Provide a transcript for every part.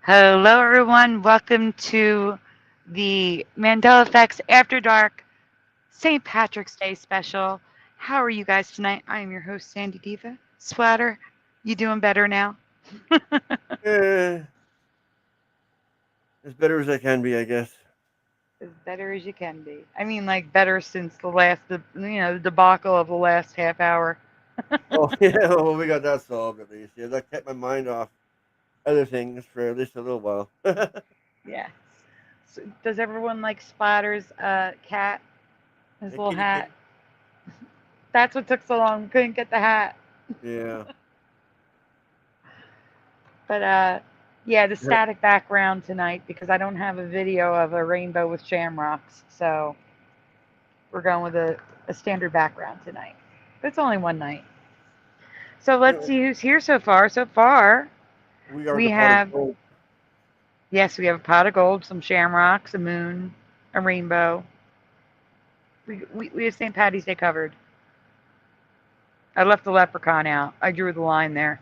Hello, everyone. Welcome to the Mandela Effects After Dark St. Patrick's Day special. How are you guys tonight? I am your host, Sandy Diva. Splatter, you doing better now? Eh, as better as I can be, I guess. As better as you can be. I mean, like better since the debacle of the last half hour. Oh yeah, well we got that solved at least. Yeah, that kept my mind off other things for at least a little while. Yeah. So, does everyone like Splatter's cat? His Yeah, little kitty, hat. kitty. That's what took so long. Couldn't get the hat. Yeah. But yeah, the static background tonight because I don't have a video of a rainbow with shamrocks, so we're going with a standard background tonight. But it's only one night. So You let's know, see who's here so far. So far, we are we the pot of have gold. yes, we have a pot of gold, some shamrocks, a moon, a rainbow. We have St. Patty's Day covered. I left the leprechaun out. I drew the line there.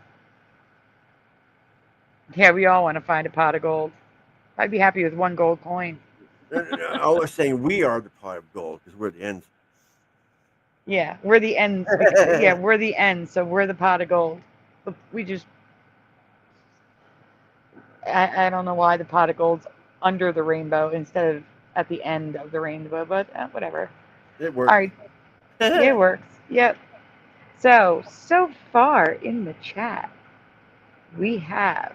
Yeah, we all want to find a pot of gold. I'd be happy with one gold coin. No, I was saying we are the pot of gold because we're the ends. Yeah, we're the ends. Yeah, we're the ends, so we're the pot of gold. But we just, I don't know why the pot of gold's under the rainbow instead of at the end of the rainbow, but whatever. It All works. right, yeah, it works. Yep. So far in the chat, we have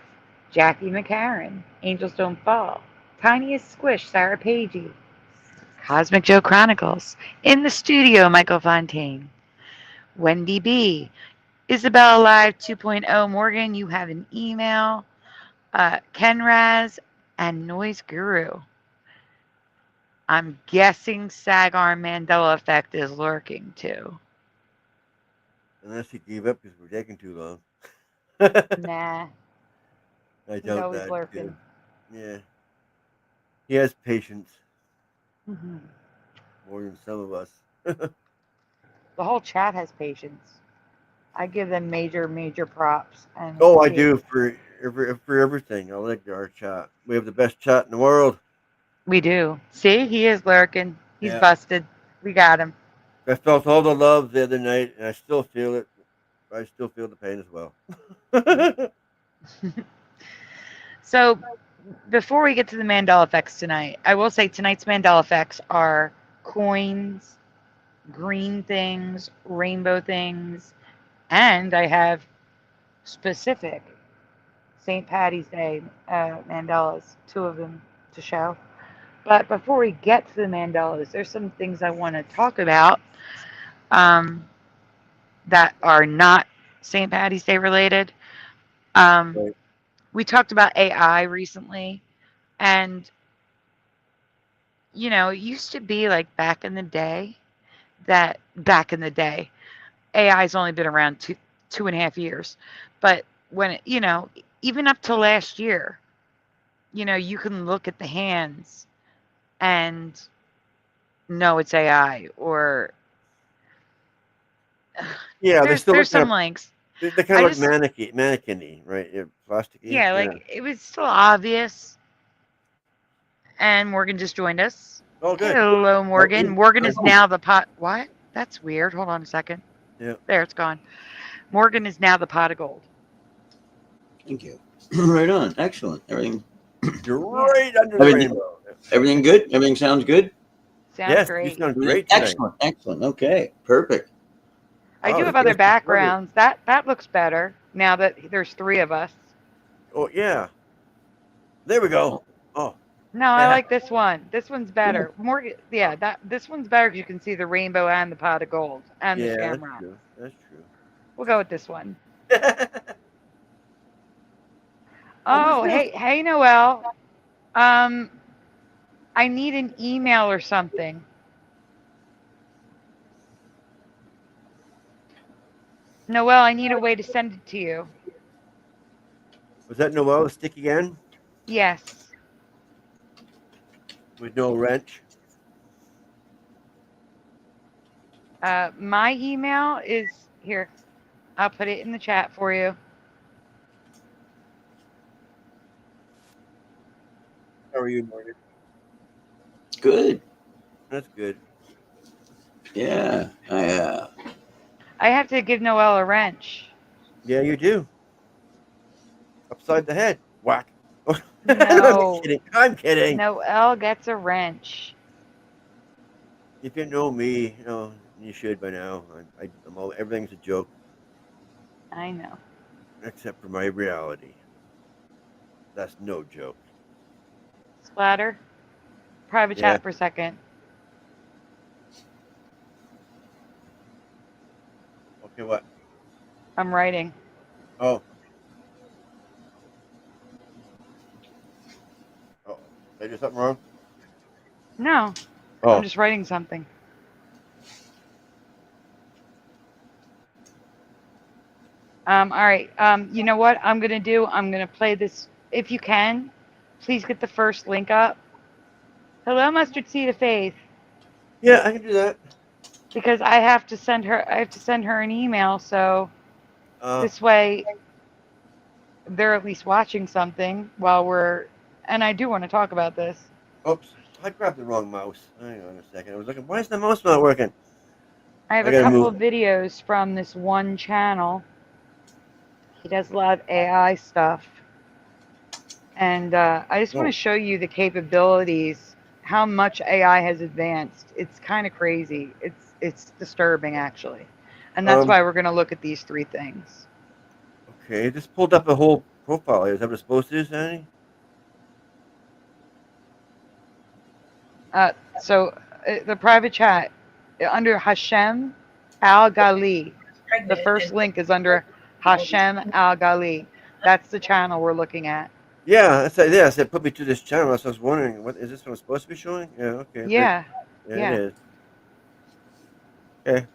Jackie McCarran, Angels Don't Fall, Tiniest Squish, Sarah Pagey, Cosmic Joe Chronicles, in the studio, Michael Fontaine, Wendy B, Isabel Live 2.0 Morgan, you have an email. Ken Raz and Noise Guru. I'm guessing Sagar Mandela Effect is lurking too. Unless he gave up because we're taking too long. I Nah, he's doubt always that too. lurking. Yeah, he has patience Hmm. more than some of us. The whole chat has patience. I give them major props, and Oh, I we do for everything. I like our chat. We have the best chat in the world. we do. See, he is lurking. He's Yeah. busted. We got him. I felt all the love the other night, and I still feel it. I still feel the pain as well. So before we get to the Mandela effects tonight, I will say tonight's Mandela effects are coins, green things, rainbow things, and I have specific St. Patty's Day mandalas, two of them to show. But before we get to the mandalas, there's some things I want to talk about um, that are not St. Patty's Day related. Um, Right. we talked about AI recently, and it used to be like back in the day, AI's only been around 2.5 years, but when even up to last year, you can look at the hands and know it's AI or Yeah, they still there's look kind some of. links. They kind I of look just mannequin-y, right? Yeah, plasticky. yeah, Yeah. like it was still obvious. And Morgan just joined us. Oh, good. Hello, Oh, Morgan. ooh, Morgan nice. is now the pot. What? That's weird. Hold on a second. Yeah. There, it's gone. Morgan is now the pot of gold. Thank you. Right on. Excellent. You're Yeah, right under the Everything, rainbow. everything good? Everything sounds good? sounds Yes, you great. sound Everything great tonight. excellent. Excellent. Okay. Perfect. I Wow, do the have other guests are started. backgrounds. That looks better now that there's three of us. Oh yeah, there we go. Oh, Oh, No, I yeah, like this one. This one's better. Morgan, yeah, that this one's better because you can see the rainbow and the pot of gold and the that's shamrock. true. That's true. We'll go with this one. Well, who's Oh, this? hey, Noel. Um, I need an email or something. Noel, I need a way to send it to you. Was that Noel stick again Yes. with no wrench? My email is here. I'll put it in the chat for you. How are you, Morgan? Good. That's good. Yeah. I have to give Noelle a wrench. Yeah, you do. Upside the head. Whack. I'm No, kidding. I'm kidding. Noelle gets a wrench. If you know me, you should by now. Everything's a joke I know. except for my reality. That's no joke. Splatter. Private Yeah. chat for a second. Okay, what? I'm writing. Oh. Oh. Did I do something wrong? No, Oh. I'm just writing something. All right. You know what I'm gonna do? I'm gonna play this. If you can, please get the first link up. Hello, Mustard Seed of Faith. Yeah, I can do that. Because I have to send her. I have to send her an email. So Uh, this way, they're at least watching something while we're. And I do want to talk about this. oops. I grabbed the wrong mouse. Hang on a second. I was looking. Why is the mouse not working? I have I a gotta couple move. of videos from this one channel. He does a lot of AI stuff. And I just want to show you the capabilities, how much AI has advanced. It's kind of crazy. It's disturbing, actually. And that's why we're going to look at these three things. Okay, it just pulled up a whole profile. Is that what it's supposed to do, Sandy? So the private chat, under Hashem Al-Ghali. The first link is under Hashem Al-Ghali. That's the channel we're looking at. Yeah, I said put me to this channel. So I was wondering, what is this one supposed to be showing? Yeah, okay. Yeah. Yeah, it is. Okay.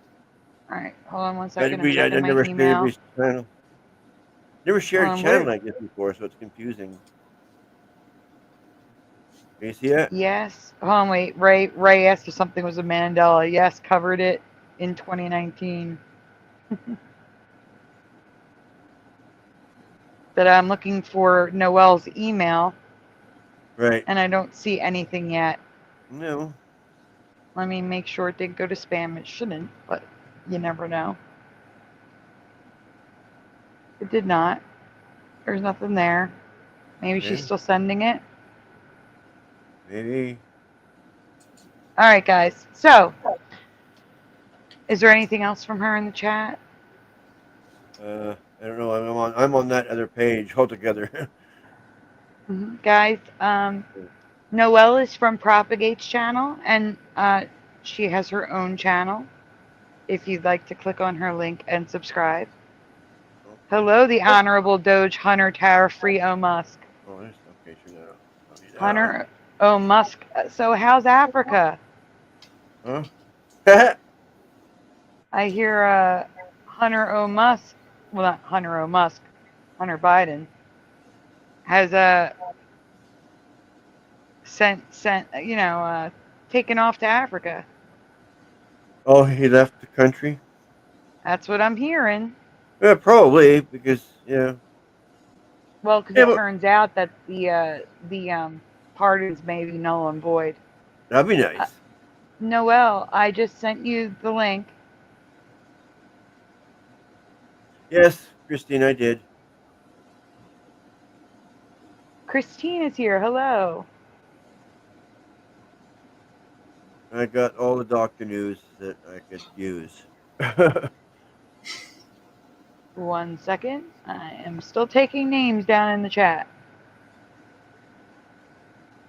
All right, hold on one I second. I'm checking my never email. shared channel. Never shared a channel like this before, so it's confusing. Can you see it? Yes. Hold on, wait. Ray asked if something was a Mandela. Yes, covered it in 2019. But I'm looking for Noelle's email. Right. And I don't see anything yet. No. Let me make sure it didn't go to spam. It shouldn't, but you never know. It did not. There's nothing there. Maybe she's still sending it. Maybe. All right, guys. So, is there anything else from her in the chat? I don't know. I'm on that other page altogether. Guys, Noelle is from Propagate's channel, and she has her own channel. If you'd like to click on her link and subscribe. Okay. Hello, the Honorable Doge Hunter Tariff-Free O. Musk. Oh, there's okay. Turn that off. Hunter O. Musk. So how's Africa? Huh? I hear Hunter O. Musk. Well, not Hunter O. Musk. Hunter Biden has taken off to Africa. Oh, he left the country? That's what I'm hearing. Yeah, probably, because, yeah. Well, because it turns out that the pardons may be null and void. That'd be nice. Noelle, I just sent you the link. Yes, Christine, I did. Christine is here. Hello. I got all the doctor news that I could use. 1 second. I am still taking names down in the chat.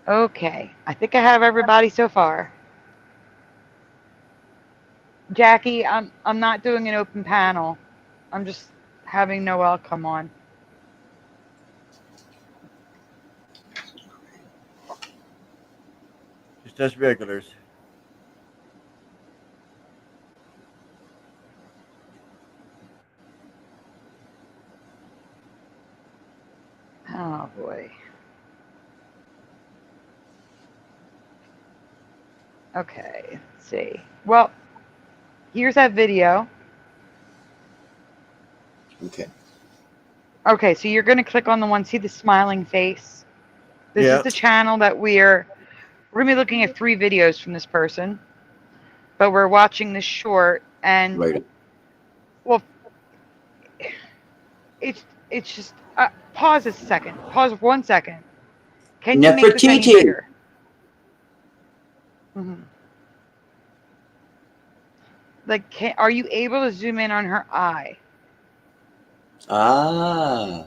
Okay. I think I have everybody so far. Jackie, I'm not doing an open panel. I'm just having Noelle come on. Just as regulars. Oh boy. Okay, let's see. Well, here's that video. Okay. Okay, so you're going to click on the one, see the smiling face? This Yeah. is the channel that we're going to be looking at 3 videos from this person, but we're watching this short, and Right. well, it's just pause a second. Pause 1 second. Can you make this any Nefertiti. bigger? Like, are you able to zoom in on her eye? Ah.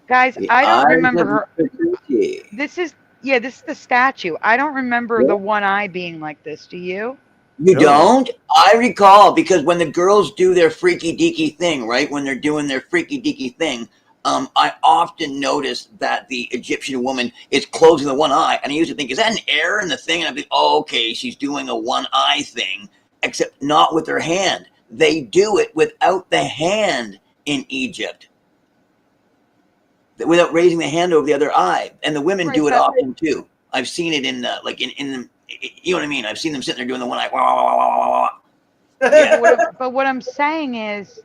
Guys, The I don't eyes remember of her. Nefertiti. This is the statue. I don't remember the one eye being like this. Do you? You No. don't? I recall, because when the girls do their freaky deaky thing, right? When they're doing their freaky deaky thing, I often notice that the Egyptian woman is closing the one eye, and I used to think, is that an error in the thing? And I'd be, oh, okay, she's doing a one eye thing, except not with her hand. They do it without the hand in Egypt, without raising the hand over the other eye, and the women do it often too. I've seen it in like in the, you know what I mean? I've seen them sitting there doing the one eye. Wah, wah, wah, wah, wah. Yeah. But what I'm saying is,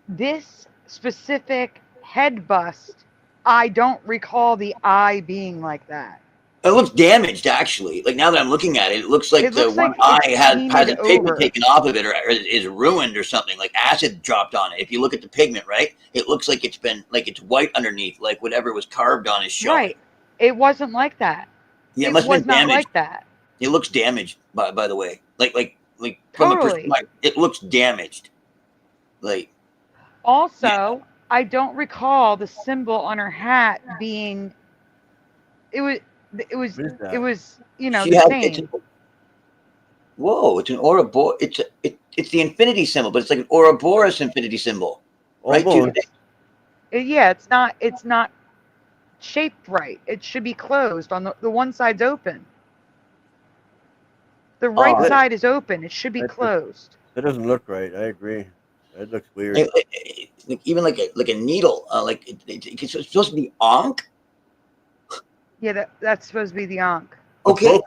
this specific head bust, I don't recall the eye being like that. It looks damaged, actually. Like, now that I'm looking at it, it looks like the one like eye has painted a pigment over. taken off of it, or is ruined or something. Like acid dropped on it. If you look at the pigment, right, it looks like it's been, like, it's white underneath, like whatever was carved on is showing. Right. It wasn't like that. Yeah, it must have was been not damaged. like that. It looks damaged, by the way. Like from Totally. a perspective, it looks damaged. Like, also, yeah. I don't recall the symbol on her hat being. It was, you know, She the had, same. Whoa! It's an Ouroboros. It's the infinity symbol, but it's like an Ouroboros infinity symbol, right? Yeah, it's not shaped right. It should be closed. On the one side's open. The right side is open. It should be closed. That doesn't look right. I agree. That looks weird. Even like a needle. Like it's supposed to be Ankh. Yeah, that's supposed to be the Ankh. Okay.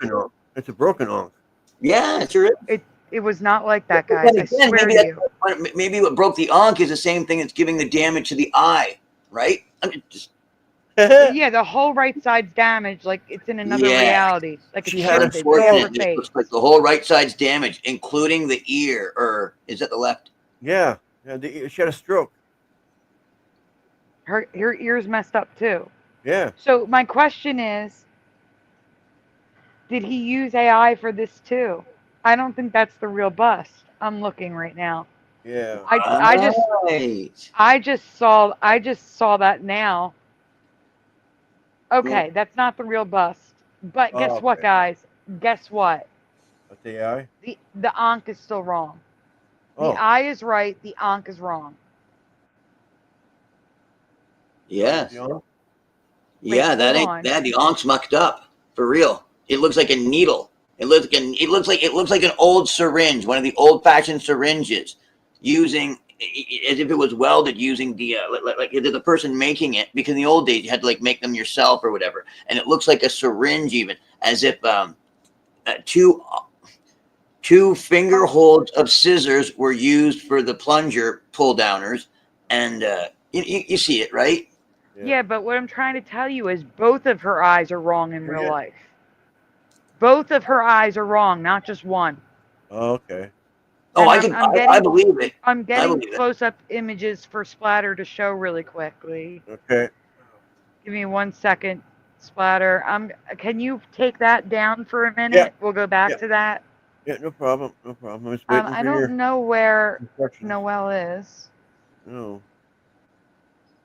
It's a broken Ankh. Yeah, it sure is. It was not like that, guys. I swear to you. Maybe what broke the Ankh is the same thing that's giving the damage to the eye, right? Yeah, the whole right side's damaged, like it's in another reality. Like it's shifted. It looks like the whole right side's damaged, including the ear, or is that the left? Yeah, she had a stroke. Her ear's messed up too. Yeah. So my question is, did he use AI for this too? I don't think that's the real bust. I'm looking right now. Yeah. I just saw that now. Okay, that's not the real bust. But guess what, guys? Guess what? What's the AI? The Ankh is still wrong. The eye is right. The Ankh is wrong. Yes. Yeah, that ain't bad. The Ankh's mucked up for real. It looks like a needle. It looks like an old syringe, one of the old-fashioned syringes, using as if it was welded using the like the person making it, because in the old days you had to like make them yourself or whatever, and it looks like a syringe, even as if two finger holds of scissors were used for the plunger pull downers, and you see it, right? Yeah, but what I'm trying to tell you is both of her eyes are wrong in real life. Both of her eyes are wrong, not just one. Oh, okay. Oh, I believe it. I'm getting close-up images for Splatter to show really quickly. Okay. Give me 1 second, Splatter. Can you take that down for a minute? Yeah. We'll go back to that. Yeah, no problem. No problem. I'm just waiting I don't know where Noelle is. No.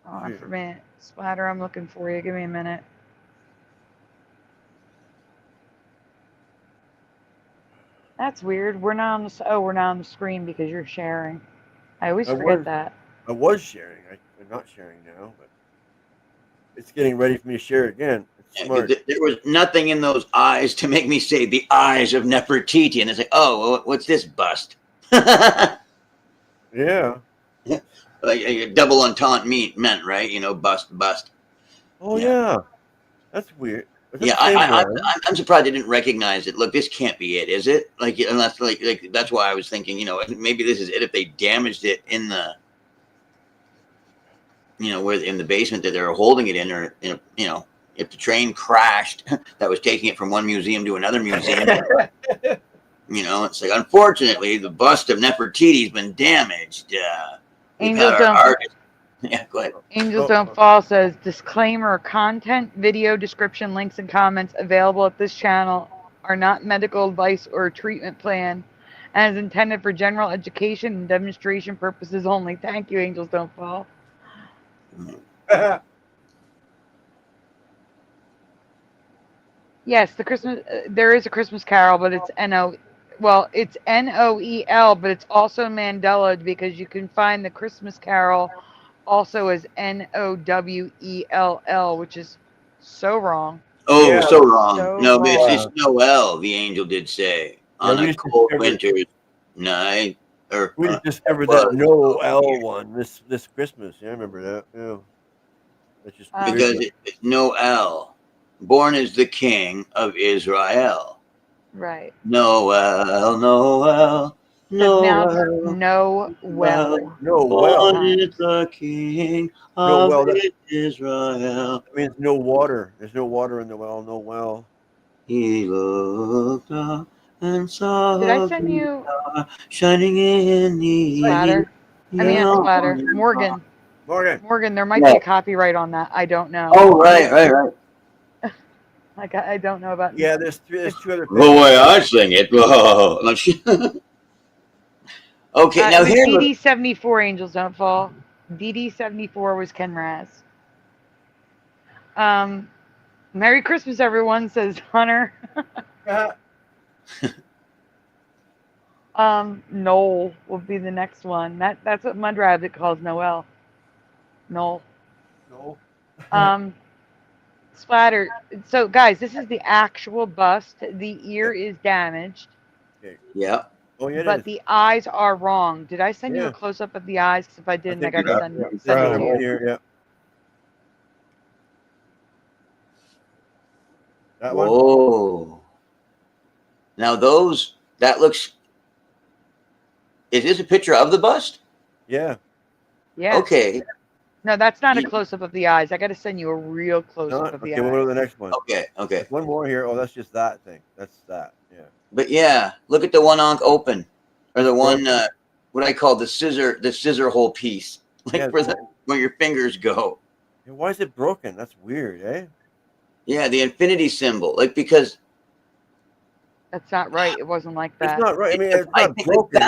Hold on for a minute. Splatter, I'm looking for you. Give me a minute. That's weird. We're not on the screen because you're sharing. I always forget that. I was sharing. I'm not sharing now, but it's getting ready for me to share again. It's smart. There was nothing in those eyes to make me say the eyes of Nefertiti, and it's like, oh, what's this bust? Yeah. Like a double entendre meant, right? You know, bust. Oh yeah, that's weird. Yeah, I'm surprised I didn't recognize it. Look, this can't be it, is it? Like, unless like that's why I was thinking, you know, maybe this is it. If they damaged it in the, you know, where in the basement that they were holding it in, or you know, if the train crashed that was taking it from one museum to another museum. You know, it's like, unfortunately, the bust of Nefertiti's been damaged. Angels don't. Yeah, go ahead. Angels Don't Fall says, disclaimer, content, video, description, links, and comments available at this channel are not medical advice or a treatment plan and is intended for general education and demonstration purposes only. Thank you, Angels Don't Fall. Yes, the Christmas, there is a Christmas Carol, but it's it's Noel, but it's also Mandela because you can find the Christmas Carol also as Nowell, which is so wrong. Oh, yeah, so wrong. So no, wrong. It's Noel, the angel did say, on a cold winter's night. We just discovered that Noel one this Christmas. Yeah, I remember that. Yeah. That's just because it's Noel, born as the king of Israel. Right. Noel, Noel. Noel. Born is the king of Israel. That means no water. There's no water in the well. No well. He looked up and saw. Did I send you shining in the splatter? I mean, not splatter. Morgan, there might be a copyright on that. I don't know. Oh, right. Like I don't know about. Yeah, there's two other. The way I sing it. Okay, now here's DD74 Angels Don't Fall. DD74 was Ken Raz. Merry Christmas, everyone, says Hunter. Noel will be the next one. That's what Mud Rabbit calls Noel. Noel. Splatter. So, guys, this is the actual bust. The ear is damaged. Okay. Yeah. Oh, yeah. But the eyes are wrong. Did I send you a close up of the eyes? If I didn't, I got to send it to you. Yeah. That one? Whoa. Now that looks. Is this a picture of the bust? Yeah. Yeah. Okay. No, that's not a close up of the eyes. I got to send you a real close up of the eyes. Okay, we'll go to the next one. Okay. There's one more here. Oh, that's just that thing. That's that. Yeah. But yeah, look at the one open, or the one what I call the scissor hole piece, like where your fingers go. Yeah, why is it broken? That's weird, eh? Yeah, the infinity symbol, like because. That's not right. It wasn't like that. It's not right. I mean, it's not broken.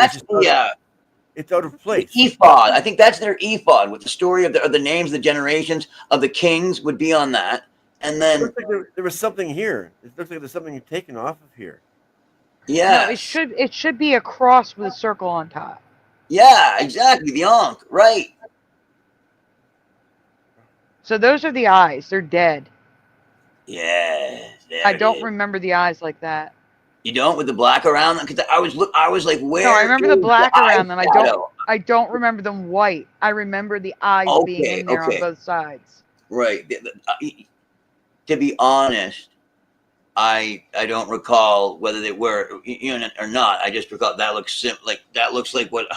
It's out of place. The ephod. I think that's their ephod with the story of the names, the generations of the kings would be on that. And then it looks like there was something here. It looks like there's something taken off of here. Yeah. No, it should be a cross with a circle on top. Yeah, exactly. The Ankh, right. So those are the eyes. They're dead. Yeah. I don't remember the eyes like that. You don't, with the black around them? Because I was like, where? No, I remember the black around them. I don't remember them white. I remember the eyes being in there on both sides. Right. To be honest, I don't recall whether they were or not. I just recall that looks like what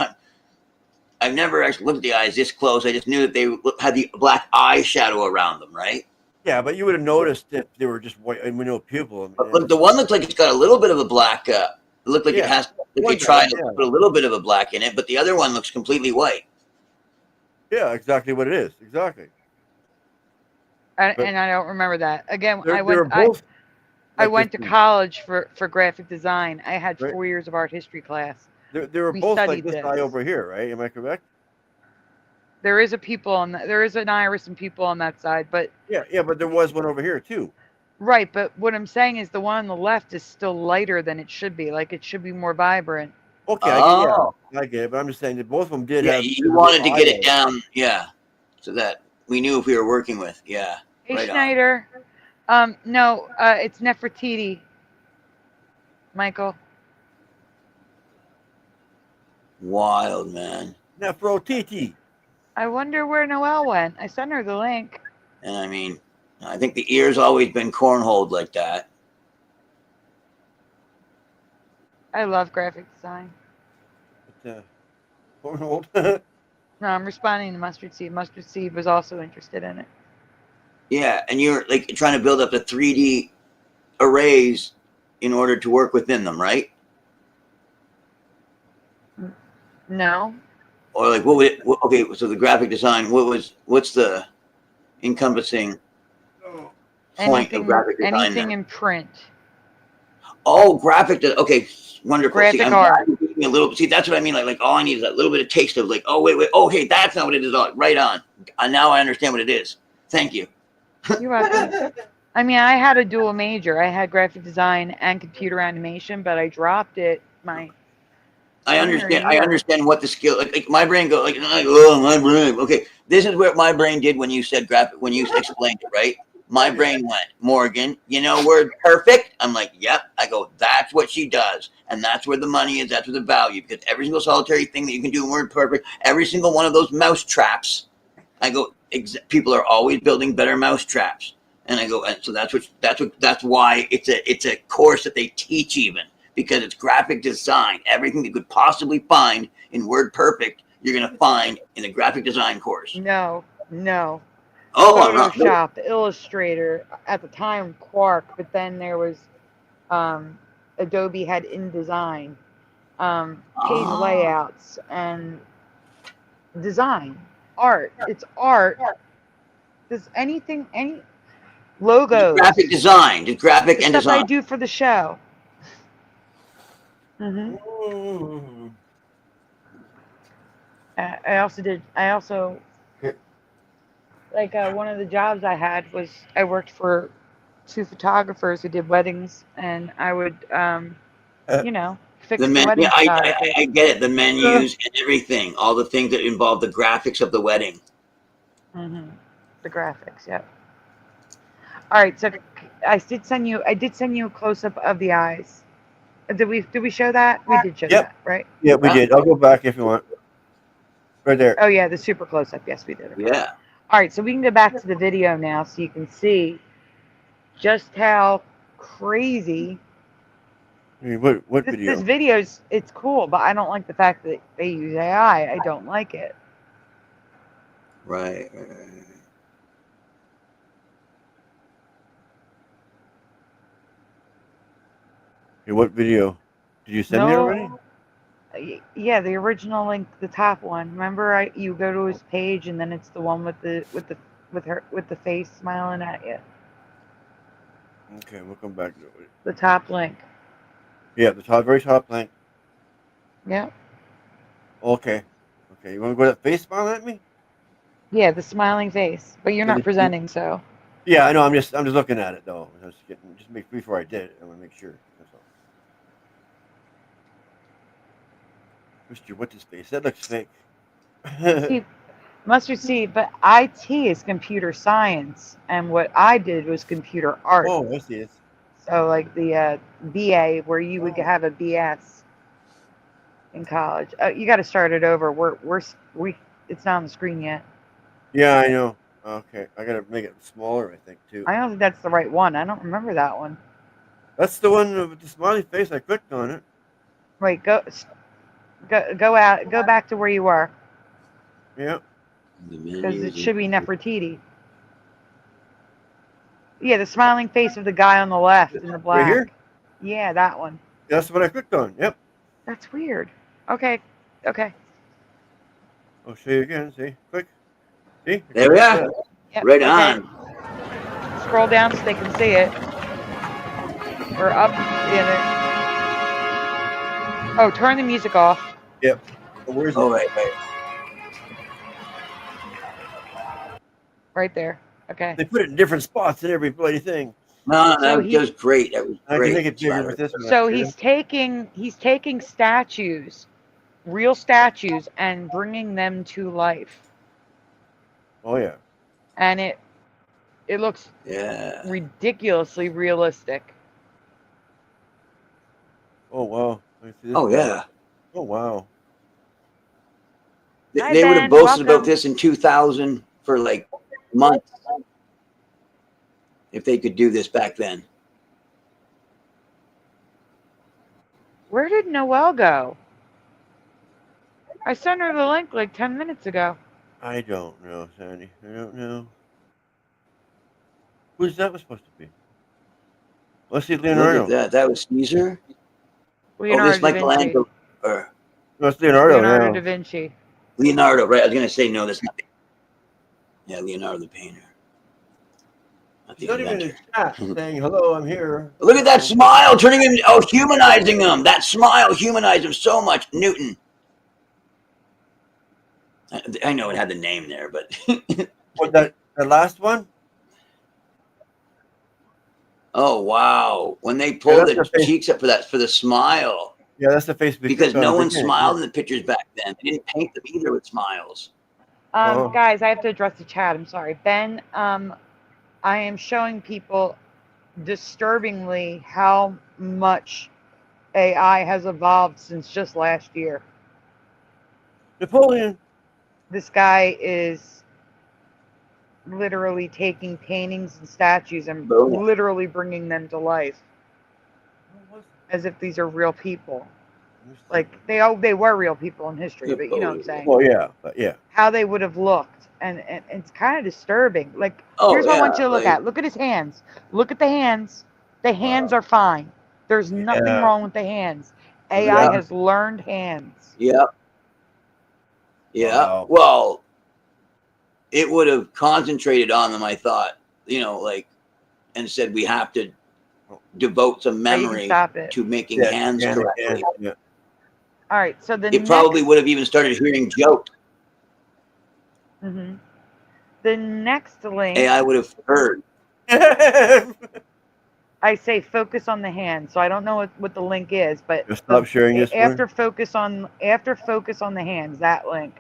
I've never actually looked at the eyes this close. I just knew that they had the black eye shadow around them, right? Yeah, but you would have noticed if they were just white. I mean, no pupil. Look, the one looks like it's got a little bit of a black. It looked like it has. They tried to put a little bit of a black in it, but the other one looks completely white. Yeah, exactly what it is. Exactly. And I don't remember that. Again, I went to college for graphic design. I had 4 years of art history class. They were both like this guy over here, right? Am I correct? There is a pupil on that. There is an iris and pupil on that side, but yeah, but there was one over here too. Right, but what I'm saying is the one on the left is still lighter than it should be. Like it should be more vibrant. Okay, I get it, but I'm just saying that both of them did. Yeah, you wanted to get it down, so that we knew if we were working with, Hey, right Schneider, no, it's Nefertiti. Michael. Wild, man. Nefertiti. I wonder where Noelle went. I sent her the link. And I mean, I think the ear's always been cornholed like that. I love graphic design. Cornholed? No, I'm responding to Mustard Seed. Mustard Seed was also interested in it. Yeah, and you're like trying to build up the 3D arrays in order to work within them, right? No. Or like what would it? Okay, so the graphic design. What's the encompassing point of graphic design? Anything in print. Oh, okay, wonderful. Graphic See, art. a little. See, that's what I mean. Like all I need is a little bit of taste of like, oh wait, oh hey, that's not what it is. Right on. Now I understand what it is. Thank you. You're welcome. I mean, I had a dual major. I had graphic design and computer animation, but I dropped it. I understand what the skill. Like my brain goes like, oh my brain. Okay, this is what my brain did when you said graphic. When you explained it, right? My brain went, Morgan, word perfect? I'm like, yep. I go, that's what she does. And that's where the money is. That's where the value. Because every single solitary thing that you can do in word perfect, every single one of those mouse traps, I go, people are always building better mouse traps. And I go, and so that's why it's a course that they teach even. Because it's graphic design. Everything you could possibly find in word perfect, you're going to find in a graphic design course. No. Oh, Photoshop, Illustrator, at the time Quark, but then there was Adobe had InDesign, page layouts, and design, art. It's art. Does any logos? Graphic design, just graphic and stuff design. I do for the show. Mm-hmm. I also like one of the jobs I had was I worked for 2 photographers who did weddings, and I would fix the wedding photography. I get it. The menus and everything, all the things that involve the graphics of the wedding. Mm-hmm. The graphics, yep. All right, so I did send you a close up of the eyes. Did we show that? We did show that, right? Yeah, we did. I'll go back if you want. Right there. Oh yeah, the super close up. Yes, we did. Okay. Yeah. All right, so we can go back to the video now, so you can see just how crazy. What video? This video's it's cool, but I don't like the fact that they use AI. I don't like it. Right. Hey, what video? Did you send me already? Yeah, the original link, the top one. Remember, you go to his page, and then it's the one with the face smiling at you. Okay, we'll come back to it. The top link. Yeah, the very top link. Yeah. Okay. You want to go to that face smiling at me? Yeah, the smiling face, but you're not presenting, so. Yeah, I know. I'm just looking at it though. Before I did it, I want to make sure. That's all. Mr. What's his face? That looks fake. See, mustard seed, but IT is computer science, and what I did was computer art. Oh, I see it. So like the BA, where you would have a BS in college. You got to start it over. It's not on the screen yet. Yeah, I know. Okay, I gotta make it smaller, I think, too. I don't think that's the right one. I don't remember that one. That's the one with the smiley face. I clicked on it. Wait, go out. Go back to where you were. Yeah. Because it should be Nefertiti. Yeah, the smiling face of the guy on the left in the black. Right here? Yeah, that one. That's what I clicked on. Yep. That's weird. Okay. I'll show you again. See? Click. See? There we are. Yep. Right on. Scroll down so they can see it. Or up in it. Oh, turn the music off. Yep. Where's it? Right. Right there. Okay. They put it in different spots in every bloody thing. No, that was great. That was great. I can make it bigger with this one. So he's taking statues, real statues, and bringing them to life. Oh yeah. And it looks ridiculously realistic. Oh wow. Oh yeah. Oh wow. They would have boasted about this in 2000 for like months if they could do this back then. Where did Noelle go? I sent her the link like 10 minutes ago. I don't know, Sandy. I don't know. Who's that was supposed to be? Let's see, Leonardo. Look at that. That was Caesar. Leonardo this da Vinci. Michelangelo. No, it's Leonardo. Leonardo da Vinci. Leonardo, right? I was going to say no. That's not. Yeah, Leonardo the painter. He's not even in the chat saying hello. I'm here. Look at that smile, turning him. Oh, humanizing him. That smile humanized him so much. Newton. I know it had the name there, but what, the last one? Oh wow! When they pulled the cheeks up for the smile. Yeah, that's the face. Because no one smiled in the pictures back then. They didn't paint them either with smiles. Guys, I have to address the chat. I'm sorry, Ben. I am showing people disturbingly how much AI has evolved since just last year. Napoleon. This guy is literally taking paintings and statues and literally bringing them to life as if these are real people. Like they were real people in history, but you know what I'm saying. Well, yeah, but yeah. How they would have looked, and it's kind of disturbing. Like here's what I want you to look at. Look at his hands. Look at the hands. The hands are fine. There's nothing wrong with the hands. AI has learned hands. Yeah. Yeah. Wow. Well, it would have concentrated on them, I thought, and said we have to devote some memory to making hands correctly. Yeah. All right. So it probably would have even started hearing jokes. Mm-hmm. The next link. AI would have heard. I say focus on the hand, so I don't know what the link is, but just stop sharing this. After focus on the hands, that link.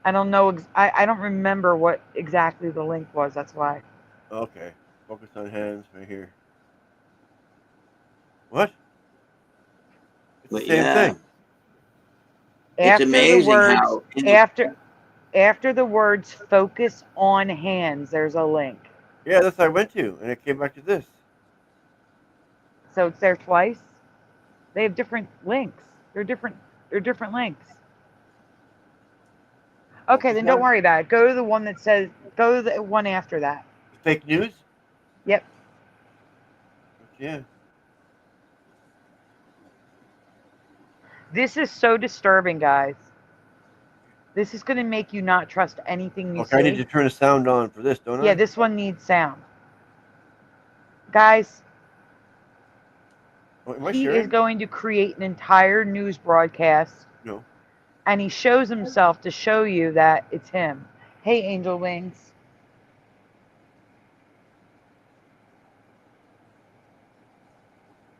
I don't know. I don't remember what exactly the link was. That's why. Okay, focus on hands right here. What? It's the same thing. It's amazing how after the words focus on hands, there's a link. Yeah, that's what I went to, and it came back to this. So it's there twice. They have different links. They're different links. Okay, then don't worry about it. Go to the one that says. Go to the one after that. Fake news. Yep. Yeah. This is so disturbing, guys. This is going to make you not trust anything you see. I need to turn the sound on for this, don't I? Yeah, this one needs sound. Guys, he is going to create an entire news broadcast. No. And he shows himself to show you that it's him. Hey, Angel Wings.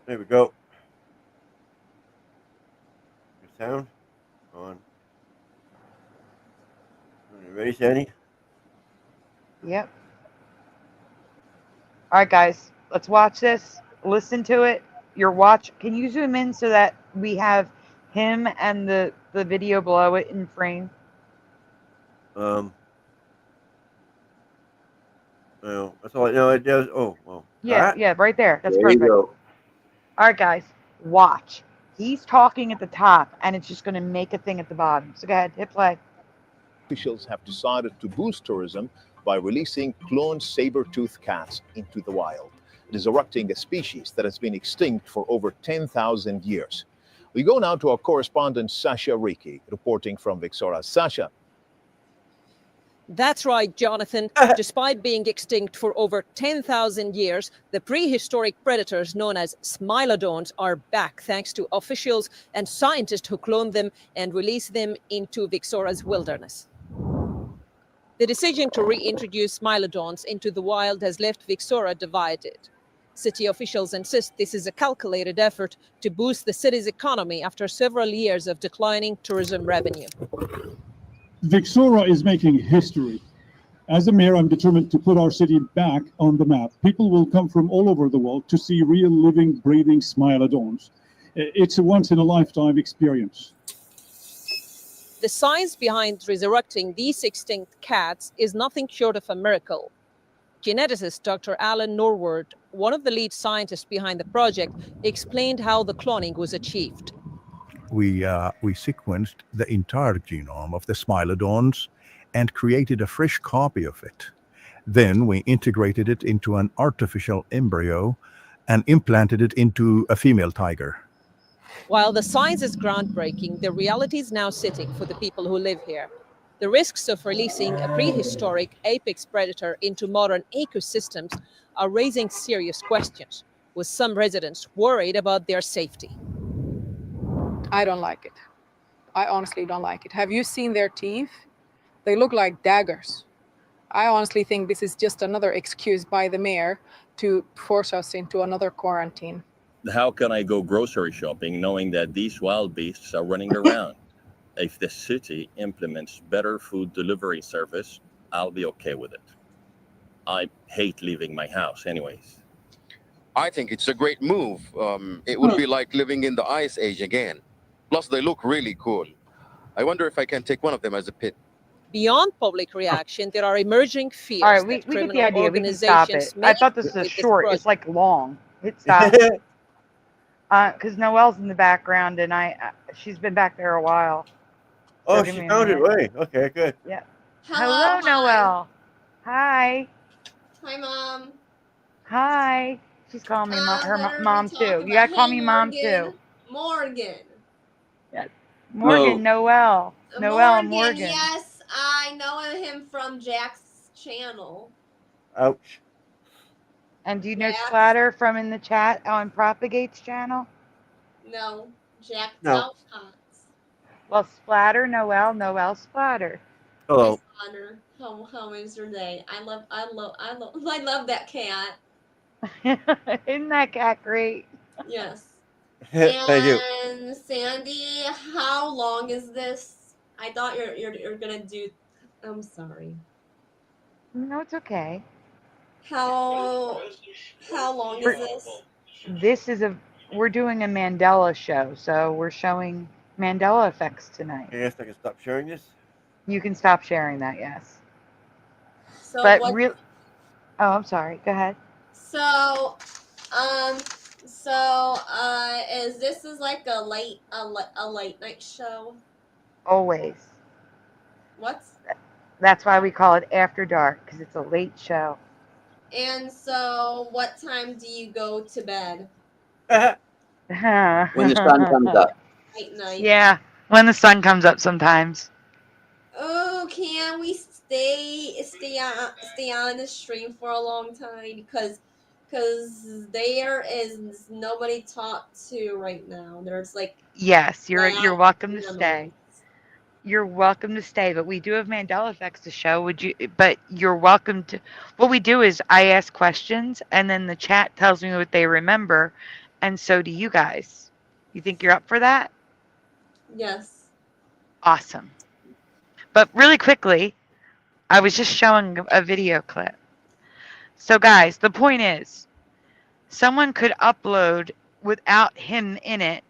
There we go. Sound on. You ready, Sandy? Yep. All right, guys, let's watch this. Listen to it. Can you zoom in so that we have him and the video below it in frame? No, that's all I know. It does. Oh, well. Yeah, right there. That's there perfect. You go. All right, guys, watch. He's talking at the top, and it's just going to make a thing at the bottom. So go ahead, hit play. Officials have decided to boost tourism by releasing cloned saber-toothed cats into the wild, resurrecting a species that has been extinct for over 10,000 years. We go now to our correspondent, Sasha Riki, reporting from Vixora. Sasha. That's right, Jonathan. Despite being extinct for over 10,000 years, the prehistoric predators known as smilodons are back thanks to officials and scientists who cloned them and released them into Vixora's wilderness. The decision to reintroduce smilodons into the wild has left Vixora divided. City officials insist this is a calculated effort to boost the city's economy after several years of declining tourism revenue. Vixora is making history. As a mayor, I'm determined to put our city back on the map. People will come from all over the world to see real, living, breathing smilodons. It's a once-in-a-lifetime experience. The science behind resurrecting these extinct cats is nothing short of a miracle. Geneticist Dr. Alan Norwood, one of the lead scientists behind the project, explained how the cloning was achieved. We sequenced the entire genome of the smilodons and created a fresh copy of it. Then we integrated it into an artificial embryo and implanted it into a female tiger. While the science is groundbreaking, the reality is now sitting for the people who live here. The risks of releasing a prehistoric apex predator into modern ecosystems are raising serious questions, with some residents worried about their safety. I don't like it. I honestly don't like it. Have you seen their teeth? They look like daggers. I honestly think this is just another excuse by the mayor to force us into another quarantine. How can I go grocery shopping knowing that these wild beasts are running around? If the city implements better food delivery service, I'll be okay with it. I hate leaving my house anyways. I think it's a great move. It would be like living in the Ice Age again. Plus, they look really cool. I wonder if I can take one of them as a pet. Beyond public reaction, there are emerging fears. All right, we that get the criminal idea. We can stop it. organizations I may thought this was with short. project. It's like long. Hit stop. Because Noelle's in the background, and she's been back there a while. Oh, give she me a found it minute. right. Okay, good. Yeah. Hello, Noelle. Hi. Hi, Mom. Hi. She's calling me what her are we mom talking too. about? You gotta call Hey, me mom Morgan. too. Morgan. Yes. Morgan, Noelle. Noelle and Morgan. Yes, I know him from Jack's channel. Ouch. And do you know Jack? Splatter from in the chat on Propagate's channel? No, Jack No. Talcots. Well, Splatter, Noelle, Splatter. Hello. Honor. How is your day? I love that cat. Isn't that cat great? Yes. Thank you. And Sandy, how long is this? I thought you're gonna do. I'm sorry. No, it's okay. How long is this? We're doing a Mandela show, so we're showing Mandela effects tonight. I guess I can stop sharing this. You can stop sharing that, yes. So But what? oh, I'm sorry. Go ahead. So, is this like a late night show? Always. What? That's why we call it After Dark, because it's a late show. And so, what time do you go to bed? When the sun comes up. Late night. Yeah, when the sun comes up sometimes. Oh, can we stay on the stream for a long time because there is nobody to talk to right now. There's like Yes, you're welcome to noise. stay. You're welcome to stay, but we do have Mandela effects to show. But you're welcome to. What we do is I ask questions, and then the chat tells me what they remember, and so do you guys. You think you're up for that? Yes. Awesome. But really quickly, I was just showing a video clip. So guys, the point is, someone could upload without him in it.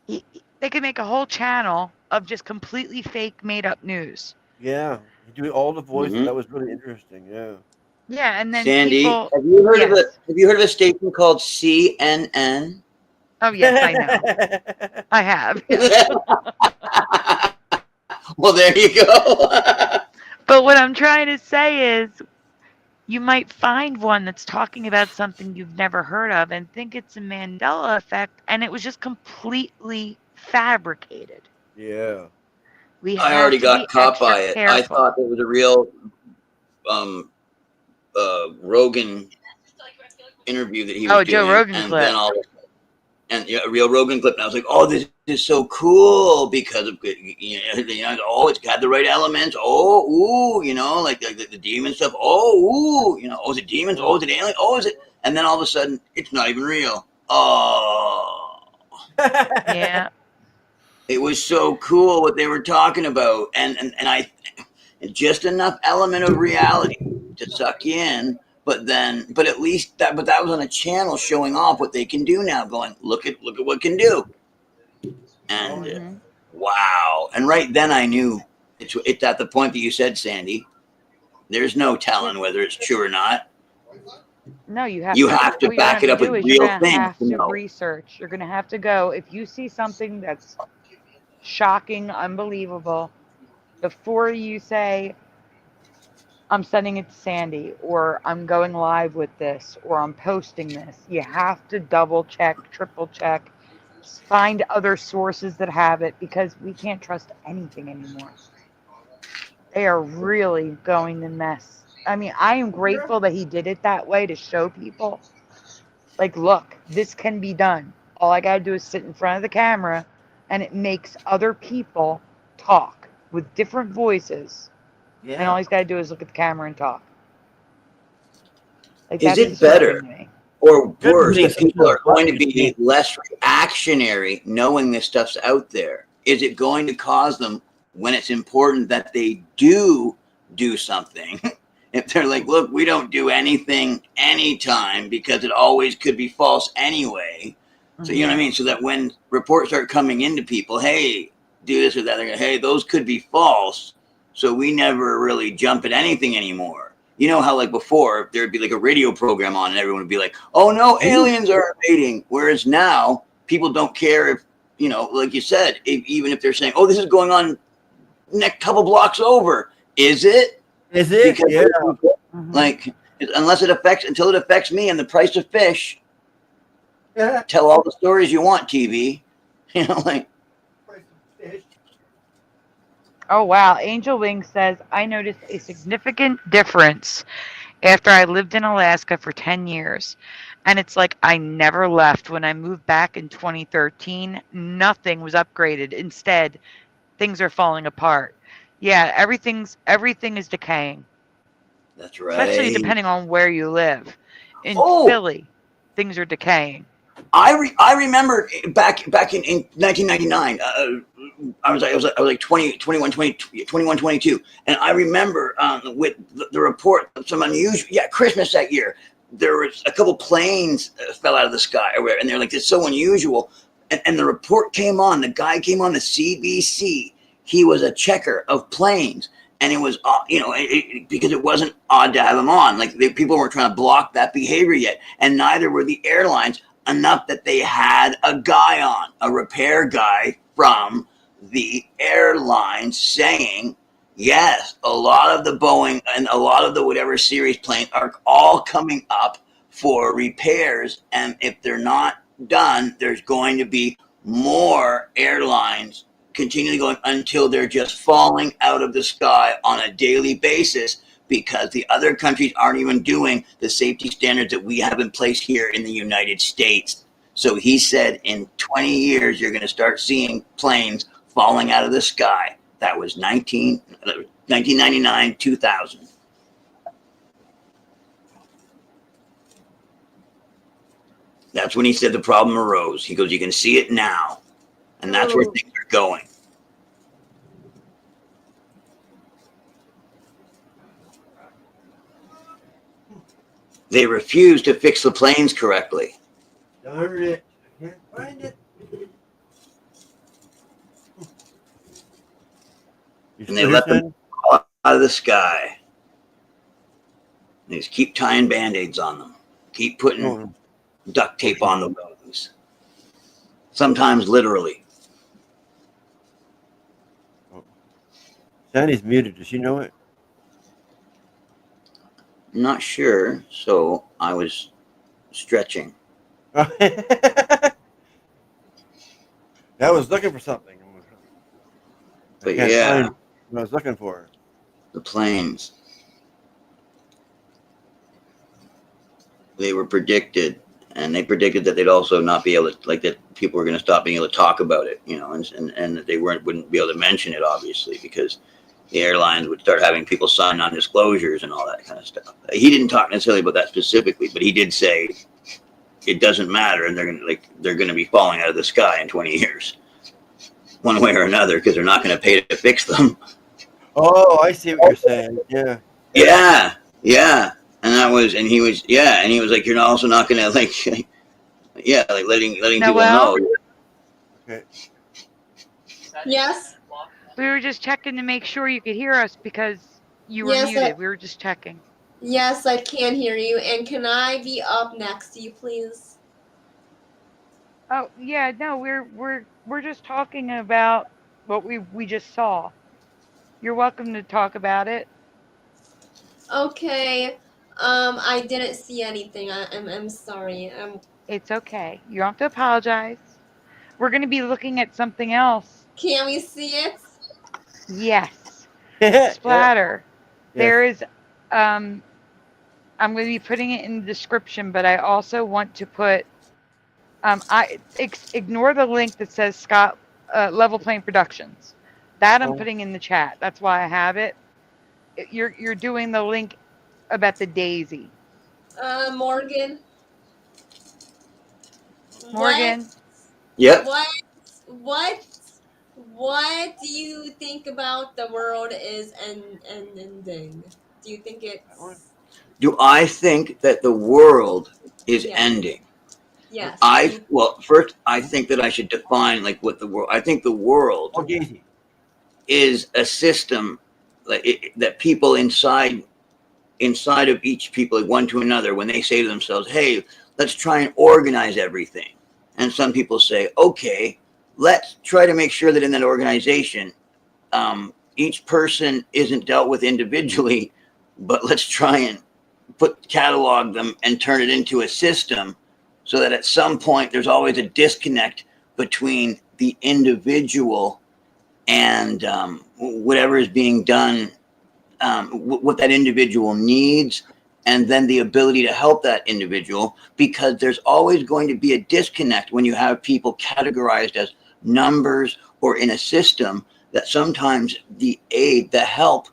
They could make a whole channel of just completely fake, made-up news. Yeah, you do all the voices. Mhm. That was really interesting. Yeah. Yeah, and then Sandy, people. have you heard Yes. have you heard of a station called CNN? Oh yes, I know. I have. Well, there you go. But what I'm trying to say is, you might find one that's talking about something you've never heard of and think it's a Mandela effect, and it was just completely fabricated. Yeah. I already got caught by it. Careful. I thought it was a real Rogan interview that he was doing. Joe Rogan and clip. Then a real Rogan clip, and I was like, "Oh, this is so cool because of oh, it's got the right elements. Oh, ooh, like the demon stuff. Oh, ooh, oh, is it demons? Oh, is it alien? Oh, is it?" And then all of a sudden, it's not even real. Oh, Yeah. it was so cool what they were talking about, and just enough element of reality to suck you in. But at least that was on a channel showing off what they can do now, going, look at what can do. And wow. And right then I knew it's at the point that you said, Sandy, there's no telling whether it's true or not. No, you have to back it up with real You're things. have to research. You're going to have to go. If you see something that's shocking, unbelievable, before you say, I'm sending it to Sandy, or I'm going live with this, or I'm posting this. You have to double check, triple check, find other sources that have it, because we can't trust anything anymore. They are really going to mess. I mean, I am grateful that he did it that way to show people, like, look, this can be done. All I got to do is sit in front of the camera, and it makes other people talk with different voices. Yeah. And all he's got to do is look at the camera and talk. Like, Is that's it better disturbing to me. or worse that people are going to be less reactionary knowing this stuff's out there? Is it going to cause them, when it's important that they do something, if they're like, look, we don't do anything anytime because it always could be false anyway. So, you know what I mean? So that when reports start coming into people, hey, do this or that, they're going, hey, those could be false. So we never really jump at anything anymore. You know how, like, before there'd be like a radio program on and everyone would be like, oh no, aliens are invading. Whereas now people don't care if, you know, like you said, even if they're saying, oh, this is going on next couple blocks over. Is it? Is it? Because Yeah. like, until it affects me and the price of fish. Yeah. Tell all the stories you want, TV. You know, like. Oh, wow. Angel Wing says, I noticed a significant difference after I lived in Alaska for 10 years. And it's like I never left. When I moved back in 2013, nothing was upgraded. Instead, things are falling apart. Yeah, everything is decaying. That's right. Especially depending on where you live. In Philly, things are decaying. I remember back in 1999. I was like 21, 22, and I remember with the report of some unusual. Yeah, Christmas that year, there was a couple planes fell out of the sky, and they're like, it's so unusual. And the report came on. The guy came on the CBC. He was a checker of planes. And it was, you know, because it wasn't odd to have him on. Like, people weren't trying to block that behavior yet. And neither were the airlines, enough that they had a guy on, a repair guy from the airline saying, yes, a lot of the Boeing and a lot of the whatever series plane are all coming up for repairs. And if they're not done, there's going to be more airlines continually going until they're just falling out of the sky on a daily basis, because the other countries aren't even doing the safety standards that we have in place here in the United States. So he said in 20 years, you're going to start seeing planes falling out of the sky. That was 1999, 2000. That's when he said the problem arose. He goes, you can see it now. And that's where things are going. They refuse to fix the planes correctly. Darn it. I can't find it. And they let them fall out of the sky. They just keep tying Band-Aids on them. Keep putting duct tape on the wings. Sometimes literally. Sandy's muted. Does she know it? I'm not sure, so I was stretching. I was looking for something. But yeah, what I was looking for. The planes. They were predicted, and they predicted that they'd also not be able to, like, that people were going to stop being able to talk about it, you know, and that they wouldn't be able to mention it, obviously, because the airlines would start having people sign non-disclosures and all that kind of stuff. He didn't talk necessarily about that specifically, but he did say it doesn't matter, and they're going to be falling out of the sky in 20 years, one way or another, because they're not going to pay to fix them. Oh, I see what you're saying. Yeah. Yeah. And he was like, you're also not going to, like, yeah, like letting people know. Okay. Yes. We were just checking to make sure you could hear us because you were muted. We were just checking. Yes, I can hear you. And can I be up next to you, please? Oh yeah, no, we're just talking about what we just saw. You're welcome to talk about it. Okay. I didn't see anything. I'm sorry. It's okay. You don't have to apologize. We're going to be looking at something else. Can we see it? Yes. Yeah. Splatter. Yes. There is, I'm going to be putting it in the description, but I also want to put, ignore the link that says Scott Level Plane Productions. That I'm putting in the chat. That's why I have it. You're doing the link about the daisy. Morgan. Morgan. Yep. What do you think about the world is ending? Do you think it's... Do I think that the world is ending? Yes. Well, first, I think that I should define like what the world. I think the world is a system that people inside of each people, like one to another, when they say to themselves, "Hey, let's try and organize everything," and some people say, "Okay, let's try to make sure that in that organization, each person isn't dealt with individually, but let's try and catalog them and turn it into a system." So that at some point there's always a disconnect between the individual and whatever is being done, what that individual needs, and then the ability to help that individual, because there's always going to be a disconnect when you have people categorized as numbers or in a system that sometimes the aid, the help,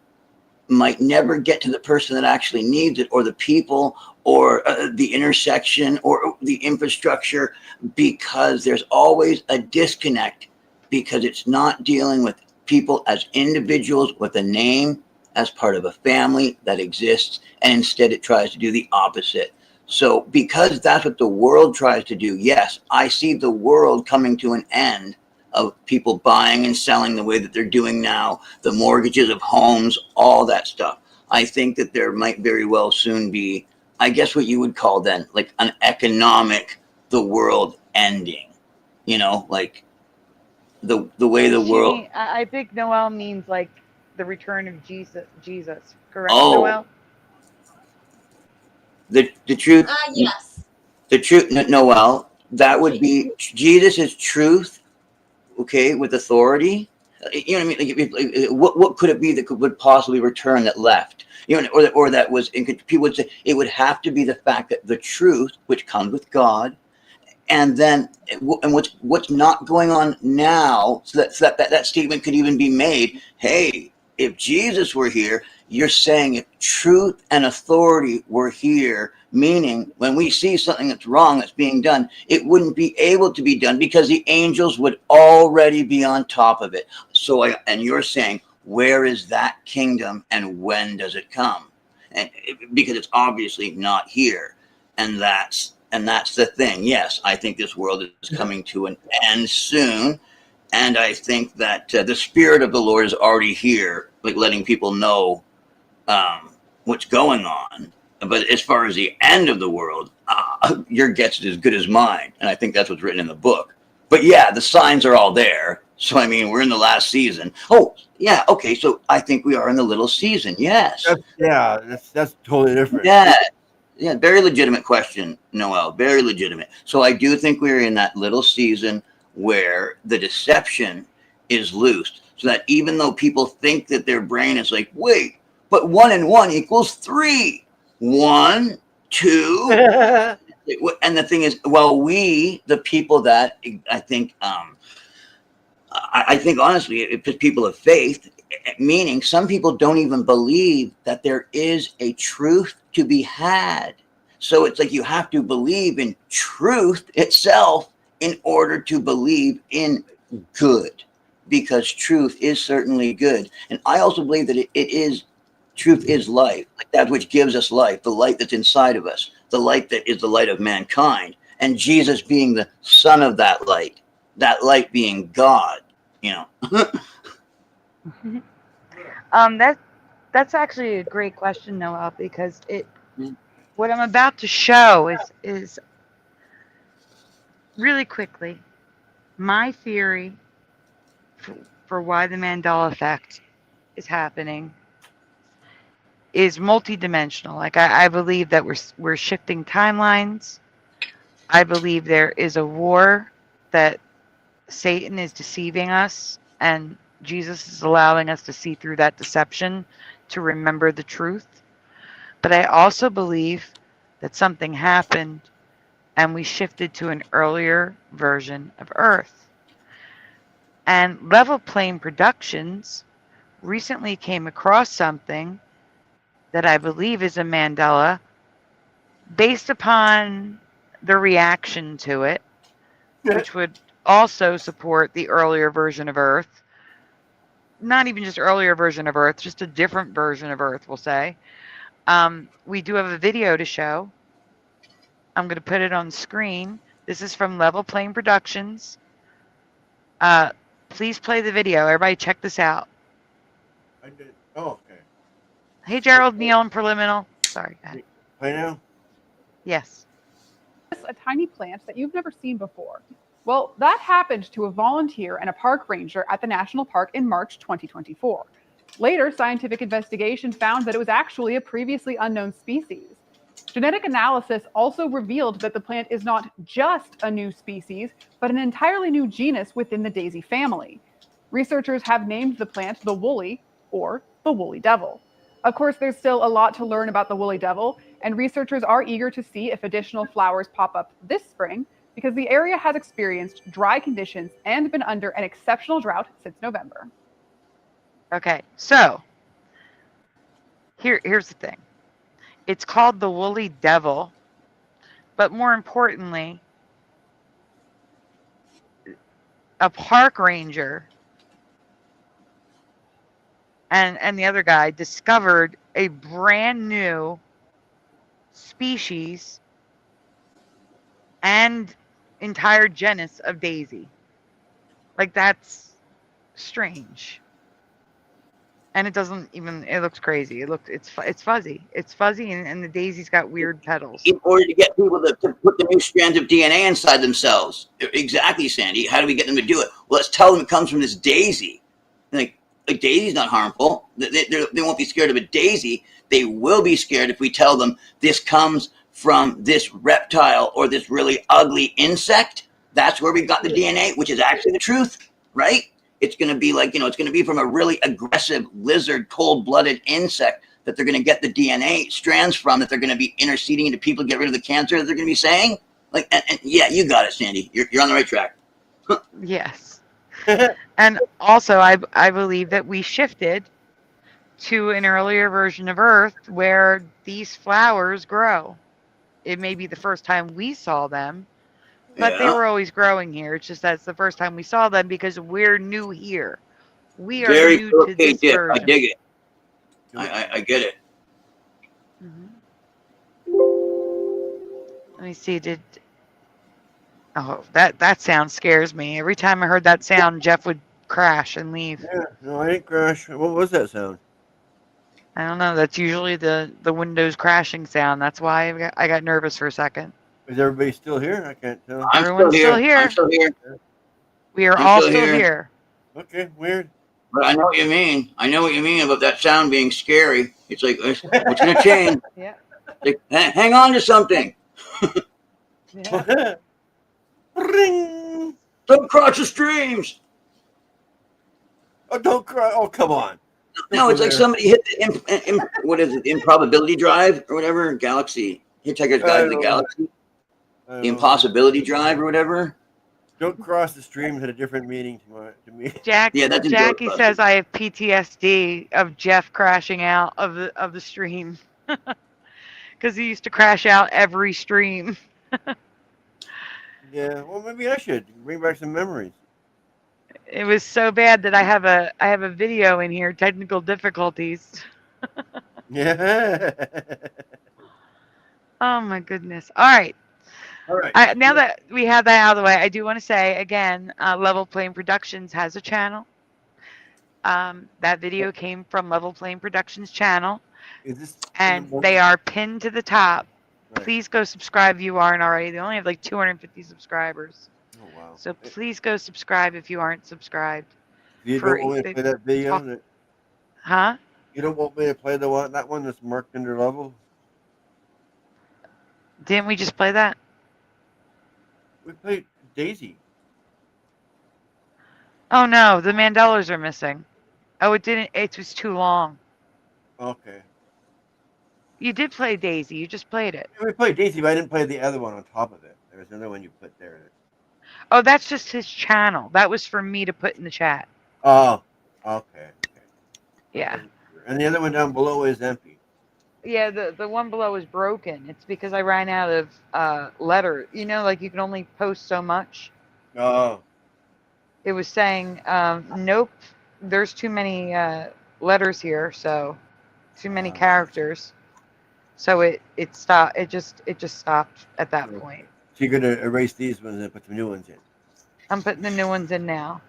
might never get to the person that actually needs it, or the people, or the intersection, or the infrastructure, because there's always a disconnect, because it's not dealing with people as individuals with a name, as part of a family that exists, and instead it tries to do the opposite. So because that's what the world tries to do, yes, I see the world coming to an end of people buying and selling the way that they're doing now, the mortgages of homes, all that stuff. I think that there might very well soon be, I guess what you would call then, like an economic, the world ending, you know, like the way the world. I think Noel means like the return of Jesus, correct, Oh, Noel? The truth. Yes. The truth, Noel, that would be Jesus is truth, okay, with authority. You know what I mean? Like, what could it be that would possibly return that left? You know, or that was, people would say it would have to be the fact that the truth, which comes with God, and then and what's not going on now, so that statement could even be made. Hey, if Jesus were here, you're saying if truth and authority were here, meaning when we see something that's wrong that's being done, it wouldn't be able to be done because the angels would already be on top of it. So and you're saying, where is that kingdom and when does it come? And because it's obviously not here. And that's the thing. Yes, I think this world is coming to an end soon. And I think that the Spirit of the Lord is already here, like letting people know what's going on. But as far as the end of the world, your guess is as good as mine. And I think that's what's written in the book. But yeah, the signs are all there. So, I mean, we're in the last season. Oh, yeah. Okay. So I think we are in the little season. Yes. That's totally different. Yeah. Yeah. Very legitimate question, Noel. Very legitimate. So I do think we're in that little season where the deception is loosed. So that even though people think that their brain is like, wait, but 1 and 1 equals 3. 1, 2. And the thing is, well, we, the people that I think honestly, it's people of faith, meaning some people don't even believe that there is a truth to be had. So it's like you have to believe in truth itself in order to believe in good, because truth is certainly good. And I also believe that truth is life, like that which gives us life, the light that's inside of us, the light that is the light of mankind, and Jesus being the son of that light being God, you know. That's actually a great question, Noel, because what I'm about to show is really quickly my theory for why the Mandela effect is happening. is multidimensional. Like I believe that we're shifting timelines. I believe there is a war that Satan is deceiving us, and Jesus is allowing us to see through that deception to remember the truth. But I also believe that something happened and we shifted to an earlier version of Earth. And Level Plane Productions recently came across something that I believe is a Mandela based upon the reaction to it, which would also support the earlier version of Earth. Not even just earlier version of Earth, just a different version of Earth, we'll say. We do have a video to show. I'm going to put it on screen. This is from Level Plane Productions. Please play the video. Everybody check this out. I did. Oh, okay. Hey, Gerald, Neil, and Preliminal. Sorry. Play now? Yes. A tiny plant that you've never seen before. Well, that happened to a volunteer and a park ranger at the national park in March 2024. Later, scientific investigation found that it was actually a previously unknown species. Genetic analysis also revealed that the plant is not just a new species, but an entirely new genus within the daisy family. Researchers have named the plant the woolly, or the woolly devil. Of course, there's still a lot to learn about the woolly devil, and researchers are eager to see if additional flowers pop up this spring, because the area has experienced dry conditions and been under an exceptional drought since November. Okay, so here's the thing. It's called the woolly devil, but more importantly, a park ranger and the other guy discovered a brand new species and entire genus of daisy. Like, that's strange. And it doesn't even, it looks crazy. It's fuzzy. It's fuzzy, and the daisy's got weird petals. In order to get people to put the new strands of DNA inside themselves. Exactly, Sandy. How do we get them to do it? Well, let's tell them it comes from this daisy. Like daisy's not harmful. They won't be scared of a daisy. They will be scared if we tell them this comes from this reptile or this really ugly insect. That's where we got the DNA, which is actually the truth, right? It's going to be like, it's going to be from a really aggressive lizard, cold-blooded insect that they're going to get the DNA strands from, that they're going to be interceding into people to get rid of the cancer that they're going to be saying. Like, and yeah, you got it, Sandy. You're on the right track. Yes. And also, I believe that we shifted to an earlier version of Earth where these flowers grow. It may be the first time we saw them, but they were always growing here. It's just that's the first time we saw them because we're new here. We are Very new cool, to this version. I dig it. I get it. Let me see. Oh, that sound scares me. Every time I heard that sound, Jeff would crash and leave. Yeah, no, I didn't crash. What was that sound? I don't know. That's usually the Windows crashing sound. That's why I got nervous for a second. Is everybody still here? I can't tell. Everyone's still here. I'm still here. We are all still here. Okay, weird. But I know what you mean. I know what you mean about that sound being scary. It's like, what's going to change? Yeah. Like, hang on to something. Yeah. Ring. Don't cross the streams. Oh, don't cry. Oh, come on. No, it's like somebody hit the what is it? Improbability drive or whatever. Galaxy. Hitchhiker's Guide to the Galaxy. The impossibility drive or whatever. Don't cross the stream had a different meaning to me. Jackie says I have PTSD of Jeff crashing out of the stream because he used to crash out every stream. Yeah, well, maybe I should bring back some memories. It was so bad that I have a video in here. Technical difficulties. Yeah. Oh my goodness! All right. All right. Now that we have that out of the way, I do want to say again, Level Plane Productions has a channel. That video came from Level Plane Productions channel, and they are pinned to the top. Right. Please go subscribe if you aren't already. They only have like 250 subscribers. Oh wow! So please go subscribe if you aren't subscribed. You don't want to play that video? Huh? You don't want me to play the one that one that's marked under level? Didn't we just play that? We played Daisy. Oh no, the Mandelas are missing. Oh, it didn't. It was too long. Okay. You did play Daisy. You just played it. Yeah, we played Daisy, but I didn't play the other one on top of it. There was another one you put there. Oh, that's just his channel. That was for me to put in the chat. Oh, okay. Yeah. And the other one down below is empty. Yeah, the one below is broken. It's because I ran out of letter. You know, like you can only post so much. Oh. It was saying, nope, there's too many letters here, so too many characters. So it stopped. It just stopped at that point. So you're gonna erase these ones and put the new ones in. I'm putting the new ones in now.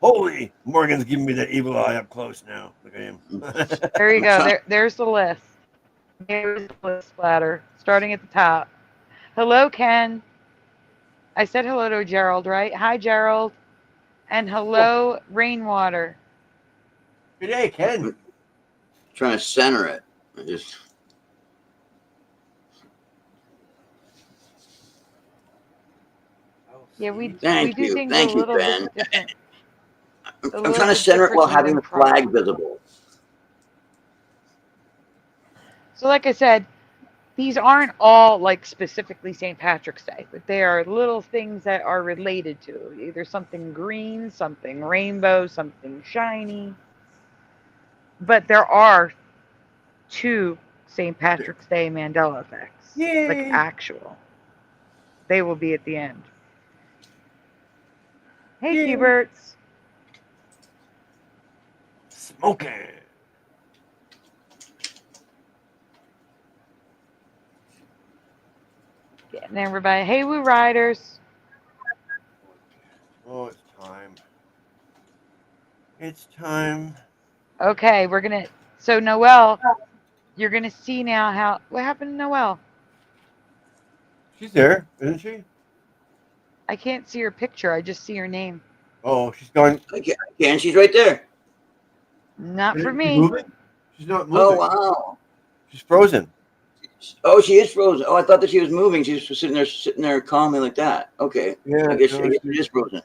Holy, Morgan's giving me that evil eye up close now. Look at him. There you go. There's the list. There's the list splatter, starting at the top. Hello, Ken. I said hello to Gerald, right? Hi, Gerald. And hello, Rainwater. Good day, Ken. I'm trying to center it. I just... Yeah, we do Thank you, things Ben. bit different. I'm trying to center it while having the flag visible. So like I said, these aren't all like specifically St. Patrick's Day, but they are little things that are related to either something green, something rainbow, something shiny. But there are 2 St. Patrick's Day Mandela effects. Yay. Like actual. They will be at the end. Hey, Huberts. Smoking. Getting everybody. Hey, Woo Riders. Oh, it's time. It's time. Okay, we're going to... So, Noelle, you're going to see now how... What happened to Noelle? She's there, isn't she? I can't see her picture. I just see her name. Oh, she's gone. I can. She's right there. Not for She's me. moving? She's not moving. Oh, wow. She's frozen. Oh, she is frozen. Oh, I thought that she was moving. She was sitting there calmly like that. Okay. Yeah. I guess she is frozen.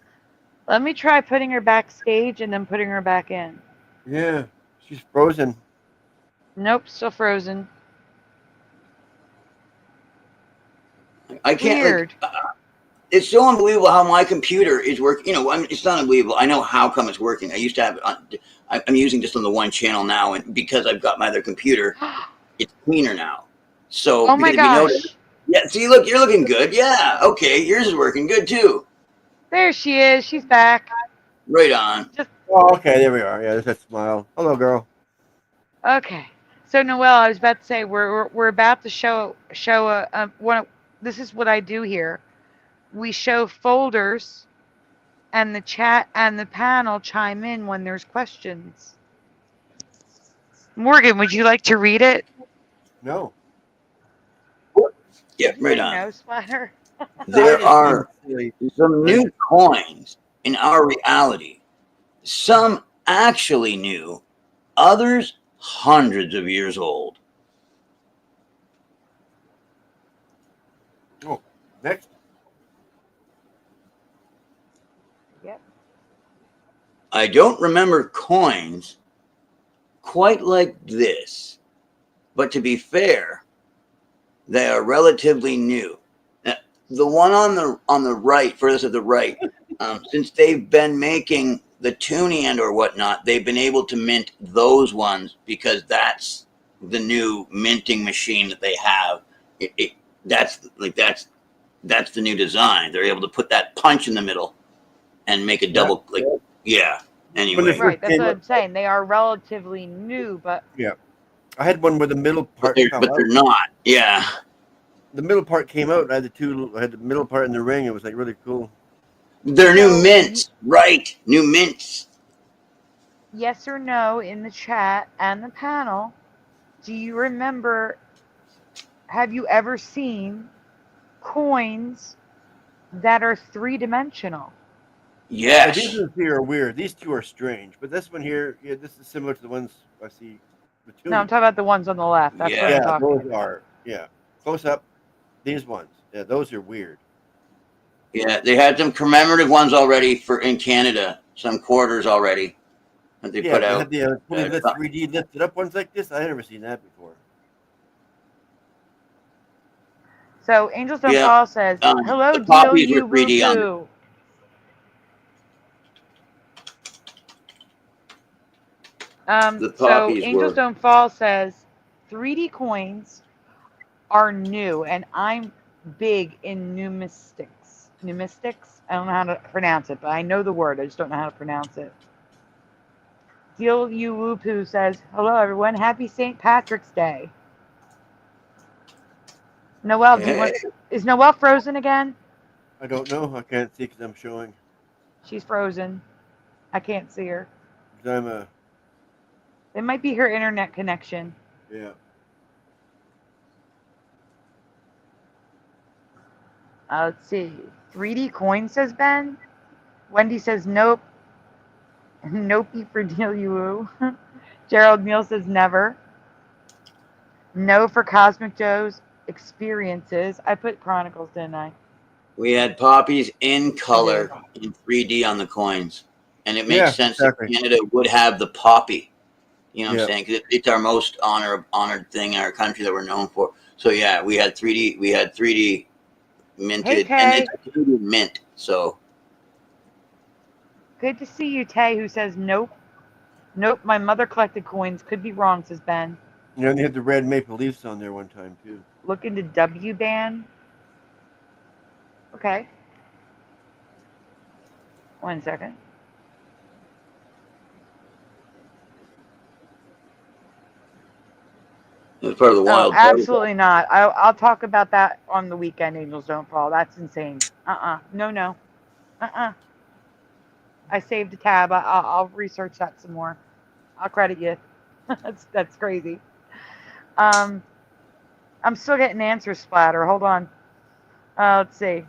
Let me try putting her backstage and then putting her back in. Yeah, she's frozen. Nope, still frozen. I can't. Weird. It's so unbelievable how my computer is working. You know, I mean, it's not unbelievable. I know how come it's working. I used to have. I'm using just on the one channel now, and because I've got my other computer, it's cleaner now. So. Oh my gosh. Yeah. See, look, you're looking good. Yeah. Okay, yours is working good too. There she is. She's back. Right on. Oh, okay, there we are. Yeah, there's that smile. Hello, girl. Okay. So Noelle, I was about to say we're about to show one. This is what I do here. We show folders, and the chat and the panel chime in when there's questions. Morgan, would you like to read it? No. Yeah, right on. No, Splatter. There are some new coins in our reality. Some actually new, others hundreds of years old. Oh, next. Yep. I don't remember coins quite like this, but to be fair, they are relatively new. Now, the one on the right, furthest to the right, since they've been making the tuning and or whatnot, they've been able to mint those ones because that's the new minting machine that they have. That's the new design. They're able to put that punch in the middle and make a double Anyway, right. That's what I'm saying. They are relatively new, but yeah, I had one where the middle part. But they're not. Yeah, the middle part came out. I had the middle part in the ring. It was like really cool. They're new mints, right? New mints. Yes or no in the chat and the panel. Do you remember? Have you ever seen coins that are 3-dimensional? Yes. These ones here are weird. These two are strange, but this one here, yeah, this is similar to the ones I see. No, I'm talking about the ones on the left. That's what I'm talking those about. are close up. These ones, those are weird. Yeah, they had some commemorative ones already in Canada, some quarters already that they put out. They had the 3D lifted up ones like this. I had never seen that before. So Angels Don't Fall says, "Hello, the poppies were DOU 3D on Woo-Poo." So Angels Don't Fall says 3D coins are new, and I'm big in numismatics. I don't know how to pronounce it, but I know the word. I just don't know how to pronounce it. Deal You Woo-Poo says, "Hello everyone, happy St. Patrick's Day." Noelle, is Noelle frozen again? I don't know. I can't see because I'm showing. She's frozen. I can't see her. It might be her internet connection. Yeah. Let's see. 3D coin, says Ben. Wendy says nope. Nopey for Deal You Woo. Gerald Neal says never. No for Cosmic Joe's experiences. I put Chronicles, didn't I? We had poppies in color in 3D on the coins. And it makes sense that Canada would have the poppy. You know what I'm saying? Because it's our most honored thing in our country that we're known for. So yeah, we had 3D minted, and it's a Canadian mint. So good to see you, Tay, who says nope. Nope, my mother collected coins. Could be wrong, says Ben. Yeah, and they had the red maple leaves on there one time too. Look into W band. Okay. 1 second. It's part of the wild. Absolutely not. I'll talk about that on the weekend. Angels Don't Fall. That's insane. No. I saved a tab. I'll research that some more. I'll credit you. that's crazy. I'm still getting answer splatter. Hold on. Let's see.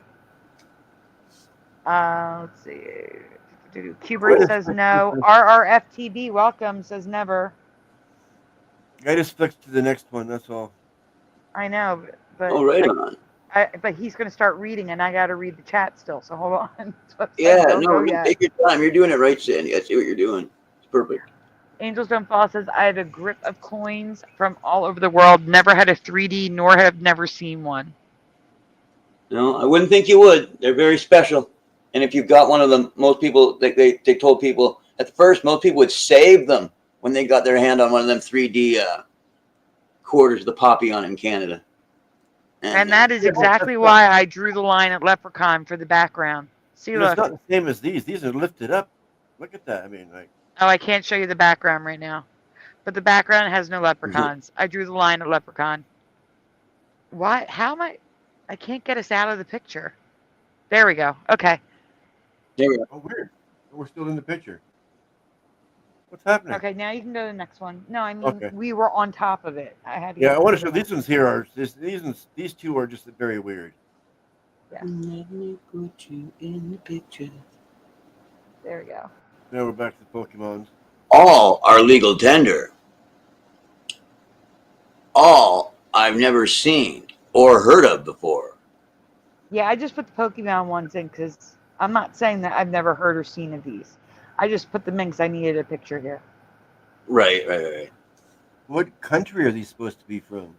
Kubert says no. RRFTB welcome says never. I just flicked to the next one. That's all. I know, but right on. But he's going to start reading, and I got to read the chat still. So hold on. Take your time. You're doing it right, Sandy. I see what you're doing. It's perfect. Angels Don't Fall says, I have a grip of coins from all over the world. Never had a 3D, nor have never seen one. No, I wouldn't think you would. They're very special. And if you got one of them, most people, they told people, at first, most people would save them when they got their hand on one of them 3D quarters of the poppy on in Canada. And that is exactly why I drew the line at Leprechaun for the background. See, look. It's not the same as these. These are lifted up. Look at that. I mean, like. Oh, I can't show you the background right now. But the background has no leprechauns. I drew the line at Leprechaun. Why? How am I? I can't get us out of the picture. There we go. Okay. There we go. Oh, weird. We're still in the picture. What's happening? Okay, now you can go to the next one. No, I mean, we were on top of it. I had to I want to show these ones here. These two are just very weird. Yeah. Let me put you in the picture. There we go. Now we're back to the Pokemons. All are legal tender. All I've never seen or heard of before. Yeah, I just put the Pokemon ones in because I'm not saying that I've never heard or seen of these. I just put them in because I needed a picture here. Right. What country are these supposed to be from?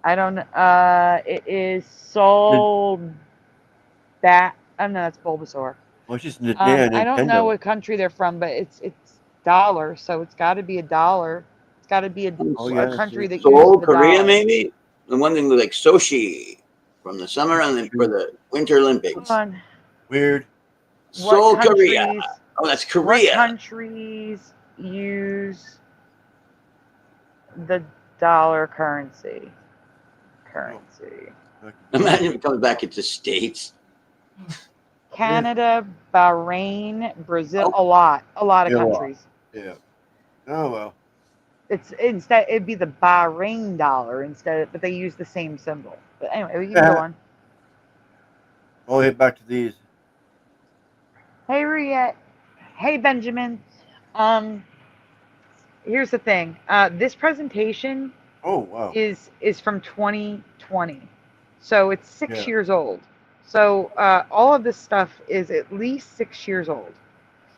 I don't know. It is sold that. Oh, no, that's Bulbasaur. Well, it's just I don't know what country they're from, but it's dollar, so it's got to be $1. It's got to be a country that uses the Korea, dollar. maybe? The one thing like Sochi from the summer and for the Winter Olympics. Hold on. Weird. Seoul, Korea. Oh, that's Korea. What countries use the dollar currency? Imagine if it comes back into States. Canada, Bahrain, Brazil, a lot of countries. Yeah. Oh well. It'd be the Bahrain dollar instead, but they use the same symbol. But anyway, we can go on. I'll hit back to these. Hey, Riette. Hey, Benjamin. Here's the thing. This presentation Oh, wow. is from 2020, so it's 6 Yeah. years old. So all of this stuff is at least 6 years old.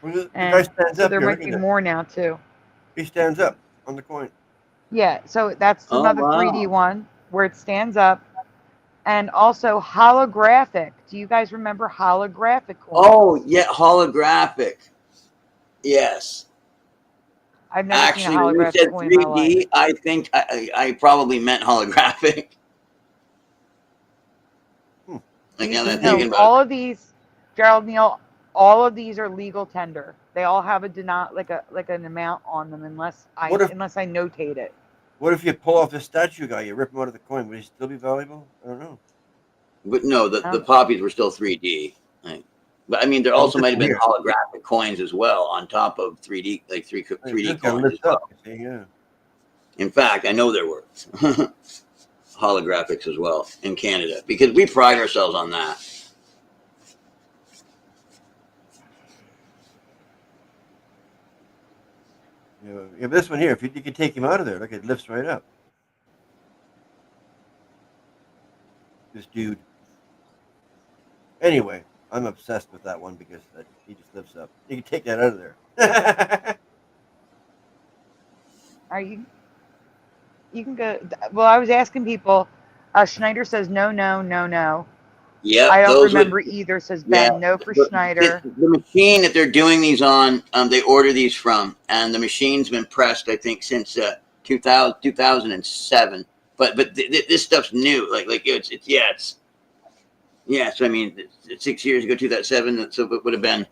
Well, the guy And stands so up there here. might Look be at that. more now too. He stands up on the coin. Yeah, so that's Oh, another wow. 3D one where it stands up. And also holographic. Do you guys remember holographic coins? Oh, yeah, holographic. Yes. I've never Actually, seen a when you holographic said coin in my life. 3D, I think I probably meant holographic. Like now that I'm thinking No, about all of these, Gerald Neal, all of these are legal tender. They all have like an amount on them unless I notate it. What if you pull off the statue guy, you rip him out of the coin, would he still be valuable? I don't know. But no, the poppies were still 3D. Right? But I mean, there also might have been holographic coins as well on top of 3D, like 3D coins as well. Yeah. In fact, I know there were holographics as well in Canada because we pride ourselves on that. Yeah, this one here, if you could take him out of there, look, it lifts right up. This dude. Anyway, I'm obsessed with that one because he just lifts up. You can take that out of there. Are you? You can go. Well, I was asking people. Schneider says no, no, no, no. Yeah, I don't remember either. Says Ben. No for Schneider. The machine that they're doing these on, they order these from, and the machine's been pressed, I think, since 2007. But this stuff's new. Like it's. So I mean, 6 years ago, 2007. So it would have been.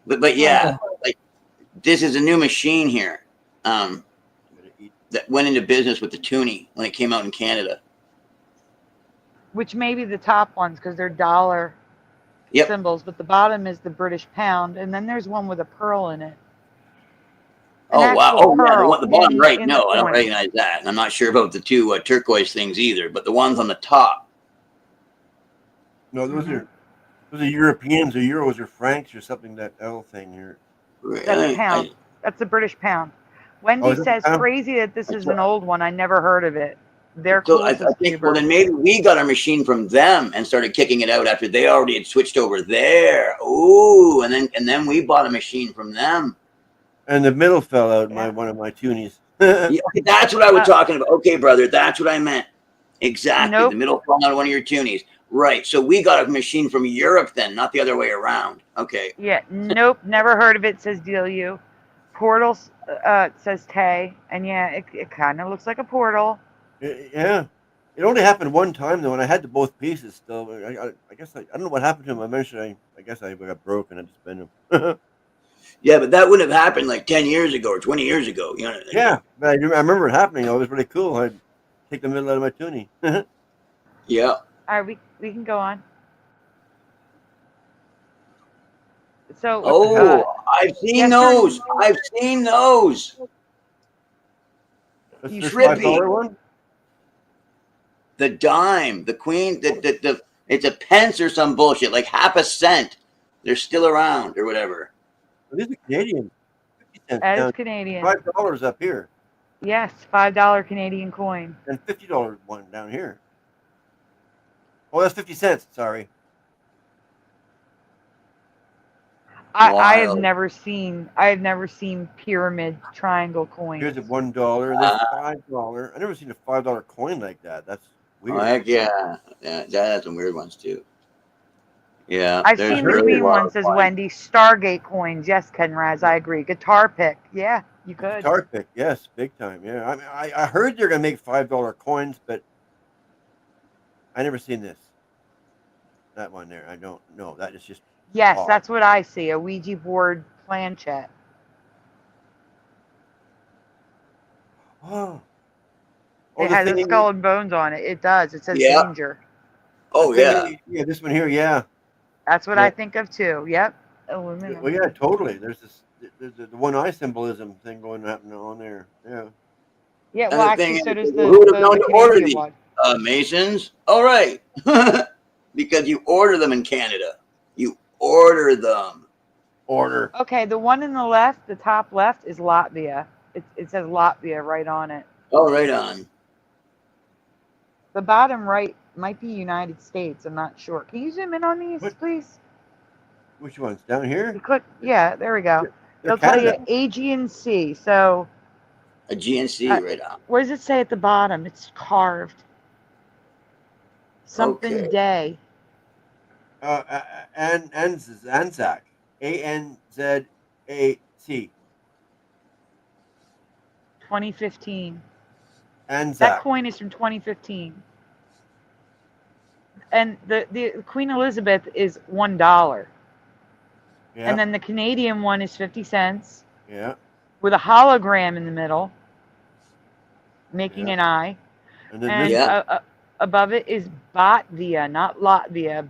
But yeah, like this is a new machine here. That went into business with the toonie when it came out in Canada. Which may be the top ones because they're dollar symbols, but the bottom is the British pound, and then there's one with a pearl in it. Oh wow! Oh yeah, the bottom right. In No, I don't recognize that. And I'm not sure about the two turquoise things either, but the ones on the top. No, those are Europeans or euros or francs or something. That L thing here. That's a pound. That's the British pound. Wendy says crazy that this is an old one. I never heard of it. They're cool. I think, well, then maybe we got our machine from them and started kicking it out after they already had switched over there. Ooh, and then we bought a machine from them. And the middle fell out. One of my toonies. Yeah, that's what I was talking about. Okay, brother, that's what I meant. Exactly. Nope. The middle fell out of one of your toonies. Right. So we got a machine from Europe then, not the other way around. Okay. Yeah. Nope. Never heard of it. Says Dealio. Portals says Tay, and yeah, it kind of looks like a portal. Yeah, it only happened one time though, and I had the both pieces still. I guess I don't know what happened to him. Eventually, I guess I got broken. I just spent them. Yeah, but that wouldn't have happened like 10 years ago or 20 years ago. You know. Yeah, but I remember it happening. It was really cool. I'd take the middle out of my toonie. Yeah. All right, we can go on. So. I've seen those. I've seen those. You trippy. One? The dime, the queen, the it's a pence or some bullshit, like half a cent. They're still around or whatever. These are Canadian. That is Canadian. $5 up here. Yes, $5 Canadian coin. And $50 one down here. Oh, that's 50 cents. Sorry. I have never seen pyramid triangle coins. Here's a $1 and there's $5. I never seen a $5 coin like that. That's weird. Oh, heck yeah. That has some weird ones too. Yeah. I've seen the green one, says Wendy. Stargate coins. Yes, Kenraz, I agree. Guitar pick. Yeah, you could. Guitar pick, yes, big time. Yeah. I mean, I heard they're gonna make $5 coins, but I never seen this. That one there. I don't know. That is just yes, that's what I see. A Ouija board planchette. Oh. It has a skull and bones on it. It does. It says danger. Oh, yeah. Yeah, this one here, yeah. That's what I think of too. Yep. Aluminum. Well, yeah, totally. There's the one eye symbolism thing happening on there. Yeah. Yeah, well, actually, so does who would have known to order Canadian these? one. Masons? All right. Because you order them in Canada. You order them. Order. Okay, the one in the left, the top left, is Latvia. It says Latvia right on it. Oh, right on. The bottom right might be United States. I'm not sure. Can you zoom in on these, please? Which ones? Down here? You click. Yeah, there we go. They're They'll tell you Canada. Aegean Sea. So A GNC right on. what does it say at the bottom? It's carved. Something Okay. day. Anzac. ANZAC. 2015. Anzac. That coin is from 2015. And the Queen Elizabeth is $1. Yeah. And then the Canadian one is 50 cents. Yeah. With a hologram in the middle, making an eye. And then And above it is Batvia, not Latvia.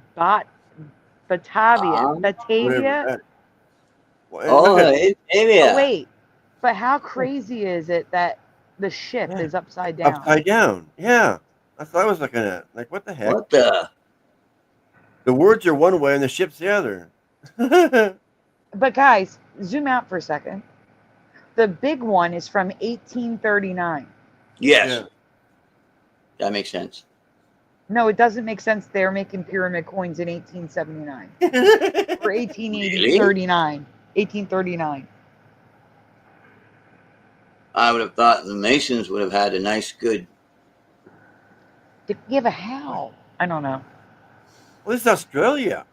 Batavia. Batavia. Oh, Batavia. Oh, wait. But how crazy is it that the ship is upside down? Upside down. Yeah. That's what I was looking at. Like, what the heck? What the? The words are one way and the ship's the other. But guys, zoom out for a second. The big one is from 1839. Yes. Yeah. That makes sense. No, it doesn't make sense. They're making pyramid coins in 1879 or 1839. 1839. I would have thought the Masons would have had a nice, good. To give a how? I don't know. Well, this is Australia.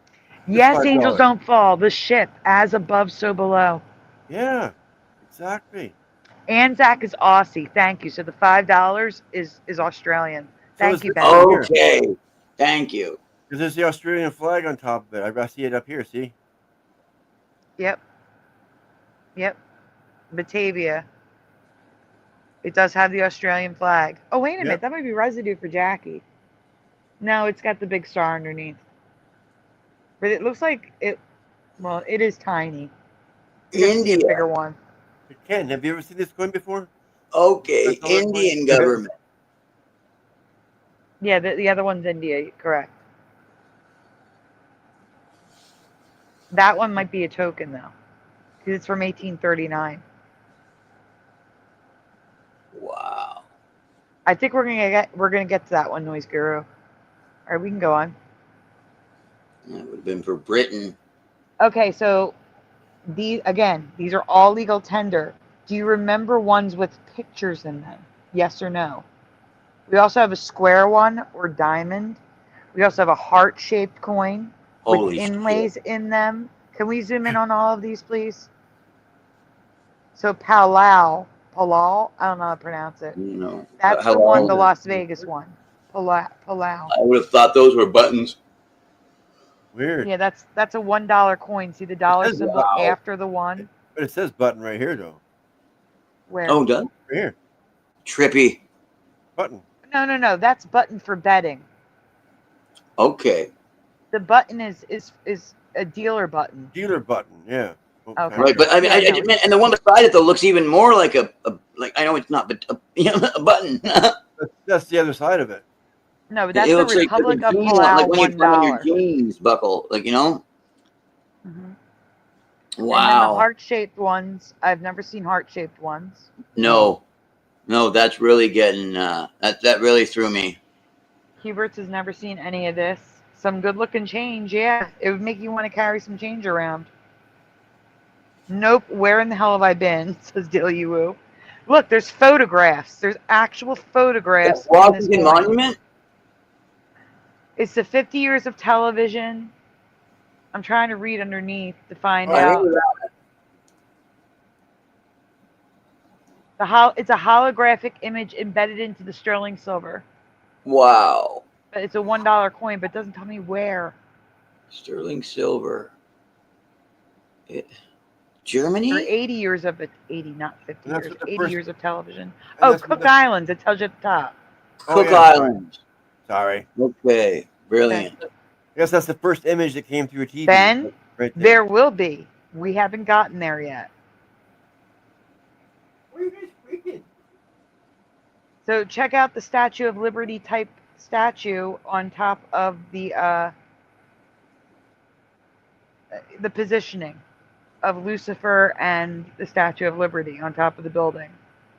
Yes, $5. angels don't fall. The ship, as above, so below. Yeah, exactly. Anzac is Aussie. Thank you. So the $5 is Australian. Thank you, Ben. Okay. Thank you. Because there's the Australian flag on top of it. I see it up here, see? Yep. Batavia. It does have the Australian flag. Oh, wait a minute. That might be residue for Jackie. No, it's got the big star underneath. But it looks like it, well, it is tiny. India. A bigger one. Ken, have you ever seen this coin before? Okay, Indian government. Yeah, the other one's India, correct. That one might be a token, though, because it's from 1839. Wow. I think we're gonna get to that one, Noise Guru. All right, we can go on. That would have been for Britain. Okay, so these are all legal tender. Do you remember ones with pictures in them? Yes or no? We also have a square one or diamond. We also have a heart-shaped coin with inlays in them. Can we zoom in on all of these, please? So Palau, I don't know how to pronounce it. No. That's the one, the Las Vegas one. Palau. I would have thought those were buttons. Weird. Yeah, that's a $1 coin. See the dollar symbol after the one? But it says button right here, though. Where? Oh, done? Right here. Trippy. Button. No. That's button for betting. Okay. The button is a dealer button. Dealer button, yeah. Okay. Right, but I mean, I meant, and the one beside it though looks even more like a like I know it's not, but a button. That's the other side of it. No, but that's the Republic of Palau like when you put on your $1. jeans buckle, like Wow. And then the heart-shaped ones, I've never seen heart-shaped ones. No, that's really getting that really threw me. Hubert's has never seen any of this. Some good-looking change, yeah. It would make you want to carry some change around. Nope, where in the hell have I been? Says Dilly Woo. Look, there's photographs. There's actual photographs. Washington Monument? It's the 50 years of television. I'm trying to read underneath to find out. It's a holographic image embedded into the sterling silver. Wow. But it's a $1 coin, but it doesn't tell me where. Sterling silver. Germany? For 80 years of it. 80, not 50 years. 80 years of television. And Cook Islands. It tells you at the top. Cook Islands. Sorry. Okay. Brilliant. Yes, that's the first image that came through TV. Ben, right there will be. We haven't gotten there yet. What are you guys freaking? So check out the Statue of Liberty type statue on top of the the positioning of Lucifer and the Statue of Liberty on top of the building.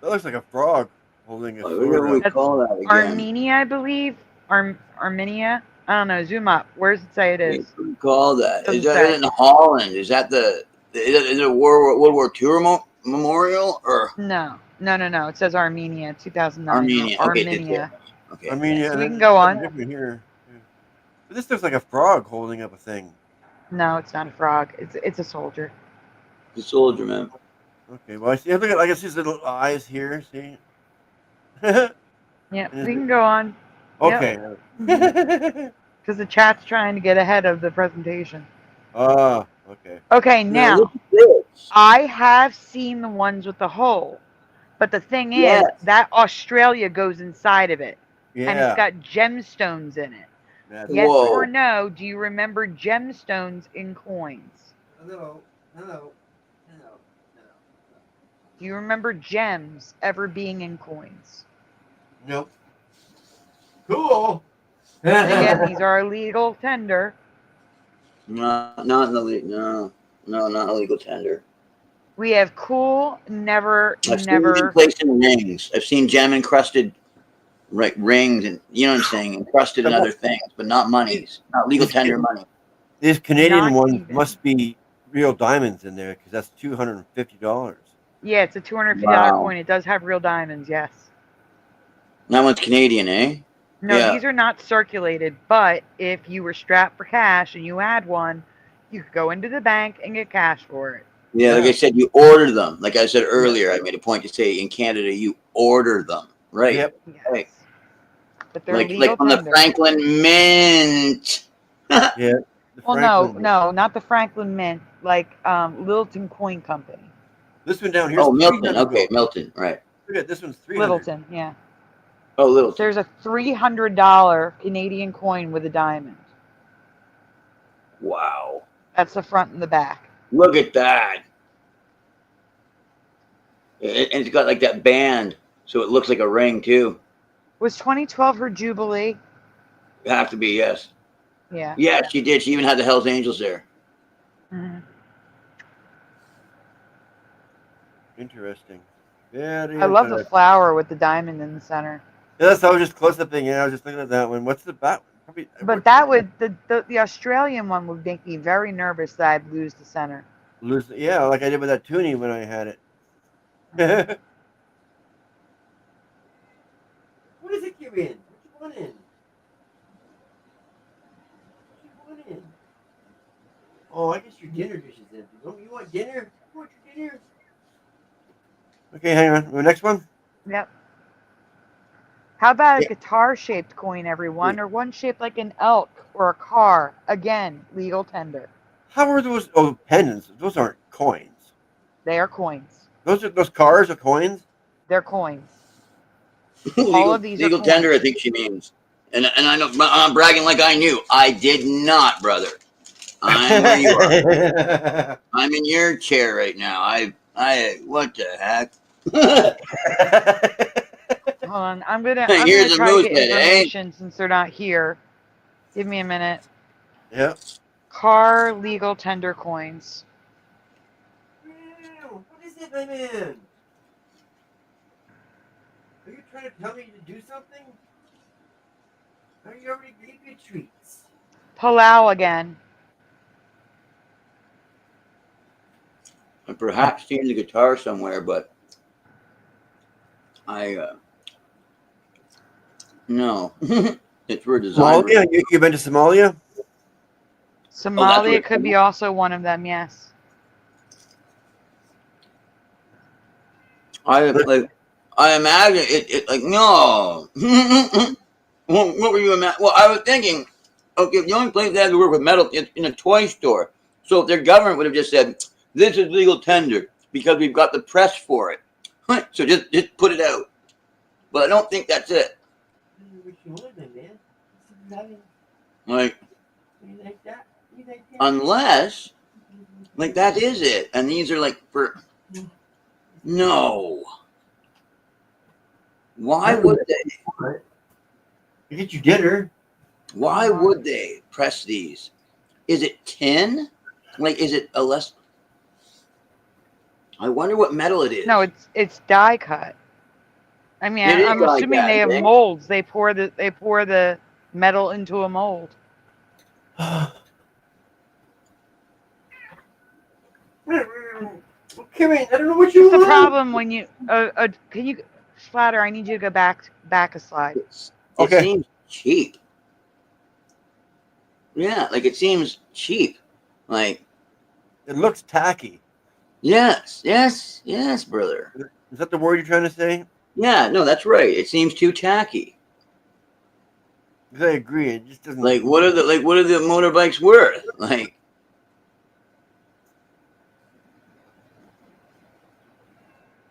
That looks like a frog holding a What sword do we up. call that again? Armenia, I believe. Armenia. I don't know. Zoom up. Where does it say it is? What do we call that? Doesn't Is that say. in Holland? Is that is it a World War II memorial or? No. It says Armenia, 2009. Armenia. Okay, Armenia. Okay. Armenia. So we can go on. Here. Yeah. But this looks like a frog holding up a thing. No, it's not a frog. It's a soldier. The soldier, man. Okay, well, I see. Look at, I can see his little eyes here. See? Yeah, we can go on. Okay. Because the chat's trying to get ahead of the presentation. Okay. Okay, now look at this. I have seen the ones with the hole, but the thing is that Australia goes inside of it, and it's got gemstones in it. Yes or no? Do you remember gemstones in coins? Hello. Do you remember gems ever being in coins? Nope. Cool. And again, these are illegal tender. Not illegal. No, not illegal tender. We have cool, never. I've seen them placed in rings. I've seen gem encrusted rings, and you know what I'm saying, encrusted in other things, but not monies, not legal tender money. These Canadian Not ones even. must be real diamonds in there because that's $250. Yeah, it's a $250 coin. It does have real diamonds, yes. That one's Canadian, eh? No, Yeah. these are not circulated, but if you were strapped for cash and you had one, you could go into the bank and get cash for it. Yeah, like I said, you order them. Like I said earlier, I made a point to say in Canada, you order them, right? Yep. Yes. Right. But they're Like legal on the tender. Franklin Mint. Yeah. Well, no, not the Franklin Mint, like Littleton Coin Company. This one down here. Oh, Milton. Okay, Milton. Right. Look at this one's $300. Littleton, yeah. Oh, Littleton. There's a $300 Canadian coin with a diamond. Wow. That's the front and the back. Look at that. And it's got like that band, so it looks like a ring too. Was 2012 her Jubilee? It have to be, yes. Yeah. Yeah, she did. She even had the Hells Angels there. Mm-hmm. Interesting. Very I love the interesting. flower with the diamond in the center. Yeah, that's I was just close up thing. Yeah, I was just looking at that one. What's the back? Probably. But that would the Australian one would make me very nervous that I'd lose the center. Lose. Yeah, like I did with that toonie when I had it. What is it you're in? What you want in? What you want in? Oh, I guess your dinner dish is empty. Don't you want dinner? You want your dinner? Okay, hang on. The next one? Yep. How about a guitar-shaped coin, everyone, or one shaped like an elk or a car? Again, legal tender. How are those? Oh, pendants. Those aren't coins. They are coins. Those cars are coins. They're coins. All of these are legal coins. tender, I think she means. And I know I'm bragging like I knew. I did not, brother. I'm where you are. I'm in your chair right now. I what the heck? Hold on, I'm gonna Here's a try to moose get head, eh? information since they're not here. Give me a minute. Yep. Car legal tender coins. What is it, my man? Are you trying to tell me to do something? Are you already gave me treats? Palau again. And perhaps seen the guitar somewhere, but no. It's for design. Somalia? You've been to Somalia? Somalia could be also one of them, yes. I imagine it like no. What were you imagining? Well, I was thinking, okay, the only place they have to work with metal is in a toy store. So if their government would have just said, this is legal tender because we've got the press for it. So just put it out. But I don't think that's it. Like, unless, like that is it. And these are like for, no. Why would they? You get your dinner. Why would they press these? Is it tin? Like, is it a less? I wonder what metal it is. No, it's die cut. I mean, It is I'm die assuming cut, they have eh? molds. They pour the metal into a mold. Kimmy, I don't know what you It's the want. problem when you can you Slatter, I need you to go back a slide. It seems cheap. Yeah, like it seems cheap. Like it looks tacky. Yes, brother. Is that the word you're trying to say? Yeah, no, that's right. It seems too tacky. I agree. It just doesn't. Like, what are the motorbikes worth? Like,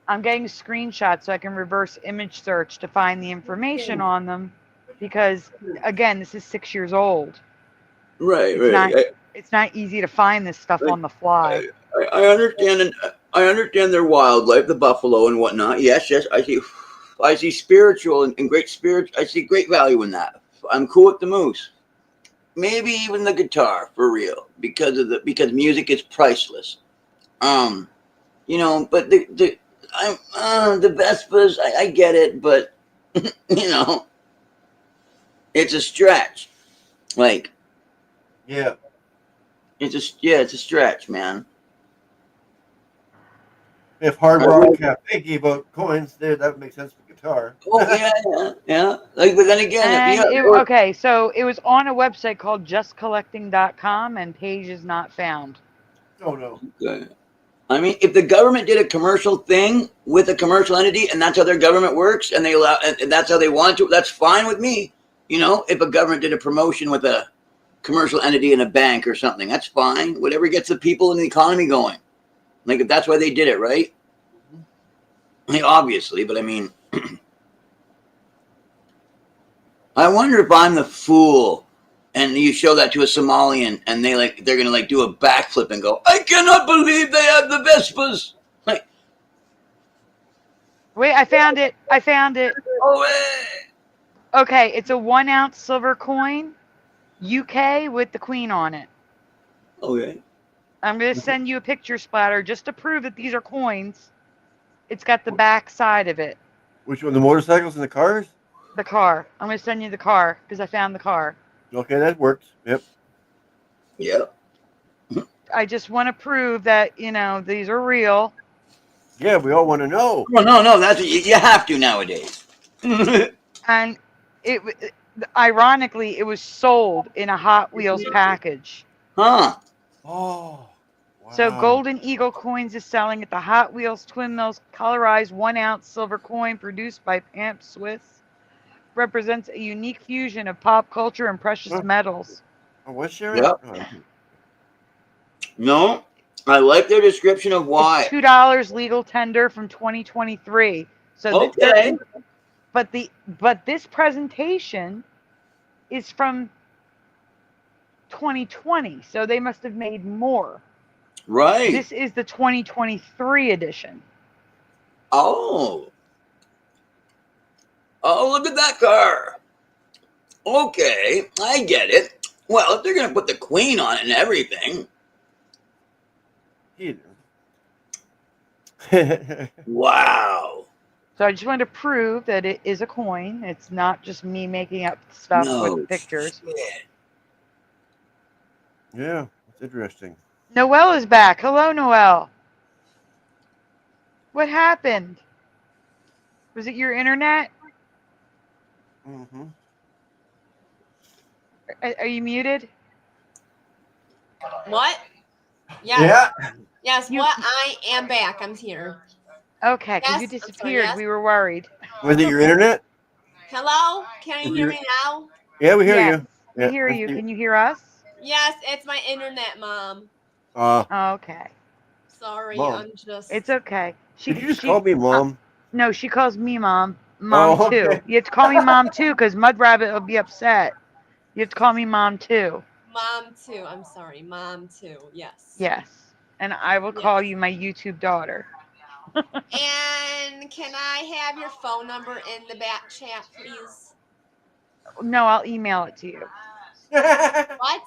I'm getting screenshots so I can reverse image search to find the information on them, because again, this is 6 years old. Right. It's not easy to find this stuff on the fly. I understand, and I understand their wildlife, the buffalo and whatnot. Yes, I see spiritual and great spirit. I see great value in that. I'm cool with the moose, maybe even the guitar for real, because music is priceless. You know, but the Vespas, I get it, but you know, it's a stretch. Like, yeah, it's a stretch, man. If Hard Rock Cafe gave out coins, that would make sense for guitar. Oh yeah. Like, but then again, okay, so it was on a website called justcollecting.com, and page is not found. Oh no. Okay. I mean, if the government did a commercial thing with a commercial entity, and that's how their government works, and and that's how they want to, that's fine with me. You know, if a government did a promotion with a commercial entity in a bank or something, that's fine. Whatever gets the people in the economy going. Like, if that's why they did it, right? I mean, obviously, but I mean, I wonder if I'm the fool, and you show that to a Somalian, and they're gonna do a backflip and go, "I cannot believe they have the Vespas." Like, wait, I found it. Oh, hey. Okay, it's a 1 ounce silver coin, UK, with the Queen on it. Okay. I'm going to send you a picture, Splatter, just to prove that these are coins. It's got the back side of it. Which one? The motorcycles and the cars? The car. I'm going to send you the car because I found the car. Okay, that works. Yep. Yep. I just want to prove that, these are real. Yeah, we all want to know. Well, no, that's you have to nowadays. And ironically, it was sold in a Hot Wheels package. Huh. Oh. Wow. So Golden Eagle Coins is selling at the Hot Wheels Twin Mills colorized 1 ounce silver coin produced by Pamp Swiss. Represents a unique fusion of pop culture and precious metals. Oh, what's your? Yep. No, I like their description of why. It's $2 legal tender from 2023. So okay. But this presentation is from 2020, so they must have made more. Right. This is the 2023 edition. Oh, look at that car. Okay, I get it. Well, if they're going to put the Queen on it and everything. Wow. So I just wanted to prove that it is a coin. It's not just me making up stuff with pictures. Shit. Yeah, that's interesting. Noelle is back. Hello, Noelle. What happened? Was it your internet? Mm-hmm. Are you muted? What? Yes. Yeah. Yes, I am back. I'm here. Okay, because you disappeared. We were worried. Was it your internet? Hello? Can you hear me now? Yeah, we hear you. We hear you. Can you hear us? Yes, it's my internet, Mom. Okay. Sorry, Mom. I'm just... It's okay. Did you just call me Mom? No, she calls me Mom. Mom too. You have to call me Mom too, because Mud Rabbit will be upset. You have to call me Mom too. Mom too. I'm sorry. Mom too. Yes. Yes. And I will call you my YouTube daughter. And can I have your phone number in the back chat, please? No, I'll email it to you. What?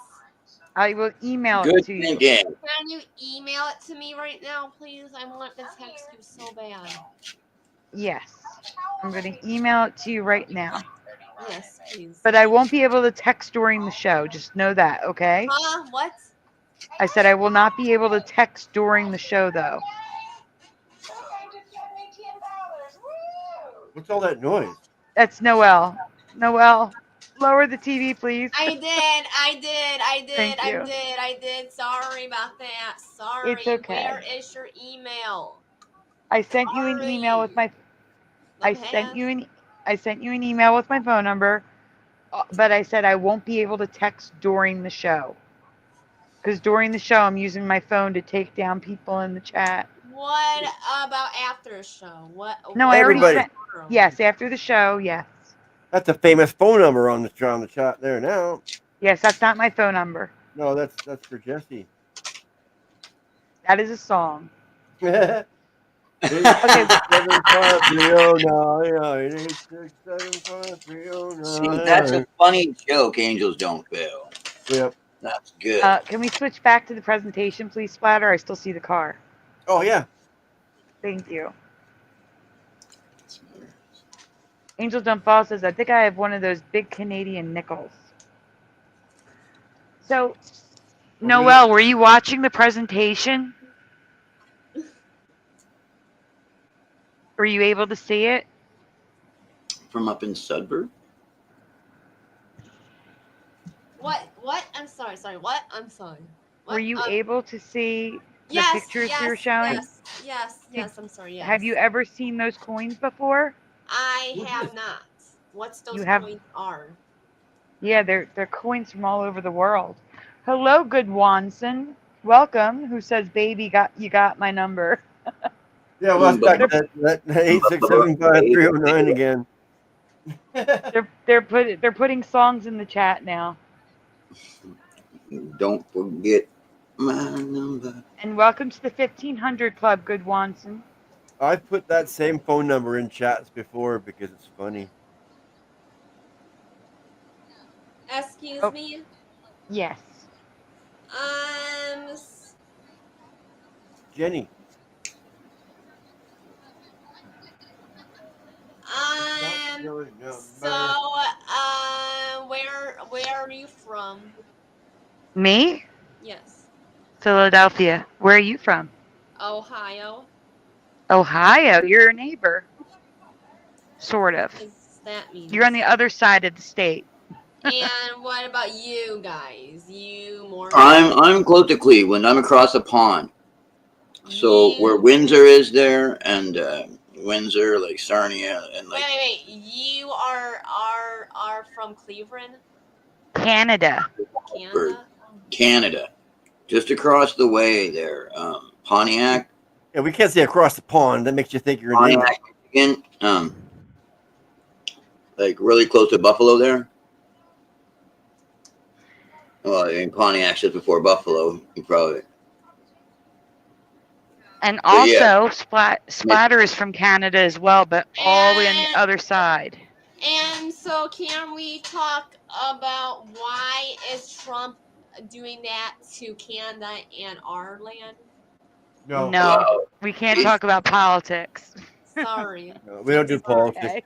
I will email Good it to you. thinking. Can you email it to me right now, please? I want to text you so bad. Yes. I'm going to email it to you right now. Yes, please. But I won't be able to text during the show. Just know that, okay? Huh? What? I said I will not be able to text during the show, though. What's all that noise? That's Noelle. Noelle, lower the TV, please. I did. Thank you. I did. Sorry about that. Sorry. It's okay. Where is your email? I sent you an email with my. I sent you an email with my phone number, but I said I won't be able to text during the show. Because during the show, I'm using my phone to take down people in the chat. What about after the show? What? No, I already sent. Yes, after the show, yes. That's a famous phone number on the chat there now. Yes, that's not my phone number. No, that's for Jesse. That is a song. Okay. 8675309. See, that's a funny joke. Angels don't fail. Yep. That's good. Can we switch back to the presentation, please, Splatter? I still see the car. Oh, yeah. Thank you. Angel Don't Fall says, I think I have one of those big Canadian nickels. So, Noelle, were you watching the presentation? Were you able to see it? From up in Sudbury? What? I'm sorry. What? I'm sorry. What? Were you able to see the yes, pictures yes, you were showing? Yes. I'm sorry. Yes. Have you ever seen those coins before? I have not. What's those coins are? Yeah, they're coins from all over the world. Hello, good Wanson. Welcome. Who says, "Baby, you got my number"? Yeah, well, let's back that 8675309 again. They're putting songs in the chat now. Don't forget my number. And welcome to the 1500 Club, good Wanson. I've put that same phone number in chats before because it's funny. Excuse me? Yes. Jenny. Where are you from? Me? Yes. Philadelphia. Where are you from? Ohio. Ohio. You're a neighbor. Sort of. What does that mean? You're on the other side of the state. And what about you guys? You more? I'm close to Cleveland. I'm across the pond. So where Windsor is there, and Windsor, like Sarnia, and like. Wait. You are from Cleveland? Canada. Canada. Just across the way there. Pontiac. Yeah, we can't say across the pond. That makes you think you're in Pontiac, Michigan. Like really close to Buffalo there. Well, in Pontiac's just before Buffalo, you probably. And also, Splatter is from Canada as well, but all the way on the other side. And so, can we talk about why is Trump doing that to Canada and our land? No, we can't talk about politics. Sorry. No, we don't do politics. Okay.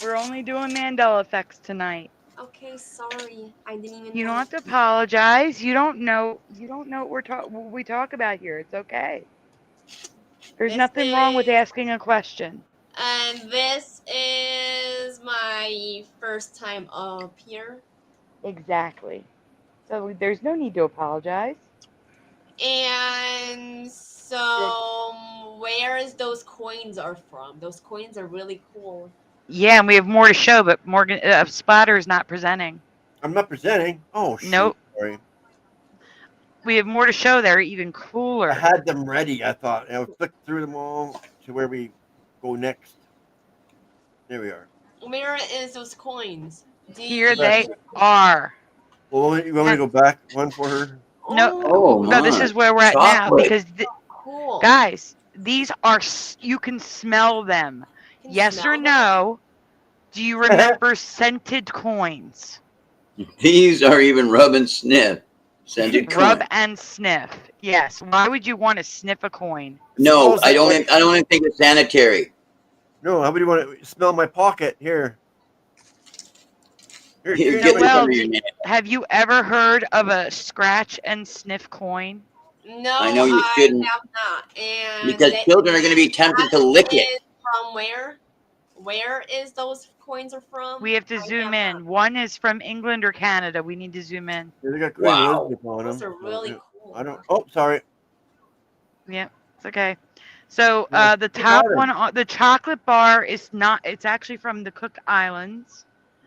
We're only doing Mandela effects tonight. Okay, sorry. I didn't even. You don't have to apologize. You don't know what we talk about here. It's okay. There's nothing wrong with asking a question. And this is my first time up here. Exactly. So there's no need to apologize. And so, where is those coins are from? Those coins are really cool. Yeah, and we have more to show, but Morgan Splatter is not presenting. I'm not presenting. Oh, shoot. Nope. Sorry. We have more to show. They're even cooler. I had them ready. I thought I would flick through them all to where we go next. There we are. Where is those coins? Here they are. Well, you want me to go back one for her? No, no, this is where we're at now because, cool. guys, these are, you can smell them. Yes or no? Do you remember scented coins? These are even rub and sniff. Scented Rub coin. and sniff. Yes. Why would you want to sniff a coin? No, I don't. Like, I don't even think it's sanitary. No, how would you want to smell my pocket here? Here, get this Noel, under your nail. have you ever heard of a scratch and sniff coin? No, I know you I shouldn't. have not. And Because children are going to be tempted to lick it. is from where? Where is those coins are from? We have to zoom in. One is from England or Canada. We need to zoom in. Yeah, they got Queen Wow. Elizabeth on Those them. are really cool. I don't. Oh, sorry. Yeah, it's okay. So Yeah, the Cook top Island. one, the chocolate bar is not. It's actually from the Cook Islands.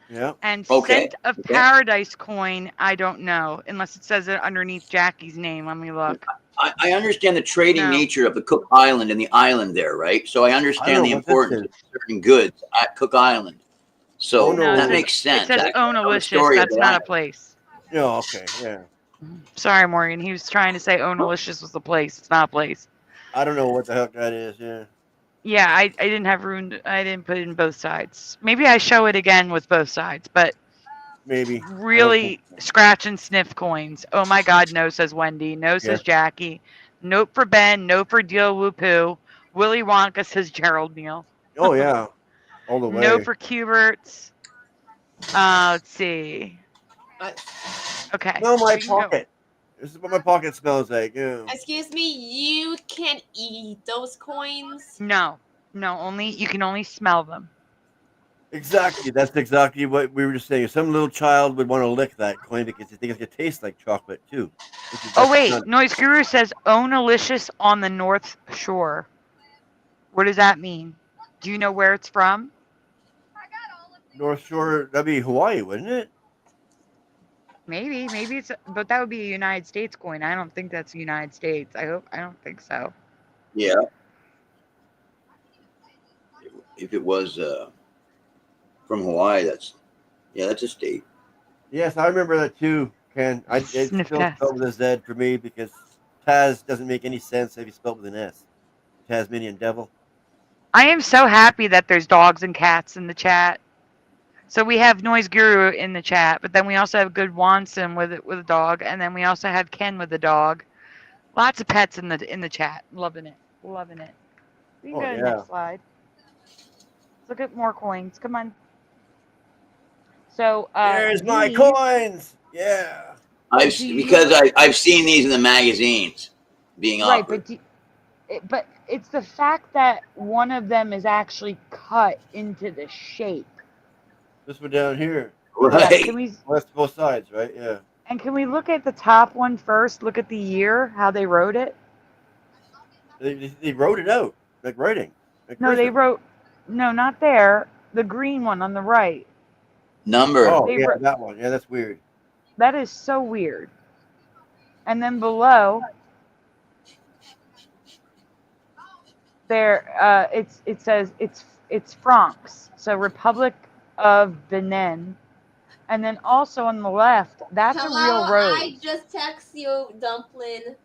Yeah. And Okay, Scent of okay. Paradise coin, I don't know, unless it says it underneath Jackie's name. Let me look. I understand the trading No. nature of the Cook Island and the island there, right? So I understand the what this importance is. of certain goods at Cook Island. So Oh, no. that it makes sense. It says I know the Onalicious. story of That's the not a island. place. Yeah. Okay. Yeah. Sorry, Morgan. He was trying to say Onalicious was the place. It's not a place. I don't know what the heck that is. Yeah. Yeah, I didn't have room. I didn't put it in both sides. Maybe I show it again with both sides, but Maybe. really scratch and sniff coins. Oh my God, no, says Wendy. No, says Jackie. Nope for Ben. No for Deal Woo Poo. Willy Wonka, says Gerald Neal. Oh yeah. All the way. No for Cuberts. Let's see. Okay. Smell my we can go. pocket. This is what my pocket smells like. Yeah. Excuse me, you can't eat those coins? No, only you can only smell them. Exactly. That's exactly what we were just saying. Some little child would want to lick that coin because they think it's gonna taste like chocolate too. Oh wait, Noise Guru says Onalicious on the North Shore. What does that mean? Do you know where it's from? North Shore. That'd be Hawaii, wouldn't it? Maybe it's, but that would be a United States coin. I don't think that's the United States. I don't think so. Yeah. If it was from Hawaii, that's a state. Yes, I remember that too, Ken. It's Sniff still test. spelled with a Z for me because Taz doesn't make any sense if you spell it with an S. Tasmanian devil. I am so happy that there's dogs and cats in the chat. So we have Noise Guru in the chat, but then we also have Good Wanson with a dog, and then we also have Ken with a dog. Lots of pets in the chat. Loving it. We can go to the next slide. Let's look at more coins. Come on. So there's my coins. Yeah. I've seen these in the magazines being offered. But it's the fact that one of them is actually cut into the shape. This one down here. Right. Yeah, That's both sides, right? Yeah. And can we look at the top one first? Look at the year, how they wrote it. They wrote it out, like writing. Like No, they wrote. No, not there. The green one on the right. Number. Oh, yeah, that one. Yeah, that's weird. That is so weird. And then below, there, it says it's francs. So Republic of Benin. And then also on the left, that's a real rose. I just text you, Dumpling.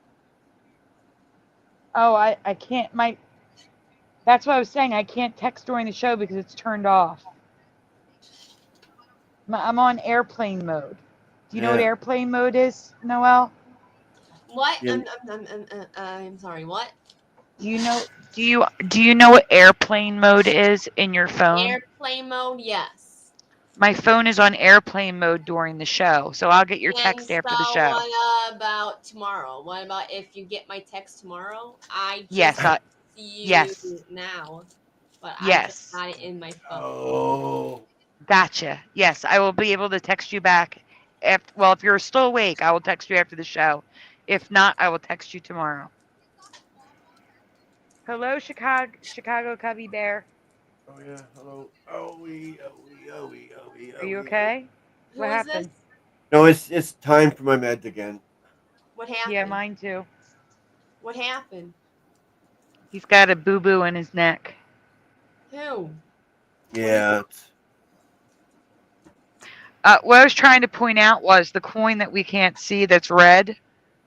Oh, I can't. That's what I was saying. I can't text during the show because it's turned off. I'm on airplane mode. Do you know what airplane mode is, Noel? What? Yeah. I'm sorry. What? Do you know what airplane mode is in your phone? Airplane mode, yes. My phone is on airplane mode during the show, so I'll get your text after the show. What about tomorrow? What about if you get my text tomorrow? I Yes, see you yes. now, but Yes. I just got it in my phone. Oh. Gotcha. Yes, I will be able to text you back. If you're still awake, I will text you after the show. If not, I will text you tomorrow. Hello, Chicago Cubby Bear. Oh yeah. Hello. Oh we. Are you okay? What happened? No, it's time for my meds again. What happened? Yeah, mine too. What happened? He's got a boo-boo in his neck. Who? Yeah. What I was trying to point out was the coin that we can't see that's red,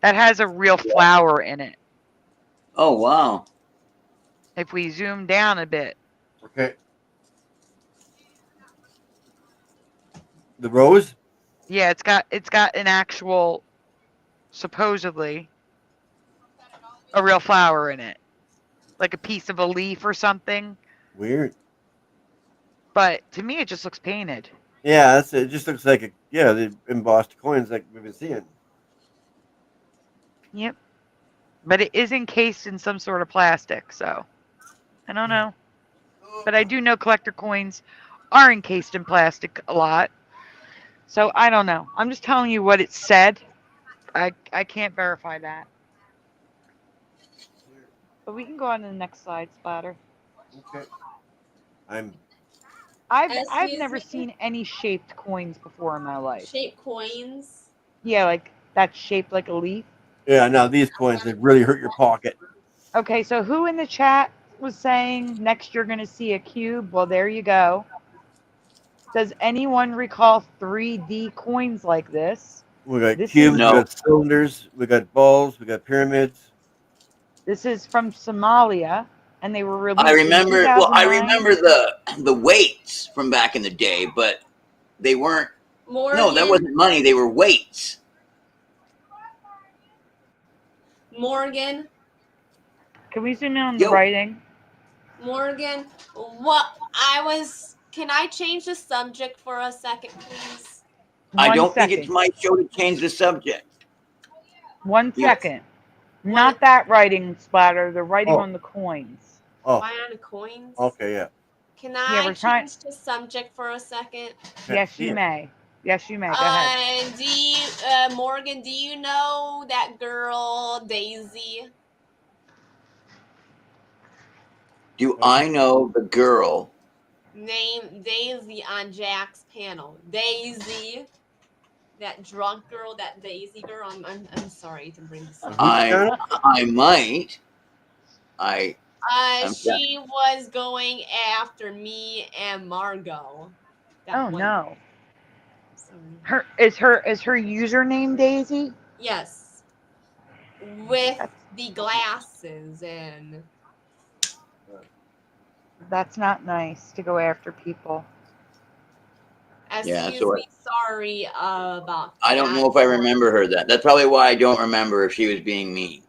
that has a real flower in it. Oh, wow. If we zoom down a bit. Okay. The rose? Yeah, it's got an actual supposedly a real flower in it, like a piece of a leaf or something. Weird. But to me, it just looks painted. Yeah, that's it. Just looks like the embossed coins like we've been seeing. Yep. But it is encased in some sort of plastic, so I don't know. But I do know collector coins are encased in plastic a lot. So I don't know. I'm just telling you what it said. I can't verify that. But we can go on to the next slide, Splatter. Okay. I've Excuse never me? seen any shaped coins before in my life. Shape coins. Yeah, like that's shaped like a leaf. Yeah, now these coins, they really hurt your pocket. Okay, so who in the chat was saying next you're going to see a cube? Well, there you go. Does anyone recall 3D coins like this? We got This cubes, is- we got cylinders, we got balls, we got pyramids. This is from Somalia, and they were released I remember. in Well, I 2009. remember the weights from back in the day, but they weren't. Morgan, No, that wasn't money. They were weights. Morgan, Can we zoom in on the writing? Morgan, what I was. Can I change the subject for a second, please? I don't think it's my show to change the subject. 1 second. Not that writing, Splatter. The writing Oh. on the coins. Oh, Why on the coins? okay, yeah. Can Yeah, I we're trying- change the subject for a second? Yes, you may. Yes, you may. Go ahead. Do you, Morgan? Do you know that girl Daisy? Do I know the girl? Name Daisy on Jack's panel. Daisy, that drunk girl, that Daisy girl. I'm sorry to bring this up. I might. She was going after me and Margot. Oh no. Sorry. Is her username Daisy? Yes. With the glasses and. That's not nice to go after people. Yeah, Excuse me, sorry about that. I don't know if I remember her that. That's probably why I don't remember if she was being mean.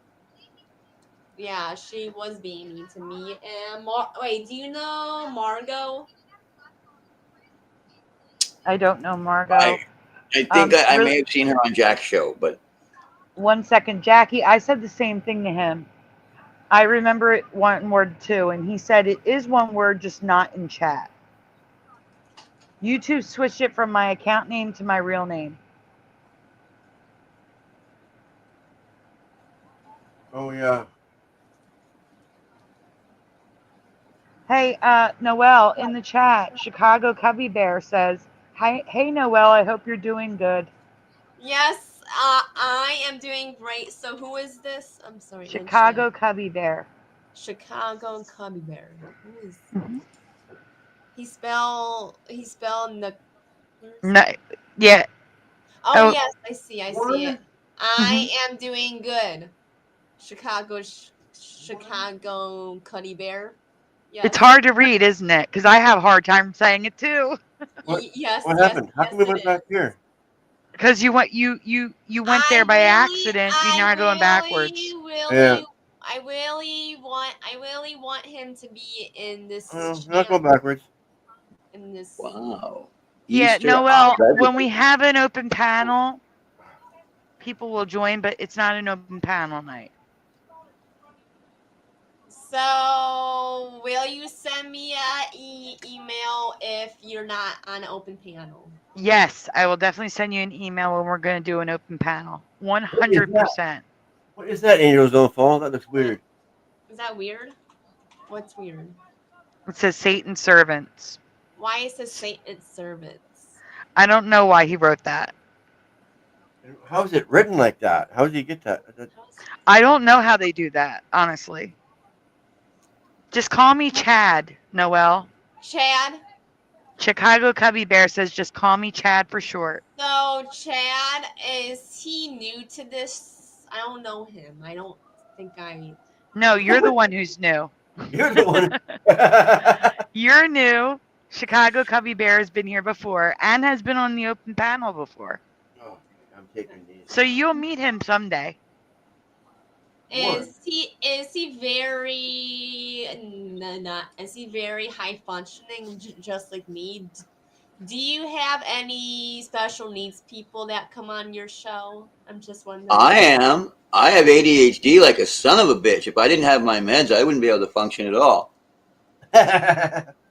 Yeah, she was being mean to me. And wait, do you know Margot? I don't know Margot. I think I may have seen her on Jack's show, but 1 second, Jackie. I said the same thing to him. I remember it one word too, and he said it is one word, just not in chat. YouTube switched it from my account name to my real name. Oh, yeah. Hey, Noelle, in the chat, Chicago Cubby Bear says, hey, Noelle, I hope you're doing good. Yes, I am doing great. So who is this? I'm sorry. Chicago Cubby Bear. Chicago Cubby Bear. Who is? He spelled No, yeah. Oh, yes, I see it. I am doing good. Chicago Cuddy Bear. Yes. It's hard to read, isn't it? Because I have a hard time saying it too. Yes. What happened? How come we went back here? Because you went there by accident. You're not going backwards. Yeah. I really want him to be in this. Not going backwards. In this. Wow. Yeah, Easter Noelle, egg. when we have an open panel, people will join, but it's not an open panel night. So, will you send me an email if you're not on an open panel? Yes, I will definitely send you an email when we're going to do an open panel. 100%. What is that, Angels Don't Fall? That looks weird. Is that weird? What's weird? It says Satan's servants. Why is it Satan's servants? I don't know why he wrote that. How is it written like that? How did you get that? I don't know how they do that, honestly. Just call me Chad, Noelle. Chad? Chicago Cubby Bear says just call me Chad for short. So, Chad, is he new to this? I don't know him. I don't think I... No, you're the one who's new. You're the one. You're new. Chicago Cubby Bear has been here before and has been on the open panel before. Oh, I'm taking these. So you'll meet him someday. Is he very not? Is he very high functioning, just like me? Do you have any special needs people that come on your show? I'm just wondering. I am. I have ADHD like a son of a bitch. If I didn't have my meds, I wouldn't be able to function at all.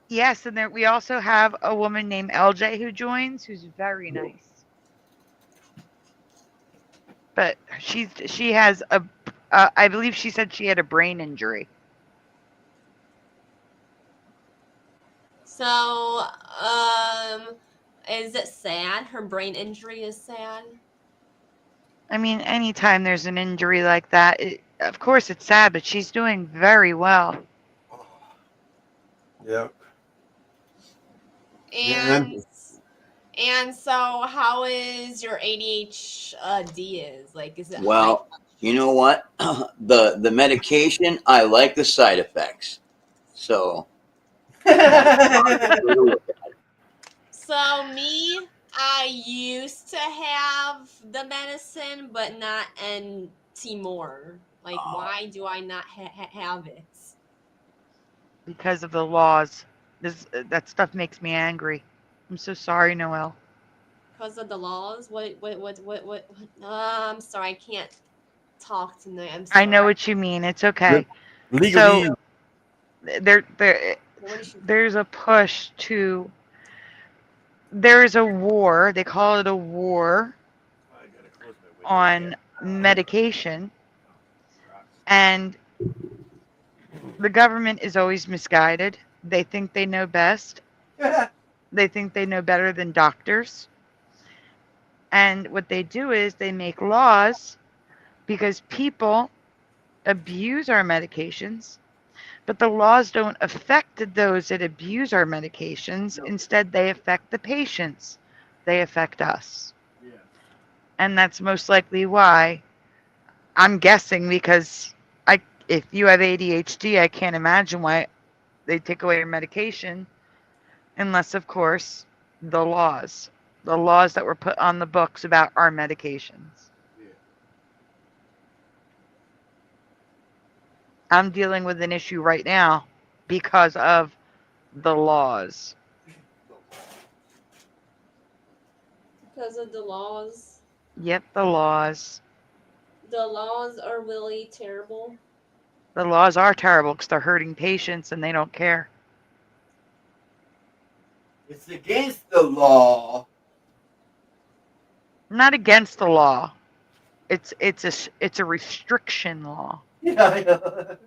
Yes, and there, we also have a woman named LJ who joins, who's very nice. But she has a, I believe she said she had a brain injury. So, is it sad? Her brain injury is sad. I mean, anytime there's an injury like that, of course it's sad, but she's doing very well. Yep. And so, how is your ADHD? Is it Well, you know what? The medication, I like the side effects. So. So me, I used to have the medicine, but not anymore. Like, why do I not have it? Because of the laws. That stuff makes me angry. I'm so sorry, Noelle. Because of the laws? What? I'm sorry, I can't talk tonight. I'm sorry. I know what you mean. It's okay. Legally. So there's a push to. There's a war. They call it a war on medication, and the government is always misguided. They think they know best. They think they know better than doctors. And what they do is they make laws because people abuse our medications, but the laws don't affect those that abuse our medications. Instead, they affect the patients. They affect us. And that's most likely why, I'm guessing, because if you have ADHD, I can't imagine why they take away your medication, unless, of course, the laws that were put on the books about our medications. I'm dealing with an issue right now because of the laws. Because of the laws? Yep, the laws. The laws are really terrible. The laws are terrible because they're hurting patients and they don't care. It's against the law. Not against the law. It's a restriction law. Yeah, I know.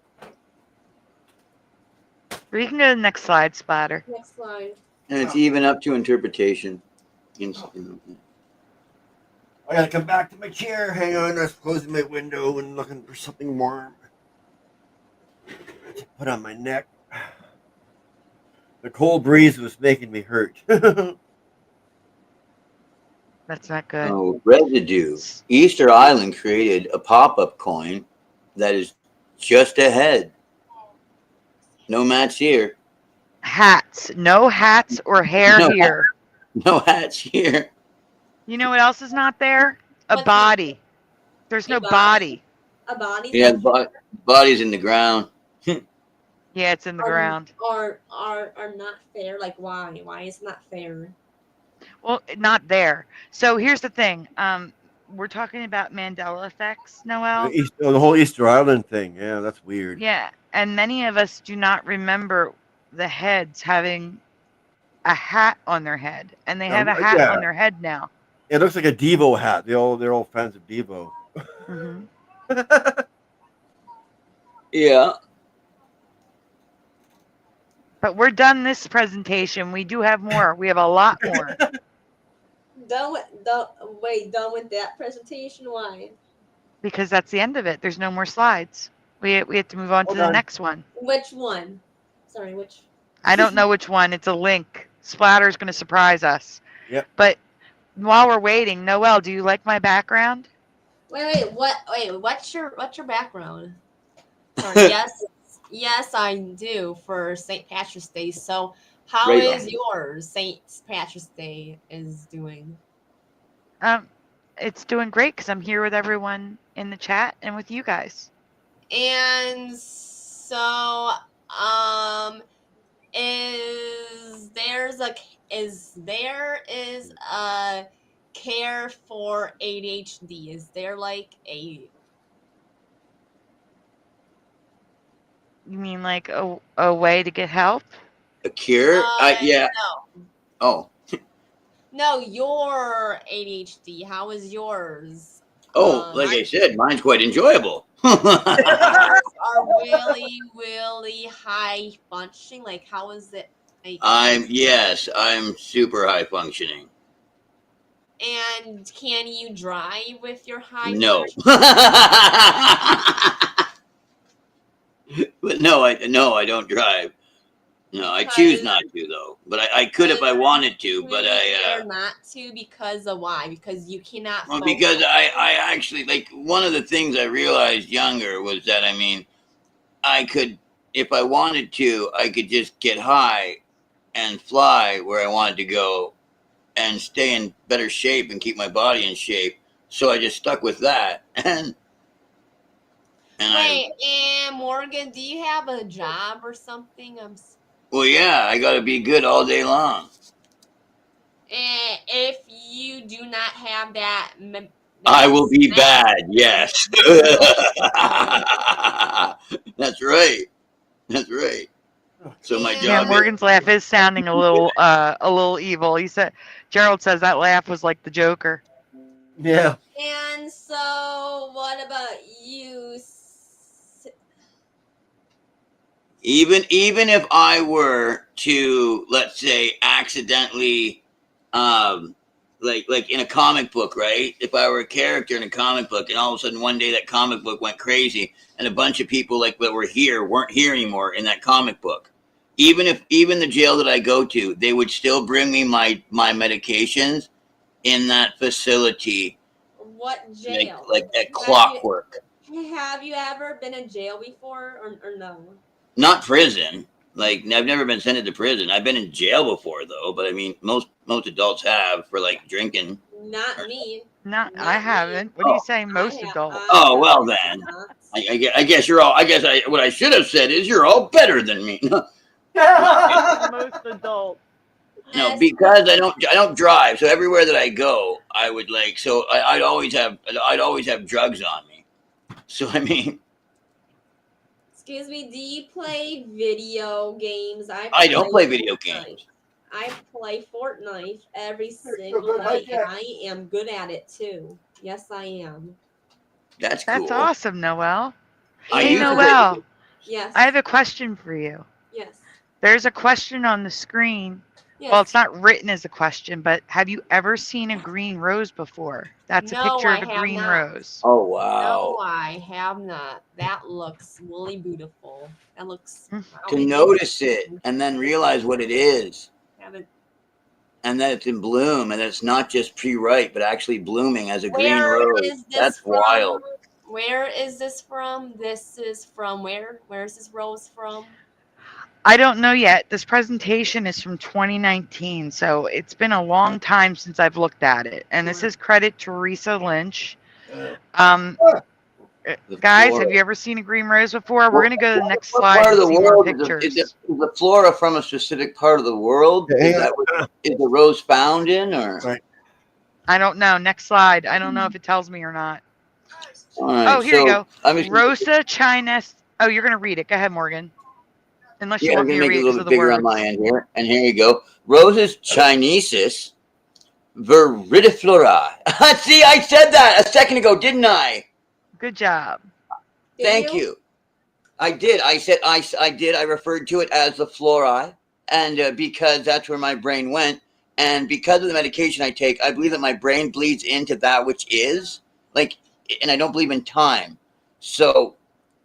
We can go to the next slide, Splatter. Next slide. And it's even up to interpretation. I gotta come back to my chair. Hang on, I was closing my window and looking for something warm to put on my neck. The cold breeze was making me hurt. That's not good. Oh, residue. Easter Island created a pop-up coin that is just a head. No match here. Hats. No hats or hair here. No hats here. You know what else is not there? A body. There's no body. A body? Yeah, the body's in the ground. Yeah, it's in the ground. Are not fair. Like, why? Why is it not fair? Well, not there. So here's the thing. We're talking about Mandela effects, Noelle. The whole Easter Island thing. Yeah, that's weird. Yeah, and many of us do not remember the heads having a hat on their head, and they have a hat on their head now. It looks like a Devo hat. They're all fans of Devo. Mm-hmm. Yeah. But we're done this presentation. We do have more. We have a lot more. Done with that presentation? Why? Because that's the end of it. There's no more slides. We have to move on to the next one. Which one? Sorry, which? I don't know which one. It's a link. Splatter's going to surprise us. Yep. But while we're waiting, Noelle, do you like my background? Wait, what's your background? Sorry, yes, I do for St. Patrick's Day. So how is yours St. Patrick's Day is doing? It's doing great because I'm here with everyone in the chat and with you guys. And so, is there a care for ADHD? Is there like a... You mean like a way to get help? A cure? Yeah. No. Oh. No, your ADHD. How is yours? Oh, like I said, mine's quite enjoyable. Are really, really high functioning. Like, how is it? Like, I'm super high functioning. And can you drive with your high? No. But no, I don't drive. No, I choose not to though. But I could if I wanted to. But I not to because of why? Because you cannot. Well, because I actually, like, one of the things I realized younger was that, I mean, I could, if I wanted to, I could just get high and fly where I wanted to go and stay in better shape and keep my body in shape. So I just stuck with that. And Morgan, do you have a job or something? Well, yeah, I got to be good all day long. And if you do not have that, I will be bad. Yes. That's right. That's right. So my job. Yeah, Morgan's laugh is sounding a little evil. Gerald says that laugh was like the Joker. Yeah. And so, what about you? Even if I were to, let's say, accidentally, like in a comic book, right? If I were a character in a comic book, and all of a sudden one day that comic book went crazy, and a bunch of people like that were here weren't here anymore in that comic book, even the jail that I go to, they would still bring me my medications in that facility. What jail? Like at clockwork. Have you ever been in jail before, or no? Not prison. Like, I've never been sent to prison. I've been in jail before, though. But I mean, most adults have for like drinking. Not me. I haven't. What do you say? Most adults. Oh well, then. I guess you're all. What I should have said is you're all better than me. Most adults. No, because I don't drive. So everywhere that I go, I would like. So I'd always have drugs on me. So I mean. Excuse me, do you play video games? I don't play video games. I play Fortnite every single night, and I am good at it too. Yes, I am. That's cool. That's awesome, Noelle. Hey, Noelle. Yes. I have a question for you. Yes. There's a question on the screen. Yes. Well, it's not written as a question, but have you ever seen a green rose before? That's a picture of a green rose. Oh, wow. No, I have not. That looks really beautiful. That looks... To notice it and then realize what it is. And that it's in bloom, and that it's not just pre-ripe, but actually blooming as a green rose. That's wild. Where is this from? This is from where? Where is this rose from? I don't know yet. This presentation is from 2019, so it's been a long time since I've looked at it. And this is credit to Teresa Lynch. Guys, have you ever seen a green rose before? We're going to go to the next slide. Part of the world is the flora from a specific part of the world? Is the rose found in, or? Right. I don't know. Next slide. I don't know if it tells me or not. Right, oh, here you go. Rosa Chinese. Oh, you're going to read it. Go ahead, Morgan. Unless you want me to read it a little bit bigger on my end here. And here you go. Roses chinesis viridiflora. See, I said that a second ago, didn't I? Good job. Thank you. I did. I said I did. I referred to it as the flori, and because that's where my brain went, and because of the medication I take, I believe that my brain bleeds into that which is like, and I don't believe in time. So,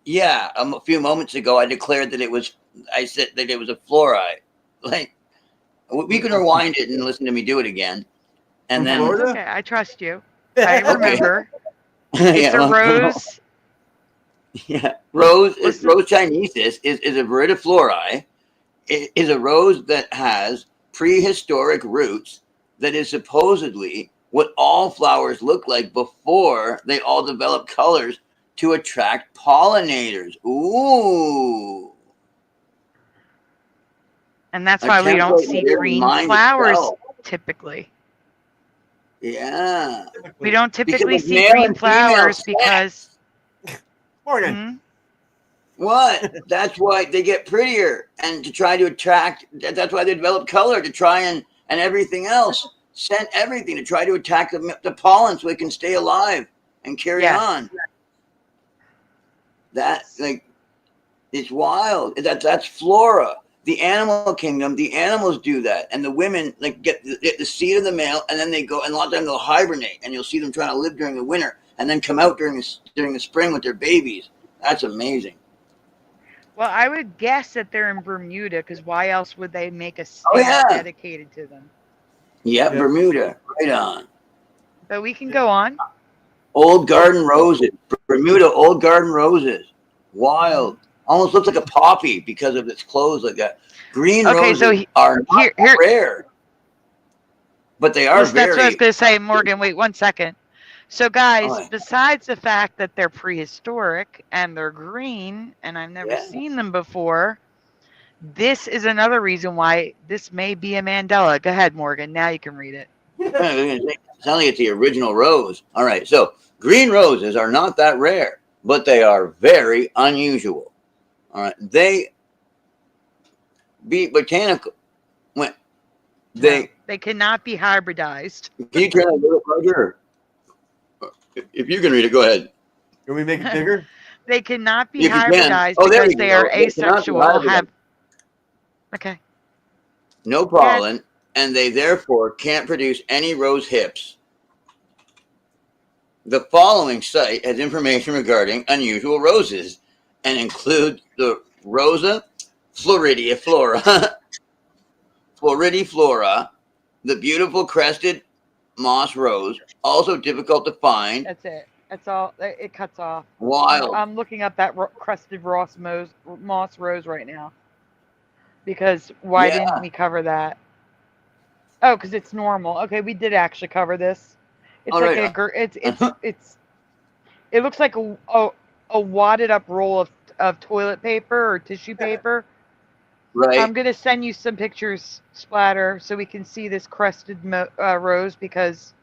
yeah, a few moments ago, I declared that it was. I said that it was a fluoride. Like, we can rewind it and listen to me do it again, and then. Okay, I trust you. I remember. It's a rose. Yeah, rose chinesis is a viridiflora. It is a rose that has prehistoric roots that is supposedly what all flowers look like before they all develop colors to attract pollinators. Ooh. And that's why we don't see green flowers typically. Yeah. We don't typically see green flowers because... Morgan. What? That's why they get prettier, and to try to attract. That's why they develop color to try and everything else, scent everything to try to attack the pollen so it can stay alive and carry on. That it's wild. That's flora. The animal kingdom, the animals do that, and the women get the seed of the male, and then they go, and a lot of times they'll hibernate, and you'll see them trying to live during the winter, and then come out during the spring with their babies. That's amazing. Well, I would guess that they're in Bermuda, because why else would they make a state dedicated to them? Yeah, Bermuda, right on. But we can go on. Old garden roses, Bermuda old garden roses, wild. Almost looks like a poppy because of its clothes like that. Green roses are not rare, but they are very. That's what I was going to say, Morgan. Wait 1 second. So, guys, besides the fact that they're prehistoric and they're green, and I've never seen them before, this is another reason why this may be a Mandela. Go ahead, Morgan. Now you can read it. It sounds like it's the original rose. All right, so green roses are not that rare, but they are very unusual. All right, they be botanical. When they cannot be hybridized. Can you turn that a little larger? If you can read it, go ahead. Can we make it bigger? They cannot be hybridized because they are asexual. Okay. No pollen, and they therefore can't produce any rose hips. The following site has information regarding unusual roses and include the Rosa floridiflora, the beautiful crested moss rose, also difficult to find. That's it. That's all. It cuts off. Wild. I'm looking up that crested moss rose right now. Because why didn't we cover that? Oh, because it's normal. Okay, we did actually cover this. It's it looks like a wadded up roll of toilet paper or tissue paper. Right. I'm gonna send you some pictures, Splatter, so we can see this crested rose, because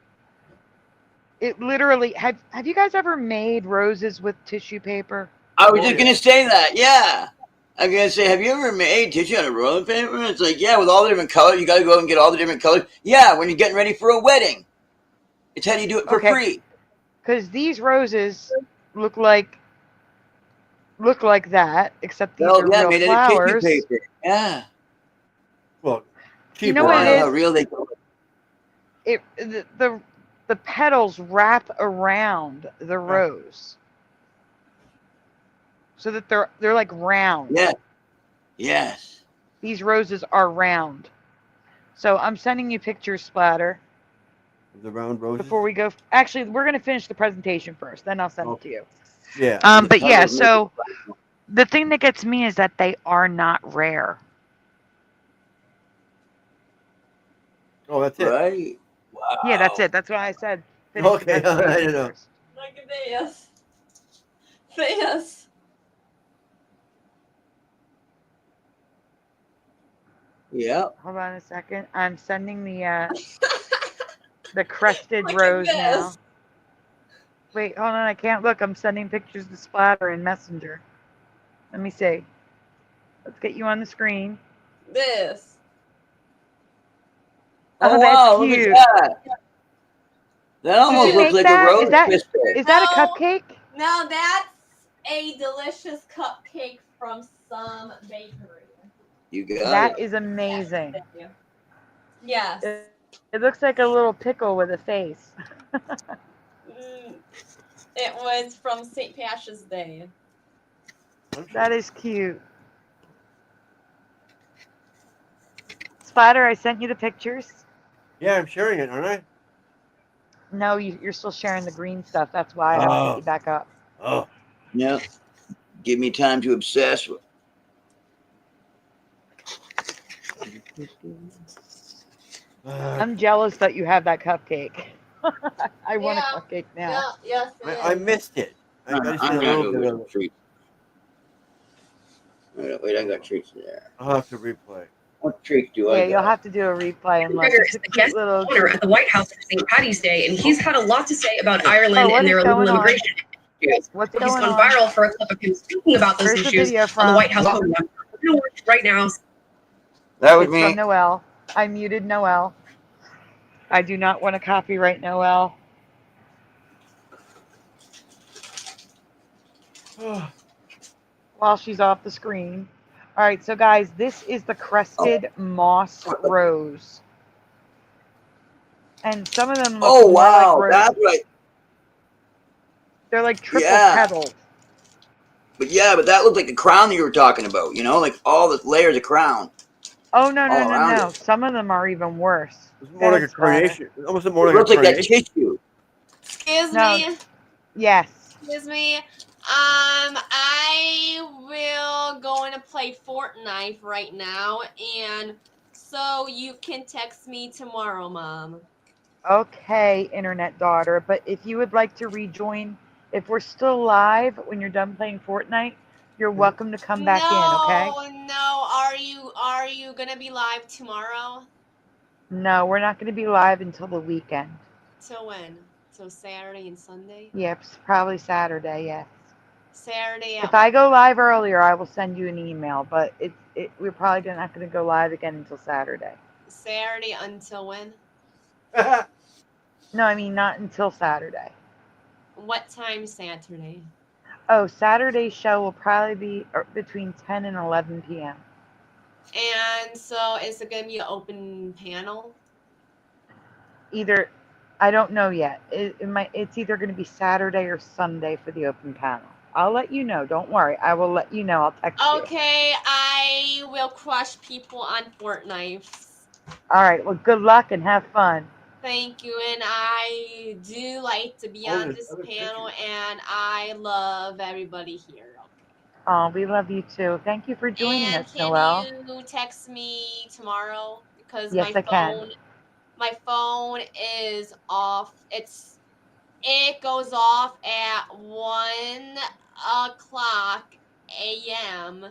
it literally have you guys ever made roses with tissue paper? I was just gonna say that. Yeah. I'm going to say, have you ever made tissue on a rolling paper? It's like, yeah, with all the different colors. You got to go out and get all the different colors. Yeah, when you're getting ready for a wedding. It's how you do it for free. Because these roses look like that, except these are real made flowers. Out of tissue paper. Yeah. Well, you know what it is? How real they go. The petals wrap around the rose. So that they're like round. Yeah. Yes. These roses are round. So I'm sending you pictures, Splatter. The round roses. Before we go, actually, we're going to finish the presentation first. Then I'll send it to you. Yeah. But yeah, so the thing that gets me is that they are not rare. Oh, that's it. Right. Wow. Yeah, that's it. That's what I said. Okay. I don't know. Look at this. This. Yeah. Hold on a second. I'm sending the crested rose now. Wait, hold on. I can't look. I'm sending pictures to Splatter in Messenger. Let me see. Let's get you on the screen. This. Oh, wow, look at that. That almost looks like a rose. Is that a cupcake? No, that's a delicious cupcake from some bakery. You got that is amazing. Thank you. Yes. It looks like a little pickle with a face. It was from St. Patrick's Day. That is cute. Splatter, I sent you the pictures. Yeah, I'm sharing it, aren't I? No, you're still sharing the green stuff. That's why I have to get you back up. Oh. Yeah. Give me time to obsess with. I'm jealous that you have that cupcake. I want a Yeah. cupcake now. Yeah, yes, I missed it. I got to see I'm a gonna little go bit get of it. treats. Wait, I got treats there. I'll have to replay. What treat do Yeah, I you'll got? have to do a replay unless McGregor it's is a the cute guest little. honor at the White House for St. Patty's Day, and he's had a lot to say about Oh, Ireland what and is their going illegal on? immigration issues. What's He's going gone on? viral for a clip of him speaking about those Where's the issues video on the from? White House podium. We're gonna watch it right now. That was It's me. from Noel. I muted Noel. I do not want to copyright Noel. While she's off the screen. All right, so guys, this is the crested moss rose. And some of them look Oh more wow, like that's roses. right. They're like triple Yeah. petaled. But that looked like the crown that you were talking about. You know, like all the layers of crown. Oh, no, no, all no, around no. it. Some of them are even worse. It's more like a Spider. carnation. It almost more It like a looks like that carnation. tissue. Excuse No. me. Yes. Excuse me. I will go in and play Fortnite right now, and so you can text me tomorrow, Mom. Okay, internet daughter. But if you would like to rejoin, if we're still live when you're done playing Fortnite, you're welcome to come back in, okay? No. Are you gonna be live tomorrow? No, we're not going to be live until the weekend. Till when? Till Saturday and Sunday? Yep, probably Saturday, yes. Saturday. If I go live earlier, I will send you an email, but we're probably not going to go live again until Saturday. Saturday until when? No, I mean not until Saturday. What time Saturday? Oh, Saturday's show will probably be between 10 and 11 p.m. And so is it gonna be an open panel? Either, I don't know yet. It's either going to be Saturday or Sunday for the open panel. I'll let you know. Don't worry. I will let you know. I'll text you. Okay, I will crush people on Fortnite. All right. Well, good luck and have fun. Thank you, and I do like to be on this panel, and I love everybody here. Oh, we love you too. Thank you for joining And us, can Noelle. you text me tomorrow because Yes, I can. my phone is off. It goes off at 1:00 a.m.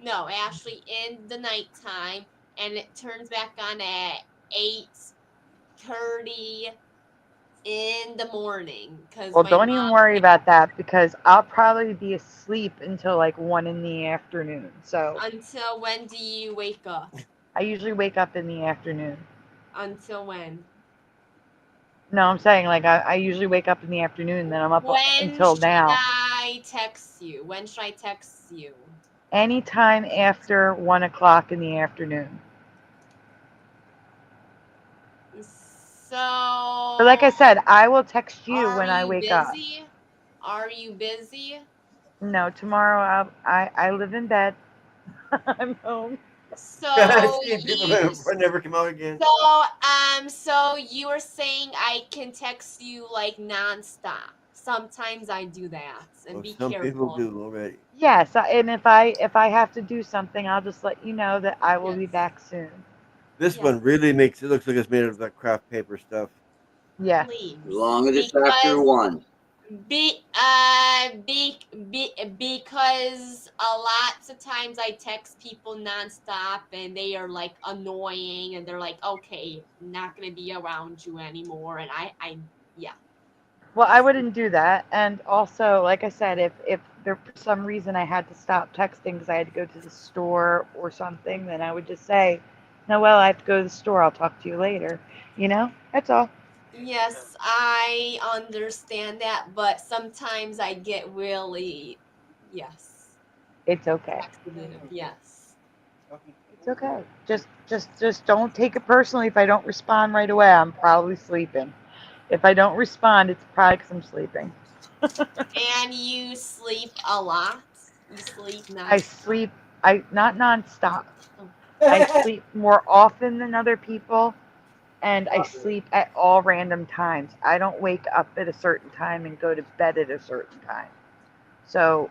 No, actually in the nighttime, and it turns back on at 8:30 in the morning. Well, don't even worry about that because I'll probably be asleep until like 1 in the afternoon. So Until when do you wake up? I usually wake up in the afternoon. Until when? No, I'm saying like I usually wake up in the afternoon, then I'm up until now. When should I text you? When should I text you? Anytime after 1 o'clock in the afternoon. So. But like I said, I will text you when I Are you wake up. busy? Are you busy? No, tomorrow I live in bed. I'm home. So people never come out again. So you were saying I can text you like nonstop. Sometimes I do that, and be some careful. people do already. Yes, and if I have to do something, I'll just let you know that I will be back soon. This one really makes it look like it's made of that craft paper stuff. Yes. Please. As long as it's after 1. Because a lot of times I text people nonstop and they are like annoying and they're like, okay, not gonna be around you anymore, and I yeah. Well, I wouldn't do that. And also, like I said, if there for some reason I had to stop texting because I had to go to the store or something, then I would just say, Noelle, I have to go to the store. I'll talk to you later. You know, that's all. Yes, I understand that, but sometimes I get really, yes. It's okay. Yes. It's okay. Just don't take it personally if I don't respond right away. I'm probably sleeping. If I don't respond, it's probably because I'm sleeping. And you sleep a lot? You sleep I sleep, not nonstop. I sleep more often than other people, and I sleep at all random times. I don't wake up at a certain time and go to bed at a certain time. So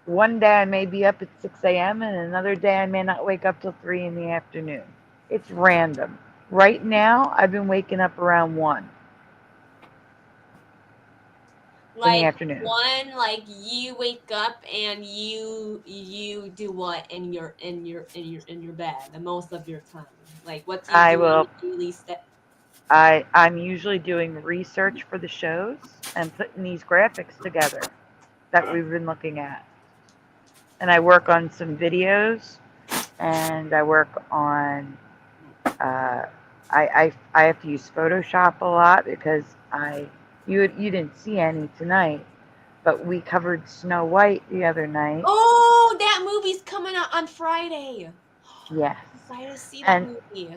one day I may be up at 6 a.m. and another day I may not wake up till 3 in the afternoon. It's random. Right now, I've been waking up around 1. Like afternoon. one, like you wake up and you do what in your bed the most of your time? Like what do you I do will. on a daily step? I'm usually doing research for the shows and putting these graphics together that we've been looking at. And I work on some videos, and I work on. I have to use Photoshop a lot because you didn't see any tonight, but we covered Snow White the other night. Oh, that movie's coming out on Friday. Yes. I'm excited to see that movie.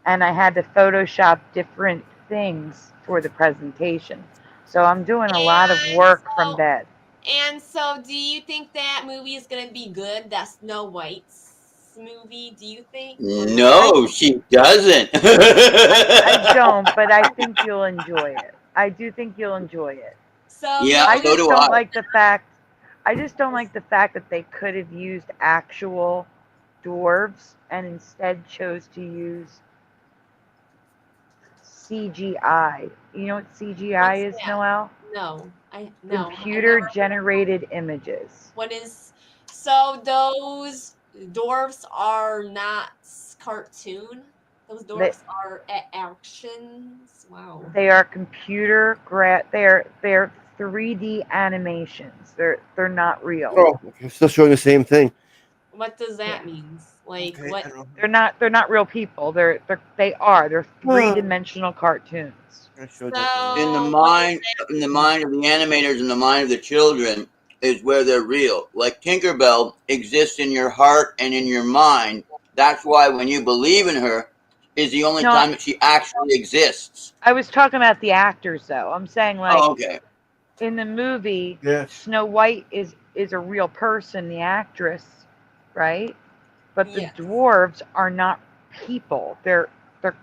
And I had to Photoshop different things for the presentation. So I'm doing a lot of work from bed. And so, do you think that movie is gonna be good? That Snow White's movie? Do you think? No, she doesn't. I don't, but I think you'll enjoy it. I do think you'll enjoy it. So yeah, I so just do don't I. like the fact. I just don't like the fact that they could have used actual dwarves and instead chose to use CGI. You know what CGI is, Noelle? No, Computer generated images. What is? So those dwarfs are not cartoon. Those dwarfs are actions. Wow. They are they're 3D animations. They're not real. Oh, okay. Still showing the same thing. What does that mean? Like what? They're not real people. They're 3-dimensional cartoons. In the mind of the animators, in the mind of the children, is where they're real. Like Tinkerbell exists in your heart and in your mind. That's why when you believe in her, is the only time that she actually exists. I was talking about the actors, though. I'm saying, like, okay. In the movie, Snow White is a real person, the actress, right? But the dwarves are not people. They're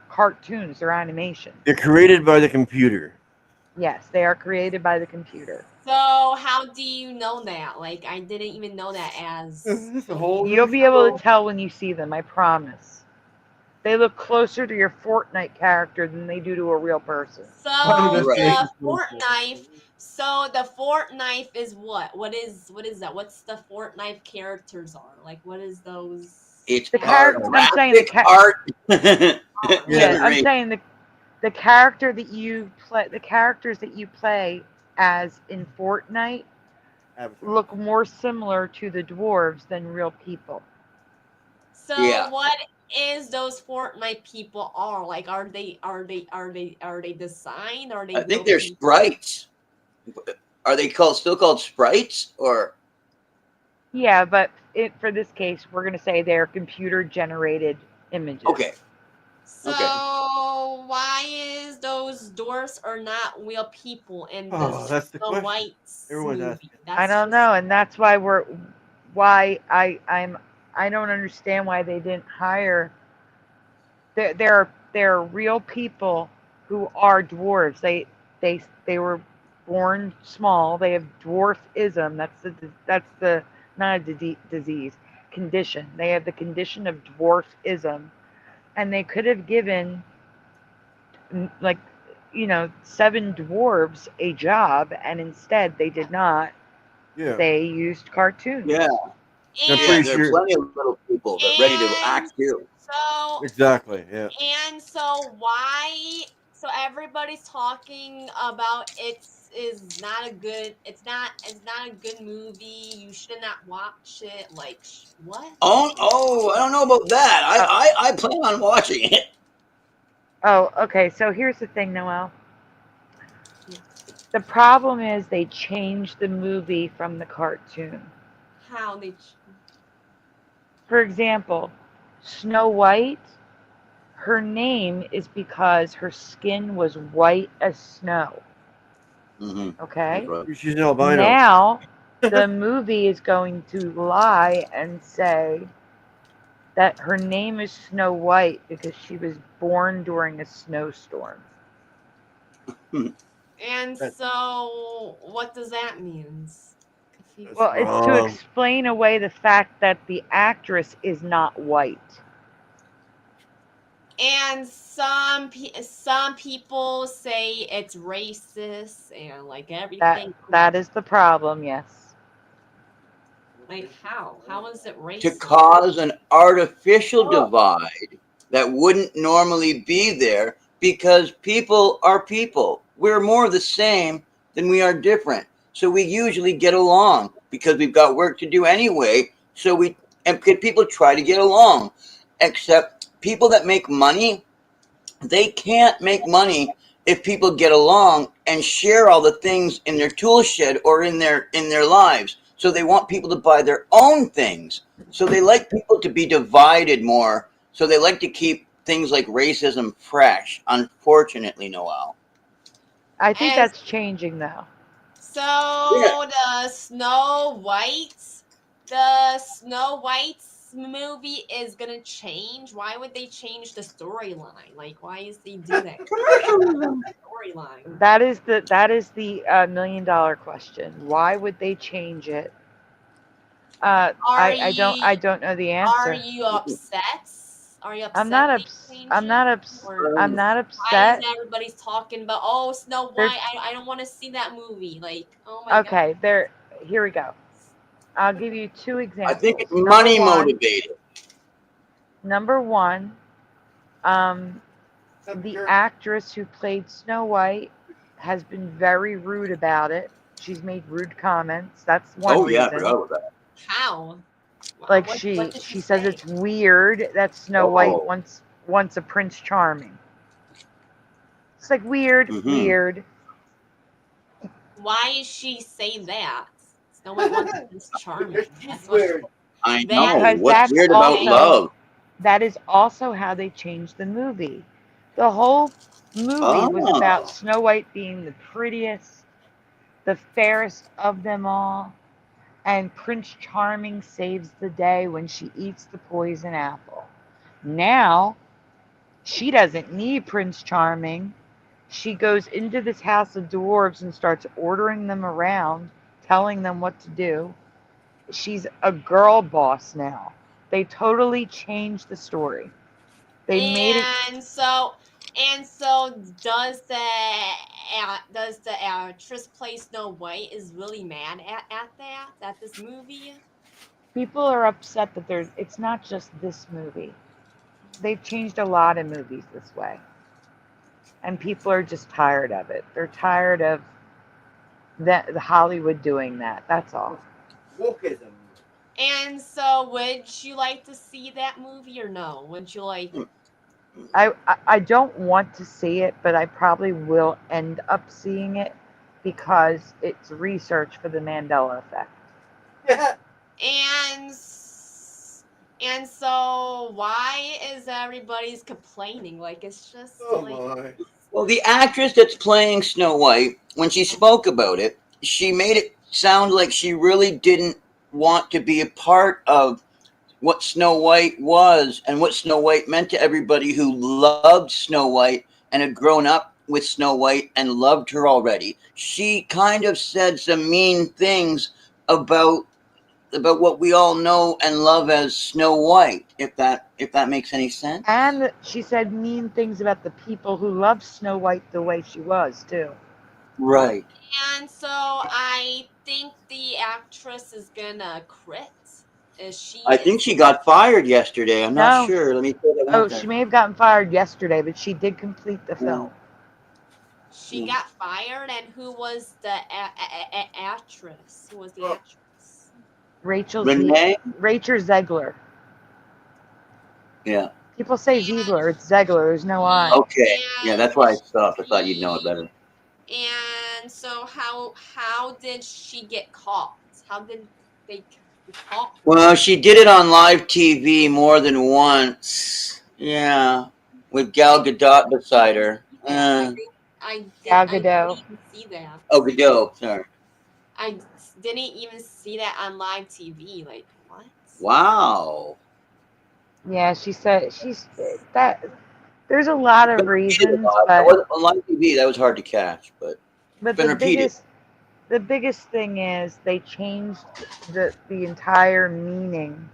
cartoons. They're animations. They're created by the computer. Yes, they are created by the computer. So how do you know that? Like I didn't even know that as. You'll be able to tell when you see them. I promise. They look closer to your Fortnite character than they do to a real person. So the Fortnite. So the Fortnite is what? What is that? What's the Fortnite characters are? Like what is those? It's the character. I'm saying the art. Yeah, I'm saying the character that you play, the characters that you play as in Fortnite look more similar to the dwarves than real people. So what is those Fortnite people are? Like are they designed? Are they I think they're sprites. Are they still called sprites or? Yeah, but for this case, we're going to say they're computer generated images. Okay. So why is those dwarfs are not real people in the Snow White's movie? I don't know, and that's why I don't understand why they didn't hire. They're real people who are dwarves. They were born small. They have dwarfism. That's the not a disease condition. They have the condition of dwarfism, and they could have given 7 dwarves a job, and instead they did not. Yeah. They used cartoons. Yeah. I'm pretty there sure. are plenty of little people that are ready to act too. So exactly, yeah. And so why? So everybody's talking about it's not a good. It's not a good movie. You should not watch it. Like what? Oh, I don't know about that. I plan on watching it. Oh, okay. So here's the thing, Noelle. The problem is they changed the movie from the cartoon. How they? For example, Snow White, her name is because her skin was white as snow. Mm-hmm. Okay? She's an albino. Now, the movie is going to lie and say that her name is Snow White because she was born during a snowstorm. And so, what does that mean? Well, it's to explain away the fact that the actress is not white. And some people say it's racist and like everything. That is the problem. Yes. Like how? How is it racist? To cause an artificial divide that wouldn't normally be there, because people are people. We're more the same than we are different. So we usually get along because we've got work to do anyway. And people try to get along, except people that make money, they can't make money if people get along and share all the things in their tool shed or in their lives. So they want people to buy their own things. So they like people to be divided more. So they like to keep things like racism fresh. Unfortunately, Noel. I think that's changing though. So the Snow White's movie is gonna change. Why would they change the storyline? Like, why is they do that? Storyline. That is the $1 million question. Why would they change it? I don't know the answer. Are you upset? Are you upset? I'm not upset. I'm not upset. Why is everybody's talking about Snow White? I don't want to see that movie. Like, oh my god. Okay, here we go. I'll give you 2 examples. I think it's money motivated. Number 1, the actress who played Snow White has been very rude about it. She's made rude comments. That's one reason. I forgot about that. How? Like she says it's weird that Snow White wants a Prince Charming. It's like weird. Why is she saying that? Snow White wants a Prince Charming. That's weird. I know. Because What's weird about love? That is also how they changed the movie. The whole movie was about Snow White being the prettiest, the fairest of them all. And Prince Charming saves the day when she eats the poison apple. Now, she doesn't need Prince Charming. She goes into this house of dwarves and starts ordering them around, telling them what to do. She's a girl boss now. They totally changed the story. They made it. And so does the actress play Snow White is really mad at this movie? People are upset that it's not just this movie. They've changed a lot of movies this way. And people are just tired of it. They're tired of the Hollywood doing that. That's all. Wokeism. And so would you like to see that movie or no? Would you like... I don't want to see it, but I probably will end up seeing it because it's research for the Mandela effect. And so why is everybody's complaining? Like, it's just Well, the actress that's playing Snow White, when she spoke about it, she made it sound like she really didn't want to be a part of what Snow White was and what Snow White meant to everybody who loved Snow White and had grown up with Snow White and loved her already. She kind of said some mean things about what we all know and love as Snow White, if that makes any sense. And she said mean things about the people who loved Snow White the way she was, too. Right. And so I think the actress is gonna quit. I think she got fired yesterday. I'm not sure. Let me put it out there. She may have gotten fired yesterday, but she did complete the film. She got fired, and who was the actress? Who was the actress? Rachel Zegler. Yeah. People say Ziegler. It's Zegler. There's no I. Okay. Yeah, that's why I stopped. I thought you'd know it better. And so how did she get caught? How did they... Well, she did it on live TV more than once. Yeah, with Gal Gadot beside her. Gal Gadot. I didn't even see that. Oh, Gadot. Sorry. I didn't even see that on live TV. Like, what? Wow. Yeah, she said that. There's a lot of reasons, but on live TV that was hard to catch, but it's been repeated. The biggest thing is they changed the entire meaning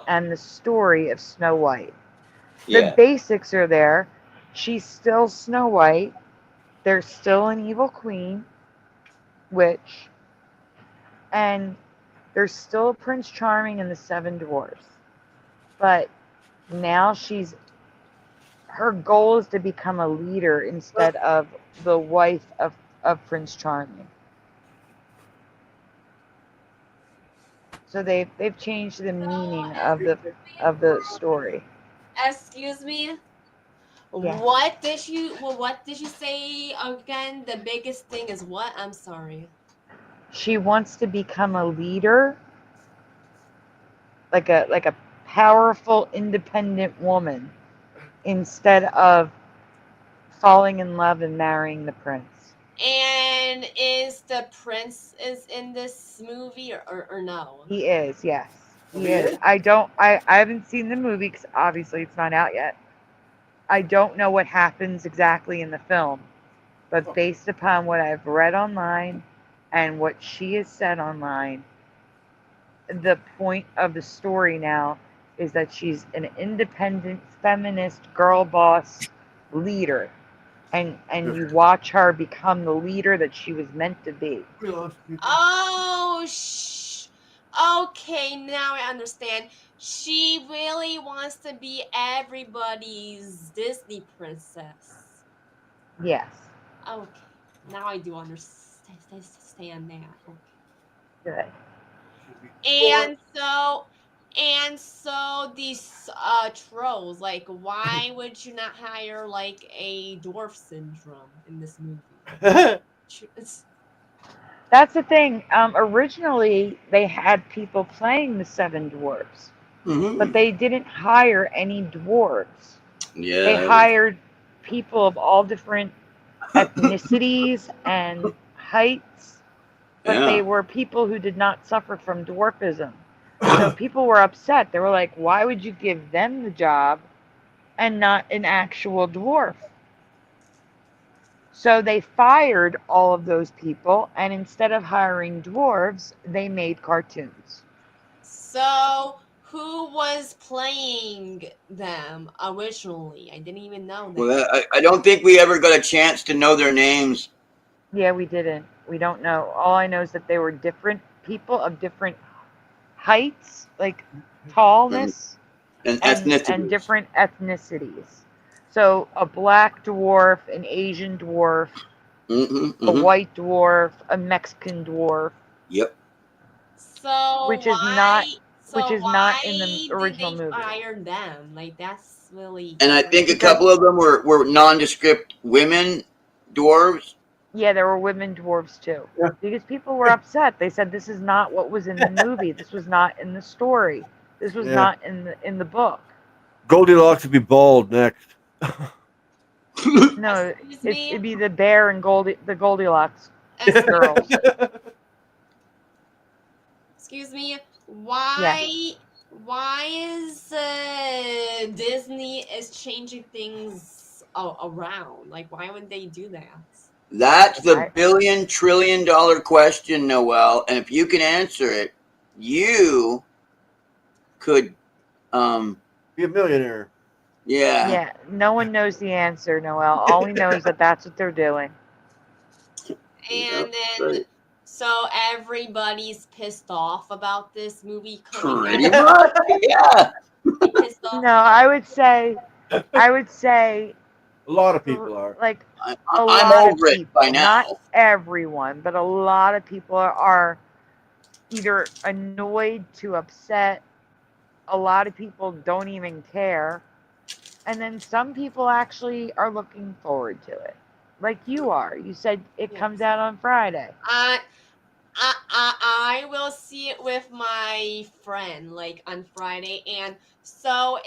and the story of Snow White. The basics are there. She's still Snow White. There's still an evil queen, witch, and there's still Prince Charming and the Seven Dwarfs. But now her goal is to become a leader instead of the wife of Prince Charming. So they've changed the meaning of the story. Excuse me. Yeah. What did you say again? The biggest thing is what? I'm sorry. She wants to become a leader, like a powerful, independent woman, instead of falling in love and marrying the prince. And is the prince in this movie or no? He is, yes. He is. I haven't seen the movie because obviously it's not out yet. I don't know what happens exactly in the film, but based upon what I've read online and what she has said online, the point of the story now is that she's an independent, feminist, girl boss leader. And you watch her become the leader that she was meant to be. Oh, okay, now I understand. She really wants to be everybody's Disney princess. Yes. Okay, now I do understand that. Okay. Good. And so these trolls, like, why would you not hire like a dwarf syndrome in this movie? That's the thing. Originally, they had people playing the Seven Dwarfs, but they didn't hire any dwarves. Yeah. They hired people of all different ethnicities and heights, but they were people who did not suffer from dwarfism. So people were upset. They were like, why would you give them the job and not an actual dwarf? So they fired all of those people, and instead of hiring dwarves, they made cartoons. So who was playing them originally? I didn't even know that. Well, I don't think we ever got a chance to know their names. Yeah, we didn't. We don't know. All I know is that they were different people of different heights, like tallness, and ethnicities. And different ethnicities. So a black dwarf, an Asian dwarf, a white dwarf, a Mexican dwarf. Yep. So which is not in the original movie. Fire them? Like, that's really. And I think a couple of them were nondescript women dwarves. Yeah, there were women dwarves too. Yeah. Because people were upset. They said this is not what was in the movie. This was not in the story. This was not in the book. Goldilocks would be bald next. No, it'd be the bear and the Goldilocks girls. Excuse me. Why is Disney is changing things around? Like, why would they do that? That's the $1 trillion question, Noelle. And if you can answer it, you could be a millionaire. Yeah. Yeah. No one knows the answer, Noelle. All we know is that that's what they're doing. And then, so everybody's pissed off about this movie coming Pretty much, yeah. Pissed off. No, I would say a lot of people are. Like, I'm over it by now. Not everyone, but a lot of people are either annoyed to upset. A lot of people don't even care. And then some people actually are looking forward to it. Like you are. You said it comes out on Friday. I will see it with my friend, like, on Friday. And so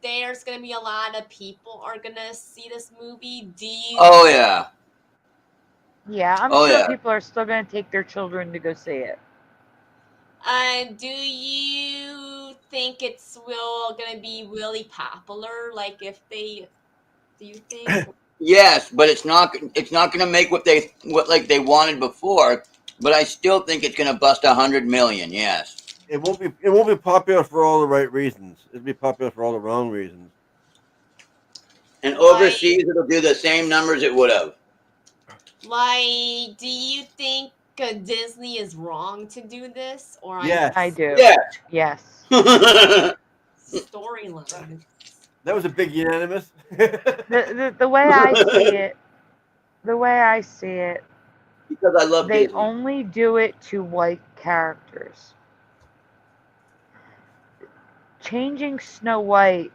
there's going to be a lot of people are going to see this movie. Oh, yeah. Yeah, I'm sure people are still going to take their children to go see it. Do you think it's going to be really popular? Like, do you think? Yes, but it's not going to make what they wanted before. But I still think it's going to bust 100 million. Yes. It won't be popular for all the right reasons. It'll be popular for all the wrong reasons. And overseas, it'll do the same numbers it would have. Like, do you think Disney is wrong to do this, or Yes. I do. Yes. Yes. storyline? That was a big unanimous. The way I see it, Because I love they Disney. only do it to white characters. Changing Snow White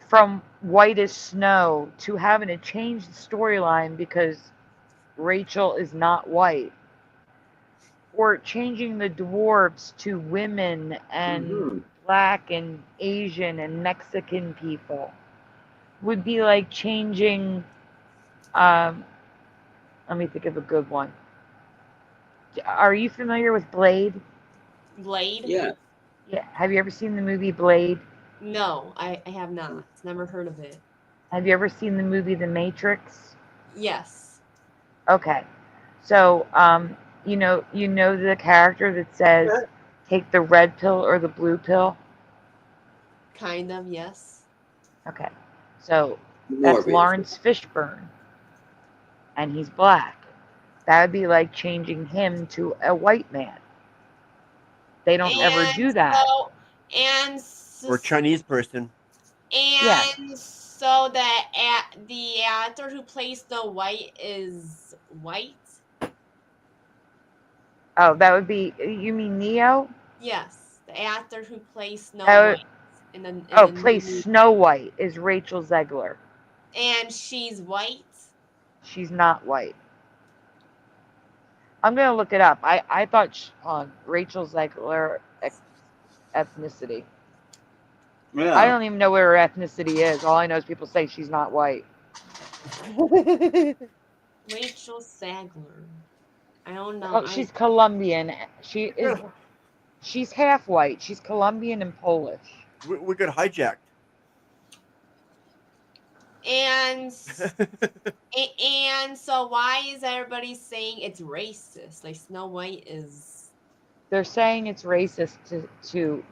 from white as snow to having to change the storyline because Rachel is not white, or changing the dwarves to women and black and Asian and Mexican people would be like changing. Let me think of a good one. Are you familiar with Blade? Blade? Yeah. Yeah. Have you ever seen the movie Blade? No, I have not. Never heard of it. Have you ever seen the movie The Matrix? Yes. Okay. So, you know the character that says, take the red pill or the blue pill? Kind of, yes. Okay. So, that's Lawrence Fishburne. And he's black. That would be like changing him to a white man. They don't ever do that. Or Chinese person. And so the actor who plays Snow White is white? Oh, that would be, you mean Neo? Yes, the actor who plays Snow White. Plays Snow White is Rachel Zegler. And she's white? She's not white. I'm going to look it up. I thought Rachel Zegler ethnicity. Yeah. I don't even know what her ethnicity is. All I know is people say she's not white. Rachel Zegler. I don't know. Well, she's Colombian. She's half white. She's Colombian and Polish. We got hijacked. And so why is everybody saying it's racist? Like Snow White is. They're saying it's racist to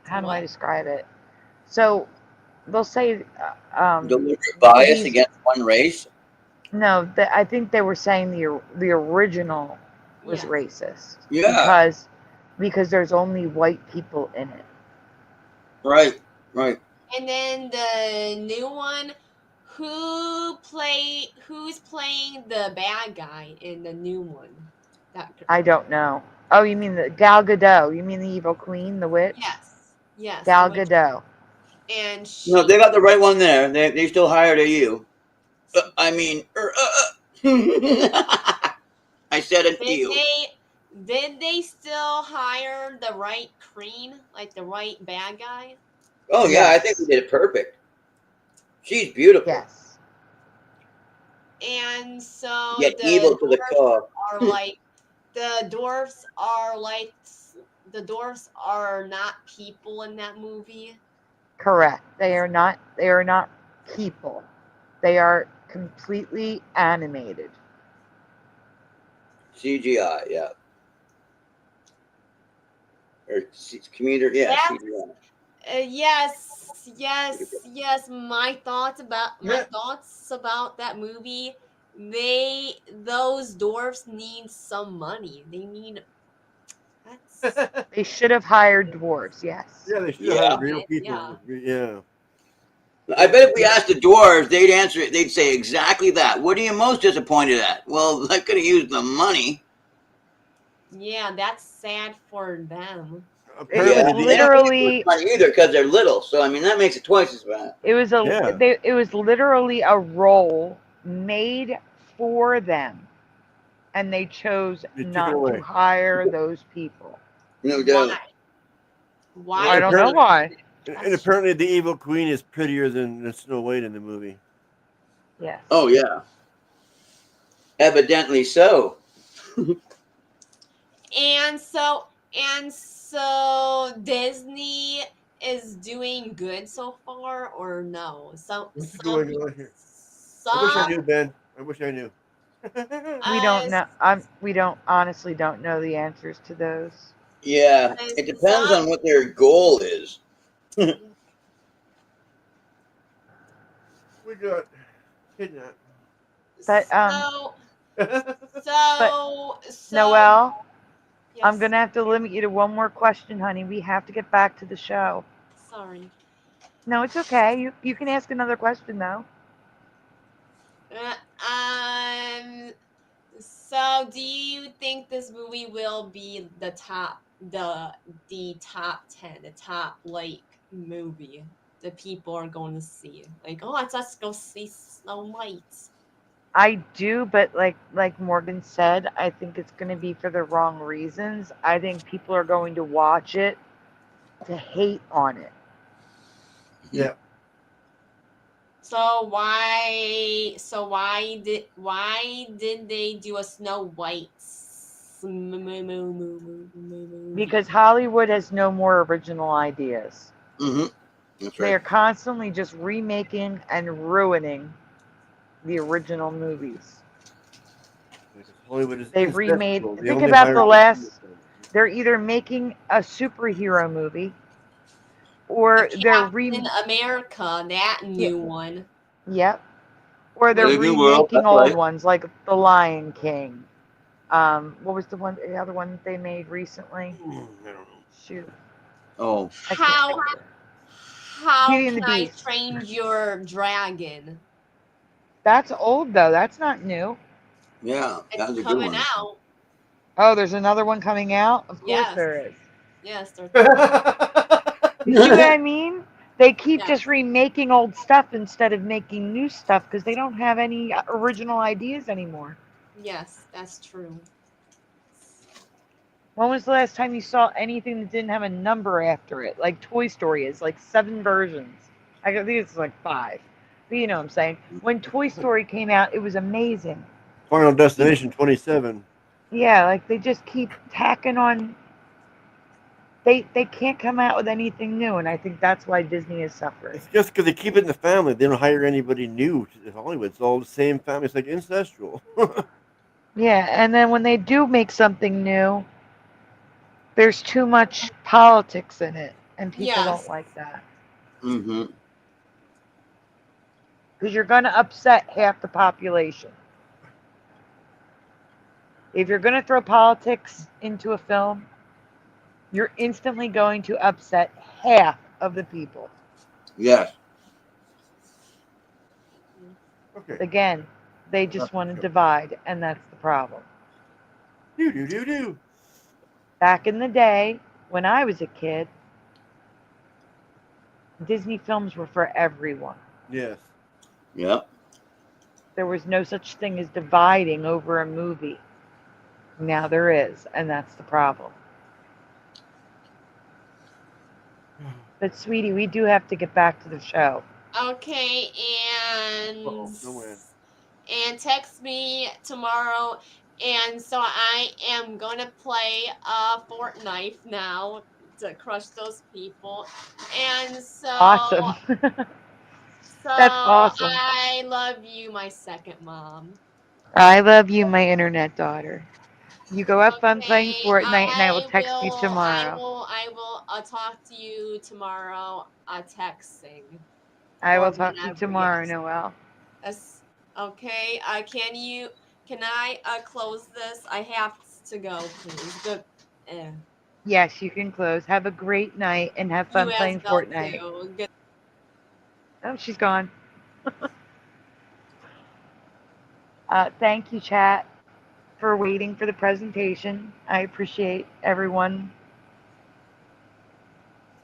how do I describe it? So they'll say deliberate bias against one race. No, I think they were saying the original was racist. Yeah. Because there's only white people in it. Right. And then the new one, who's playing the bad guy in the new one? I don't know. Oh, you mean the Gal Gadot? You mean the evil queen, the witch? Yes. Gal Gadot. And No, they got the right one there. They still hired you. I said an ew. Did they still hire the right queen, like the right bad guy? Oh yeah, I think they did it perfect. She's beautiful. Yes. And so yet evil to the core. The dwarfs are not people in that movie. Correct. They are not people. They are completely animated. CGI, yeah. Or commuter, yeah. CGI. Yes. My thoughts about that movie. Those dwarfs need some money. They need. They should have hired dwarves. Yes. Yeah, they should have hired real people. Yeah. I bet if we asked the dwarves, they'd answer it. They'd say exactly that. What are you most disappointed at? Well, I could have used the money. Yeah, that's sad for them. It was literally not either because they're little. So I mean that makes it twice as bad. It was it was literally a role made for them, and they chose not to hire those people. No doubt. Why? I don't know why. And apparently, the evil queen is prettier than Snow White in the movie. Yes. Oh yeah. Evidently so. And so Disney is doing good so far, or no? What's going on here? I wish I knew, Ben. I wish I knew. We don't know. We honestly don't know the answers to those. Yeah, it depends on what their goal is. We got kidnapped. But Noelle, Yes. I'm gonna have to limit you to one more question, honey. We have to get back to the show. Sorry. No, it's okay. You can ask another question though. So do you think this movie will be the top 10, the top like movie that people are going to see? Like, oh, let's go see Snow White. I do, but like Morgan said, I think it's going to be for the wrong reasons. I think people are going to watch it to hate on it. Yeah. So why did they do a Snow White? Because Hollywood has no more original ideas. Mm-hmm. That's right. They are constantly just remaking and ruining the original movies. Hollywood is They've remade. incestual. They Think only about hire the people last. They're either making a superhero movie, or they're Captain America, that new one. Yep. Or they're Brave New World, remaking that's old right. ones, like The Lion King. What was the other one that they made recently? I don't know. Shoot. Oh. How Beauty and the can I Beast. train your dragon? That's old though. That's not new. Yeah, that was a good Coming one. out. Oh, there's another one coming out? Of course Yes. there is. Yes, there's. You see what I mean? They keep just remaking old stuff instead of making new stuff because they don't have any original ideas anymore. Yes, that's true. When was the last time you saw anything that didn't have a number after it? Like Toy Story is like 7 versions. I think it's like 5. But you know what I'm saying? When Toy Story came out, it was amazing. Final Destination 27. Yeah, like they just keep tacking on. They can't come out with anything new, and I think that's why Disney is suffering. It's just because they keep it in the family. They don't hire anybody new to Hollywood. It's all the same family. It's like incestual. Yeah, and then when they do make something new, there's too much politics in it, and people don't like that. Mm-hmm. Because you're going to upset half the population. If you're going to throw politics into a film, you're instantly going to upset half of the people. Yes. Okay. Again, they just want to divide, and that's the problem. Back in the day, when I was a kid, Disney films were for everyone. Yes. Yep. There was no such thing as dividing over a movie. Now there is, and that's the problem. But sweetie, we do have to get back to the show. Okay, and text me tomorrow. And so I am gonna play Fortnite now to crush those people. And so Awesome. That's awesome. I love you, my second mom. I love you, my internet daughter. You go have fun playing Fortnite, and I will text you tomorrow. I will talk to you tomorrow. Texting. I will talk to you tomorrow, Noelle. Okay. Can I close this? I have to go, please. Yes, you can close. Have a great night and have fun playing Fortnite. Oh, she's gone. Thank you, chat, for waiting for the presentation. I appreciate everyone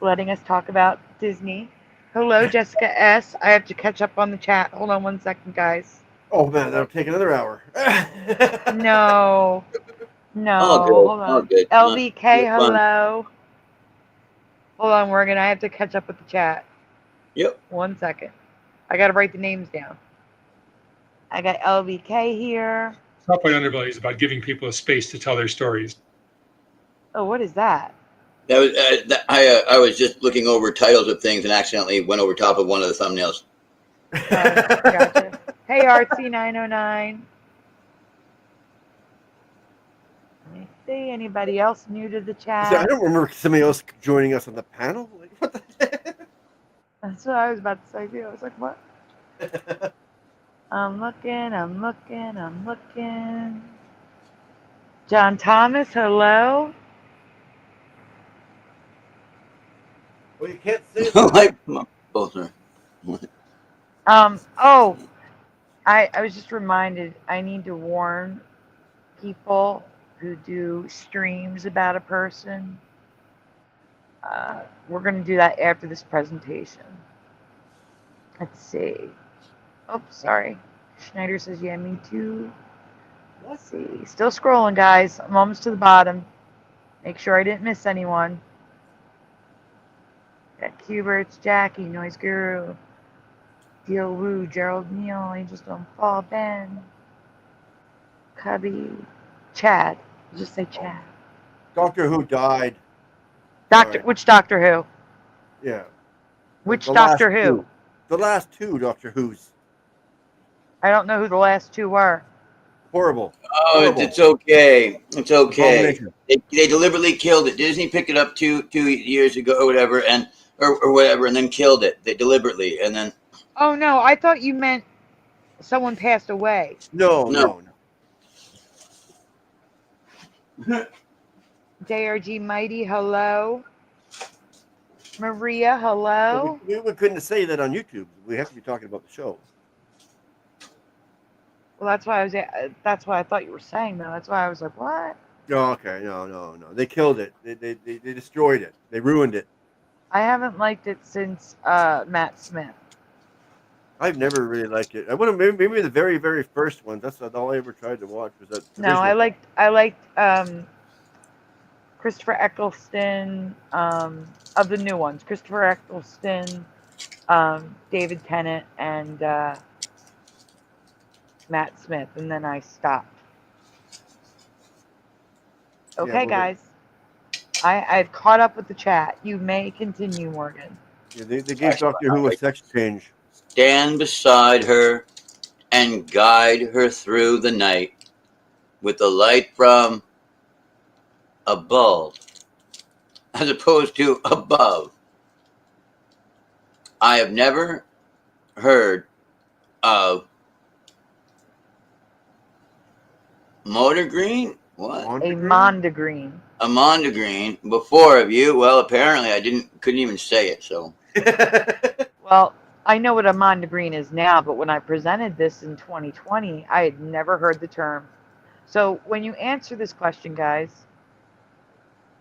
letting us talk about Disney. Hello, Jessica S. I have to catch up on the chat. Hold on 1 second, guys. Oh, man, that'll take another hour. No. No. Oh, good. Hold on. Oh, good. LVK, hello. Hold on, Morgan. I have to catch up with the chat. Yep. 1 second. I got to write the names down. I got LVK here. Top White Underbelly is about giving people a space to tell their stories. Oh, what is that? That was I was just looking over titles of things and accidentally went over top of one of the thumbnails. Gotcha. Hey, Artsy909. see anybody else new to the I chat. don't remember somebody else joining us on the panel. Like, what the heck? That's what I was about to say too. I was like, what? I'm looking. John Thomas, hello. Well, you can't say that. Both are. Oh, I was just reminded I need to warn people who do streams about a person. We're going to do that after this presentation. Let's see. Oh, sorry. Schneider says, yeah, me too. Let's see. Still scrolling, guys. I'm almost to the bottom. Make sure I didn't miss anyone. Got Cuberts, Jackie, Noise Guru, Deal Woo, Gerald Neal, Angels Don't Fall, Ben, Cubby, Chad. Just say Chad. Doctor Who died. Which Doctor Who? Yeah. Which Doctor Who? The last two Doctor Who's. I don't know who the last two were. Horrible. Oh, Horrible. it's okay. It's okay. Abomination. They deliberately killed it. Disney picked it up two years ago or whatever, or whatever, and then killed it. They deliberately, and then. Oh no, I thought you meant someone passed away. No. JRG Mighty, hello. Maria, hello. We couldn't say that on YouTube. We have to be talking about the show. Well, that's why I thought you were saying though. That's why I was like, what? No, okay, no. They killed it. They destroyed it. They ruined it. I haven't liked it since Matt Smith. I've never really liked it. I would have maybe the very, very first one. That's all I ever tried to watch was that. No, I liked Christopher Eccleston of the new ones. Christopher Eccleston, David Tennant, and Matt Smith, and then I stopped. Okay, guys. I've caught up with the chat. You may continue, Morgan. Yeah, they gave Doctor Who a sex change. Stand beside her and guide her through the night with the light from a bulb as opposed to above. I have never heard of Mondegreen? What? A Mondegreen. A Mondegreen before of you. Well, apparently I couldn't even say it, so. Well, I know what a Mondegreen is now, but when I presented this in 2020, I had never heard the term. So when you answer this question, guys,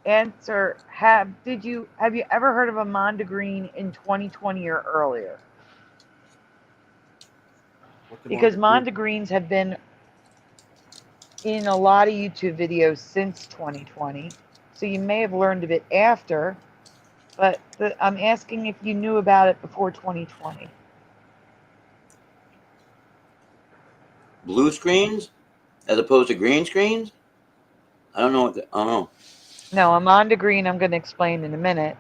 answer have you ever heard of a Mondegreen in 2020 or earlier? Because Mondegreens have been in a lot of YouTube videos since 2020, so you may have learned of it after, but I'm asking if you knew about it before 2020. Blue screens as opposed to green screens? I don't know I don't know. No, a Mondegreen I'm going to explain in a minute.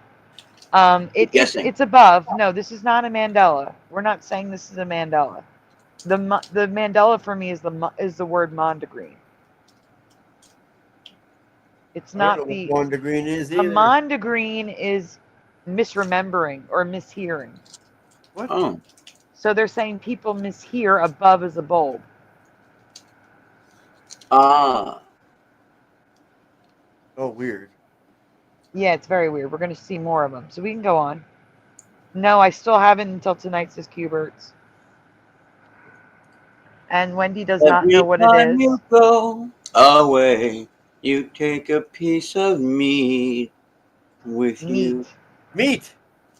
It's above. No, this is not a Mandela. We're not saying this is a Mandela. The Mandela for me is the word Mondegreen. It's not the Mondegreen is either. A Mondegreen is misremembering or mishearing. What? Oh. So they're saying people mishear above as a bulb. Ah. Oh, weird. Yeah, it's very weird. We're going to see more of them. So we can go on. No, I still haven't until tonight, says Cuberts. And Wendy does not know what it is. You go away, you take a piece of meat with you. Meat.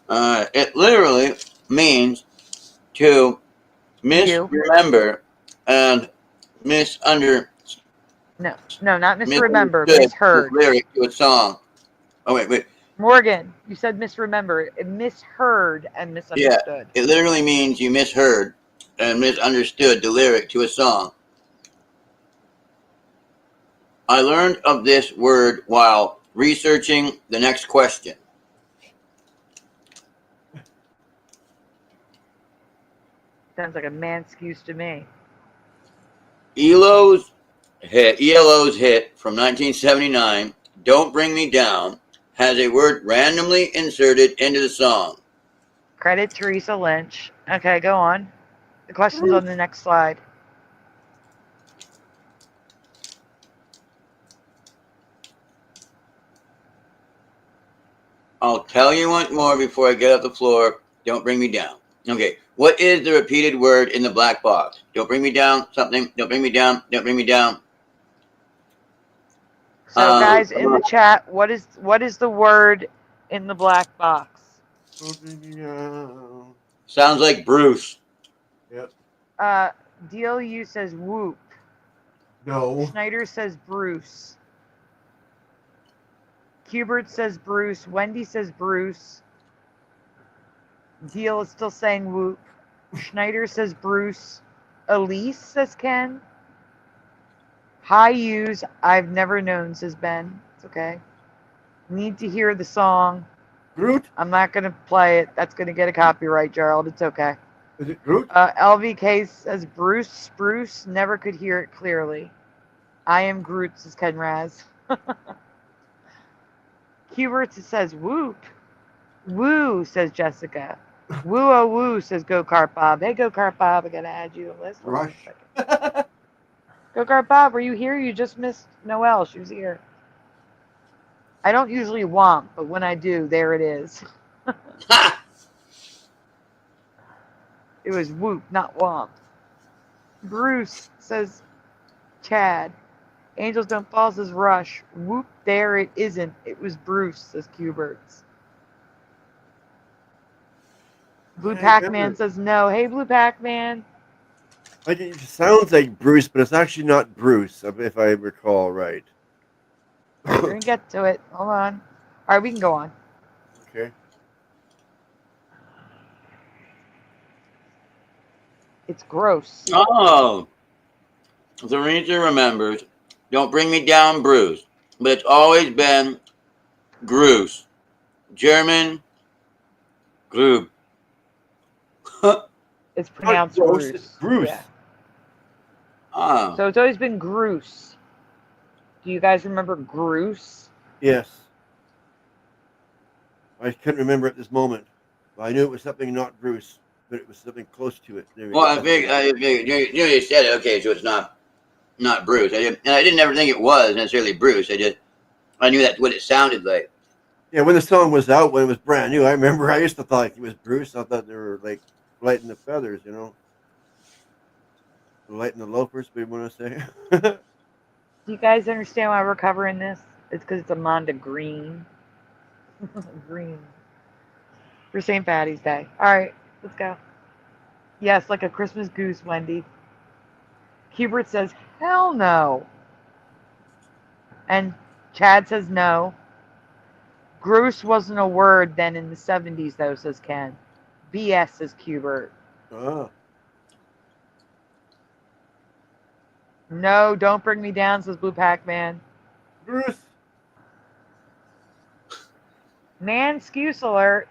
It literally means to misremember and No, not misremember. Misheard. Lyric to a song. Oh wait. Morgan, you said misremember. It misheard and misunderstood. Yeah, it literally means you misheard and misunderstood the lyric to a song. I learned of this word while researching the next question. Sounds like a man excuse to me. Elo's hit, ELO's hit from 1979, Don't Bring Me Down, has a word randomly inserted into the song. Credit Teresa Lynch. Okay, go on. The question's on the next slide. I'll tell you once more before I get off the floor. Don't bring me down. Okay. What is the repeated word in the black box? Don't bring me down. Something. Don't bring me down. Don't bring me down. So, guys, in the chat, what is the word in the black box? Sounds like Bruce. Yep. DLU says whoop. No. Schneider says Bruce. Hubert says Bruce. Wendy says Bruce. Deal is still saying whoop. Schneider says Bruce. Elise says Ken. Hi Use. I've never known, says Ben. It's okay. Need to hear the song. Groot? I'm not going to play it. That's going to get a copyright, Gerald. It's okay. Is it Groot? LVK says Bruce. Bruce never could hear it clearly. I am Groot, says Ken Raz. Hubert says whoop. Woo, says Jessica. Woo oh woo, says Go Kart Bob. Hey, Go Kart Bob, I gotta add you to the list. Rush. Go Kart Bob, were you here? You just missed Noelle. She was here. I don't usually womp, but when I do, there it is. It was whoop, not womp. Bruce, says Chad. Angels Don't Fall, says Rush. Whoop, there it isn't. It was Bruce, says Cuberts. Blue Pac-Man says no. Hey, Blue Pac-Man. It sounds like Bruce, but it's actually not Bruce, if I recall right. We're going to get to it. Hold on. All right, we can go on. Okay. It's gross. Oh. Teresa remembers. Don't bring me down, Bruce. But it's always been Gruce. German. Grub. It's pronounced Bruce. It's Bruce. Yeah. Oh. So it's always been Gruce. Do you guys remember Gruce? Yes. I couldn't remember at this moment. I knew it was something not Bruce, but it was something close to it. There we Well, go. I figured you said it. Okay, so it's not Bruce. I didn't ever think it was necessarily Bruce. I knew that's what it sounded like. Yeah, when the song was out, when it was brand new, I remember I used to thought it was Bruce. I thought they were like lighting the feathers, you know, lighting the loafers. We want to say. Do you guys understand why we're covering this? It's because it's Amanda Green. Green. For St. Patty's Day. All right, let's go. Yes, like a Christmas goose, Wendy. Hubert says, hell no. And Chad says no. Gross wasn't a word then in the 70s, though, says Ken. BS, says Hubert. Oh. No, don't bring me down, says Blue Pac-Man. Bruce. Man, excuse alert.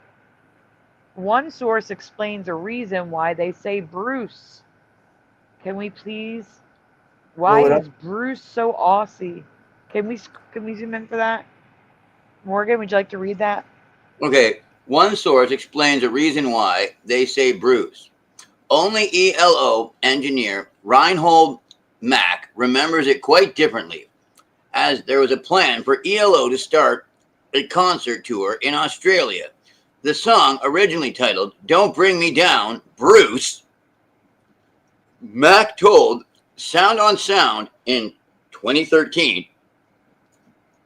One source explains a reason why they say Bruce. Can we please? Why is Bruce so Aussie? Can we zoom in for that? Morgan, would you like to read that? Okay, one source explains a reason why they say Bruce. Only ELO engineer Reinhold Mack remembers it quite differently, as there was a plan for ELO to start a concert tour in Australia. The song, originally titled Don't Bring Me Down, Bruce, Mack told Sound on Sound in 2013,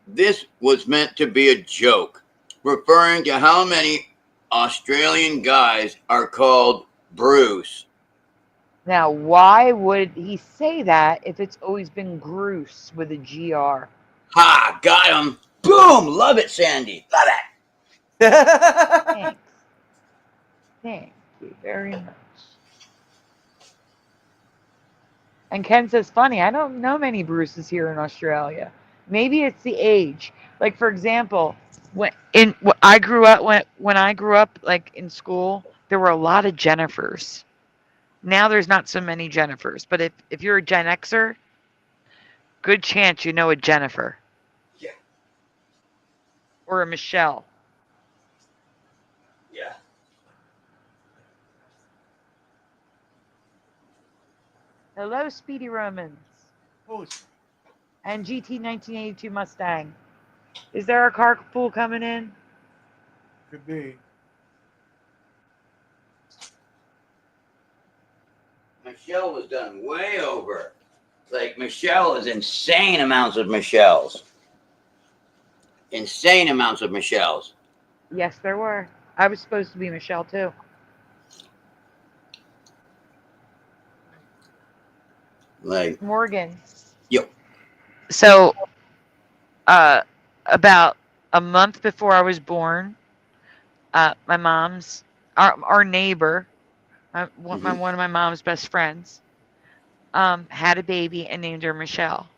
this was meant to be a joke, referring to how many Australian guys are called Bruce. Now, why would he say that if it's always been Gruce with a GR? Ha! Got him! Boom! Love it, Sandy. Love it! Thanks. Thank you very much. And Ken says, funny, I don't know many Bruces here in Australia. Maybe it's the age. Like, for example, when I grew up, like in school, there were a lot of Jennifers. Now there's not so many Jennifers. But if you're a Gen Xer, good chance you know a Jennifer. Yeah. Or a Michelle. Yeah. Hello, Speedy Romans. And GT 1982 Mustang. Is there a carpool coming in? Could be. Michelle was done way over. Like, Michelle is insane amounts of Michelles. Insane amounts of Michelles. Yes, there were. I was supposed to be Michelle, too. Like, Morgan. Yo. So, about a month before I was born, my mom's, our neighbor, one of my mom's best friends, had a baby and named her Michelle.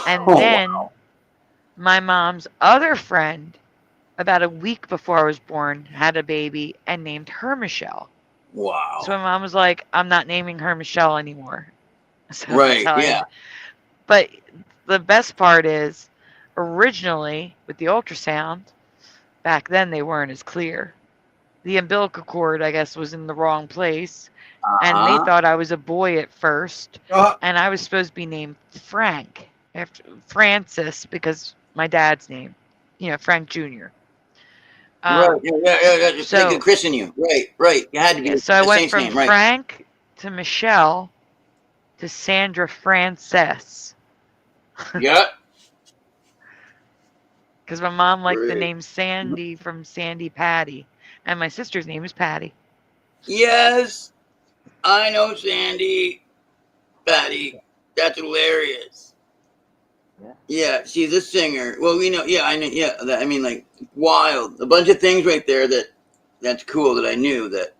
And then my mom's other friend, about a week before I was born, had a baby and named her Michelle. Wow. So my mom was like, I'm not naming her Michelle anymore. So right, yeah. But the best part is, originally, with the ultrasound, back then they weren't as clear. The umbilical cord, I guess, was in the wrong place. And they thought I was a boy at first. And I was supposed to be named Frank, after Francis, because my dad's name. You know, Frank Jr. Right, yeah. Just so, they could christen you. Right. You had to be so I the went saint's from name, right. Frank to Michelle to Sandra Frances. Yeah. Because my mom liked the name Sandy from Sandy Patty. And my sister's name is Patty. Yes. I know Sandy. Patty. That's hilarious. Yeah, she's a singer. Well, we know. Yeah, I know. Yeah, I mean, like, wild. A bunch of things right there that's cool that I knew that.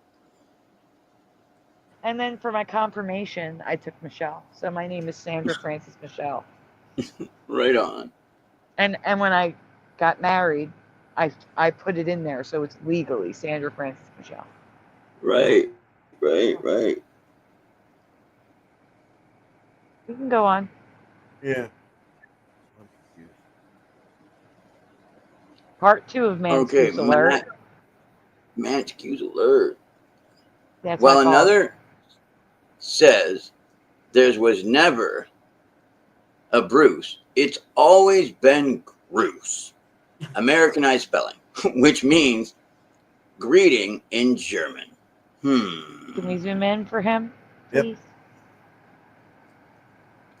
And then for my confirmation, I took Michelle. So my name is Sandra Frances Michelle. Right on. And when I got married, I put it in there so it's legally Sandra Frances Michelle. Right. We can go on. Yeah. Part 2 of Man's Excuse Alert. Man's Excuse Alert. That's well, another says there was never a Bruce. It's always been Bruce. Americanized spelling, which means greeting in German. Can we zoom in for him, please?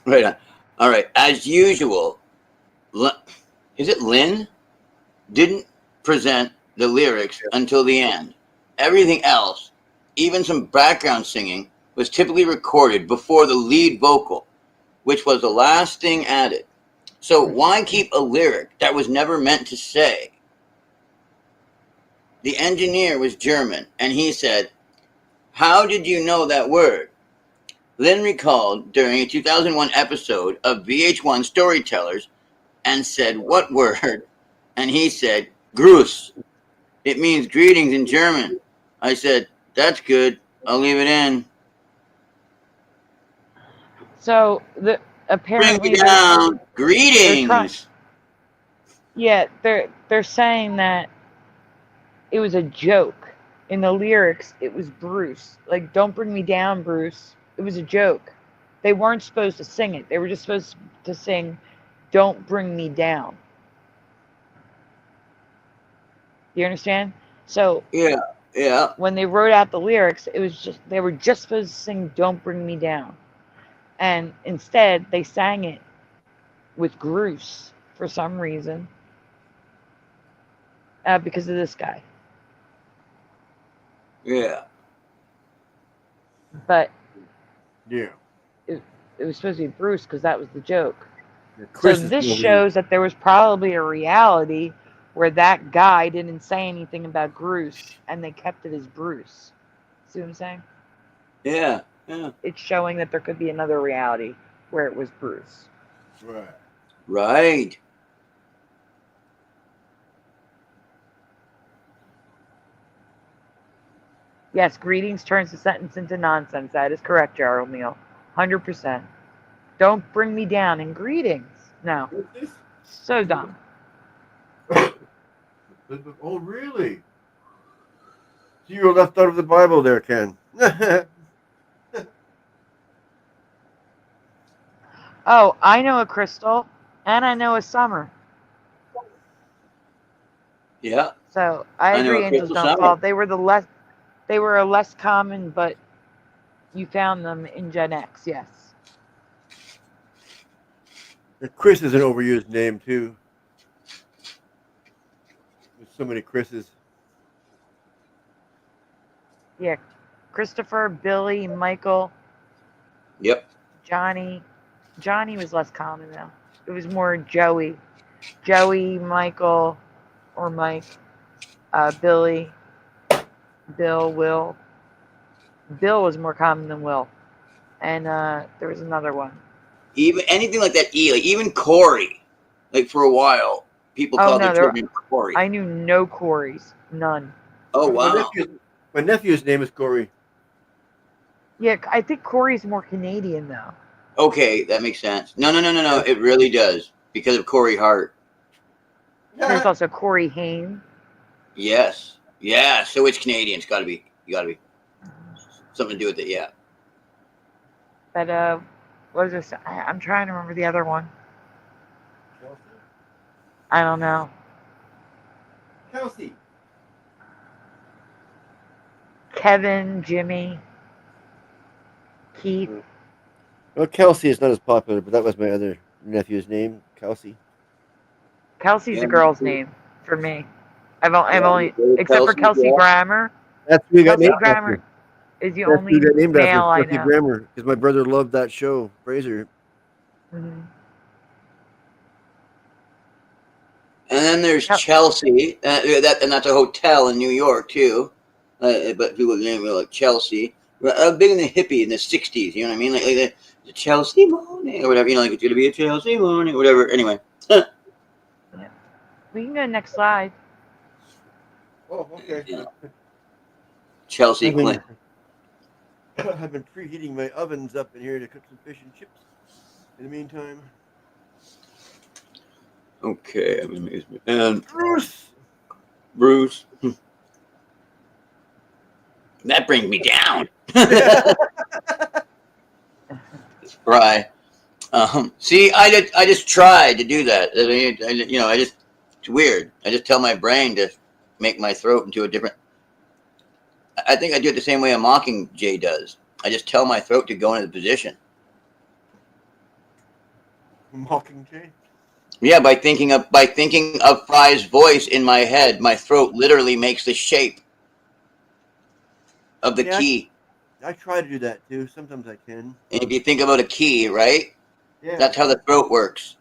Right on. All right. As usual, is it Lynn? Didn't present the lyrics until the end. Everything else, even some background singing, was typically recorded before the lead vocal, which was the last thing added. So why keep a lyric that was never meant to say? The engineer was German, and he said, "How did you know that word?" Lynn recalled during a 2001 episode of VH1 Storytellers and said, "What word?" And he said, "Gruß. It means greetings in German." I said, "That's good. I'll leave it in." So apparently bring it down. Greetings. They're saying that it was a joke. In the lyrics, it was Bruce. Like, don't bring me down, Bruce. It was a joke. They weren't supposed to sing it. They were just supposed to sing, don't bring me down. Do you understand? So yeah. When they wrote out the lyrics, they were just supposed to sing "Don't Bring Me Down," and instead they sang it with Bruce for some reason because of this guy. Yeah. But yeah, it was supposed to be Bruce because that was the joke. So this shows that there was probably a reality where that guy didn't say anything about Bruce and they kept it as Bruce. See what I'm saying? Yeah. It's showing that there could be another reality where it was Bruce. Right. Yes, greetings turns the sentence into nonsense. That is correct, Gerald Neal. 100%. Don't bring me down in greetings. No. What's this? So dumb. Oh, really? So you were left out of the Bible there, Ken. Oh, I know a crystal, and I know a summer. Yeah. So I I know agree. a Angels crystal don't summer. fall. They were a less common, but you found them in Gen X. Yes. Chris is an overused name too. There's so many Chris's. Yeah. Christopher, Billy, Michael. Yep. Johnny. Johnny was less common though. It was more Joey. Joey, Michael, or Mike. Billy, Bill, Will. Bill was more common than Will. And there was another one. Even anything like that, like even Corey. Like for a while, people called their children Corey. I knew no Corys. None. Oh, wow. My nephew's name is Corey. Yeah, I think Corey's more Canadian though. Okay, that makes sense. No. It really does. Because of Corey Hart. There's also Corey Haim. Yes. Yeah, so it's Canadian. It's gotta be. You gotta be. Something to do with it, yeah. But what was this? I'm trying to remember the other one. I don't know. Kelsey. Kevin, Jimmy, Keith. Well, Kelsey is not as popular, but that was my other nephew's name, Kelsey. Kelsey's a girl's name for me. I've only except for Kelsey Grammer. That's who got Kelsey named Grammer after. is the That's only who got named male I after, Kelsey know. Grammer, because my brother loved that show, Fraser. Mm-hmm. And then there's Chelsea. And that's a hotel in New York, too. But people name it like Chelsea. Big in the hippie in the 60s, you know what I mean? Like the Chelsea morning or whatever, you know, like it's going to be a Chelsea morning or whatever. Anyway. Yeah. We can go next slide. Oh, okay. Yeah. Chelsea Clinton. I've been preheating my ovens up in here to cook some fish and chips. In the meantime. Okay, and Bruce. That brings me down. Right. See, I just tried to do that. It's weird. I just tell my brain to make my throat into a different. I think I do it the same way a mockingjay does. I just tell my throat to go into the position. Mockingjay? Yeah, by thinking of Fry's voice in my head, my throat literally makes the shape of the key. I try to do that too. Sometimes I can. And if you think about a key, right? Yeah. That's how the throat works.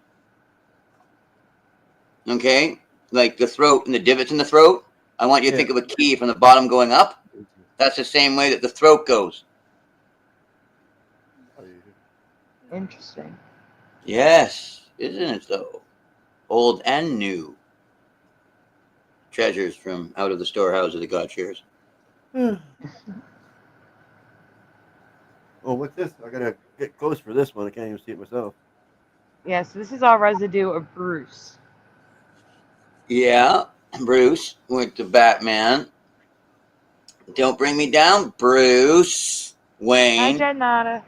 Okay? Like the throat and the divots in the throat. I want you to think of a key from the bottom going up. That's the same way that the throat goes. Interesting. Yes, isn't it though? Old and new. Treasures from out of the storehouse of the God shares. Oh, what's this? I gotta get close for this one. I can't even see it myself. Yeah, so this is all residue of Bruce. Yeah, Bruce with the Batman. Don't bring me down, Bruce Wayne. Hi,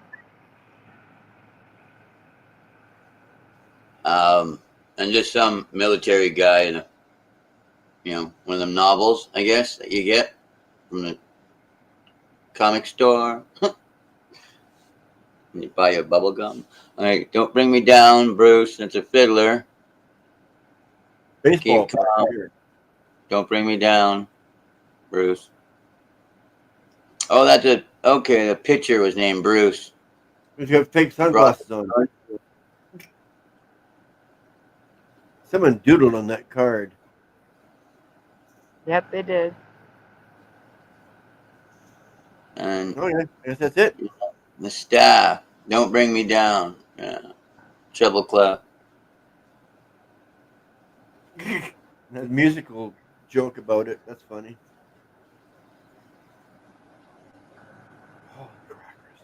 Janata. And just some military guy in one of them novels, I guess, that you get from the comic store. You buy your bubble gum. Like, don't bring me down, Bruce. It's a fiddler. Baseball. Don't bring me down, Bruce. Oh, okay. The pitcher was named Bruce. If you have fake sunglasses on. Someone doodled on that card. Yep, they did. And oh yeah, I guess that's it. The staff. Don't bring me down. Yeah. Treble clef. That musical joke about it. That's funny. Oh, crackers.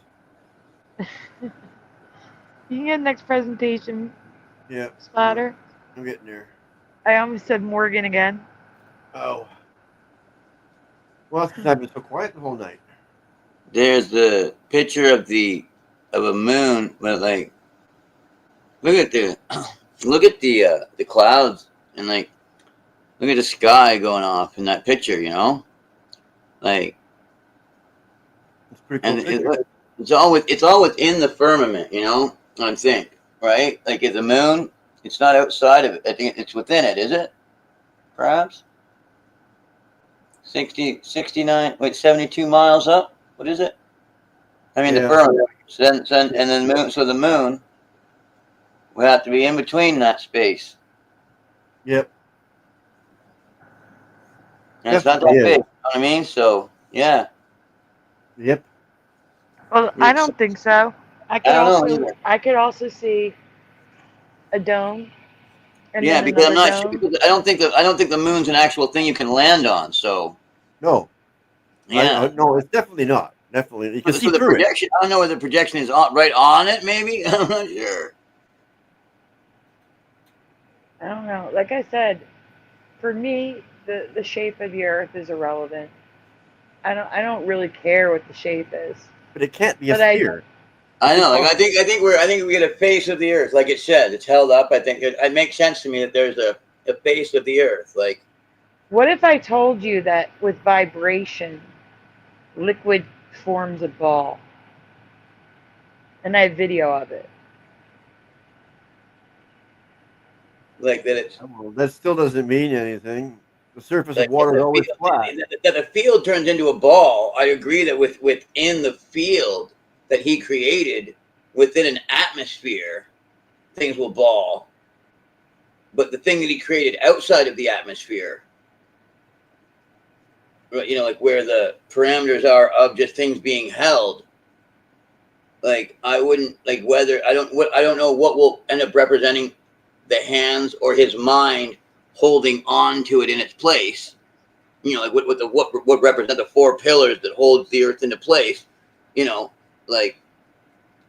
You can get next presentation, Yeah. Splatter. I'm getting there. I almost said Morgan again. Oh. Well, that's because I've been so quiet the whole night. There's the picture of a moon, but like, look at the clouds and like, look at the sky going off in that picture. You know, like, it's pretty cool. It's all within the firmament. You know, I think, right? Like, the moon, it's not outside of it. I think it's within it. Is it? Perhaps 72 miles up. What is it? I mean, the firmament. And then the moon. So the moon would have to be in between that space. Yep. And it's not that big. You know what I mean? So yeah. Yep. Well, I don't think so. I could also see a dome. And yeah, then because I'm not dome. sure. Because I don't think the moon's an actual thing you can land on. So. No. Yeah. No, it's definitely not. Definitely. You can see the through projection. I don't know whether the projection is right on it. Maybe I'm not sure. I don't know. Like I said, for me, the shape of the Earth is irrelevant. I don't really care what the shape is. But it can't be a sphere. I know. Like I think we get a face of the Earth, like it says. It's held up. I think it makes sense to me that there's a face of the Earth. Like, what if I told you that with vibration, liquid forms a ball, and I have video of it? Like that it's. Well, that still doesn't mean anything. The surface of water is always flat. That the field turns into a ball. I agree that within the field that he created, within an atmosphere, things will ball. But the thing that he created outside of the atmosphere, you know, like where the parameters are of just things being held, like I wouldn't like whether I don't know what will end up representing the hands or his mind holding on to it in its place. You know, like what represent the 4 pillars that holds the Earth into place. You know, like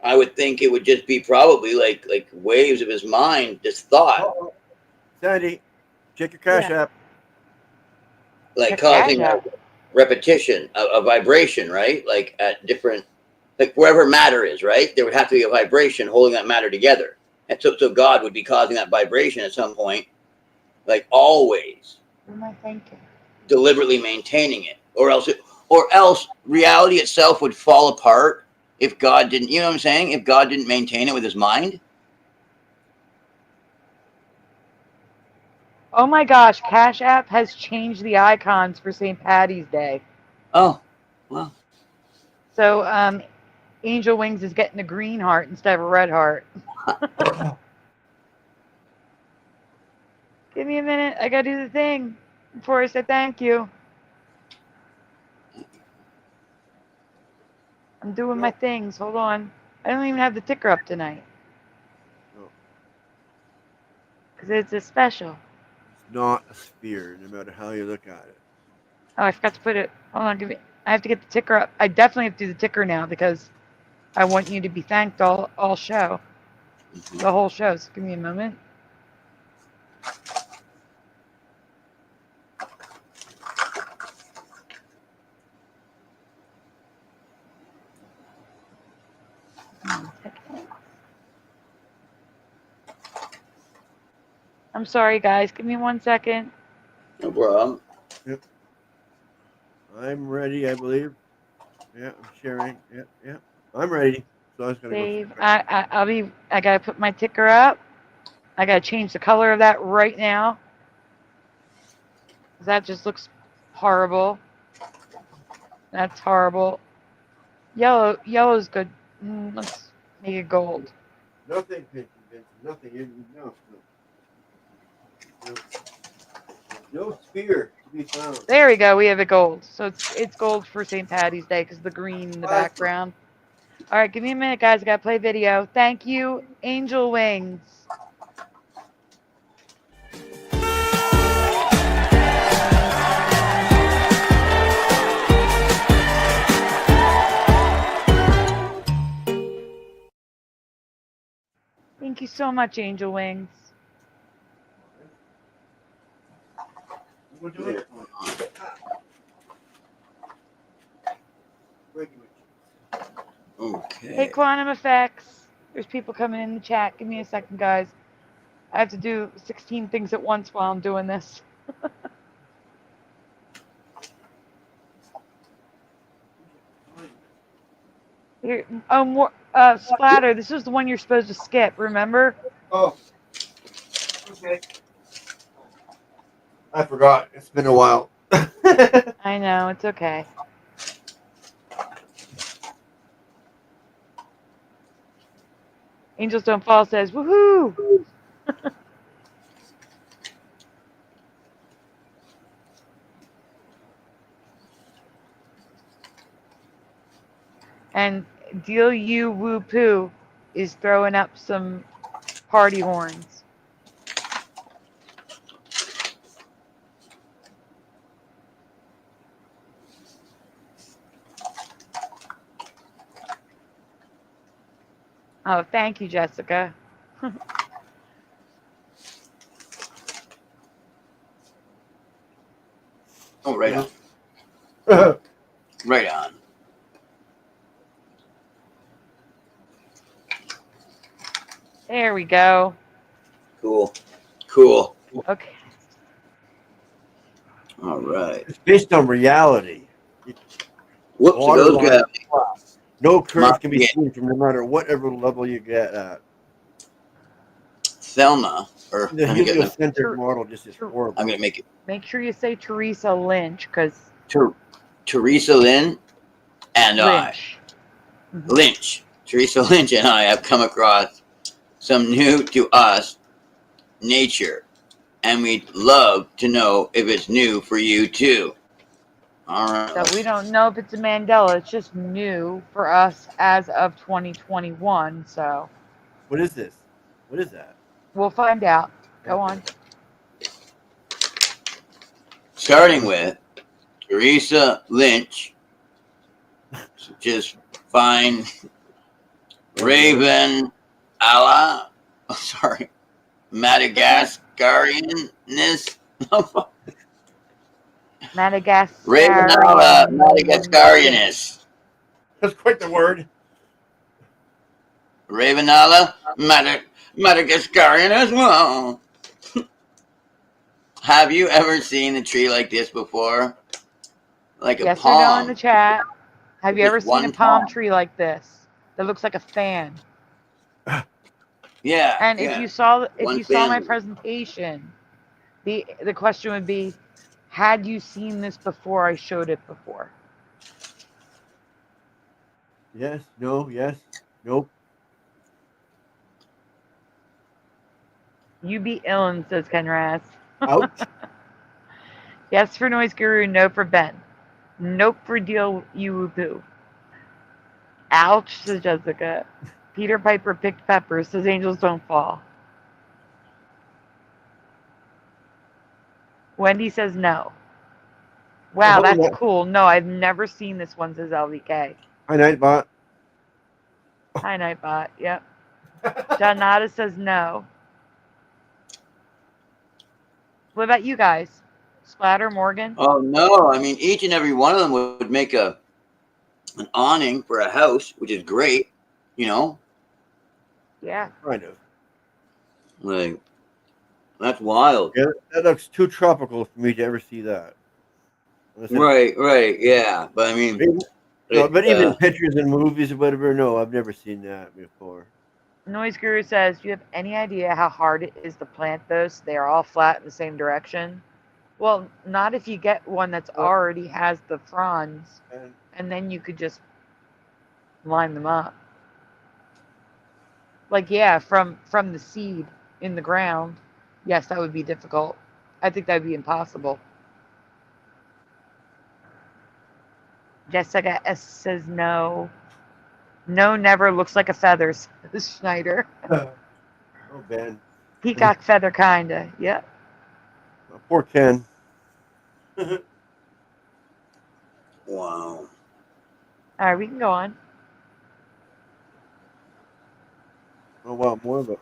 I would think it would just be probably like waves of his mind, just thought. Sandy, check your Cash App. Like causing a repetition, a vibration, right? Like at different, like wherever matter is, right? There would have to be a vibration holding that matter together. And so God would be causing that vibration at some point, like always. What am I thinking? Deliberately maintaining it, or else reality itself would fall apart if God didn't. You know what I'm saying? If God didn't maintain it with his mind. Oh my gosh, Cash App has changed the icons for St. Patty's Day. Oh, wow. So Angel Wings is getting a green heart instead of a red heart. Give me a minute. I gotta do the thing before I say thank you. I'm doing my things. Hold on. I don't even have the ticker up tonight. Because it's a special. It's not a sphere, no matter how you look at it. Oh, I forgot to put it. Hold on. I have to get the ticker up. I definitely have to do the ticker now because I want you to be thanked all show. The whole show. So give me a moment. I'm sorry, guys. Give me 1 second. No problem. Yep. I'm ready, I believe. Yeah, I'm sharing. Yeah. I'm ready. So I was gonna Save. I gotta put my ticker up. I gotta change the color of that right now. That just looks horrible. That's horrible. Yellow's good. Let's make it gold. Nothing, Pinky Vincent. Nothing. No sphere to be found. There we go. We have it gold. So it's gold for St. Patty's Day because the green in the background. All right, give me a minute, guys. I gotta play video. Thank you, Angel Wings. so much, Angel Wings. We'll do it. Okay. Hey, Quantum Effects. There's people coming in the chat. Give me a second, guys. I have to do 16 things at once while I'm doing this. Here, more Splatter. This is the one you're supposed to skip. Remember? Oh. Okay. I forgot. It's been a while. I know. It's okay. Angels Don't Fall says, woohoo! And Deal You Woo Poo is throwing up some party horns. Oh, thank you, Jessica. Oh, right on. Right on. There we go. Cool. Cool. Okay. All right. It's based on reality. Whoops, it goes gravity. No curve can be seen from no matter whatever level you get at. Thelma, or The heliocentric model just is horrible. I'm gonna make it. Make sure you say Teresa Lynch, because Teresa Lynn and Lynch. Lynch. Teresa Lynch and I have come across some new to us nature, and we'd love to know if it's new for you too. All right. So we don't know if it's a Mandela. It's just new for us as of 2021. So. What is this? What is that? We'll find out. Go on. Starting with Teresa Lynch, just fine. Raven Allah, oh, sorry, Madagascarianness. Madagascar. Raven Allah, Madagascarianness. That's quite the word. Raven Allah, Madagascarianness. Well, have you ever seen a tree like this before? Like a yes palm. or no in the chat. Have you Just ever seen one a palm palm. tree like this that looks like a fan? Yeah. And yeah. if you saw One my fan. presentation, the question would be, had you seen this before I showed it before? Yes. No. Yes. Nope. You be illin, says Ken Raz. Ouch. Yes for Noise Guru, no for Ben. Nope for Deal You Woo Poo. Ouch, says Jessica. Peter Piper picked peppers, says Angels Don't Fall. Wendy says no. Wow, that's cool. No, I've never seen this one, says LVK. Hi, Nightbot. Hi, Nightbot. Yep. Donata says no. What about you guys? Splatter, Morgan? Oh no! I mean, each and every one of them would make an awning for a house, which is great. You know. Yeah. Kind of. Like, that's wild. Yeah, that looks too tropical for me to ever see that. Right, yeah. But I mean, but even pictures and movies or whatever, no, I've never seen that before. Noise Guru says, do you have any idea how hard it is to plant those? They are all flat in the same direction. Well, not if you get one that's already has the fronds, and then you could just line them up. Like, yeah, from the seed in the ground, yes, that would be difficult. I think that would be impossible. Jessica S says no. No, never looks like a feather, says Schneider. Oh, Ben. Peacock feather, kinda. Yep. Oh, poor Ken. Wow. All right, we can go on. Oh, wow, more of it.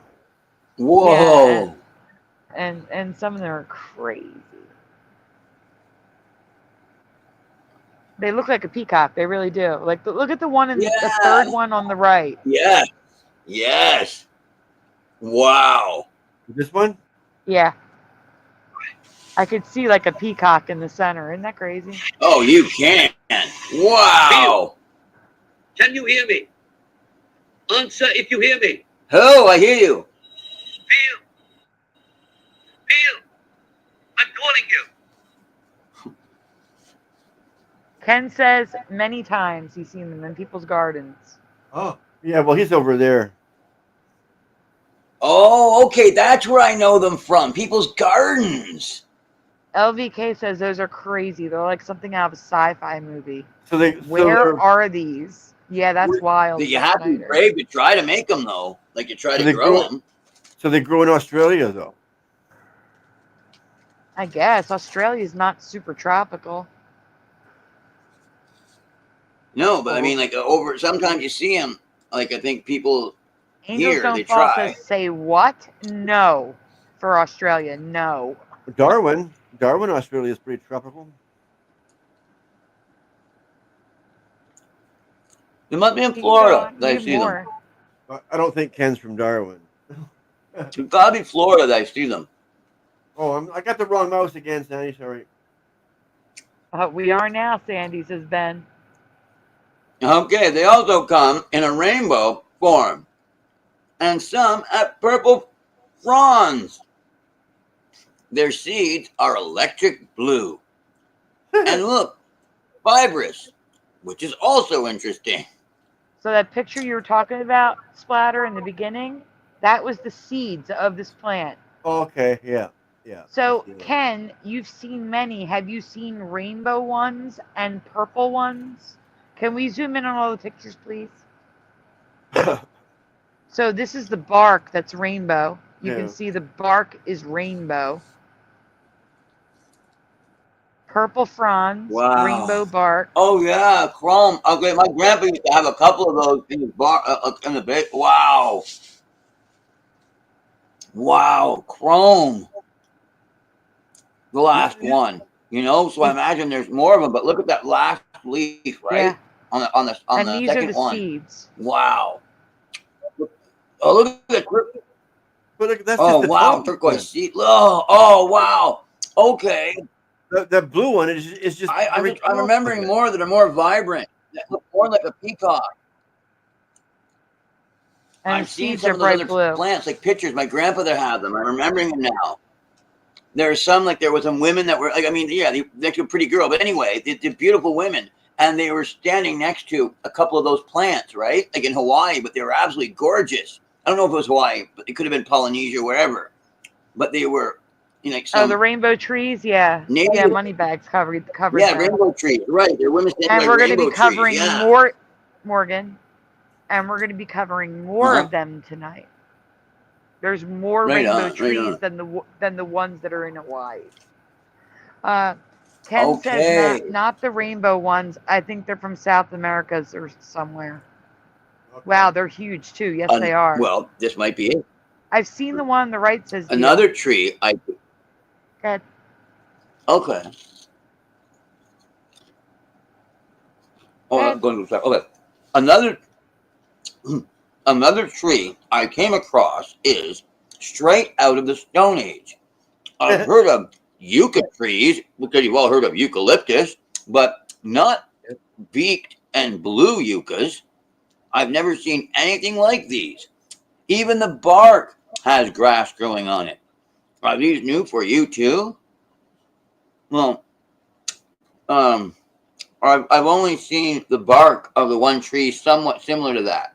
Whoa. Yeah, and some of them are crazy. They look like a peacock. They really do. Like, look at the one in the third one on the right. Yes. Yes. Wow. This one? Yeah. I could see like a peacock in the center. Isn't that crazy? Oh, you can. Wow. Can you hear me? Answer if you hear me. Oh, I hear you. Bill, I'm calling you. Ken says many times he's seen them in people's gardens. Oh, yeah. Well, he's over there. Oh, okay. That's where I know them from. People's gardens. LVK says those are crazy. They're like something out of a sci-fi movie. Where are these? Yeah, that's wild. You have to be brave to try to make them, though. Like, you try to grow them. So they grow in Australia, though? I guess. Australia's not super tropical. No, but I mean, like, sometimes you see them. Like, I think people Angels here, Don't they Fall try. says, say what? No. For Australia, no. Darwin, Australia is pretty tropical. It must be in Florida that I see them. I don't think Ken's from Darwin. It's gotta be Florida that I see them. Oh, I got the wrong mouse again, Sandy. Sorry. We are now, Sandy, says Ben. Okay, they also come in a rainbow form, and some at purple fronds. Their seeds are electric blue. And look, fibrous, which is also interesting. So that picture you were talking about, Splatter, in the beginning, that was the seeds of this plant. Okay, yeah. Yeah. So, Ken, you've seen many. Have you seen rainbow ones and purple ones? Can we zoom in on all the pictures, please? So this is the bark that's rainbow. You can see the bark is rainbow. Purple fronds, rainbow bark. Oh yeah, chrome. Okay, my grandpa used to have a couple of those in his bar in the base. Wow. Wow, chrome. The last one, you know. So I imagine there's more of them. But look at that last leaf, right? Yeah. On the And the these are second the one. seeds. Wow. Oh, look at that. That's Oh just the wow, top turquoise one. seed. Oh wow. Okay. The blue one is just. I'm remembering more that are more vibrant. That look more like a peacock. And I've the seen seeds some are of those other bright blue. plants, like pictures. My grandfather had them. I'm remembering them now. There are some, like there were some women that were like, I mean, yeah, they're a pretty girl, but anyway, they're beautiful women, and they were standing next to a couple of those plants, right? Like in Hawaii, but they were absolutely gorgeous. I don't know if it was Hawaii, but it could have been Polynesia, wherever. But they were, you know, like some. Oh, the rainbow trees, yeah, Native- yeah. Moneybags covered Yeah, them. rainbow trees, right? They're women standing And like we're going to rainbow be covering trees. Yeah. more, Morgan, and we're going to be covering more Uh-huh. of them tonight. There's more Right rainbow on, right trees on. than the ones that are in Hawaii. Ken Okay. says not the rainbow ones. I think they're from South America or somewhere. Wow, they're huge too. Yes, they are. Well, this might be it. I've seen the one on the right says deal. Another tree. Good. Okay. Oh, I'm going to start. Okay. Another tree I came across is straight out of the Stone Age. I've heard of yucca trees because you've all heard of eucalyptus, but not beaked and blue yuccas. I've never seen anything like these. Even the bark has grass growing on it. Are these new for you too? Well, I've only seen the bark of the one tree somewhat similar to that.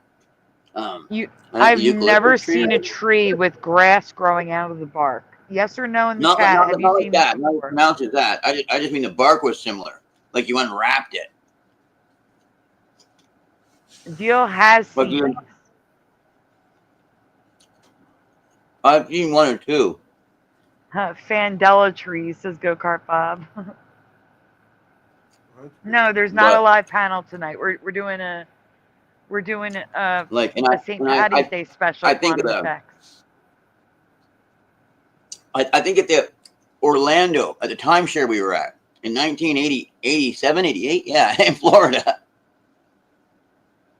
I've never seen a tree with grass growing out of the bark. Yes or no in the chat? Not Have you like seen that. it Not before? pronounced as that. I just mean the bark was similar. Like you unwrapped it. Deal has But seen it. I've seen one or two. Fandela trees, says Go-Kart Bob. No, there's not But- a live panel tonight. We're doing a Like, and a St. Patty's Day special. I think Quantum of them. Effects. I think at the Orlando, at the timeshare we were at in 1980, 87, 88. Yeah, in Florida.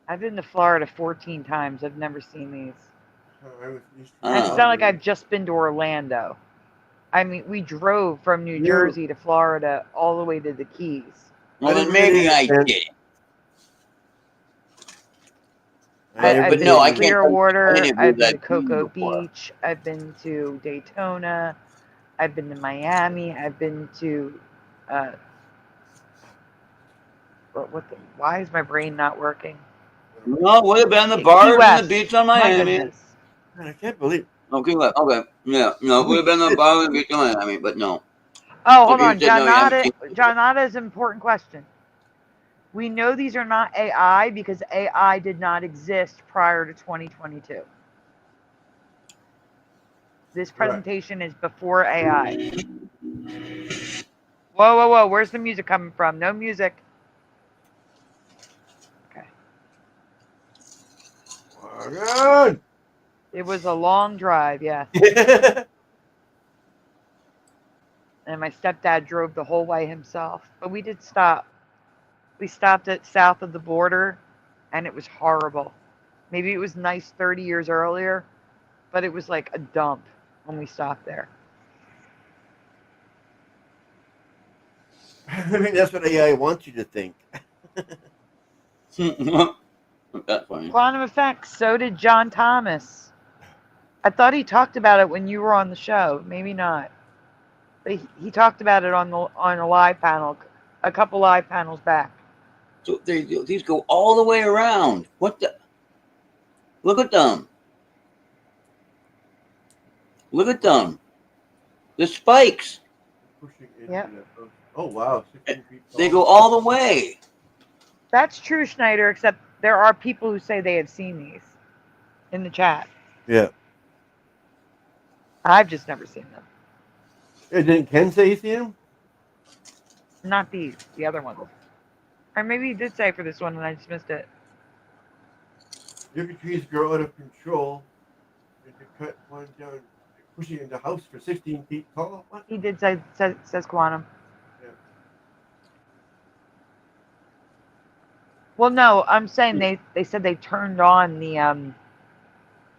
I've been to Florida 14 times. I've never seen these. And it's Oh. not like I've just been to Orlando. I mean, we drove from New Jersey to Florida all the way to the Keys. Well, then maybe I did. I've But been no, to I can't. Clearwater. I've I've been to Cocoa Beach. I've been to Daytona. I've been to Miami. I've been to. Why is my brain not working? No, would have been the bars and the beach on My Miami. goodness. Man, I can't believe. Okay, okay. Yeah, no, it would have been the bars and the beach on Miami, but no. Oh, hold If you on. said no, you haven't seen- John Nada is an important question. We know these are not AI because AI did not exist prior to 2022. This presentation is before AI. Whoa, whoa, whoa. Where's the music coming from? No music. Okay. Oh, God. It was a long drive, yeah. And my stepdad drove the whole way himself. But we did stop. We stopped at south of the border, and it was horrible. Maybe it was nice 30 years earlier, but it was like a dump when we stopped there. I mean, that's what AI wants you to think. That's funny. Quantum effects. So did John Thomas. I thought he talked about it when you were on the show. Maybe not. But he talked about it on a live panel, a couple live panels back. So these go all the way around. What the? Look at them. Look at them. The spikes. Yep. Oh, wow. 16 feet tall. They go all the way. That's true, Schneider, except there are people who say they have seen these in the chat. Yeah. I've just never seen them. Didn't Ken say he's seen them? Not these, the other ones. Or maybe he did say for this one and I just missed it. Yucca trees grow out of control. They could cut one down, pushing it in the house for 16 feet tall. What? He did say, says Quantum. Yeah. Well, no, I'm saying they said they turned on the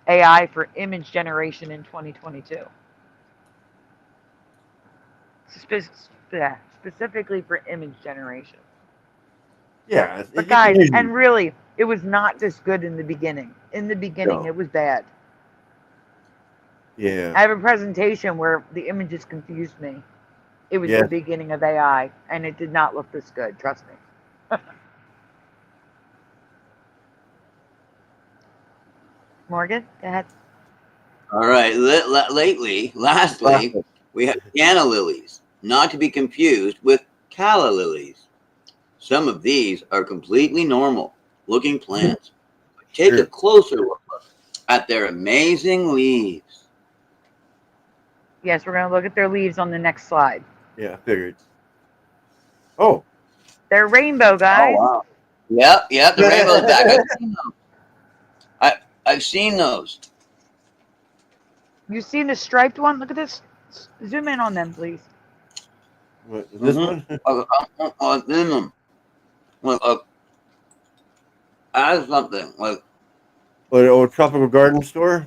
AI for image generation in 2022. Specifically for image generation. Yeah. But guys, and really, it was not this good in the beginning. In the beginning, it was bad. Yeah. I have a presentation where the images confused me. It was the beginning of AI, and it did not look this good, trust me. Morgan, go ahead. All right. Lastly, we have canna lilies, not to be confused with calla lilies. Some of these are completely normal looking plants. But take a closer look at their amazing leaves. Yes, we're going to look at their leaves on the next slide. Yeah, I figured. Oh. They're rainbow, guys. Oh, wow. Yep, the rainbow's back. I've seen them. I've seen those. You seen the striped one? Look at this. Zoom in on them, please. What, this one? I've seen them. Add something. Like, what, old tropical garden store?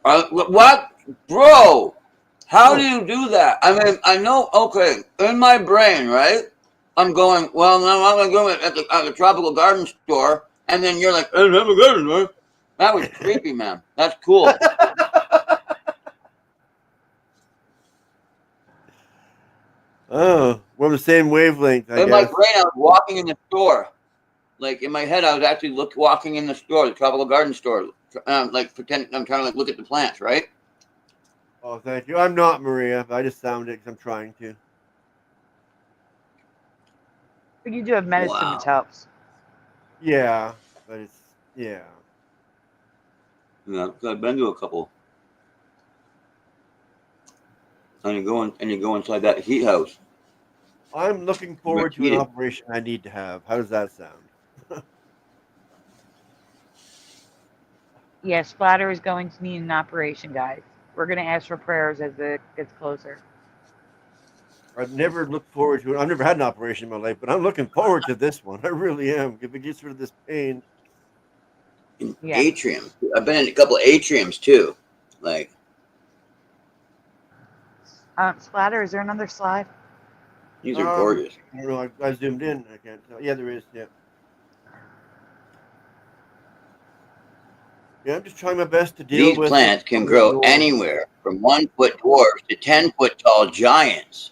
What? Bro, how do you do that? I mean, I know, okay, in my brain, right? I'm going, well, no, I'm going to go at the tropical garden store, and then you're like, hey, tropical garden store. That was creepy, man. That's cool. Oh, we're on the same wavelength, I guess. In my brain, I was walking in the store. Like, in my head, I was actually walking in the store, the tropical garden store. Like, pretend I'm trying to, like, look at the plants, right? Oh, thank you. I'm not, Maria. I just sound it because I'm trying to. But you do have medicine, which helps. Yeah, but it's, yeah. Yeah, I've been to a couple. And you go inside that heat house. I'm looking forward to an operation I need to have. How does that sound? Yes, Splatter is going to need an operation, guys. We're going to ask for prayers as it gets closer. I've never looked forward to it. I've never had an operation in my life, but I'm looking forward to this one. I really am. If it gets rid of this pain. Yeah. Atrium. I've been in a couple of atriums too. Like. Splatter, is there another slide? These are gorgeous. I don't know. I zoomed in. I can't tell. Yeah, there is. Yeah. Yeah, I'm just trying my best to deal These with. These plants can grow anywhere from 1-foot dwarfs to 10-foot tall giants.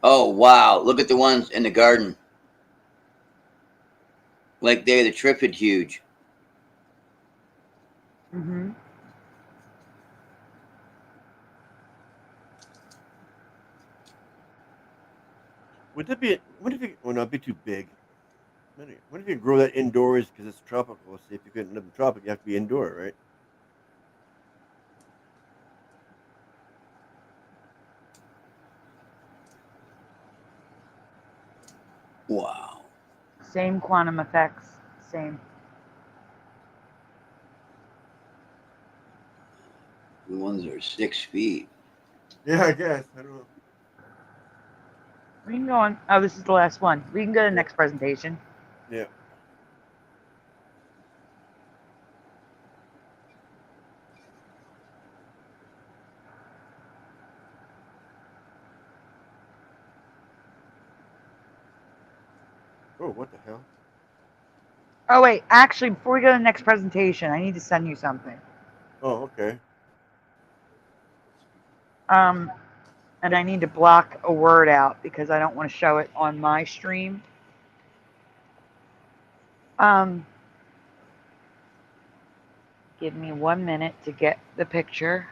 Oh, wow. Look at the ones in the garden. Like they're the tripod huge. Mm-hmm. Would that be? What if it? Well, no, it'd be too big. What if you grow that indoors because it's tropical? Let's see, if you couldn't live in tropic, you have to be indoor, right? Wow. Same quantum effects. Same. The ones that are 6 feet. Yeah, I guess. I don't know. We can go on. Oh, this is the last one. We can go to the next presentation. Yeah. Oh, what the hell? Oh, wait. Actually, before we go to the next presentation, I need to send you something. Oh, okay. And I need to block a word out because I don't want to show it on my stream. Give me 1 minute to get the picture.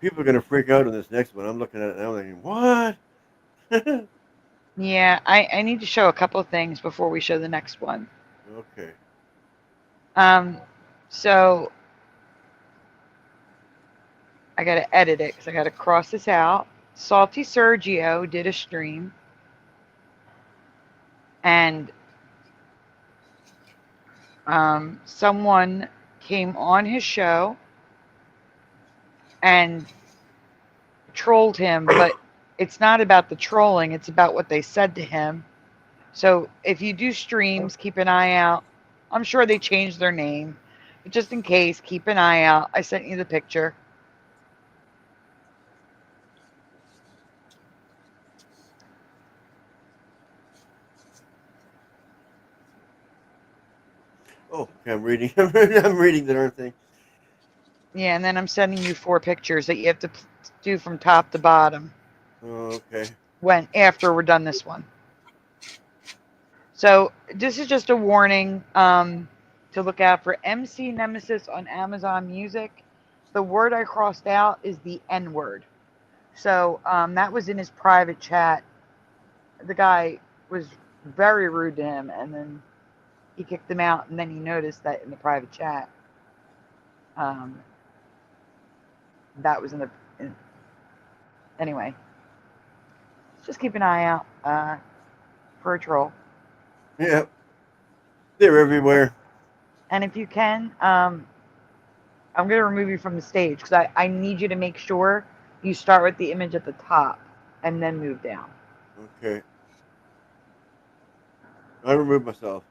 People are gonna freak out on this next one. I'm looking at it now thinking, what? Yeah, I need to show a couple of things before we show the next one. Okay. So I got to edit it because I got to cross this out. Salty Sergio did a stream, and someone came on his show and trolled him, but it's not about the trolling, it's about what they said to him. So if you do streams, keep an eye out. I'm sure they changed their name, but just in case, keep an eye out. I sent you the picture. Oh, okay, I'm reading. I'm reading the darn thing. Yeah, and then I'm sending you 4 pictures that you have to do from top to bottom. Oh, okay. After we're done this one. So this is just a warning to look out for MC Nemesis on Amazon Music. The word I crossed out is the N word. So that was in his private chat. The guy was very rude to him, and then he kicked him out, and then he noticed that in the private chat. That was anyway. Just keep an eye out for a troll. Yeah. They're everywhere. And if you can, I'm going to remove you from the stage because I need you to make sure you start with the image at the top and then move down. Okay. I removed myself.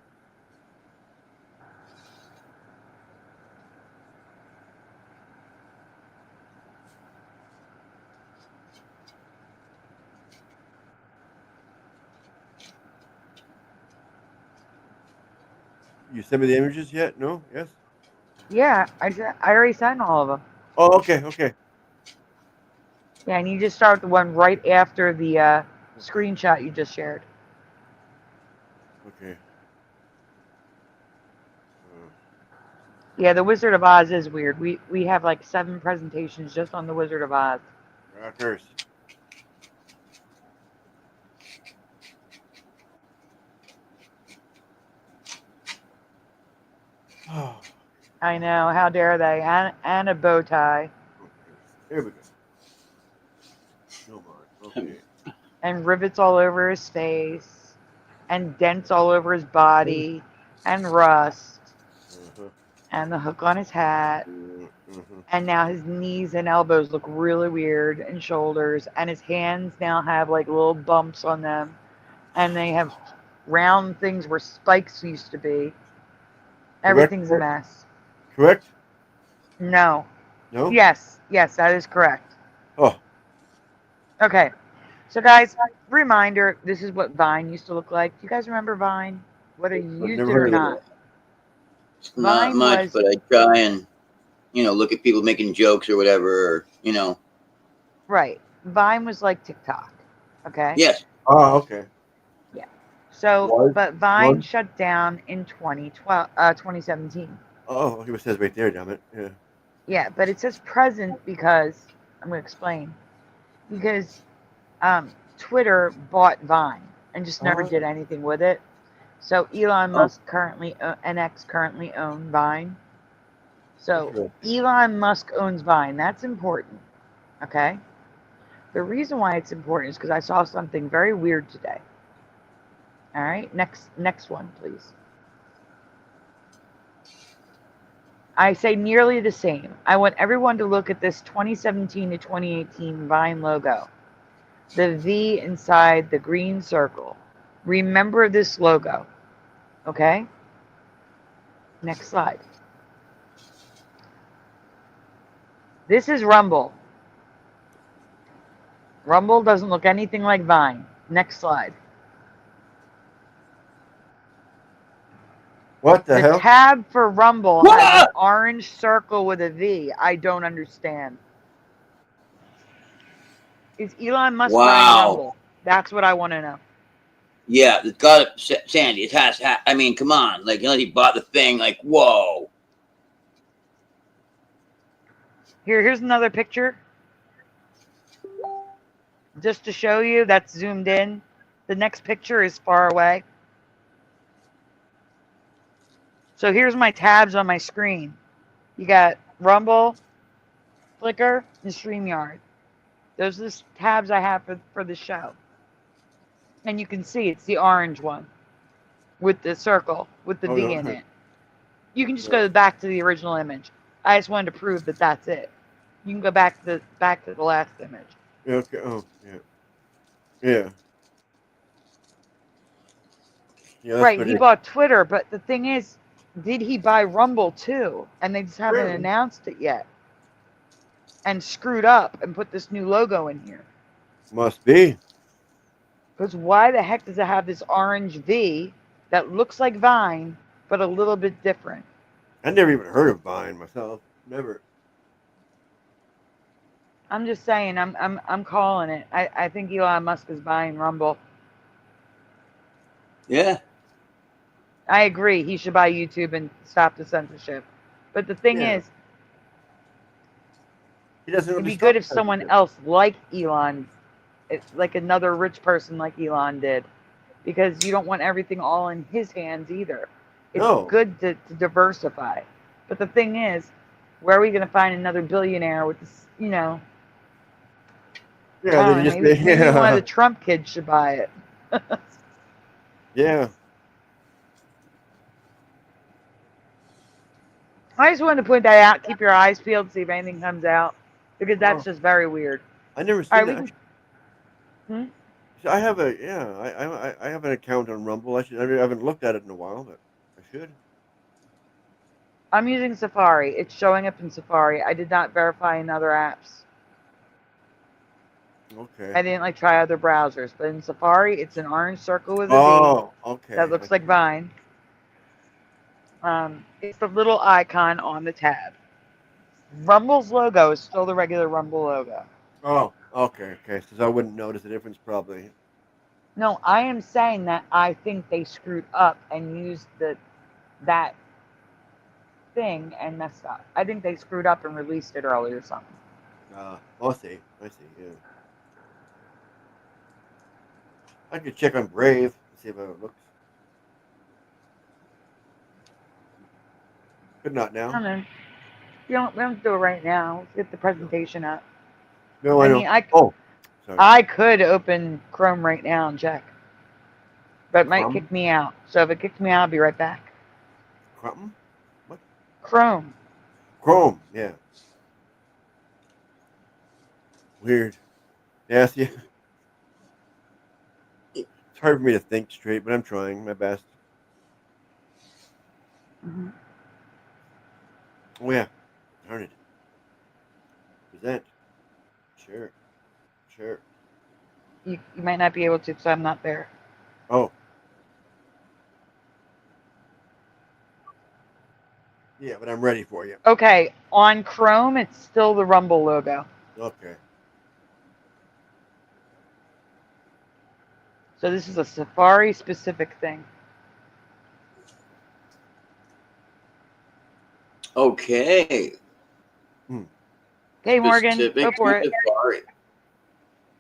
You sent me the images yet? No? Yes? Yeah, I already sent all of them. Oh, okay, okay. Yeah, and you just start the one right after the screenshot you just shared. Okay. Yeah, the Wizard of Oz is weird. We have like 7 presentations just on the Wizard of Oz. Rockers. Oh. I know. How dare they? And a bow tie. Here we go. No more. Okay. And rivets all over his face. And dents all over his body. and rust Mm-hmm. and the hook on his hat. Mm-hmm. And now his knees and elbows look really weird, and shoulders, and his hands now have like little bumps on them, and they have round things where spikes used to be. Correct? Everything's a mess. Correct? No. No? Yes, that is correct. Oh. Okay. So guys, reminder, this is what Vine used to look like. Do you guys remember Vine? Whether you used it or not. Not Vine much, was, but I try and, look at people making jokes or whatever, or. Right. Vine was like TikTok. Okay? Yes. Oh, okay. Yeah. So, Was- but Vine was- shut down in 2017. Oh, it says right there, damn it. Yeah. Yeah, but it says present because, I'm going to explain. Because Twitter bought Vine and just never did anything with it. So Elon Musk currently, and X currently own Vine. So Elon Musk owns Vine. That's important. Okay? The reason why it's important is because I saw something very weird today. All right? Next one, please. I say nearly the same. I want everyone to look at this 2017 to 2018 Vine logo. The V inside the green circle. Remember this logo. Okay? Next slide. This is Rumble. Rumble doesn't look anything like Vine. Next slide. What the hell? The tab for Rumble has an orange circle with a V. I don't understand. Is Elon Musk buying Rumble? That's what I want to know. Yeah, it's got it, Sandy. It has. I mean, come on. Like, he bought the thing. Like, whoa. Here's another picture. Just to show you, that's zoomed in. The next picture is far away. So here's my tabs on my screen. You got Rumble, Flickr, and Streamyard. Those are the tabs I have for the show. And you can see it's the orange one with the circle, with the V in it. You can just go back to the original image. I just wanted to prove that that's it. You can go back to the last image. Yeah, okay. Oh, yeah. Yeah. Yeah, Right, he bought Twitter, but the thing is, did he buy Rumble too? And they just haven't announced it yet. And screwed up and put this new logo in here. Must be. Because why the heck does it have this orange V that looks like Vine, but a little bit different? I never even heard of Vine myself. Never. I'm just saying, I'm calling it. I think Elon Musk is buying Rumble. Yeah. I agree. He should buy YouTube and stop the censorship. But the thing is, it'd be good if someone else like Elon, like another rich person like Elon did, because you don't want everything all in his hands either. It's good to diversify. But the thing is, where are we going to find another billionaire with this, Yeah, maybe one of the Trump kids should buy it. Yeah. I just wanted to point that out. Keep your eyes peeled, see if anything comes out, because that's just very weird. I never seen that. Hmm? I have I have an account on Rumble. I haven't looked at it in a while, but I should. I'm using Safari. It's showing up in Safari. I did not verify in other apps. Okay. I didn't try other browsers, but in Safari, it's an orange circle with a V. Okay. That looks like Vine. It's the little icon on the tab. Rumble's logo is still the regular Rumble logo. Oh, okay. So I wouldn't notice the difference probably. No, I am saying that I think they screwed up and used that thing and messed up. I think they screwed up and released it early or something. I see. Yeah. I could check on Brave and see how it looks. But not now. I don't know. We don't do it right now. Let's get the presentation up. No, I don't. Sorry. I could open Chrome right now and check. But it might kick me out. So if it kicks me out, I'll be right back. Chrome? What? Chrome. Chrome, yeah. Weird. Yeah, see, it's hard for me to think straight, but I'm trying my best. Mm-hmm. Oh, yeah. Darn it. Present. Sure. Sure. You might not be able to, so I'm not there. Oh. Yeah, but I'm ready for you. Okay, on Chrome, it's still the Rumble logo. Okay. So this is a Safari specific thing. Okay. Okay, Morgan, Specific go for it. Safari.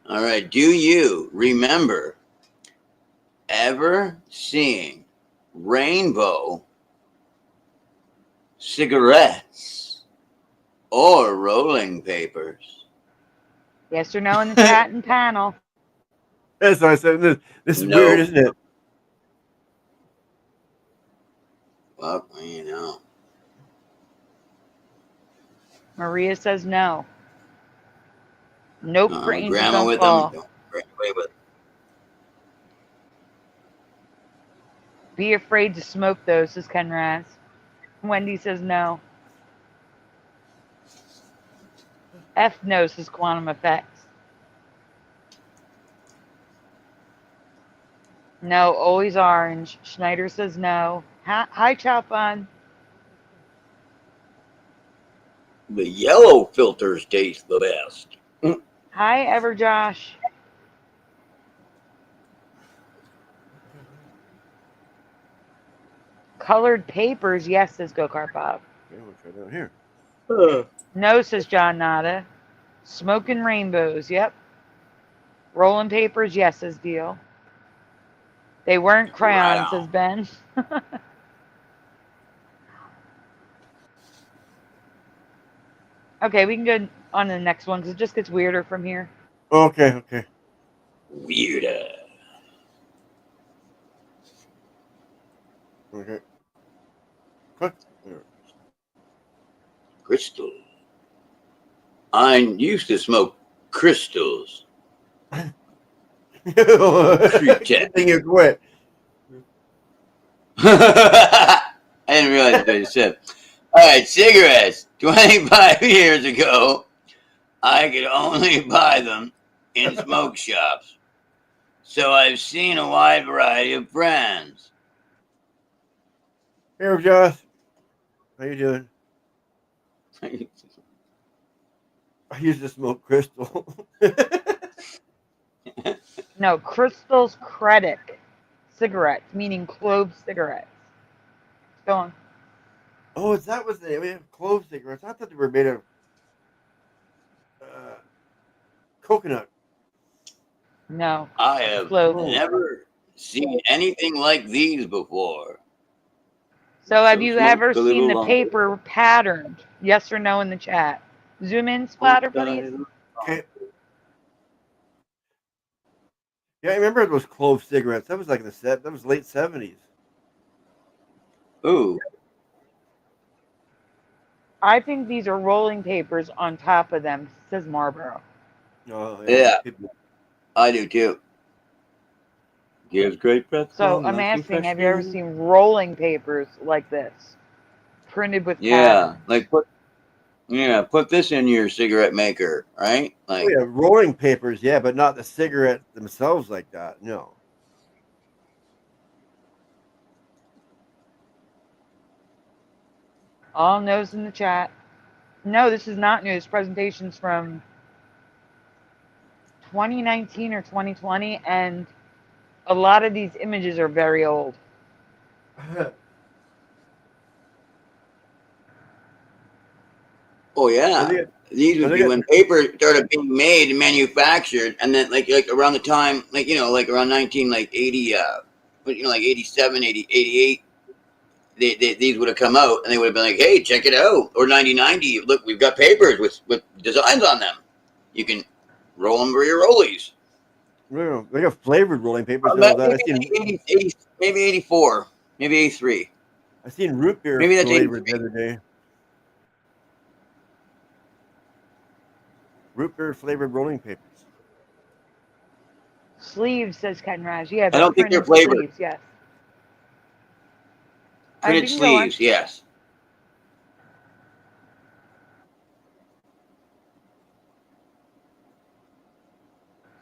All right. Do you remember ever seeing rainbow cigarettes or rolling papers? Yes or no in the chat and panel. That's what I said. This is No. weird, isn't it? Well, you know. Maria says no. Nope for Angels Grandma Don't with Fall. them. Don't bring away with them. Be afraid to smoke those, says Ken Raz. Wendy says no. F no, says Quantum Effects. No, always orange. Schneider says no. Hi, Chow Fun. The yellow filters taste the best. Hi, Everjosh. Colored papers, yes, says Go-Kart Bob. Yeah, we'll try down here. No, says John Nada. Smoking rainbows, yep. Rolling papers, yes, says Deal. They weren't crayons, says Ben. Okay, we can go on to the next one because it just gets weirder from here. Okay, okay. Weirder. Okay. Click. There. Crystal. I used to smoke crystals. Good thing you quit. I didn't realize what you said. All right, cigarettes. 25 years ago, I could only buy them in smoke shops. So I've seen a wide variety of brands. Here, Josh. How you doing? I used to smoke crystal. No, Crystal's Credit cigarettes, meaning clove cigarettes. Go on. Oh, is that what they have clove cigarettes? I thought they were made of coconut. No. I have Clove. never seen anything like these before. So have you smoke ever a little seen the longer. paper patterned? Yes or no in the chat. Zoom in, Splatter, please. Okay. Yeah, I remember those clove cigarettes. That was like that was late 70s. Ooh. I think these are rolling papers on top of them, says Marlboro. Oh, Yeah, I do too. Gives great breath. So I'm asking, have you ever seen rolling papers like this? Printed with Yeah, patterns? like put this in your cigarette maker, right? Like, Oh, yeah, rolling papers, yeah, but not the cigarette themselves like that. No. All no's in the chat. No, this is not news. Presentations from 2019 or 2020, and a lot of these images are very old. oh yeah, these would be when paper started being made and manufactured, and then like around the time, like around 1980, like 87, 80, 88. These would have come out, and they would have been like, "Hey, check it out!" Or 90, look, we've got papers with designs on them. You can roll them for your rollies. They got flavored rolling papers. Maybe 84, maybe 83. I seen root beer Maybe that's flavored 83. the other day. Root beer flavored rolling papers. Sleeves, says Ken Raj. Yeah, I don't think they're printed flavored. sleeves, yes. Printed sleeves, yes.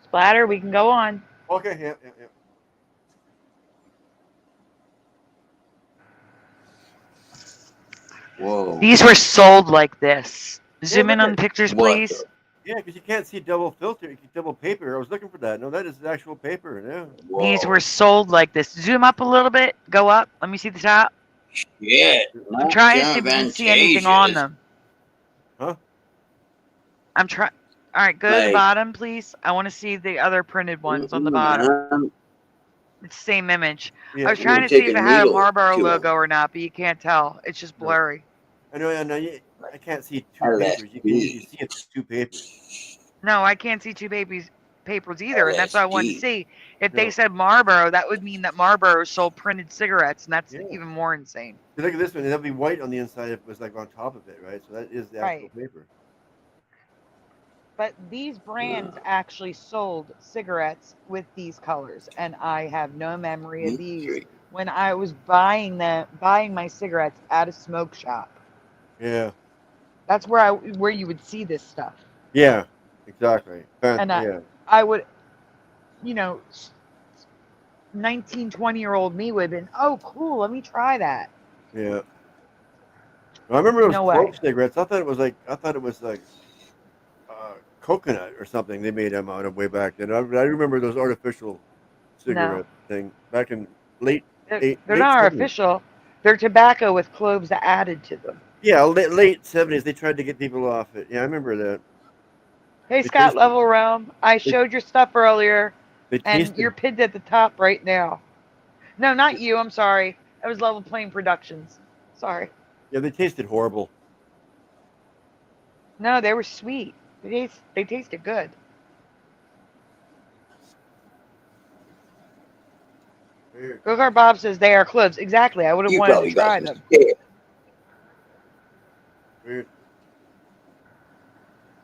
Splatter, we can go on. Okay, yeah. Whoa. These were sold like this. Zoom Yeah, in on the pictures, What? please. Yeah, because you can't see double filter, you can double paper. I was looking for that. No, that is the actual paper. Yeah. Whoa. These were sold like this. Zoom up a little bit. Go up. Let me see the top. Shit. I'm trying to see if we can see anything on them. Huh? I'm trying. All right, go to the Like- bottom, please. I want to see the other printed ones on the bottom. It's the same image. Yeah, I was trying to see if it taking had a needle Marlboro to 'em. logo or not, but you can't tell. It's just blurry. I know. I can't see two Out of that papers. You can usually see it's two papers. No, I can't see two papers either, and that's what I wanted to LSD. see. If they No. said Marlboro, that would mean that Marlboro sold printed cigarettes, and that's Yeah. even more insane. Look at this one. That'd be white on the inside if it was like on top of it, right? So that is the actual paper. But these brands actually sold cigarettes with these colors, and I have no memory of these when I was buying my cigarettes at a smoke shop. Yeah. That's where you would see this stuff. Yeah. Exactly. And Yeah. I would, 19, 20-year-old me would have been, oh, cool, let me try that. Yeah. I remember those No way. smoke cigarettes. I thought it was like coconut or something. They made them out of way back then. I remember those artificial cigarette thing back in late. They're late not 70s. artificial. They're tobacco with cloves added to them. Yeah, late 70s. They tried to get people off it. Yeah, I remember that. Hey, They Scott tasted- Level Realm, I showed your stuff earlier, They and tasted. you're pinned at the top right now. No, not you. I'm sorry. That was Level Plane Productions. Sorry. Yeah, they tasted horrible. No, they were sweet. They tasted good. Weird. Go-Kart Bob says they are cloves. Exactly. I would have You wanted probably to try got them. some shit. Weird.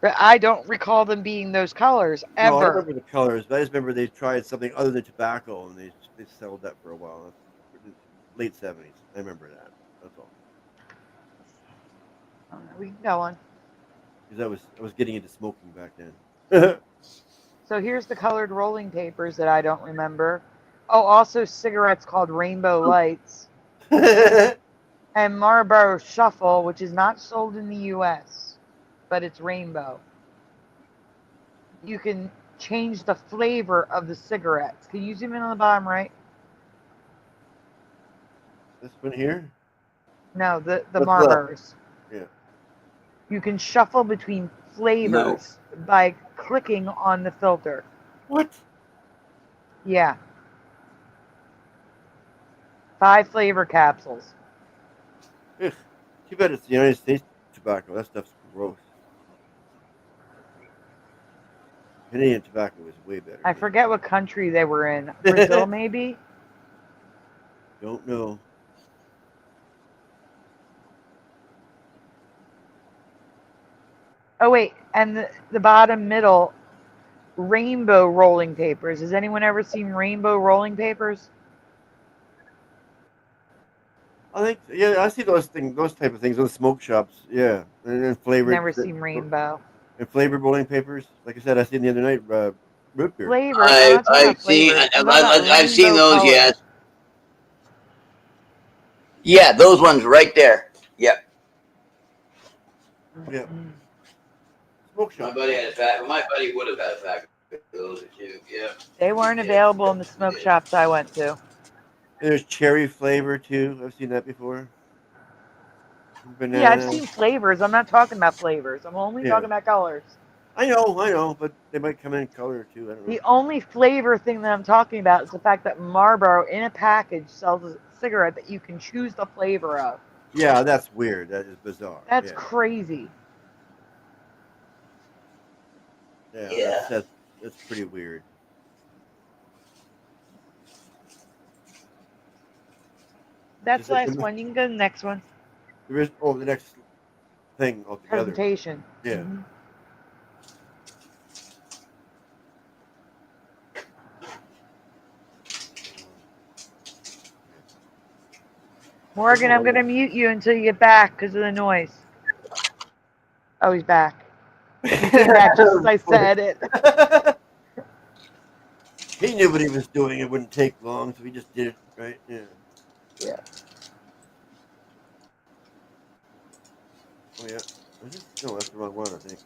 But I don't recall them being those colors No, I ever. remember the colors, but I just remember they tried something other than tobacco, and they sold that for a while. Late 70s. I remember that. That's all. We can go on. Because I was getting into smoking back then. So here's the colored rolling papers that I don't remember. Oh, also cigarettes called Rainbow Lights. And Marlboro Shuffle, which is not sold in the U.S., but it's rainbow. You can change the flavor of the cigarettes. Can you zoom in on the bottom right? This one here? No, the What's Marlboros. Yeah. You can shuffle between flavors by clicking on the filter. What? Yeah. 5 flavor capsules. Ugh. Too bad it's the United States tobacco. That stuff's gross. Canadian tobacco is way better. I forget what country they were in. Brazil, maybe? Don't know. Oh, wait. And the bottom middle, rainbow rolling papers. Has anyone ever seen rainbow rolling papers? I think, yeah, I see those type of things, those smoke shops, yeah, and then flavored. Never seen rainbow. And flavored rolling papers. Like I said, I seen the other night root beer. Flavor. I'm not talking about flavor. I'm talking about I've seen rainbow those, colors. yes. Yeah, those ones right there. Yep. Yeah. Smoke shop. My buddy would have had a pack of those too. Yeah. They weren't available in the smoke shops I went to. There's cherry flavor too. I've seen that before. Banana. Yeah, I've seen flavors. I'm not talking about flavors. I'm only Yeah. talking about colors. I know, but they might come in color too. I don't know. The only flavor thing that I'm talking about is the fact that Marlboro in a package sells a cigarette that you can choose the flavor of. Yeah, that's weird. That is bizarre. That's yeah. crazy. Yeah. That's pretty weird. That's Is the it last the- one. You can go to the next one. There is the next thing altogether. Presentation. Yeah. Mhm. Morgan, I'm going to mute you until you get back because of the noise. Oh, he's back. He came back just as I said it. He knew what he was doing. It wouldn't take long, so he just did it, right? Yeah. Yeah. Oh, yeah. Was it? No, that's the wrong one, I think.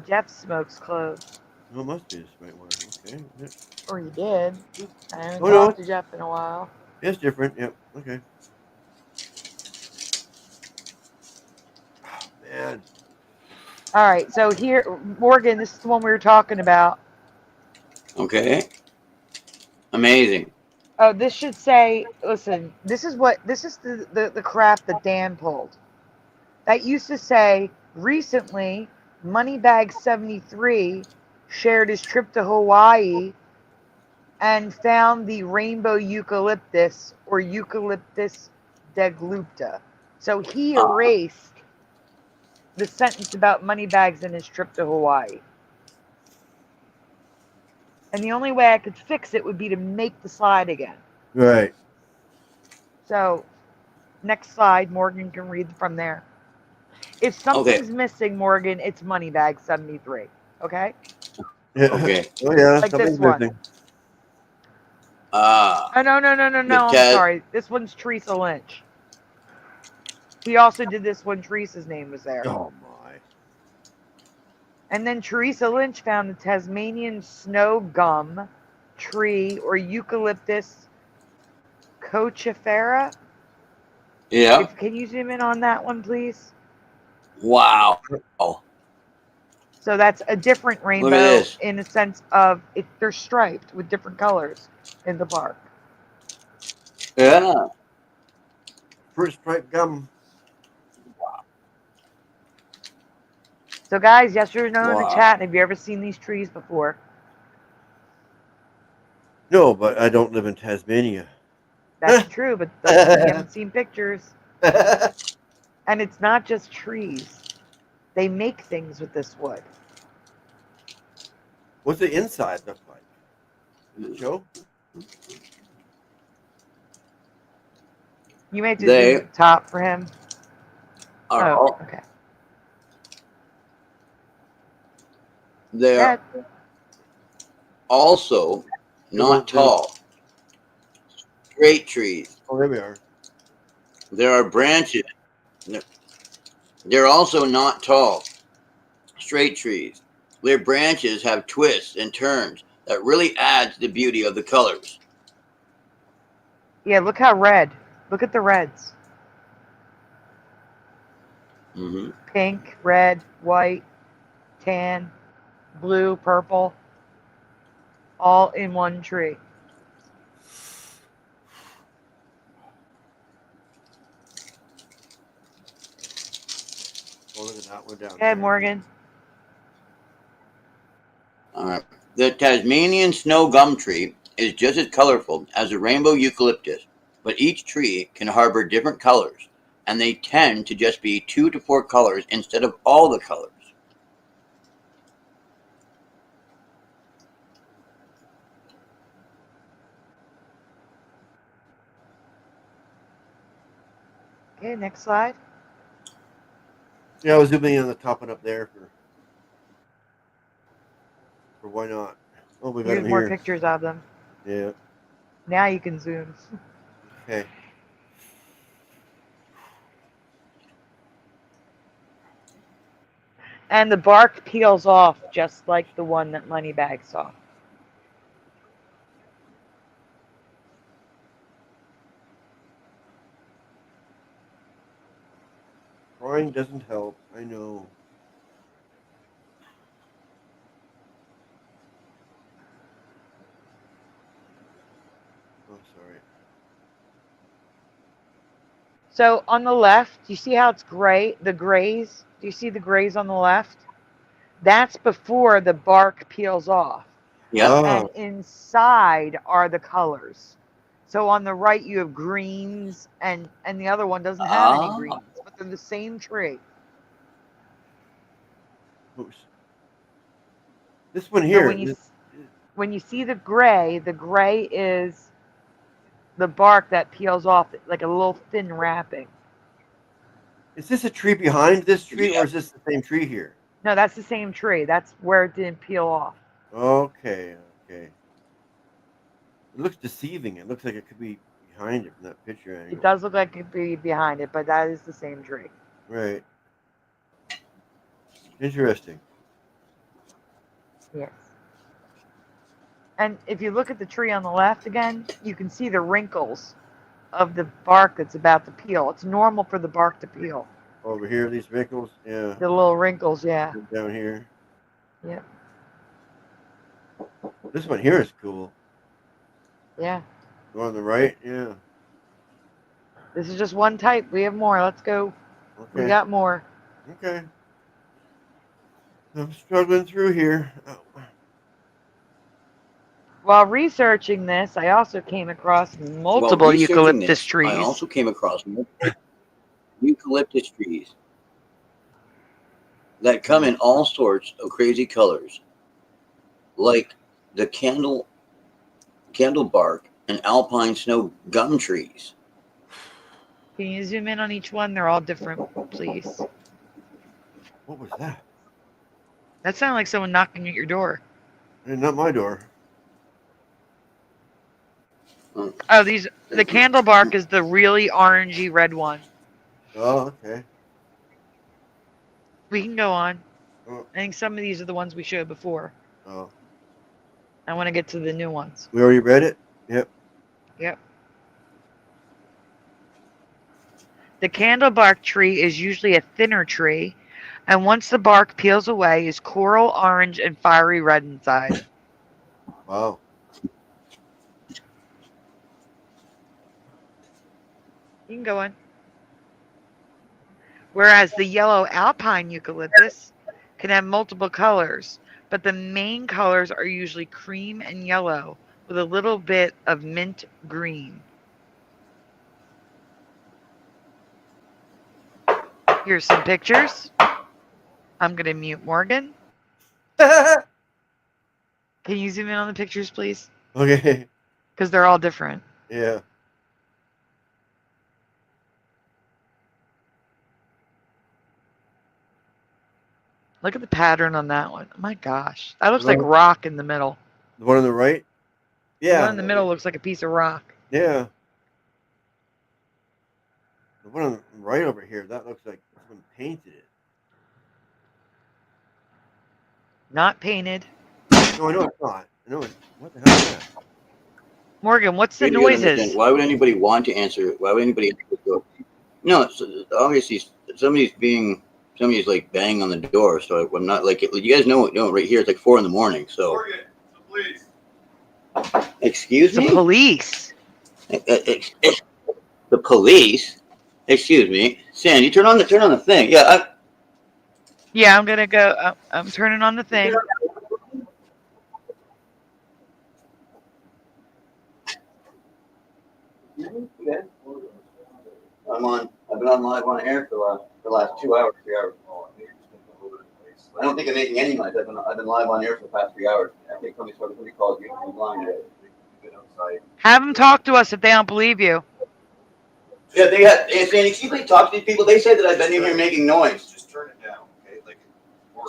Jeff smokes cloves. No, it must be this right one. Okay. Yeah. Or you did. I haven't Oh, no. talked to Jeff in a while. It's different. Yep. Okay. Oh, man. All right, so here, Morgan, this is the one we were talking about. Okay. Amazing. Oh, this should say, listen, this is the crap that Dan pulled. That used to say, recently, Moneybag73 shared his trip to Hawaii and found the rainbow eucalyptus or Eucalyptus deglupta. So he erased the sentence about Moneybags and his trip to Hawaii. And the only way I could fix it would be to make the slide again. Right. So, next slide, Morgan can read from there. If something's missing, Morgan, it's Moneybag73. Okay? Yeah. Okay. Oh, yeah. Like Something's this one. missing. Oh, no. I'm sorry. This one's Teresa Lynch. He also did this one. Teresa's name was there. Oh, my. And then Teresa Lynch found the Tasmanian snow gum tree or Eucalyptus cochifera. Yeah. Can you zoom in on that one, please? Wow. Oh. So that's a different rainbow this. in a sense of they're striped with different colors in the park. Yeah. Fruit stripe gum. So guys, yes or no in the Wow. chat, have you ever seen these trees before? No, but I don't live in Tasmania. That's true, but you haven't seen pictures. And it's not just trees. They make things with this wood. What's the inside look like? Does it show? You may have to zoom up top for him. Oh, okay. They are also not tall. Straight trees. Oh, there we are. There are branches. They're also not tall. Straight trees. Their branches have twists and turns that really add to the beauty of the colors. Yeah, look how red. Look at the reds. Mm-hmm. Pink, red, white, tan, blue, purple. All in one tree. Oh, look at that one down Go there. ahead, Morgan. All right. The Tasmanian snow gum tree is just as colorful as the rainbow eucalyptus, but each tree can harbor different colors, and they tend to just be 2 to 4 colors instead of all the colors. Okay, next slide. Yeah, I was zooming in on the top and up there for why not? Oh, we got Here's him more here. pictures of them. Yeah. Now you can zoom. Okay. And the bark peels off just like the one that Moneybag saw. Drawing doesn't help. I know. Oh, sorry. So on the left, you see how it's gray? The grays? Do you see the grays on the left? That's before the bark peels off. Yeah. Oh. And inside are the colors. So on the right you have greens, and the other one doesn't have any greens, but they're the same tree. Oops. This one So here. when you see the gray is the bark that peels off like a little thin wrapping. Is this a tree behind this tree, or is this the same tree here? No, that's the same tree. That's where it didn't peel off. Okay. It looks deceiving. It looks like it could be behind it from that picture angle. It does look like it could be behind it, but that is the same tree. Right. Interesting. Yes. And if you look at the tree on the left again, you can see the wrinkles of the bark that's about to peel. It's normal for the bark to peel. Over here, these wrinkles, yeah. The little wrinkles, yeah. Down here. Yep. This one here is cool. Yeah. The one on the right, yeah. This is just one type. We have more. Let's go. Okay. We got more. Okay. I'm struggling through here. Oh. While researching this, I also came across multiple eucalyptus trees. I also came across eucalyptus trees that come in all sorts of crazy colors, like the candle bark and alpine snow gum trees. Can you zoom in on each one? They're all different, please. What was that? That sounded like someone knocking at your door. Not my door. Oh, the candle bark is the really orangey red one. Oh, okay. We can go on. Oh. I think some of these are the ones we showed before. Oh. I want to get to the new ones. We already read it? Yep. Yep. The candle bark tree is usually a thinner tree, and once the bark peels away, is coral orange and fiery red inside. Wow. You can go on. Whereas the yellow alpine eucalyptus can have multiple colors, but the main colors are usually cream and yellow with a little bit of mint green. Here's some pictures. I'm going to mute Morgan. Can you zoom in on the pictures, please? Okay. Because they're all different. Yeah. Look at the pattern on that one. Oh my gosh. That looks like rock in the middle. The one on the right? Yeah. The one in the middle looks like a piece of rock. Yeah. The one on the right over here, that looks like someone painted it. Not painted. No, I know it's not. I know it's, what the hell is that? Morgan, what's the noises? Why would anybody want to answer? Why would anybody answer the door? No, obviously somebody's like banging on the door. So I'm not like you guys know right here. It's like 4 a.m. So. Morgan, the police. Excuse me. The police. The police. Excuse me, Sandy. Turn on the thing. Yeah. Yeah, I'm gonna go. I'm turning on the thing. I've been on live on air for the last 2 hours, 3 hours. I don't think I'm making any noise. I've been live on air for the past 3 hours. I think somebody called you blind. Have them talk to us if they don't believe you. Yeah, they had. Sandy, excuse me, talk to these people. They say that I've been in here making noise. Just turn it down, okay? Like.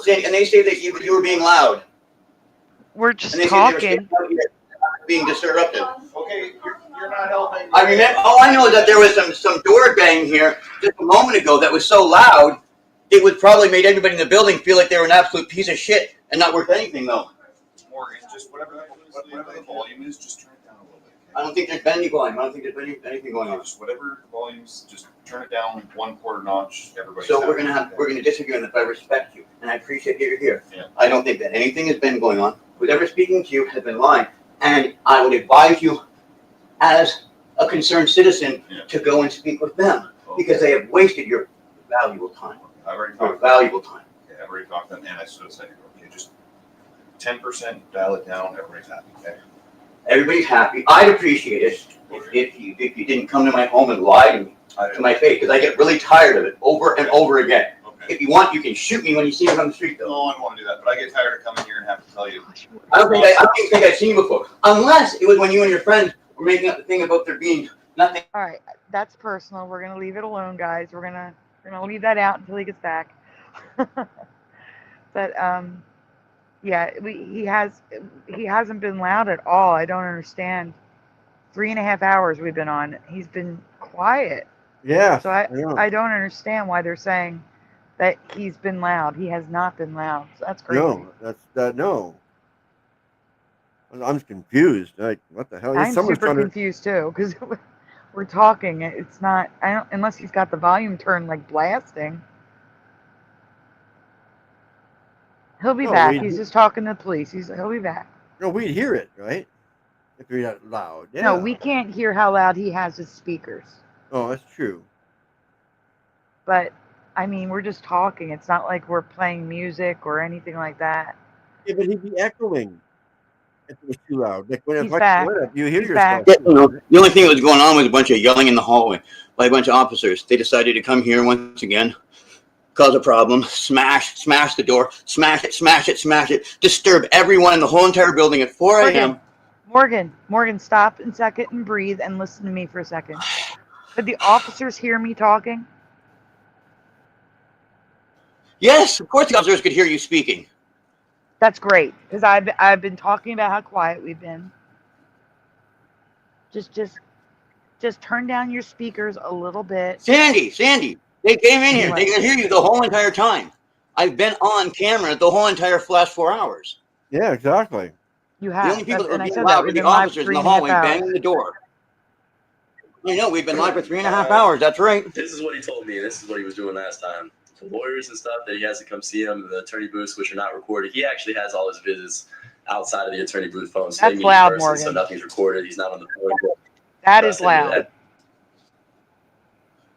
Sandy, and they say that you were being loud. We're just talking. Being disruptive. Okay, you're not helping. I remember. Oh, I know that there was some door bang here just a moment ago that was so loud, it would probably made everybody in the building feel like they were an absolute piece of shit and not worth anything, though. Morgan, just whatever the volume is, just turn it down a little bit. Okay? I don't think there's been any volume. I don't think there's been anything going on. Just whatever the volumes, just turn it down 1/4 notch. Everybody. So we're gonna disagree on this. I respect you, and I appreciate that you're here. Yeah. I don't think that anything has been going on. Whoever speaking to you has been lying, and I would advise you, as a concerned citizen, to go and speak with them because they have wasted your valuable time. I've already Your talked. valuable time. Okay, I've already talked to them, and I sort of said, okay, just 10% dial it down. Everybody's happy. Okay. Everybody's happy. I'd appreciate it if you didn't come to my home and lie to me, to my face, because I get really tired of it over and over again. Okay. If you want, you can shoot me when you see me on the street, though. No, I don't want to do that, but I get tired of coming here and have to tell you. I don't think I've seen you before, unless it was when you and your friends were making up the thing about there being nothing. All right, that's personal. We're gonna leave it alone, guys. We're gonna leave that out until he gets back. But yeah, he hasn't been loud at all. I don't understand. 3.5 hours we've been on. He's been quiet. Yeah. So I don't understand why they're saying that he's been loud. He has not been loud. So that's crazy. No, no. I'm confused. Like, what the hell? I'm super confused too, because we're talking. It's not. I don't unless he's got the volume turned like blasting. He'll be back. He's just talking to the police. He'll be back. No, we'd hear it, right? If you're that loud. Yeah. No, we can't hear how loud he has his speakers. Oh, that's true. But I mean, we're just talking. It's not like we're playing music or anything like that. Yeah, but he'd be echoing if it was too loud. Like when He's back. You hear He's yourself. Yeah, the only thing that was going on was a bunch of yelling in the hallway by a bunch of officers. They decided to come here once again, cause a problem, smash the door, smash it, disturb everyone in the whole entire building at 4 a.m. Morgan, stop a second and breathe and listen to me for a second. Could the officers hear me talking? Yes, of course the officers could hear you speaking. That's great, because I've been talking about how quiet we've been. Just turn down your speakers a little bit. Sandy, they came in here. They could hear you the whole entire time. I've been on camera the whole entire last 4 hours. Yeah, exactly. You have. The only people that were being loud were the officers in the hallway banging the door. I know, we've been live for 3.5 hours. That's right. This is what he told me, and this is what he was doing last time. The lawyers and stuff that he has to come see him, the attorney booths, which are not recorded. He actually has all his visits outside of the attorney booth phone. So that's loud, Morgan. So nothing's recorded. He's not on the phone. That is loud.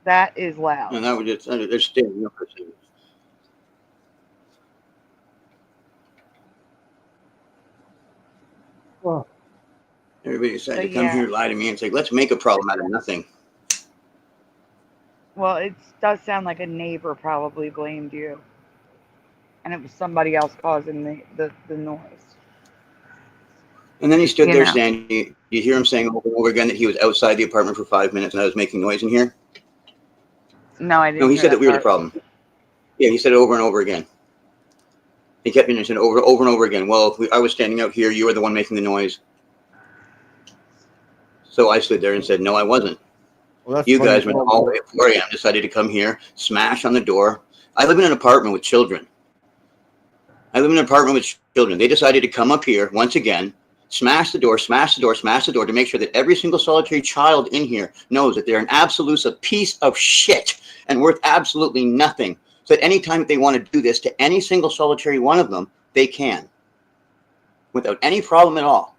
That is loud. And that was just, they're standing up for things. Well, everybody decided to come here, lie to me, and say, let's make a problem out of nothing. Well, it does sound like a neighbor probably blamed you. And it was somebody else causing the noise. And then he stood there saying, you hear him saying over and over again that he was outside the apartment for 5 minutes and I was making noise in here? No, I didn't. No, he said that we were the problem. Yeah, he said it over and over again. He kept mentioning it over and over again. Well, if I was standing out here, you were the one making the noise. So I stood there and said, no, I wasn't. Well, you guys went all the way at 4 a.m., decided to come here, smash on the door. I live in an apartment with children. They decided to come up here once again, smash the door to make sure that every single solitary child in here knows that they're an absolute piece of shit and worth absolutely nothing. So that anytime that they want to do this to any single solitary one of them, they can. Without any problem at all.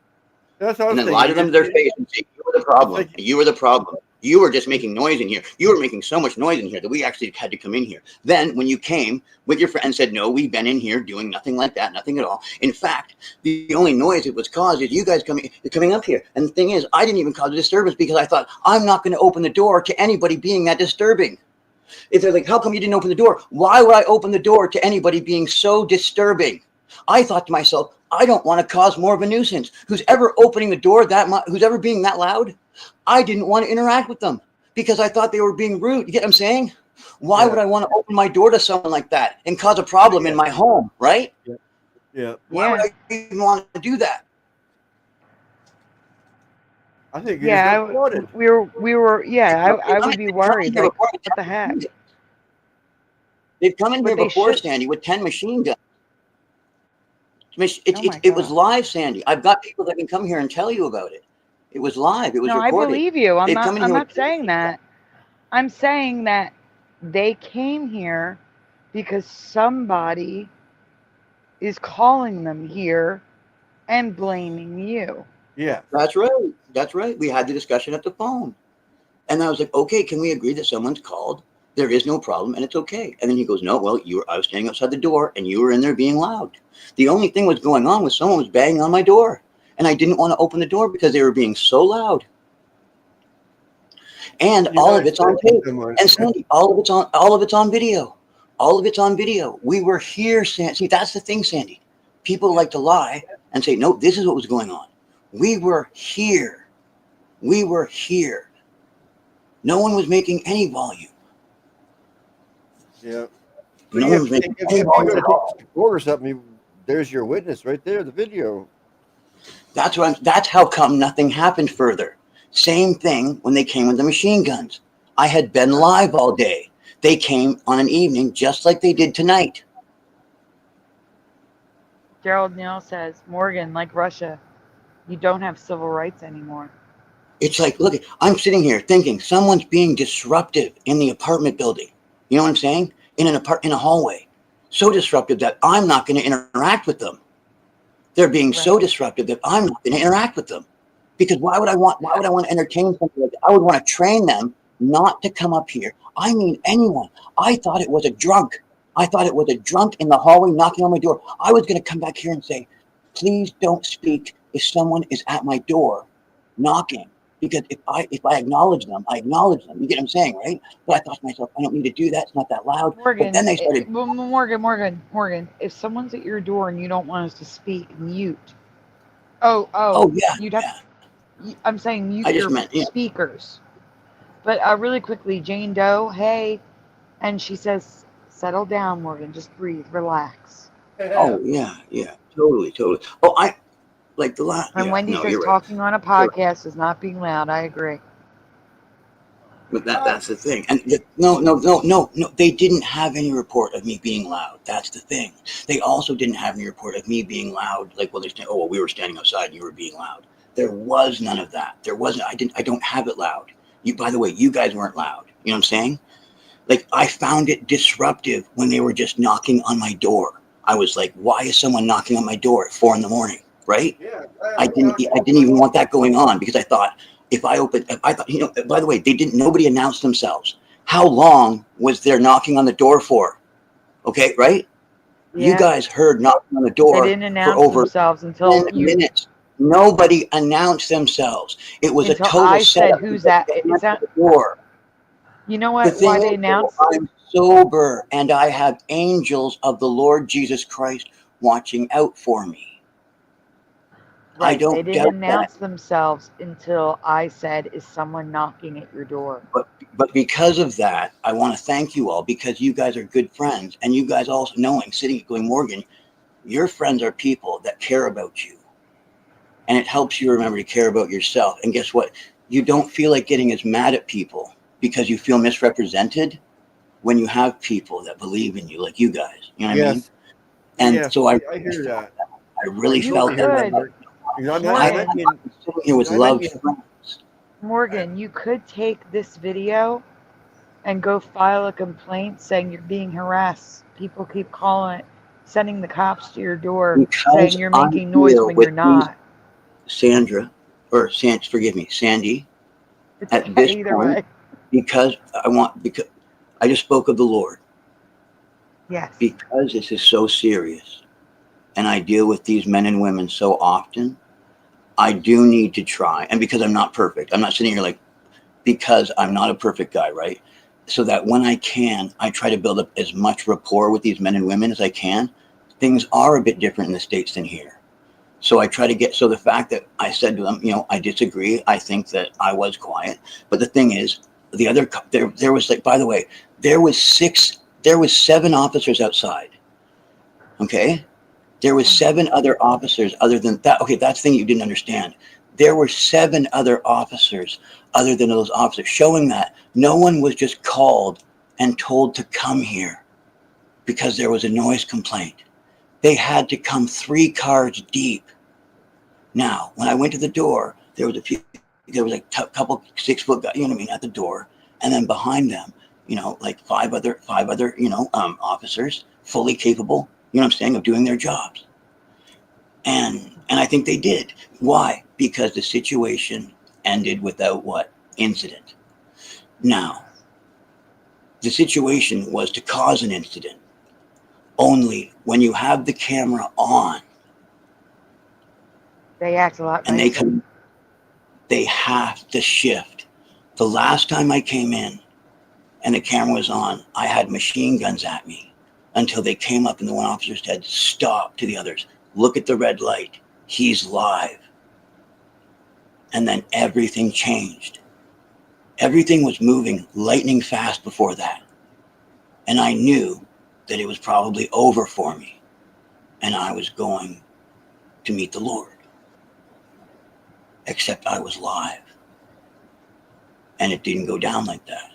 And then lie to them to their face and say, you were the problem. You were the problem. You were just making noise in here. You were making so much noise in here that we actually had to come in here. Then when you came with your friend and said, no, we've been in here doing nothing like that, nothing at all. In fact, the only noise it was caused is you guys coming up here. And the thing is, I didn't even cause a disturbance because I thought, I'm not going to open the door to anybody being that disturbing. If they're like, how come you didn't open the door? Why would I open the door to anybody being so disturbing? I thought to myself, I don't want to cause more of a nuisance. Who's ever opening the door that much, who's ever being that loud? I didn't want to interact with them because I thought they were being rude. You get what I'm saying? Why would I want to open my door to someone like that and cause a problem in my home, right? Yeah. Why would I even want to do that? I think I would be worried. Like, what the heck? They've come in here before, Sandy, with 10 machine guns. It was live, Sandy. I've got people that can come here and tell you about it. It was live. It was recorded. I believe you. I'm not saying that. I'm saying that they came here because somebody is calling them here and blaming you. Yeah. That's right. We had the discussion at the phone. And I was like, okay, can we agree that someone's called? There is no problem and it's okay. And then he goes, no, well, I was standing outside the door and you were in there being loud. The only thing was going on was someone was banging on my door. and I didn't want to open the door because they were being so loud. And all of it's on tape. And Sandy, all of it's on video. All of it's on video. We were here, Sandy. See, that's the thing, Sandy. People like to lie and say, no, this is what was going on. We were here. We were here. No one was making any volume. Yeah. No one was making any volume at all. Orders up me. There's your witness right there, the video. That's how come nothing happened further. Same thing when they came with the machine guns. I had been live all day. They came on an evening just like they did tonight. Gerald Neal says, Morgan, like Russia, you don't have civil rights anymore. It's like, look, I'm sitting here thinking someone's being disruptive in the apartment building. You know what I'm saying? In a hallway. So disruptive that I'm not going to interact with them. They're being so disruptive that I'm not going to interact with them. Because why would I want to entertain something like that? I would want to train them not to come up here. I mean, anyone. I thought it was a drunk. I thought it was a drunk in the hallway knocking on my door. I was going to come back here and say, please don't speak if someone is at my door knocking. Because if I acknowledge them, I acknowledge them. You get what I'm saying, right? But I thought to myself, I don't need to do that. It's not that loud. Morgan, but then they started. Morgan, if someone's at your door and you don't want us to speak, mute. Oh, yeah. You'd have I'm saying mute I just your meant, yeah. speakers. But really quickly, Jane Doe, hey. And she says, settle down, Morgan. Just breathe. Relax. Oh, yeah. Totally. Oh, I like the last. And yeah, Wendy no, says you're talking right. on a podcast is not being loud. I agree. But that's the thing. And no. They didn't have any report of me being loud. That's the thing. They also didn't have any report of me being loud. Like, well, we were standing outside and you were being loud. There was none of that. There wasn't. I don't have it loud. By the way, you guys weren't loud. You know what I'm saying? Like, I found it disruptive when they were just knocking on my door. I was like, why is someone knocking on my door at 4 a.m, right? Yeah. I didn't even want that going on because I thought by the way, nobody announced themselves. How long was there knocking on the door for? Okay, right? Yeah. You guys heard knocking on the door They didn't announce for over themselves until 10 minutes. Nobody announced themselves. It was until a total I said, setup. who's that? Is that the door? You know what? Why they announced? I'm sober and I have angels of the Lord Jesus Christ watching out for me. Right, I don't they didn't announce themselves until I said, is someone knocking at your door? But because of that, I want to thank you all because you guys are good friends and you guys also sitting going, Morgan, your friends are people that care about you. And it helps you remember to care about yourself. And guess what? You don't feel like getting as mad at people because you feel misrepresented when you have people that believe in you, like you guys. You know what I mean? And so I hear that. I really felt that. I'm sitting here with loved friends. Morgan, you could take this video and go file a complaint saying you're being harassed. People keep calling it, sending the cops to your door, saying you're making noise when you're not. Sandy, at this point, because I just spoke of the Lord. Yes. Because this is so serious and I deal with these men and women so often, I do need to try. And because I'm not perfect, I'm not sitting here because I'm not a perfect guy, right? So that when I can, I try to build up as much rapport with these men and women as I can. Things are a bit different in the States than here. So I try to so the fact that I said to them, I disagree. I think that I was quiet. But the thing is, there was by the way, there was 7 officers outside. Okay. There was 7 other officers other than that. Okay. That's the thing you didn't understand. There were 7 other officers other than those officers, showing that no one was just called and told to come here because there was a noise complaint. They had to come 3 cars deep. Now, when I went to the door, there was a couple 6-foot guys, at the door. And then behind them, 5 other, officers, fully capable, of doing their jobs. And I think they did. Why? Because the situation ended without what? Incident. Now, the situation was to cause an incident. Only when you have the camera on, They act a lot and nicer. they have to shift. The last time I came in and the camera was on, I had machine guns at me until they came up and the one officer said, "Stop," to the others. "Look at the red light. He's live." And then everything changed. Everything was moving lightning fast before that. And I knew that it was probably over for me. And I was going to meet the Lord. Except I was live. And it didn't go down like that.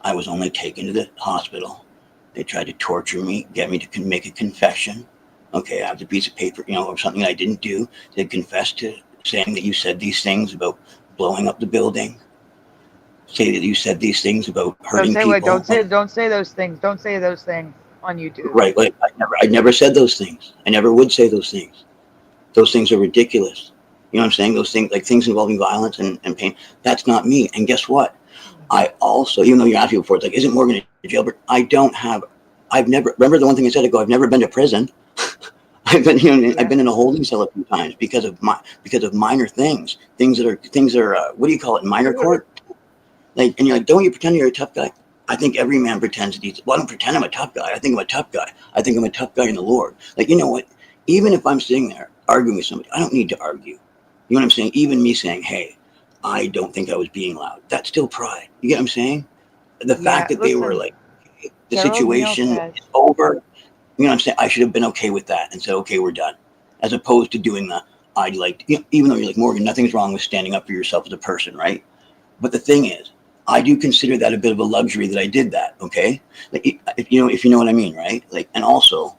I was only taken to the hospital. They tried to torture me, get me to make a confession. Okay, I have the piece of paper, or something I didn't do. They confessed to saying that you said these things about blowing up the building. Say that you said these things about hurting people. Don't say those things. Don't say those things on YouTube. Right. Like I never said those things. I never would say those things. Those things are ridiculous. You know what I'm saying? Those things, like things involving violence and pain. That's not me. And guess what? I also, even though you asked me before, it's like, isn't Morgan in jail? But I've never, remember the one thing I said ago, I've never been to prison. I've been, I've been in a holding cell a few times because of minor things that are, what do you call it? Minor court. Like, and you're like, don't you pretend you're a tough guy? I think every man pretends that he's, well, I don't pretend I'm a tough guy. I think I'm a tough guy. I think I'm a tough guy in the Lord. Like, you know what? Even if I'm sitting there arguing with somebody, I don't need to argue. You know what I'm saying? Even me saying, hey, I don't think I was being loud. That's still pride. You get what I'm saying? The fact that they were like, the situation is over. You know what I'm saying? I should have been okay with that and said, okay, we're done. As opposed to doing the, I'd like, even though you're like, Morgan, nothing's wrong with standing up for yourself as a person, right? But the thing is, I do consider that a bit of a luxury that I did that, okay? Like, if you know what I mean, right? Like, and also,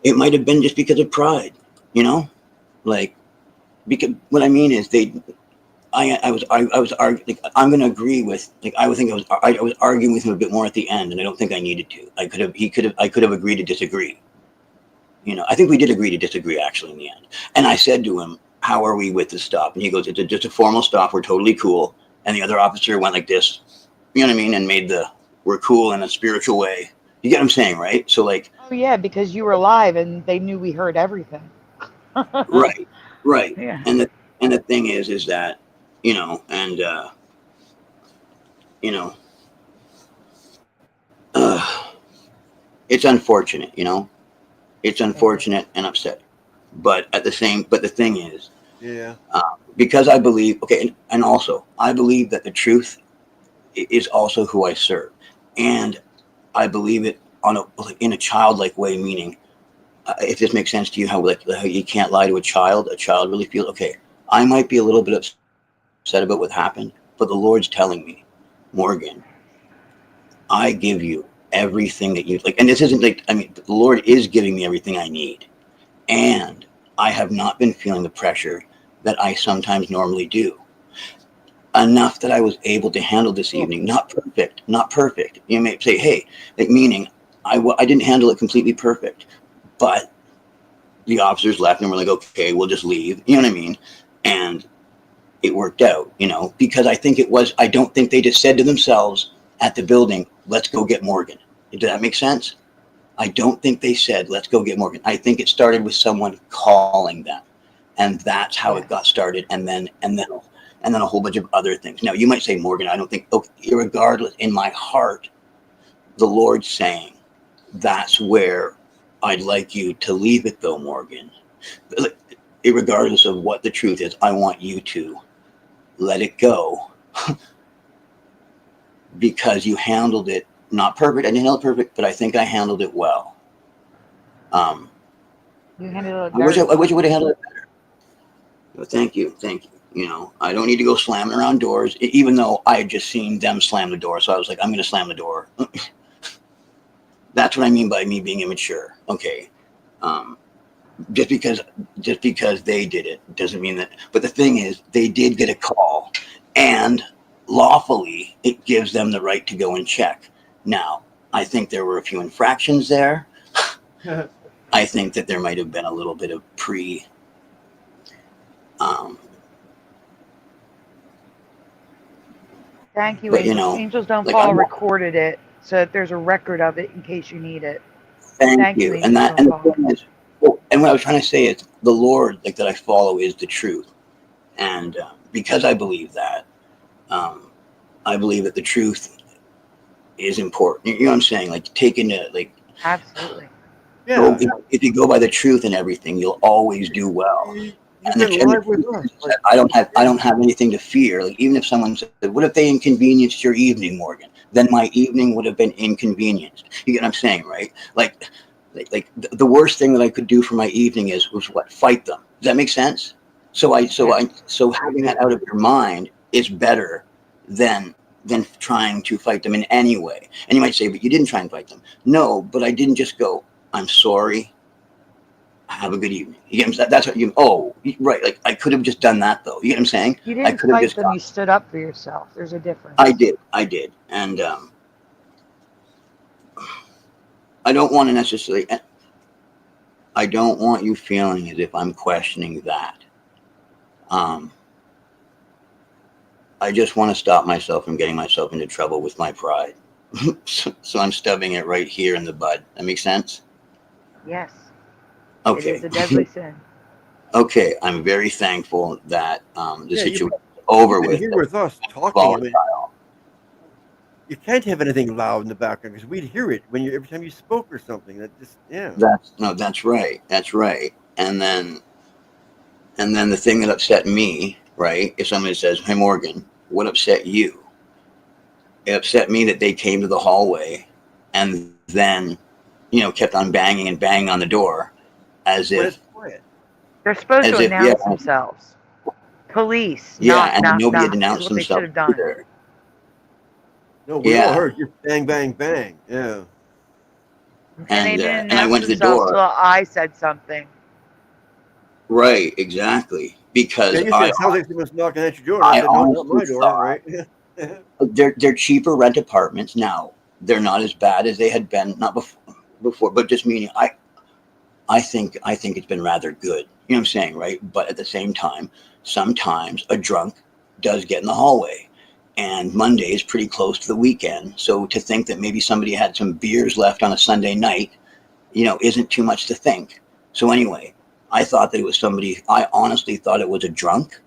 it might have been just because of pride, like, because what I mean is I was arguing. Like, I'm going to agree with. Like, I was arguing with him a bit more at the end, and I don't think I needed to. I could have agreed to disagree. I think we did agree to disagree actually in the end. And I said to him, "How are we with the stop?" And he goes, "It's just a formal stop. We're totally cool." And the other officer went like this, you know what I mean, and made we're cool in a spiritual way. You get what I'm saying, right? So like. Oh yeah, because you were live and they knew we heard everything. Right. Yeah. And the thing is that, it's unfortunate, it's unfortunate and upsetting, but the thing is, yeah, because I believe, okay, and also I believe that the truth is also who I serve, and I believe it in a childlike way, meaning, if this makes sense to you, how you can't lie to a child really feels, okay, I might be a little bit upset about what happened, but the Lord's telling me, Morgan, I give you everything that you like. And this isn't like, I mean, the Lord is giving me everything I need. And I have not been feeling the pressure that I sometimes normally do. Enough that I was able to handle this evening. Not perfect. You may say, hey, like, meaning I didn't handle it completely perfect, but the officers left and we're like, okay, we'll just leave. You know what I mean? And it worked out, because I don't think they just said to themselves at the building, let's go get Morgan. Does that make sense? I don't think they said, let's go get Morgan. I think it started with someone calling them, and that's how it got started. And then a whole bunch of other things. Now you might say, Morgan, I don't think, okay, regardless, in my heart, the Lord's saying, that's where I'd like you to leave it though, Morgan. Regardless of what the truth is, I want you to let it go because you handled it not perfect. I didn't handle it perfect, but I think I handled it well. You handled it I wish I would have handled it better. But thank you. I don't need to go slamming around doors, even though I had just seen them slam the door. So I was like, I'm going to slam the door. That's what I mean by me being immature. Okay. Just because they did it doesn't mean that. But the thing is, they did get a call, and lawfully, it gives them the right to go and check. Now, I think there were a few infractions there. I think that there might have been a little bit of Thank you, but, Angels. Angels Don't Fall recorded it, so that there's a record of it in case you need it. Thank you. And the thing is, And what I was trying to say is the Lord, like, that I follow is the truth. And because I believe that, I believe that the truth is important. You know what I'm saying? Like, taking it, like, Absolutely. Yeah. if you go by the truth and everything, you'll always do well. You've been live with us. Like, I don't have anything to fear. Like, even if someone said, "What if they inconvenienced your evening, Morgan?" Then my evening would have been inconvenienced. You get what I'm saying, right? Like the worst thing that I could do for my evening was what? Fight them. Does that make sense? So having that out of your mind is better than trying to fight them in any way. And you might say, "But you didn't try and fight them." No, but I didn't just go, "I'm sorry. Have a good evening." You get that's what you. Oh, right. Like, I could have just done that, though. You get what I'm saying? You didn't fight them. You stood up for yourself. There's a difference. I did, and I don't want to necessarily. I don't want you feeling as if I'm questioning that. I just want to stop myself from getting myself into trouble with my pride. So I'm stubbing it right here in the bud. That makes sense? Yes. Okay. It is a deadly sin. Okay, I'm very thankful that the situation is over with. Here with us talking. I mean, you can't have anything loud in the background because we'd hear it when every time you spoke or something. That just That's right. That's right. And then the thing that upset me, right? If somebody says, "Hey, Morgan, what upset you?" It upset me that they came to the hallway and then, kept on banging and banging on the door as if they're supposed to announce themselves. Police. Yeah, and nobody knock, had announced what themselves either. No, we all heard you bang, bang, bang. Yeah. And they didn't and I went to the door. Till I said something. Right, exactly. Because it sounds like someone's knocking at your door. I said, no, not my door, right? They're cheaper rent apartments now. They're not as bad as they had been, not before, but just meaning I think it's been rather good. You know what I'm saying, right? But at the same time, sometimes a drunk does get in the hallway. And Monday is pretty close to the weekend. So to think that maybe somebody had some beers left on a Sunday night, isn't too much to think. So anyway, I thought that it was somebody. I honestly thought it was a drunk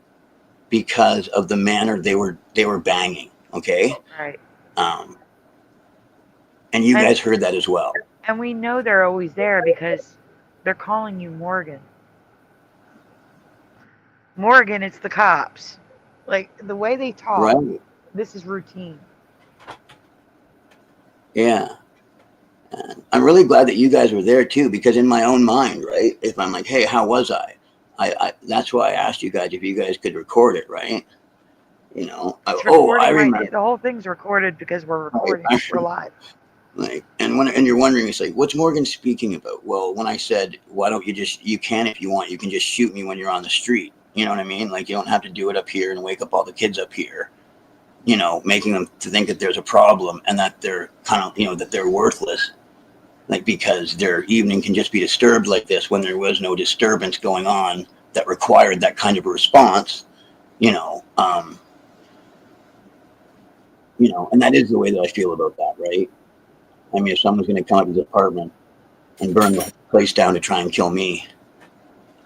because of the manner they were banging. Okay. Right. And you guys heard that as well. And we know they're always there because they're calling you Morgan. Morgan, it's the cops. Like, the way they talk, right. This is routine. Yeah. And I'm really glad that you guys were there too, because in my own mind, right, if I'm like, "Hey, how was I that's why I asked you guys if you guys could record it, right? I remember. The whole thing's recorded because we're recording. We're live. Like, and you're wondering, it's like, what's Morgan speaking about? Well, when I said, why don't you can, if you want, you can just shoot me when you're on the street. You know what I mean? Like, you don't have to do it up here and wake up all the kids up here, making them to think that there's a problem and that they're kind of, that they're worthless. Like, because their evening can just be disturbed like this when there was no disturbance going on that required that kind of a response, and that is the way that I feel about that, right? I mean, if someone's going to come up to the apartment and burn the place down to try and kill me,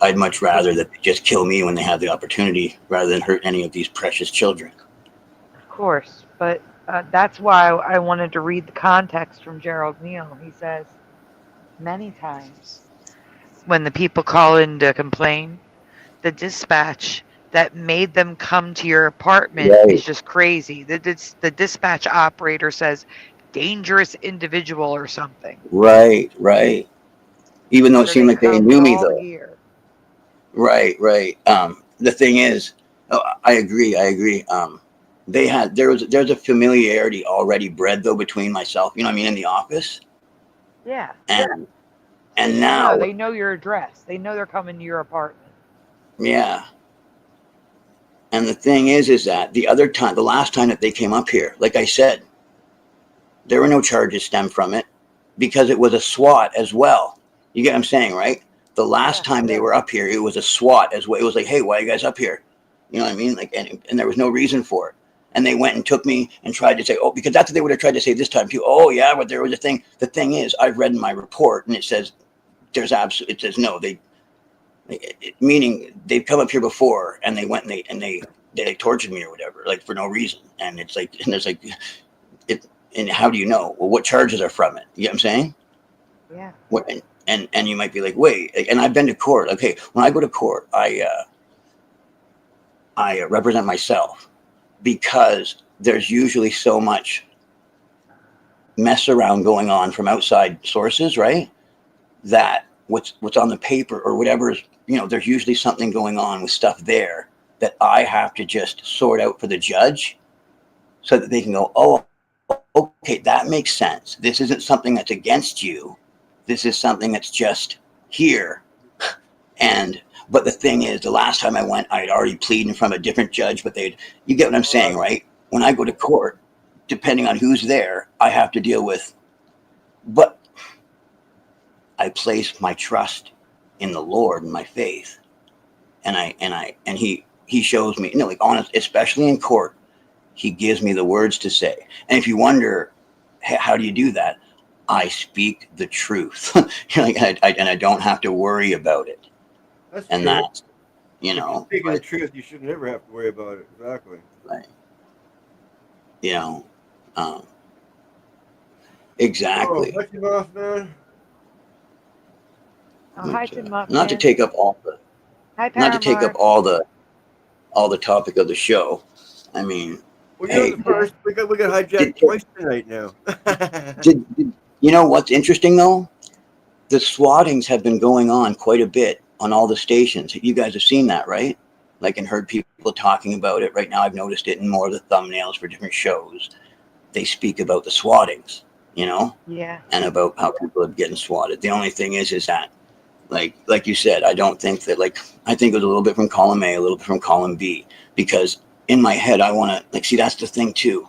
I'd much rather that they just kill me when they have the opportunity rather than hurt any of these precious children. Of course, but that's why I wanted to read the context from Gerald Neal. He says, many times when the people call in to complain, the dispatch that made them come to your apartment is just crazy. The dispatch operator says, dangerous individual or something. Right. Even though it seemed like they knew me, though. Right. The thing is, I agree. There's a familiarity already bred, though, between myself, in the office. Yeah. And now they know your address. They know they're coming to your apartment. Yeah. And the thing is that the last time that they came up here, like I said, there were no charges stemmed from it because it was a SWAT as well. You get what I'm saying, right? The last time they were up here, it was a SWAT as well. It was like, "Hey, why are you guys up here?" You know what I mean? Like, and there was no reason for it. And they went and took me and tried to say, "Oh," because that's what they would have tried to say this time too. "Oh yeah, but there was a thing." The thing is, I've read in my report and it says it says no. Meaning they've come up here before and they went and they tortured me or whatever, like for no reason. And it's like, and there's like, and how do you know? Well, what charges are from it? You know what I'm saying? Yeah. What, and you might be like, wait, and I've been to court. Okay, when I go to court, I represent myself because there's usually so much mess around going on from outside sources, right? That what's on the paper or whatever is, there's usually something going on with stuff there that I have to just sort out for the judge so that they can go, oh, okay, that makes sense. This isn't something that's against you. This is something that's just here. But the thing is, the last time I went, I had already pleaded in front of a different judge, but you get what I'm saying, right? When I go to court, depending on who's there, I have to deal with, but I place my trust in the Lord and my faith. And he shows me, like honest, especially in court, he gives me the words to say. And if you wonder, how do you do that? I speak the truth. And I don't have to worry about it. That's and true. That's, speaking the truth, you should never have to worry about it. Exactly. Right. Exactly. Oh, you off, man. Not to take up all the, all the topic of the show. I mean, well, you're the first. We got hijacked twice tonight now. You know what's interesting though? The swattings have been going on quite a bit on all the stations. You guys have seen that, right? Like, and heard people talking about it. Right now, I've noticed it in more of the thumbnails for different shows. They speak about the swattings, Yeah. and about how people are getting swatted. The only thing is that, like you said, I don't think that, I think it was a little bit from column A, a little bit from column B, because in my head, I want to, see, that's the thing too.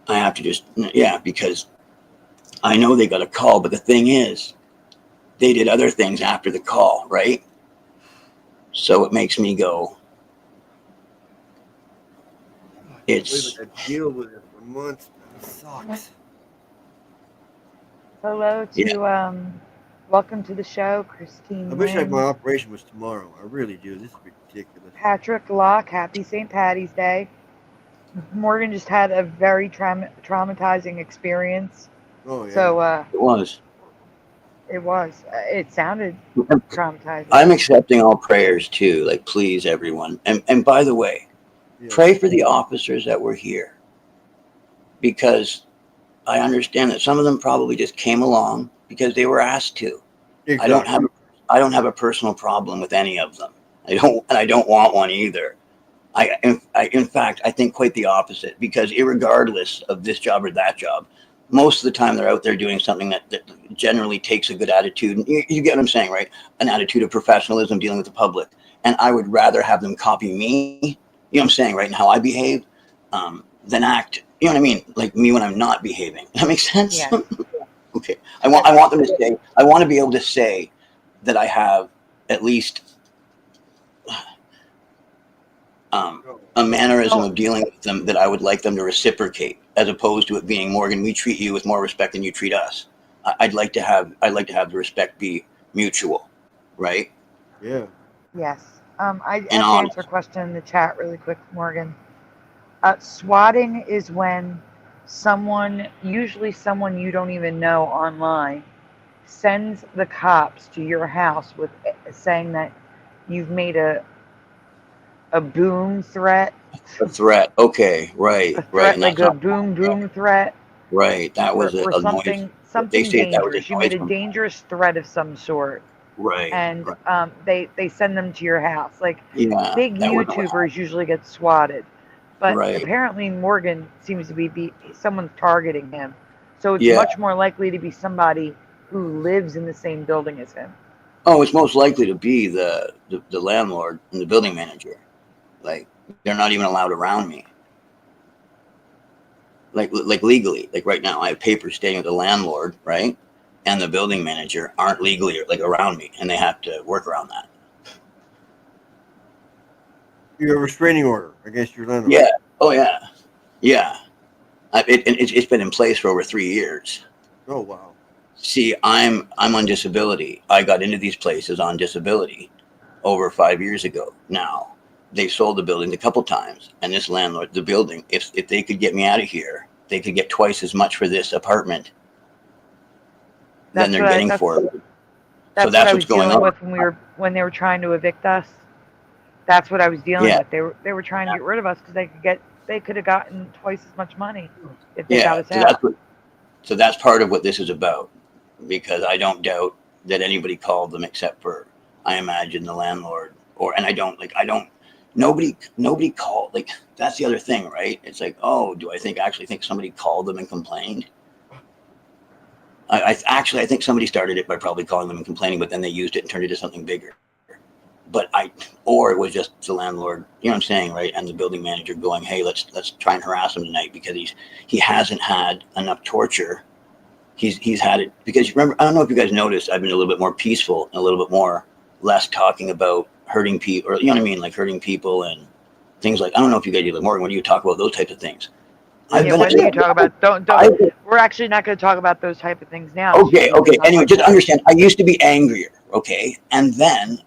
I have to just, because I know they got a call, but the thing is, they did other things after the call, right? So it makes me go, I deal with it for months. It sucks. Hello to welcome to the show, Christine. I wish my operation was tomorrow. I really do. This is ridiculous. Patrick Locke, happy St. Patty's Day. Morgan just had a very traumatizing experience. Oh yeah. So it was. It sounded traumatizing. I'm accepting all prayers too. Please, everyone. And by the way, pray for the officers that were here, because I understand that some of them probably just came along because they were asked to. Exactly. I don't have a personal problem with any of them. I don't want one either. In fact, I think quite the opposite, because irregardless of this job or that job, most of the time they're out there doing something that generally takes a good attitude. You get what I'm saying, right? An attitude of professionalism dealing with the public. And I would rather have them copy me, you know what I'm saying, right? And how I behave, than act, you know what I mean? Like me when I'm not behaving. That makes sense? Yeah. Okay. I want them to say, I want to be able to say that I have at least a mannerism of dealing with them that I would like them to reciprocate, as opposed to it being, Morgan, we treat you with more respect than you treat us. I'd like to have the respect be mutual, right? Yeah. Yes. I have to answer a question in the chat really quick, Morgan. Swatting is when usually someone you don't even know online, sends the cops to your house with saying that you've made a boom threat. A threat. Okay. Right. Right. Like a boom threat. Right. That was or something dangerous. You made a dangerous threat of some sort. Right. And they send them to your house. Big YouTubers usually get swatted. But apparently Morgan seems to be someone's targeting him. So it's much more likely to be somebody who lives in the same building as him. Oh, it's most likely to be the landlord and the building manager. They're not even allowed around me. Like legally, right now I have papers stating that the landlord, right, and the building manager aren't legally around me, and they have to work around that. You have a restraining order against your landlord. Yeah. Oh yeah. Yeah. It's been in place for over 3 years. Oh wow. See, I'm on disability. I got into these places on disability over 5 years ago. Now, they sold the building a couple times, and this landlord, the building, if they could get me out of here, they could get twice as much for this apartment than they're getting for it. So that's what's going on. With when they were trying to evict us. That's what I was dealing with. They were trying to get rid of us because they could have gotten twice as much money if they got us out. So that's part of what this is about, because I don't doubt that anybody called them except for, I imagine, the landlord. Nobody called. Like, that's the other thing, right? It's like, oh, do I actually think somebody called them and complained? I think somebody started it by probably calling them and complaining, but then they used it and turned it into something bigger. Or it was just the landlord, you know what I'm saying, right? And the building manager going, hey, let's try and harass him tonight because he hasn't had enough torture. He's had it because, remember, I don't know if you guys noticed, I've been a little bit more peaceful and a little bit more less talking about hurting people, or you know what I mean, like hurting people and things like, I don't know if you guys do, like, Morgan, when do you talk about those types of things? When do you talk about? Don't. We're actually not going to talk about those type of things now. Okay. Anyway, just understand. I used to be angrier. Okay, and then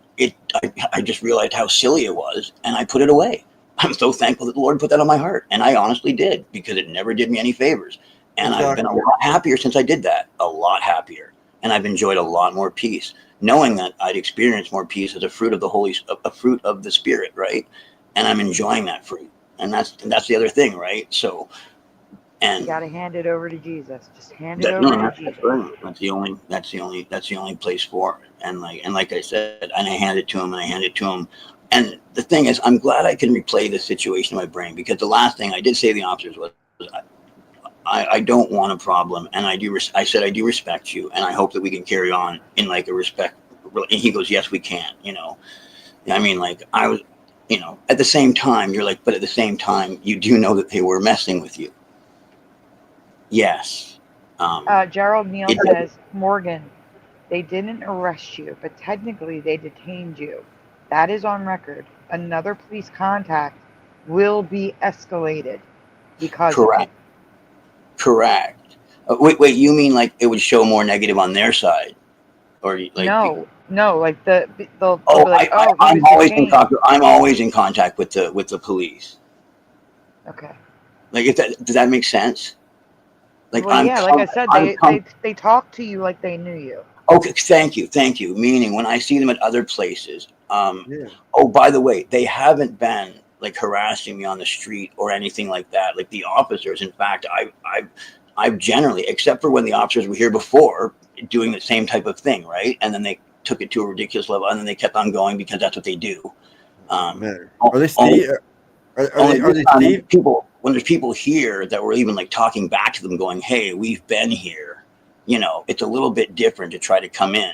I just realized how silly it was, and I put it away. I'm so thankful that the Lord put that on my heart, and I honestly did, because it never did me any favors. And I've been a lot happier since I did that. A lot happier, and I've enjoyed a lot more peace, knowing that I'd experienced more peace as a fruit of a fruit of the Spirit, right? And I'm enjoying that fruit, and that's the other thing, right? So. And you gotta hand it over to Jesus. Just hand it over to Jesus. That's the only place for it. And like I said, and I hand it to him. And the thing is, I'm glad I can replay this situation in my brain, because the last thing I did say to the officers was, I don't want a problem, and I said I do respect you, and I hope that we can carry on in like a respect. And he goes, yes, we can. You know, I mean, like, I was, you know, at the same time, you're like, but at the same time, you do know that they were messing with you. Yes. Gerald Neal says, Morgan, they didn't arrest you, but technically they detained you. That is on record. Another police contact will be escalated because Correct. Correct. Wait, you mean like it would show more negative on their side? Or like no, like they'll be like, I'm always in contact with the police. Okay. Like, does that make sense? Like, well, like I said, they talk to you like they knew you. Okay, thank you. Meaning, when I see them at other places, oh, by the way, they haven't been like harassing me on the street or anything like that. Like the officers, in fact, I've generally, except for when the officers were here before, doing the same type of thing, right? And then they took it to a ridiculous level, and then they kept on going because that's what they do. Are they Steve? Are they Steve? People? When there's people here that were even like talking back to them going, hey, we've been here, you know, it's a little bit different to try to come in.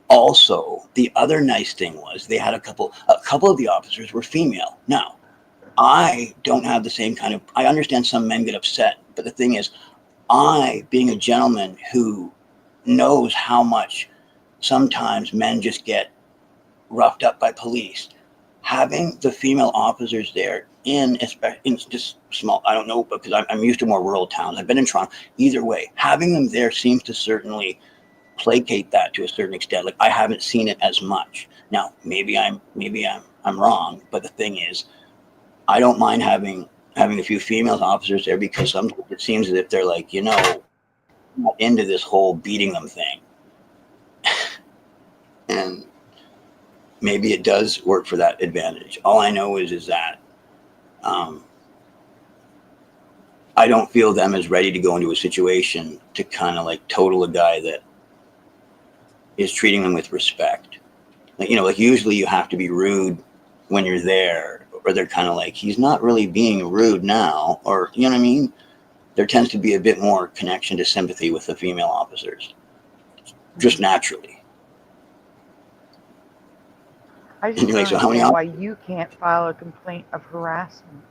Also, the other nice thing was they had a couple of the officers were female. Now, I don't have the same kind of, I understand some men get upset, but the thing is, I, being a gentleman who knows how much sometimes men just get roughed up by police, having the female officers there in just small, I don't know, because I'm used to more rural towns. I've been in Toronto. Either way, having them there seems to certainly placate that to a certain extent. Like, I haven't seen it as much. Now, maybe I'm wrong, but the thing is, I don't mind having a few female officers there, because sometimes it seems as if they're like, you know, not into this whole beating them thing. And maybe it does work for that advantage. All I know is that I don't feel them as ready to go into a situation to kind of like total a guy that is treating them with respect. Like, you know, like usually you have to be rude when you're there, or they're kind of like, he's not really being rude now, or, you know what I mean? There tends to be a bit more connection to sympathy with the female officers, just naturally. I just don't understand why you can't file a complaint of harassment.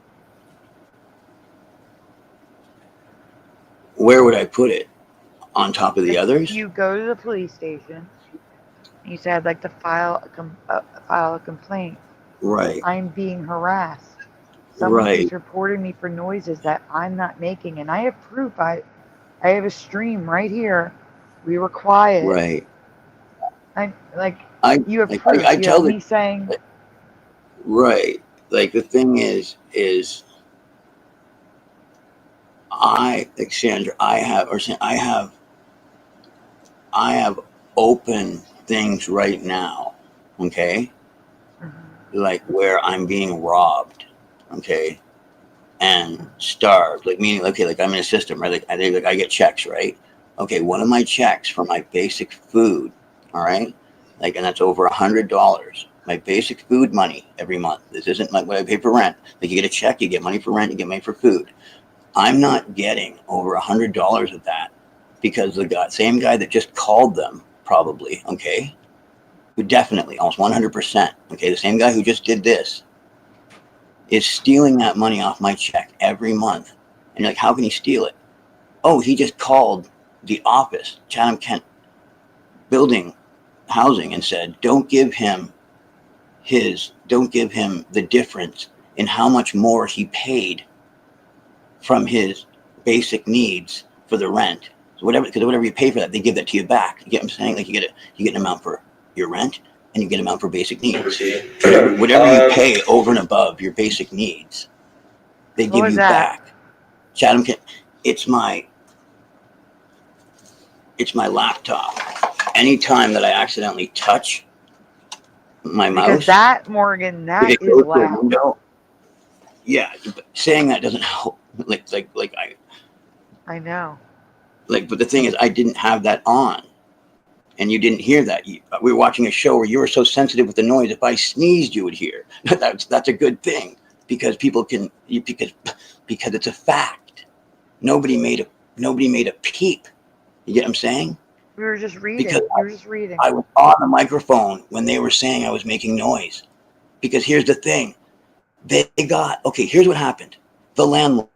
Where would I put it? On top of the others? You go to the police station. You say, I'd like to file a complaint. Right. I'm being harassed. Someone is reporting me for noises that I'm not making, and I have proof. I have a stream right here We were quiet. Right. You have proof. I You tell have me saying. Right. Like the thing is Sandra, I have open things right now, okay? Like where I'm being robbed, okay, and starved. Like meaning, okay, like I'm in a system, right? Like I get checks, right? Okay, one of my checks for my basic food, all right, like, and that's over $100. My basic food money every month. This isn't like what I pay for rent. Like you get a check, you get money for rent, you get money for food. I'm not getting over $100 of that because the same guy that just called them, probably, okay, who definitely, almost 100%, okay, the same guy who just did this is stealing that money off my check every month. And you're like, how can he steal it? Oh, he just called the office, Chatham Kent Building Housing, and said, don't give him the difference in how much more he paid from his basic needs for the rent. So because whatever you pay for that, they give that to you back. You get what I'm saying? Like you get an amount for your rent and you get an amount for basic needs. Whatever you pay over and above your basic needs, they give you back. Chatham Kent, it's my laptop. Anytime that I accidentally touch my mouse, Because that, Morgan, that is loud. Yeah, but saying that doesn't help. I know. But the thing is, I didn't have that on, and you didn't hear that. We were watching a show where you were so sensitive with the noise. If I sneezed, you would hear. That's a good thing because people can because it's a fact. Nobody made a peep. You get what I'm saying? We were just reading. I was on the microphone when they were saying I was making noise. Because here's the thing. Here's what happened. The landlord,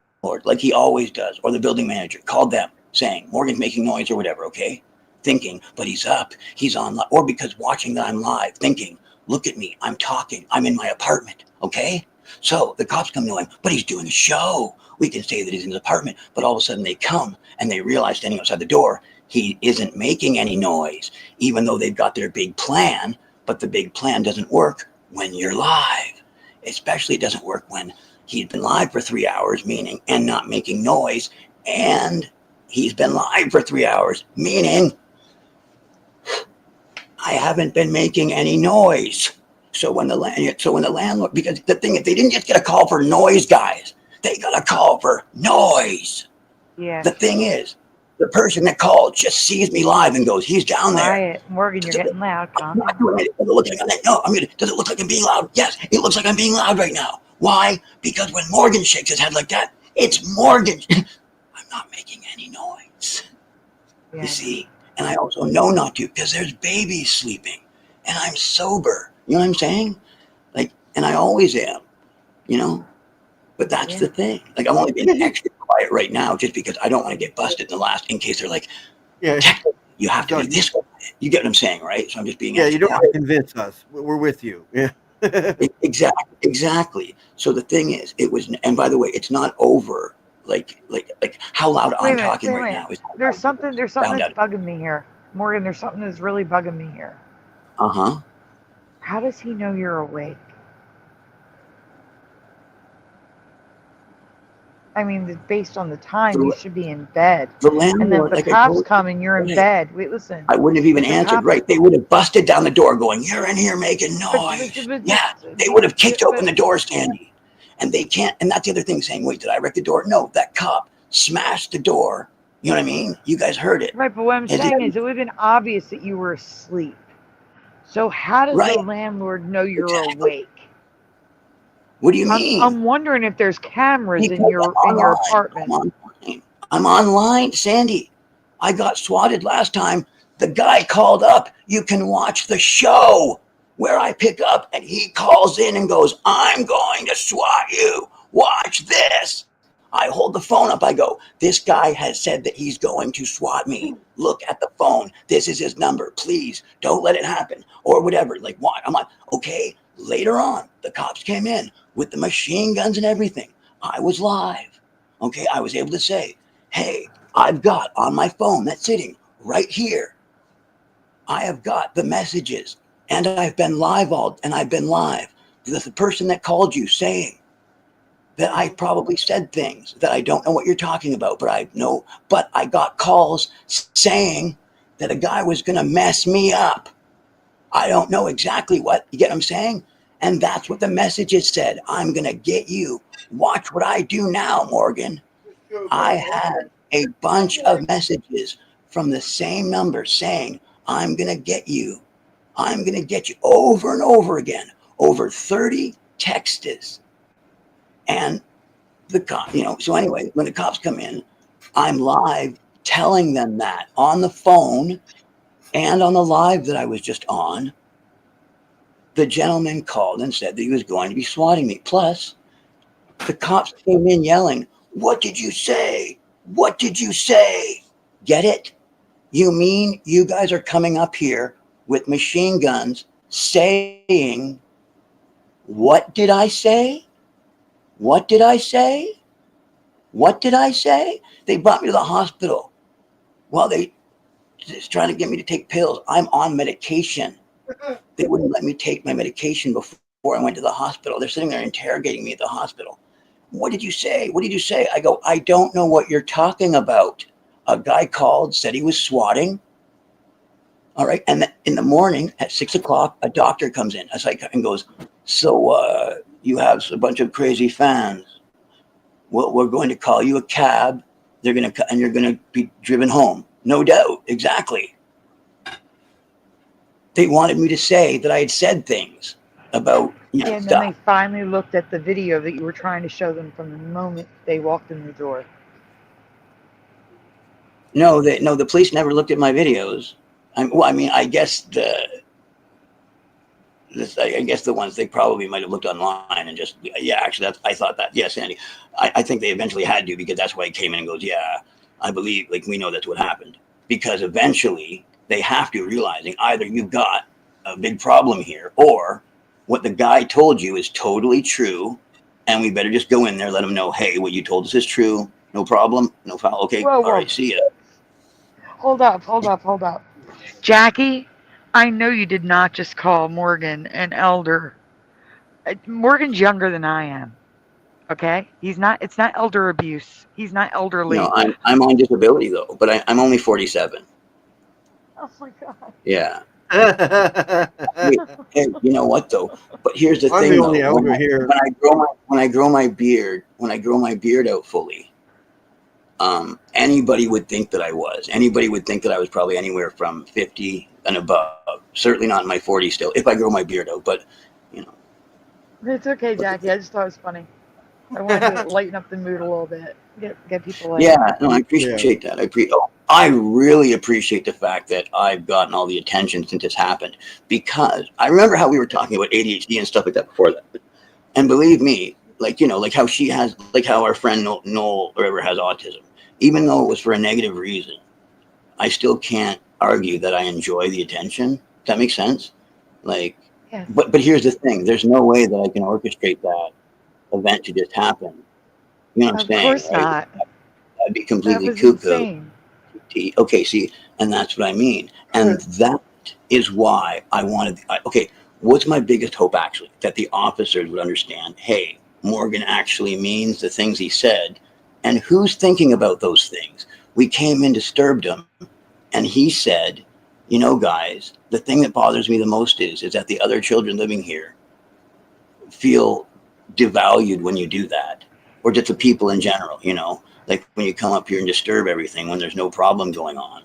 like he always does, or the building manager, called them saying, Morgan's making noise or whatever, okay? Thinking, but he's up, he's on, or because watching that I'm live, thinking, look at me, I'm talking, I'm in my apartment, okay? So the cops come knowing, but he's doing a show. We can say that he's in his apartment, but all of a sudden they come and they realize standing outside the door, he isn't making any noise, even though they've got their big plan, but the big plan doesn't work when you're live. Especially it doesn't work when he's been live for 3 hours, meaning, and not making noise, and he's been live for 3 hours, meaning I haven't been making any noise. So when the landlord, because the thing is, they didn't just get a call for noise, guys. They got a call for noise. Yeah. The thing is, the person that called just sees me live and goes, he's down there. Quiet. Morgan, you're getting loud. Calm down. Does it look like I'm being loud? Yes, it looks like I'm being loud right now. Why? Because when Morgan shakes his head like that, it's Morgan. I'm not making any noise. Yeah. You see? And I also know not to because there's babies sleeping and I'm sober. You know what I'm saying? And I always am, But that's the thing. I'm only being extra quiet right now just because I don't want to get busted in case they're like, you have to be this quiet. You get what I'm saying, right? So I'm just being you don't have to convince us. We're with you. Yeah. Exactly. So the thing is, and by the way, it's not over. How loud I'm talking right now. There's something that's bugging me here. Morgan, there's something that's really bugging me here. Uh-huh. How does he know you're awake? I mean, based on the time, you should be in bed. And then the cops come and you're in bed. Wait, listen. I wouldn't have even answered, right? They would have busted down the door going, you're in here making noise. They would have kicked open the door, Sandy. And they can't, and that's the other thing saying, wait, did I wreck the door? No, that cop smashed the door. You know what I mean? You guys heard it. Right, but what I'm saying is it would have been obvious that you were asleep. So how does the landlord know you're awake? What do you mean? I'm wondering if there's cameras in your apartment. I'm online, Sandy. I got swatted last time. The guy called up. You can watch the show where I pick up and he calls in and goes, I'm going to swat you. Watch this. I hold the phone up. I go, this guy has said that he's going to swat me. Look at the phone. This is his number. Please don't let it happen or whatever. What? I'm like, okay. Later on, the cops came in with the machine guns and everything. I was live. Okay. I was able to say, hey, I've got on my phone that's sitting right here. I have got the messages, and I've been live the person that called you saying that I probably said things that I don't know what you're talking about, but I got calls saying that a guy was going to mess me up. I don't know exactly what, you get what I'm saying? And that's what the messages said. I'm going to get you. Watch what I do now, Morgan. I had a bunch of messages from the same number saying, I'm going to get you. I'm going to get you, over and over again, over 30 texts. And so anyway, when the cops come in, I'm live telling them that on the phone and on the live that I was just on. The gentleman called and said that he was going to be swatting me. Plus, the cops came in yelling, "What did you say? What did you say?" Get it? You mean you guys are coming up here with machine guns saying, what did I say? What did I say? What did I say? They brought me to the hospital. Well, they just trying to get me to take pills. I'm on medication. They wouldn't let me take my medication before I went to the hospital. They're sitting there interrogating me at the hospital. What did you say? What did you say? I go, I don't know what you're talking about. A guy called, said he was swatting. All right. And in the morning at 6 o'clock, a doctor comes in and goes, so you have a bunch of crazy fans. Well, we're going to call you a cab. And you're going to be driven home. No doubt. Exactly. They wanted me to say that I had said things about and stuff. then they finally looked at the video that you were trying to show them from the moment they walked in the door. No, the police never looked at my videos. I guess the ones they probably might have looked online and just, actually, I thought that. Yes, Andy. I think they eventually had to, because that's why he came in and goes, yeah, I believe, we know that's what happened. Because eventually they have to, realizing either you've got a big problem here, or what the guy told you is totally true, and we better just go in there, let him know, hey, what you told us is true. No problem. No foul. Okay. Whoa. All right. See ya. Hold up. Jackie, I know you did not just call Morgan an elder. Morgan's younger than I am. Okay? It's not elder abuse. He's not elderly. No, I'm on disability though, but I'm only 47. Oh my God. Yeah. Hey, you know what though? But here's the thing. I'm the only elder here. When I grow my beard out fully, anybody would think that I was. Anybody would think that I was probably anywhere from 50 and above. Certainly not in my 40s still, if I grow my beard out. But It's okay, Jackie. I just thought it was funny. I wanted to lighten up the mood a little bit. Get people like. Yeah, no, I appreciate that. I really appreciate the fact that I've gotten all the attention since this happened, because I remember how we were talking about ADHD and stuff like that before that. And believe me, like how she has, how our friend Noel or ever has autism, even though it was for a negative reason, I still can't argue that I enjoy the attention. Does that make sense? Yes. But here's the thing. There's no way that I can orchestrate that event to just happen. You know what I'm saying? Of course not. I'd be completely cuckoo. Okay, see, and that's what I mean. And that is why I wanted, what's my biggest hope actually? That the officers would understand, hey, Morgan actually means the things he said, and who's thinking about those things? We came in, disturbed him, and he said, guys, the thing that bothers me the most is that the other children living here feel devalued when you do that, or just the people in general, like when you come up here and disturb everything when there's no problem going on,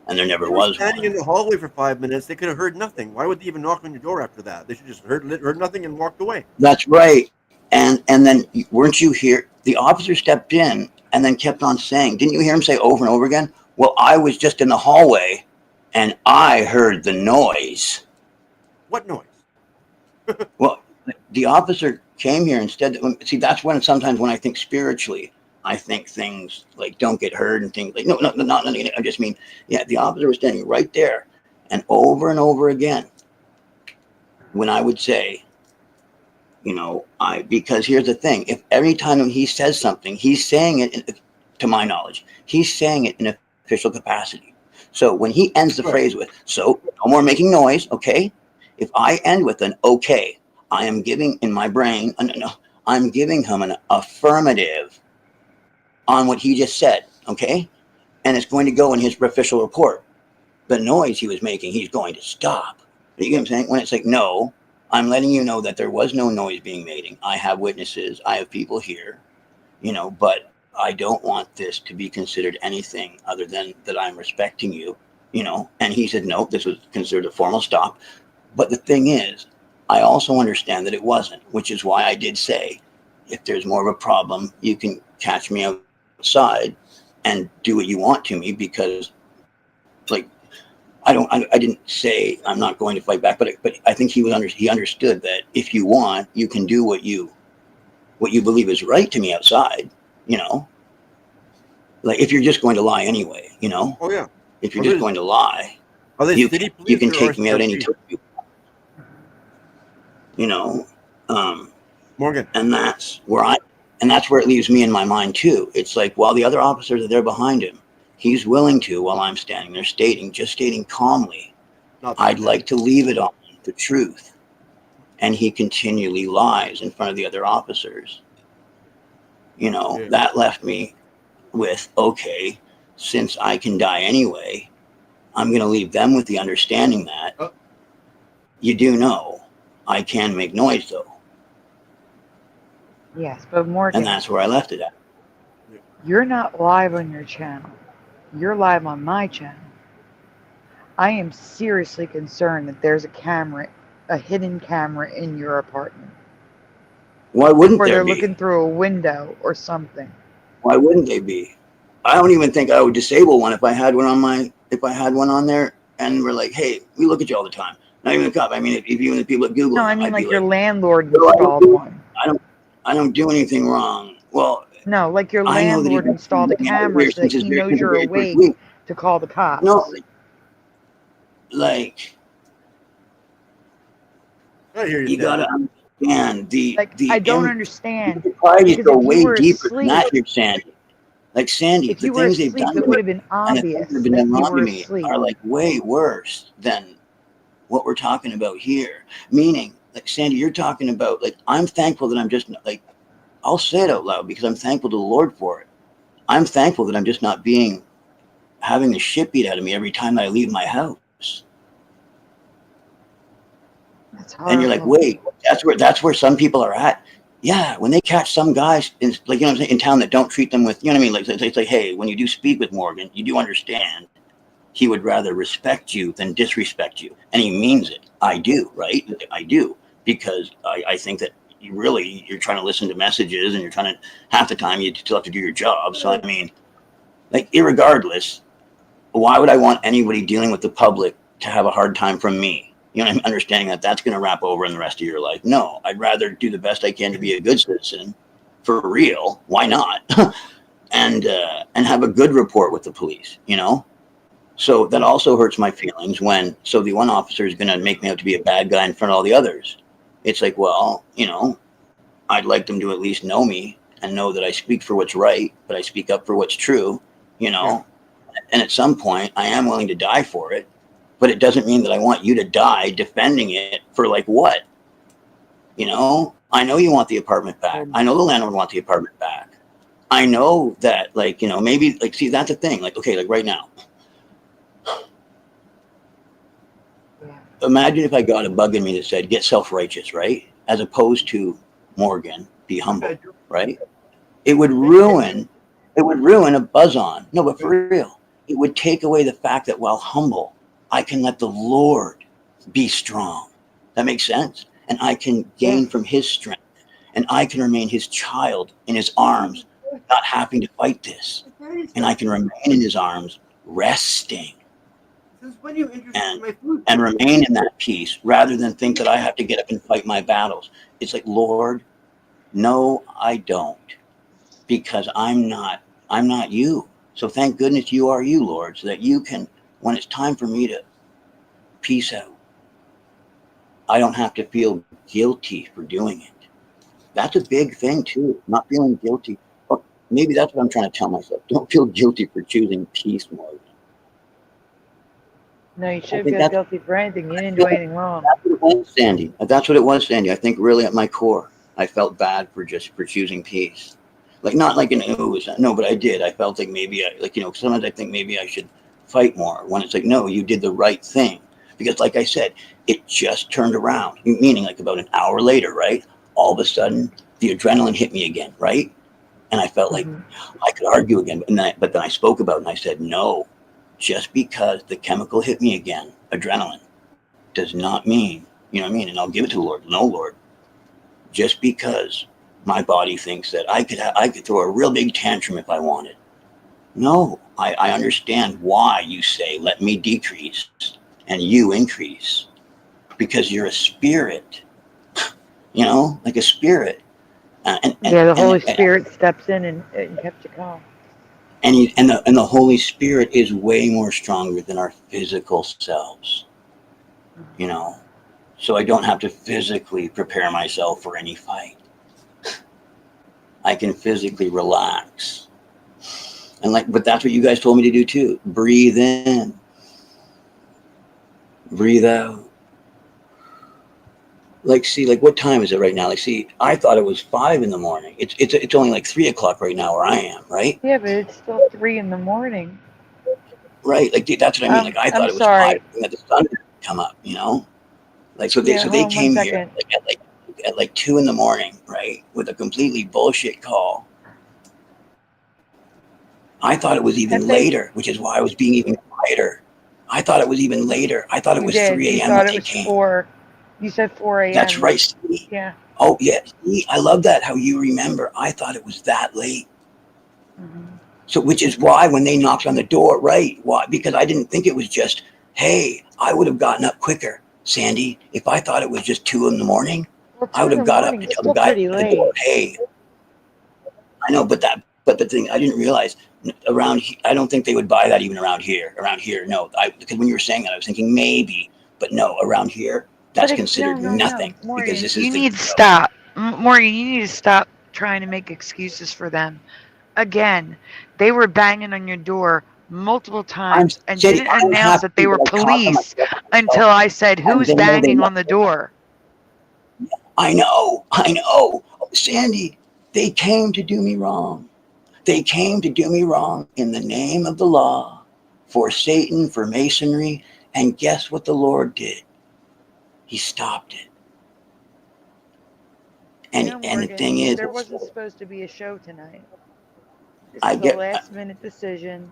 and there never was standing in the hallway for 5 minutes. They could have heard nothing. Why would they even knock on your door after that? They should just heard nothing and walked away. That's right. And then weren't you here? The officer stepped in and then kept on saying, didn't you hear him say over and over again, well, I was just in the hallway and I heard the noise. What noise? Well, the officer came here instead. See, that's when sometimes when I think spiritually, I think things like don't get hurt and things like, no, not, I just mean, the officer was standing right there and over again. When I would say, because here's the thing, if every time he says something, he's saying it, to my knowledge, he's saying it in official capacity. So when he ends the phrase with, so no more making noise, okay? If I end with an okay, I am giving in my brain, I'm giving him an affirmative on what he just said, okay? And it's going to go in his official report. The noise he was making, he's going to stop. You get what I'm saying? When it's like, no, I'm letting you know that there was no noise being made. I have witnesses. I have people here, but I don't want this to be considered anything other than that I'm respecting you, And he said, no, this was considered a formal stop. But the thing is, I also understand that it wasn't, which is why I did say, if there's more of a problem, you can catch me outside and do what you want to me, because like, I didn't say I'm not going to fight back, but I think he understood that if you want, you can do what you believe is right to me outside, like if you're just going to lie anyway, Oh yeah. If you're just going to lie, you can take me out anytime you Morgan. And that's where it leaves me in my mind too. It's like, while the other officers are there behind him, he's willing to, while I'm standing there stating calmly, I'd like to leave it on the truth. And he continually lies in front of the other officers. That left me with, okay, since I can die anyway, I'm going to leave them with the understanding that you do know I can make noise though. Yes, but Morgan. And that's where I left it at. You're not live on your channel. You're live on my channel. I am seriously concerned that there's a hidden camera in your apartment. Why wouldn't or there they're be? looking through a window or something. Why wouldn't they be? I don't even think I would disable one if I had one on there and we're like, hey, we look at you all the time. Not even a cop. I mean, if even the people at Google. No, I mean I'd like be your landlord installed one. I don't do anything wrong. Well, no, like your landlord installed a camera so that he knows you're awake to call the cops. No, like you gotta understand the. I don't understand. Because go way deeper than that here, Sandy. Like Sandy, the things they've done it would have been obvious that have been done to me are like way worse than what we're talking about here. Meaning, like Sandy, you're talking about, like, I'm thankful that I'm just like, I'll say it out loud because I'm thankful to the Lord for it. I'm thankful that I'm just not having the shit beat out of me every time I leave my house. And you're like, wait, that's where some people are at. Yeah, when they catch some guys in, like, you know what I'm saying, in town that don't treat them with, you know what I mean? Like, they say, hey, when you do speak with Morgan, you do understand he would rather respect you than disrespect you. And he means it. I do, right? I do. Because I think that you're trying to listen to messages and you're trying to, half the time you still have to do your job. So, I mean, like, irregardless, why would I want anybody dealing with the public to have a hard time from me? You know, I'm understanding that that's going to wrap over in the rest of your life. No, I'd rather do the best I can to be a good citizen, for real. Why not? and have a good rapport with the police, you know? So that also hurts my feelings so the one officer is going to make me out to be a bad guy in front of all the others. It's like, well, you know, I'd like them to at least know me and know that I speak for what's right, but I speak up for what's true, you know? Yeah. And at some point I am willing to die for it. But it doesn't mean that I want you to die defending it for, like, what? You know, I know you want the apartment back. I know the landlord wants the apartment back. I know that, like, you know, maybe, like, see, that's the thing. Like, okay, like right now. Imagine if I got a bug in me that said, get self-righteous, right? As opposed to Morgan, be humble, right? It would ruin a buzz on. No, but for real, it would take away the fact that while humble, I can let the Lord be strong. That makes sense? And I can gain from his strength. And I can remain his child in his arms, not having to fight this. And I can remain in his arms, resting. And remain in that peace rather than think that I have to get up and fight my battles. It's like, Lord, no, I don't. Because I'm not you. So thank goodness you are you, Lord, so that you can, when it's time for me to peace out, I don't have to feel guilty for doing it. That's a big thing too, not feeling guilty. Or maybe that's what I'm trying to tell myself. Don't feel guilty for choosing peace, Morgan. No, you I shouldn't think feel guilty for anything. You didn't do anything wrong. that's what it was, Sandy. That's what it was, Sandy. I think really at my core, I felt bad for choosing peace. Like not like an no, but I did. I felt like maybe sometimes I think maybe I should fight more. When it's like, no, you did the right thing. Because like I said, it just turned around. Meaning like about an hour later, right? All of a sudden the adrenaline hit me again, right? And I felt like I could argue again. But then I spoke about it and I said, no, just because the chemical hit me again, adrenaline, does not mean, you know what I mean? And I'll give it to the Lord. No, Lord, just because my body thinks that I could throw a real big tantrum if I wanted. No, I understand why you say, let me decrease and you increase, because you're a spirit, like a spirit. The Holy Spirit steps in and kept you calm. And the Holy Spirit is way more stronger than our physical selves, so I don't have to physically prepare myself for any fight. I can physically relax. But that's what you guys told me to do too. Breathe in. Breathe out. What time is it right now? I thought it was 5 in the morning. It's only like 3 o'clock right now where I am, right? Yeah, but it's still 3 in the morning. Right. That's what I mean. I thought it was 5 and that the sun would come up, So they came here at 2 in the morning, right? With a completely bullshit call. I thought it was even later, which is why I was being even quieter. I thought it was even later. I thought it was 3 a.m. when they came. 4. You said 4 a.m. That's right. See? Yeah. Oh, yeah. See, I love that, how you remember. I thought it was that late. So, which is why when they knocked on the door, right? Why? Because I didn't think it was just, hey, I would have gotten up quicker, Sandy. If I thought it was just 2 in the morning, I would have got up and tell the guy at the door, hey. I know, but the thing, I didn't realize I don't think they would buy that even around here. No. Because when you were saying that, I was thinking maybe, but no, around here, that's considered nothing. Morgan, because this is you need to stop. Morgan, you need to stop trying to make excuses for them. Again, they were banging on your door multiple times and didn't announce that they were police until I said, who's banging on the door? I know. Sandy, they came to do me wrong. They came to do me wrong in the name of the law, for Satan, for masonry, and guess what the Lord did? He stopped it. And Morgan, the thing is, there wasn't supposed to be a show tonight. This I is get a last minute decision,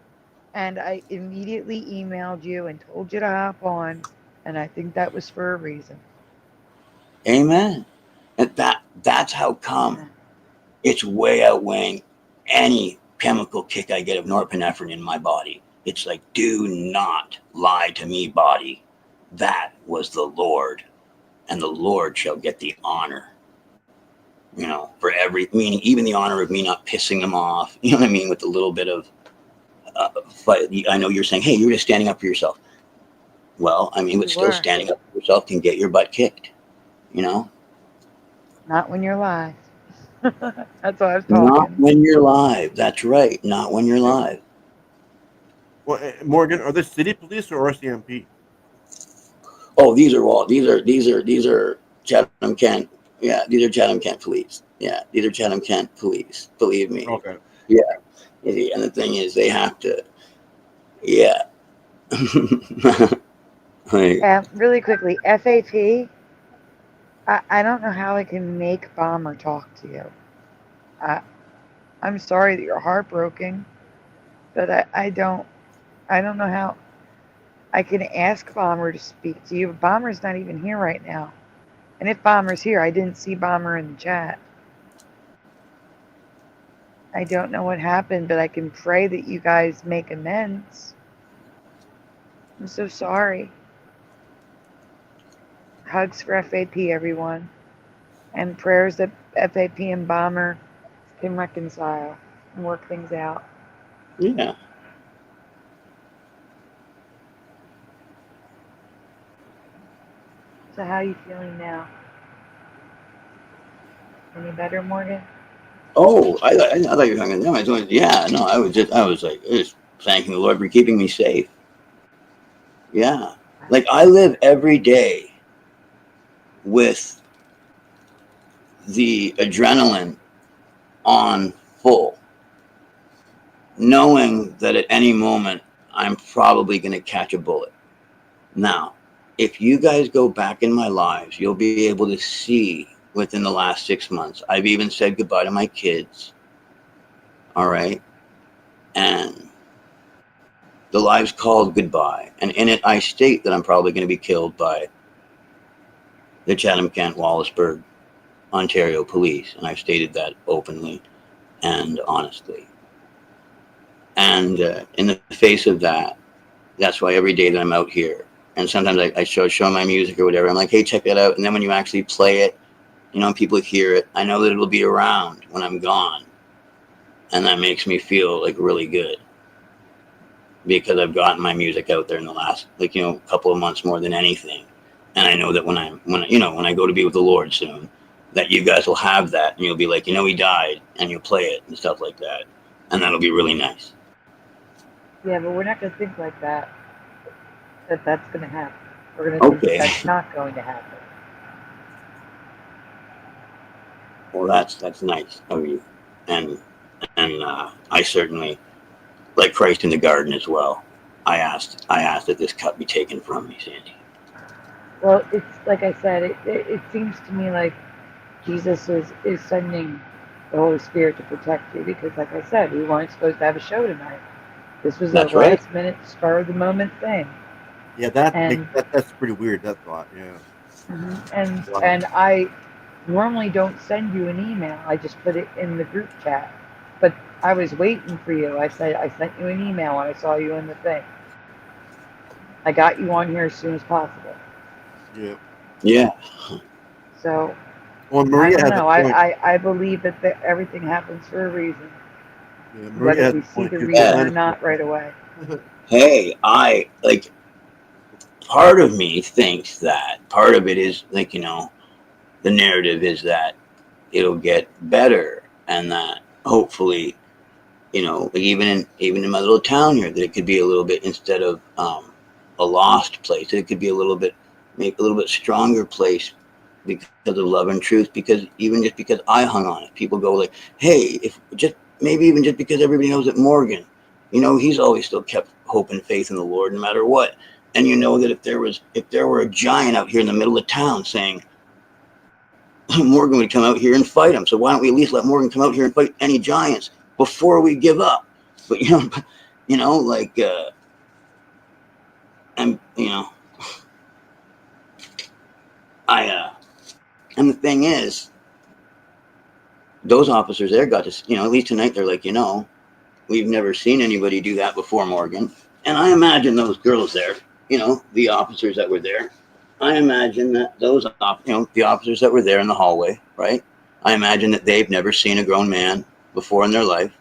and I immediately emailed you and told you to hop on, and I think that was for a reason. Amen. And that's how come it's way outweighing any chemical kick I get of norepinephrine in my body. It's like, do not lie to me, body. That was the Lord, and the Lord shall get the honor. For meaning even the honor of me not pissing them off. You know what I mean? With a little bit of fight. I know you're saying, hey, you're just standing up for yourself. Well, I mean, but still standing up for yourself can get your butt kicked. Not when you're live. That's what I was talking. Not when you're live. That's right. Not when you're live. Well, Morgan, are they city police or RCMP? Oh, these are Chatham Kent. Yeah, these are Chatham Kent police. Yeah, these are Chatham Kent police. Believe me. Okay. Yeah. And the thing is, they have to. Yeah. Really quickly, FAP. I don't know how I can make Bomber talk to you. I'm sorry that you're heartbroken, but I don't know how I can ask Bomber to speak to you. But Bomber's not even here right now. And if Bomber's here, I didn't see Bomber in the chat. I don't know what happened, but I can pray that you guys make amends. I'm so sorry. Hugs for FAP, everyone. And prayers that FAP and Bomber can reconcile and work things out. Yeah. So how are you feeling now? Any better, Morgan? Oh, I thought you were talking to them. Yeah, no, I was just thanking the Lord for keeping me safe. Yeah. Like I live every day with the adrenaline on full, knowing that at any moment I'm probably going to catch a bullet. Now, if you guys go back in my lives, you'll be able to see within the last 6 months, I've even said goodbye to my kids. All right. And the lives called goodbye. And in it, I state that I'm probably going to be killed by the Chatham-Kent-Wallaceburg, Ontario police. And I've stated that openly and honestly. And in the face of that, that's why every day that I'm out here, and sometimes I show my music or whatever, I'm like, hey, check that out. And then when you actually play it, you know, people hear it, I know that it'll be around when I'm gone. And that makes me feel like really good, because I've gotten my music out there in the last, like, you know, couple of months more than anything. And I know that when I go to be with the Lord soon, that you guys will have that, and you'll be like, you know, he died, and you'll play it and stuff like that. And that'll be really nice. Yeah, but we're not going to think like that that's going to happen. We're going to think that's not going to happen. Well, that's nice of you. And I certainly, like Christ in the garden as well, I asked that this cup be taken from me, Sandy. Well, it's like I said, it seems to me like Jesus is sending the Holy Spirit to protect you, because, like I said, we weren't supposed to have a show tonight. This was a last minute, spur of the moment thing. Yeah, that's pretty weird. That thought, yeah. Mm-hmm. And I normally don't send you an email. I just put it in the group chat. But I was waiting for you. I said I sent you an email when I saw you in the thing. I got you on here as soon as possible. Yeah. Yeah. So, well, Maria I don't know. I believe that everything happens for a reason. Yeah, whether we see the reason or not right away. Hey, part of me thinks that part of it is, like, you know, the narrative is that it'll get better, and that hopefully, you know, like even in my little town here, that it could be a little bit, instead of a lost place, it could be make a little bit stronger place because of love and truth. Because even just because I hung on it, people go like, hey, maybe even just because everybody knows that Morgan, you know, he's always still kept hope and faith in the Lord no matter what. And you know that if there were a giant out here in the middle of town saying, Morgan would come out here and fight him. So why don't we at least let Morgan come out here and fight any giants before we give up? But like, and you know, and the thing is, those officers there got to, you know, at least tonight they're like, you know, we've never seen anybody do that before, Morgan. And I imagine those girls there, you know, the officers that were there, I imagine that the officers that were there in the hallway, right? I imagine that they've never seen a grown man before in their life.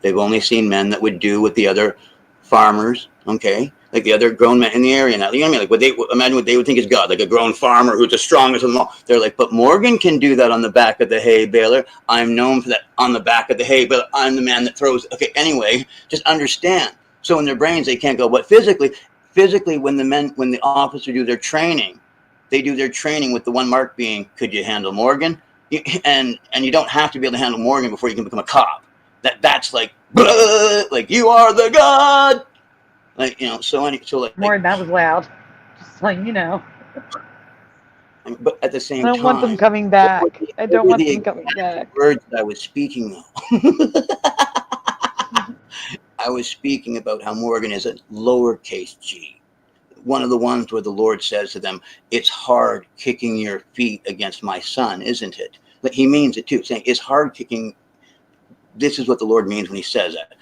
They've only seen men that would do what the other farmers, okay, like the other grown men in the area now. You know what I mean? Like imagine what they would think is God, like a grown farmer who's the strongest of them all. They're like, but Morgan can do that on the back of the hay baler. I'm known for that on the back of the hay baler. I'm the man that throws. Okay, anyway, just understand. So in their brains, they can't go. But physically, when the officers do their training, they do their training with the one mark being, could you handle Morgan? And you don't have to be able to handle Morgan before you can become a cop. That's like, like you are the God. Like, you know, More than that was loud. Just like, you know. But at the same time, I don't want them coming back. I don't want them coming back. Words that I was speaking though. I was speaking about how Morgan is a lowercase g. One of the ones where the Lord says to them, it's hard kicking your feet against my son, isn't it? But he means it too, saying it's hard kicking. This is what the Lord means when he says that.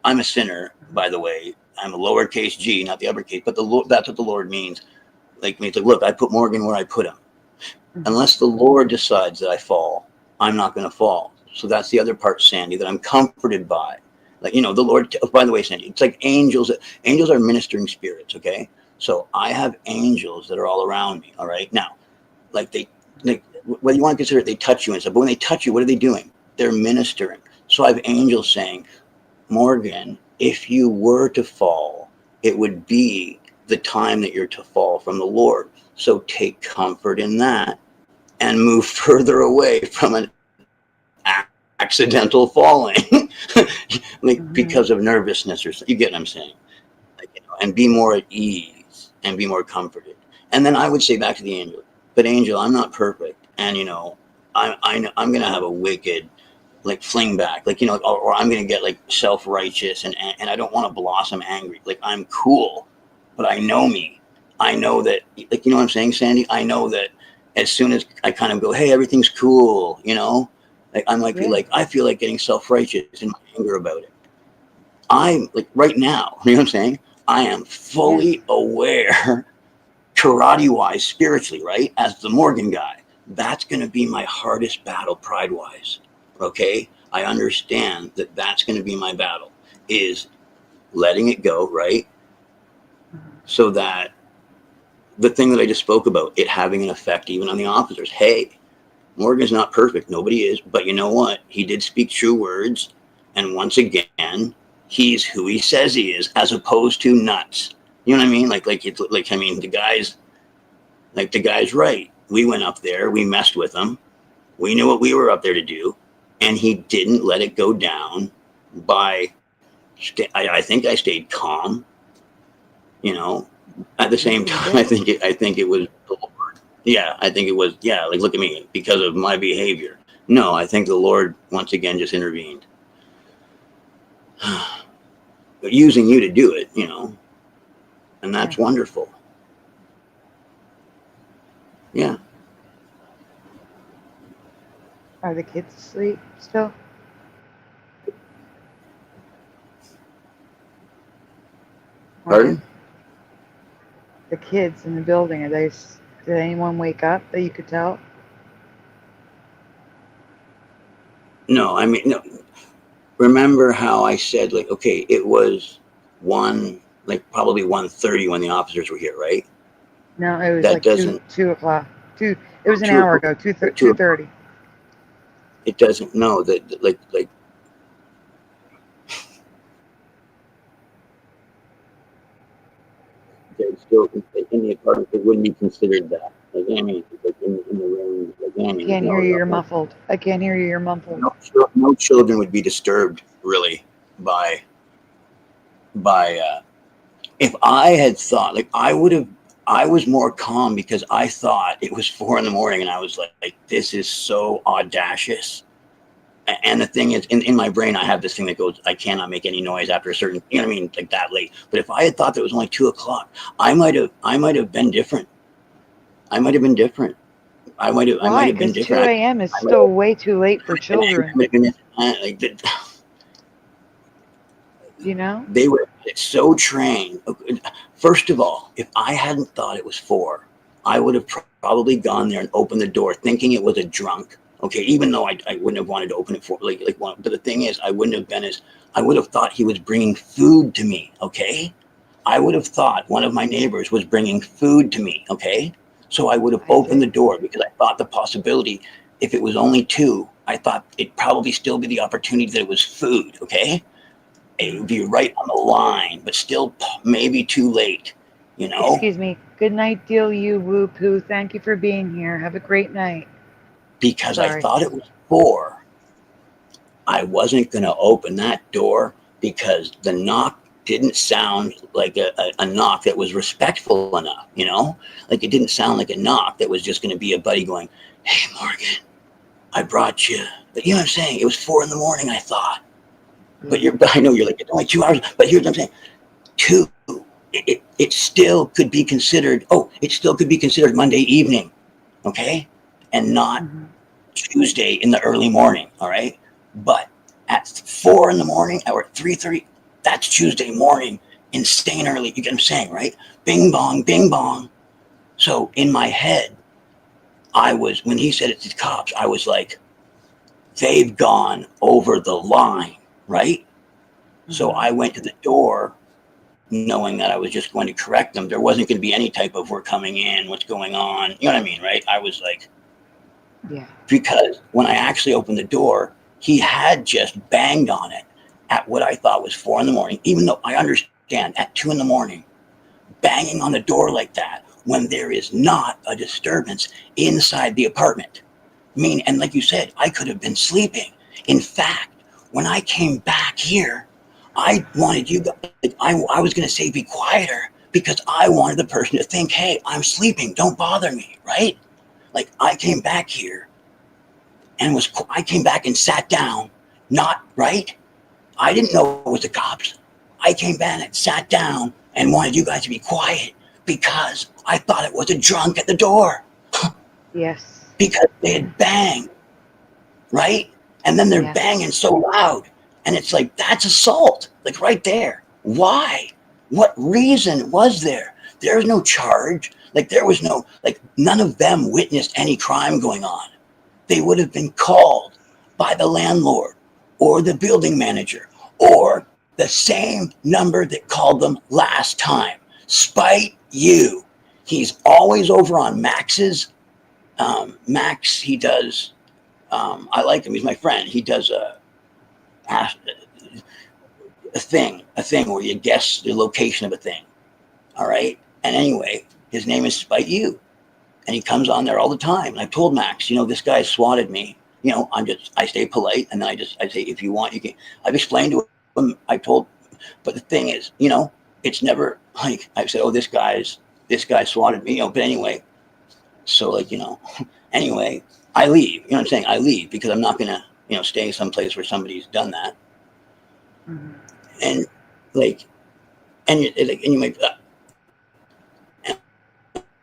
I'm a sinner, by the way. I'm a lowercase g, not the uppercase, but that's what the Lord means. Like, means like, look, I put Morgan where I put him. Unless the Lord decides that I fall, I'm not going to fall. So that's the other part, Sandy, that I'm comforted by. Like, you know, the Lord, by the way, Sandy, it's like angels. Angels are ministering spirits, okay? So I have angels that are all around me, all right? Now, whether you want to consider it, they touch you and stuff, but when they touch you, what are they doing? They're ministering. So I have angels saying, Morgan, if you were to fall, it would be the time that you're to fall from the Lord. So take comfort in that and move further away from an accidental falling, like because of nervousness or something. You get what I'm saying? Like, you know, and be more at ease and be more comforted. And then I would say back to the angel, but angel, I'm not perfect. And, you know, I'm going to have a wicked, like, fling back, like, you know, or I'm going to get like self-righteous and I don't want to blossom angry. Like, I'm cool, but I know me. I know that, like, you know what I'm saying, Sandy? I know that as soon as I kind of go, hey, everything's cool, you know, like I might be like, I feel like getting self-righteous in my anger about it. I'm like right now, you know what I'm saying? I am fully aware, karate-wise, spiritually, right? As the Morgan guy, that's going to be my hardest battle, pride-wise. Okay, I understand that that's going to be my battle, is letting it go, right? So that the thing that I just spoke about, it having an effect even on the officers. Hey, Morgan's not perfect. Nobody is. But you know what? He did speak true words. And once again, he's who he says he is, as opposed to nuts. You know what I mean? I mean, the guy's right. We went up there. We messed with him. We knew what we were up there to do. And he didn't let it go down by, I think I stayed calm, you know. At the same time, I think it was the Lord. Yeah, I think it was, yeah, like, look at me, because of my behavior. No, I think the Lord, once again, just intervened. But using you to do it, you know, and that's wonderful. Yeah. Are the kids asleep still? Pardon? The kids in the building, did anyone wake up that you could tell? No, I mean, no. Remember how I said, like, okay, it was probably 1:30 when the officers were here, right? No, it was that like doesn't, 2 o'clock. It was an hour ago, 2:30. It doesn't, no, that, like, they're still in the apartment, it wouldn't be considered that. Like, I mean, like in the room, like, I mean, I can't hear you, you're muffled. I can't hear you, you're muffled. No children would be disturbed, really, by if I had thought, like, I was more calm because I thought it was 4 a.m. and I was like, this is so audacious. And the thing is, in my brain, I have this thing that goes, I cannot make any noise after a certain, you know what I mean, like that late. But if I had thought that it was only 2 o'clock, I might have been different. I might have been different. Why? Because 2 a.m. is still way too late for children. You know? They were so trained. First of all, if I hadn't thought it was 4, I would have probably gone there and opened the door thinking it was a drunk. Okay, even though I wouldn't have wanted to open it for but the thing is, I would have thought he was bringing food to me. Okay, I would have thought one of my neighbors was bringing food to me. Okay, so I would have opened the door because I thought the possibility, if it was only 2, I thought it'd probably still be the opportunity that it was food. Okay, it would be right on the line, but still maybe too late. You know. Excuse me. Good night, deal you woo poo. Thank you for being here. Have a great night. Because I thought it was 4. I wasn't going to open that door because the knock didn't sound like a knock that was respectful enough, you know? Like, it didn't sound like a knock that was just going to be a buddy going, hey, Morgan, I brought you. But you know what I'm saying? It was 4 a.m, I thought. But I know you're like, it's only 2 hours. But here's what I'm saying. 2, it still could be considered, Monday evening, okay? And not Tuesday in the early morning, all right? But at 4 a.m. or 3:30, that's Tuesday morning, insane early. You get what I'm saying, right? Bing bong, bing bong. So in my head, when he said it's the cops, I was like, they've gone over the line, right? So I went to the door knowing that I was just going to correct them. There wasn't going to be any type of, we're coming in, what's going on? You know what I mean, right? I was like, yeah. Because when I actually opened the door, he had just banged on it at what I thought was 4 a.m, even though I understand at 2 a.m, banging on the door like that when there is not a disturbance inside the apartment? I mean, and like you said, I could have been sleeping. In fact, when I came back here, I wanted you guys, I was going to say be quieter because I wanted the person to think, hey, I'm sleeping, don't bother me, right? Like I came back here and I came back and sat down, not right. I didn't know it was the cops. I came back and sat down and wanted you guys to be quiet because I thought it was a drunk at the door. Yes. Because they had banged, right? And then they're banging so loud. And it's like, that's assault, like right there. Why? What reason was there? There's no charge. Like there was no, like none of them witnessed any crime going on. They would have been called by the landlord or the building manager or the same number that called them last time. Spite you. He's always over on Max's. Max, he does, I like him. He's my friend. He does a thing where you guess the location of a thing. All right. And anyway, his name is Spite You. And he comes on there all the time. And I told Max, you know, this guy swatted me. You know, I stay polite. And then I say, if you want, you can. I've explained to him, but the thing is, you know, it's never like I said, oh, this guy swatted me, you know, but anyway. So like, you know, anyway, I leave, you know what I'm saying? I leave because I'm not going to, you know, stay someplace where somebody's done that. Mm-hmm. And like, and you might,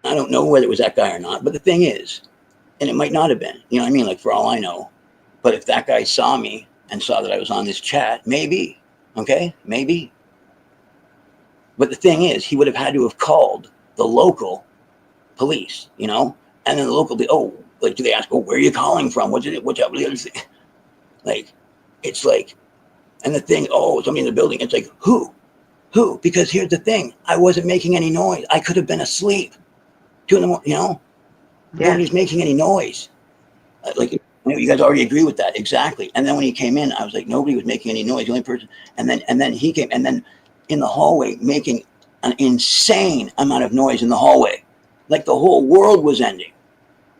I don't know whether it was that guy or not, but the thing is, and it might not have been, you know what I mean? Like for all I know, but if that guy saw me and saw that I was on this chat, maybe, okay, maybe. But the thing is, he would have had to have called the local police, you know, and then the local, like, do they ask, oh, where are you calling from? What's up with the other thing? Like, it's like, and the thing, oh, somebody in the building, it's like, who? Because here's the thing, I wasn't making any noise. I could have been asleep. 2 in the morning, you know, nobody's making any noise. Like, you know, you guys already agree with that. Exactly. And then when he came in, I was like, nobody was making any noise. The only person, and then he came, and then in the hallway, making an insane amount of noise in the hallway. Like the whole world was ending,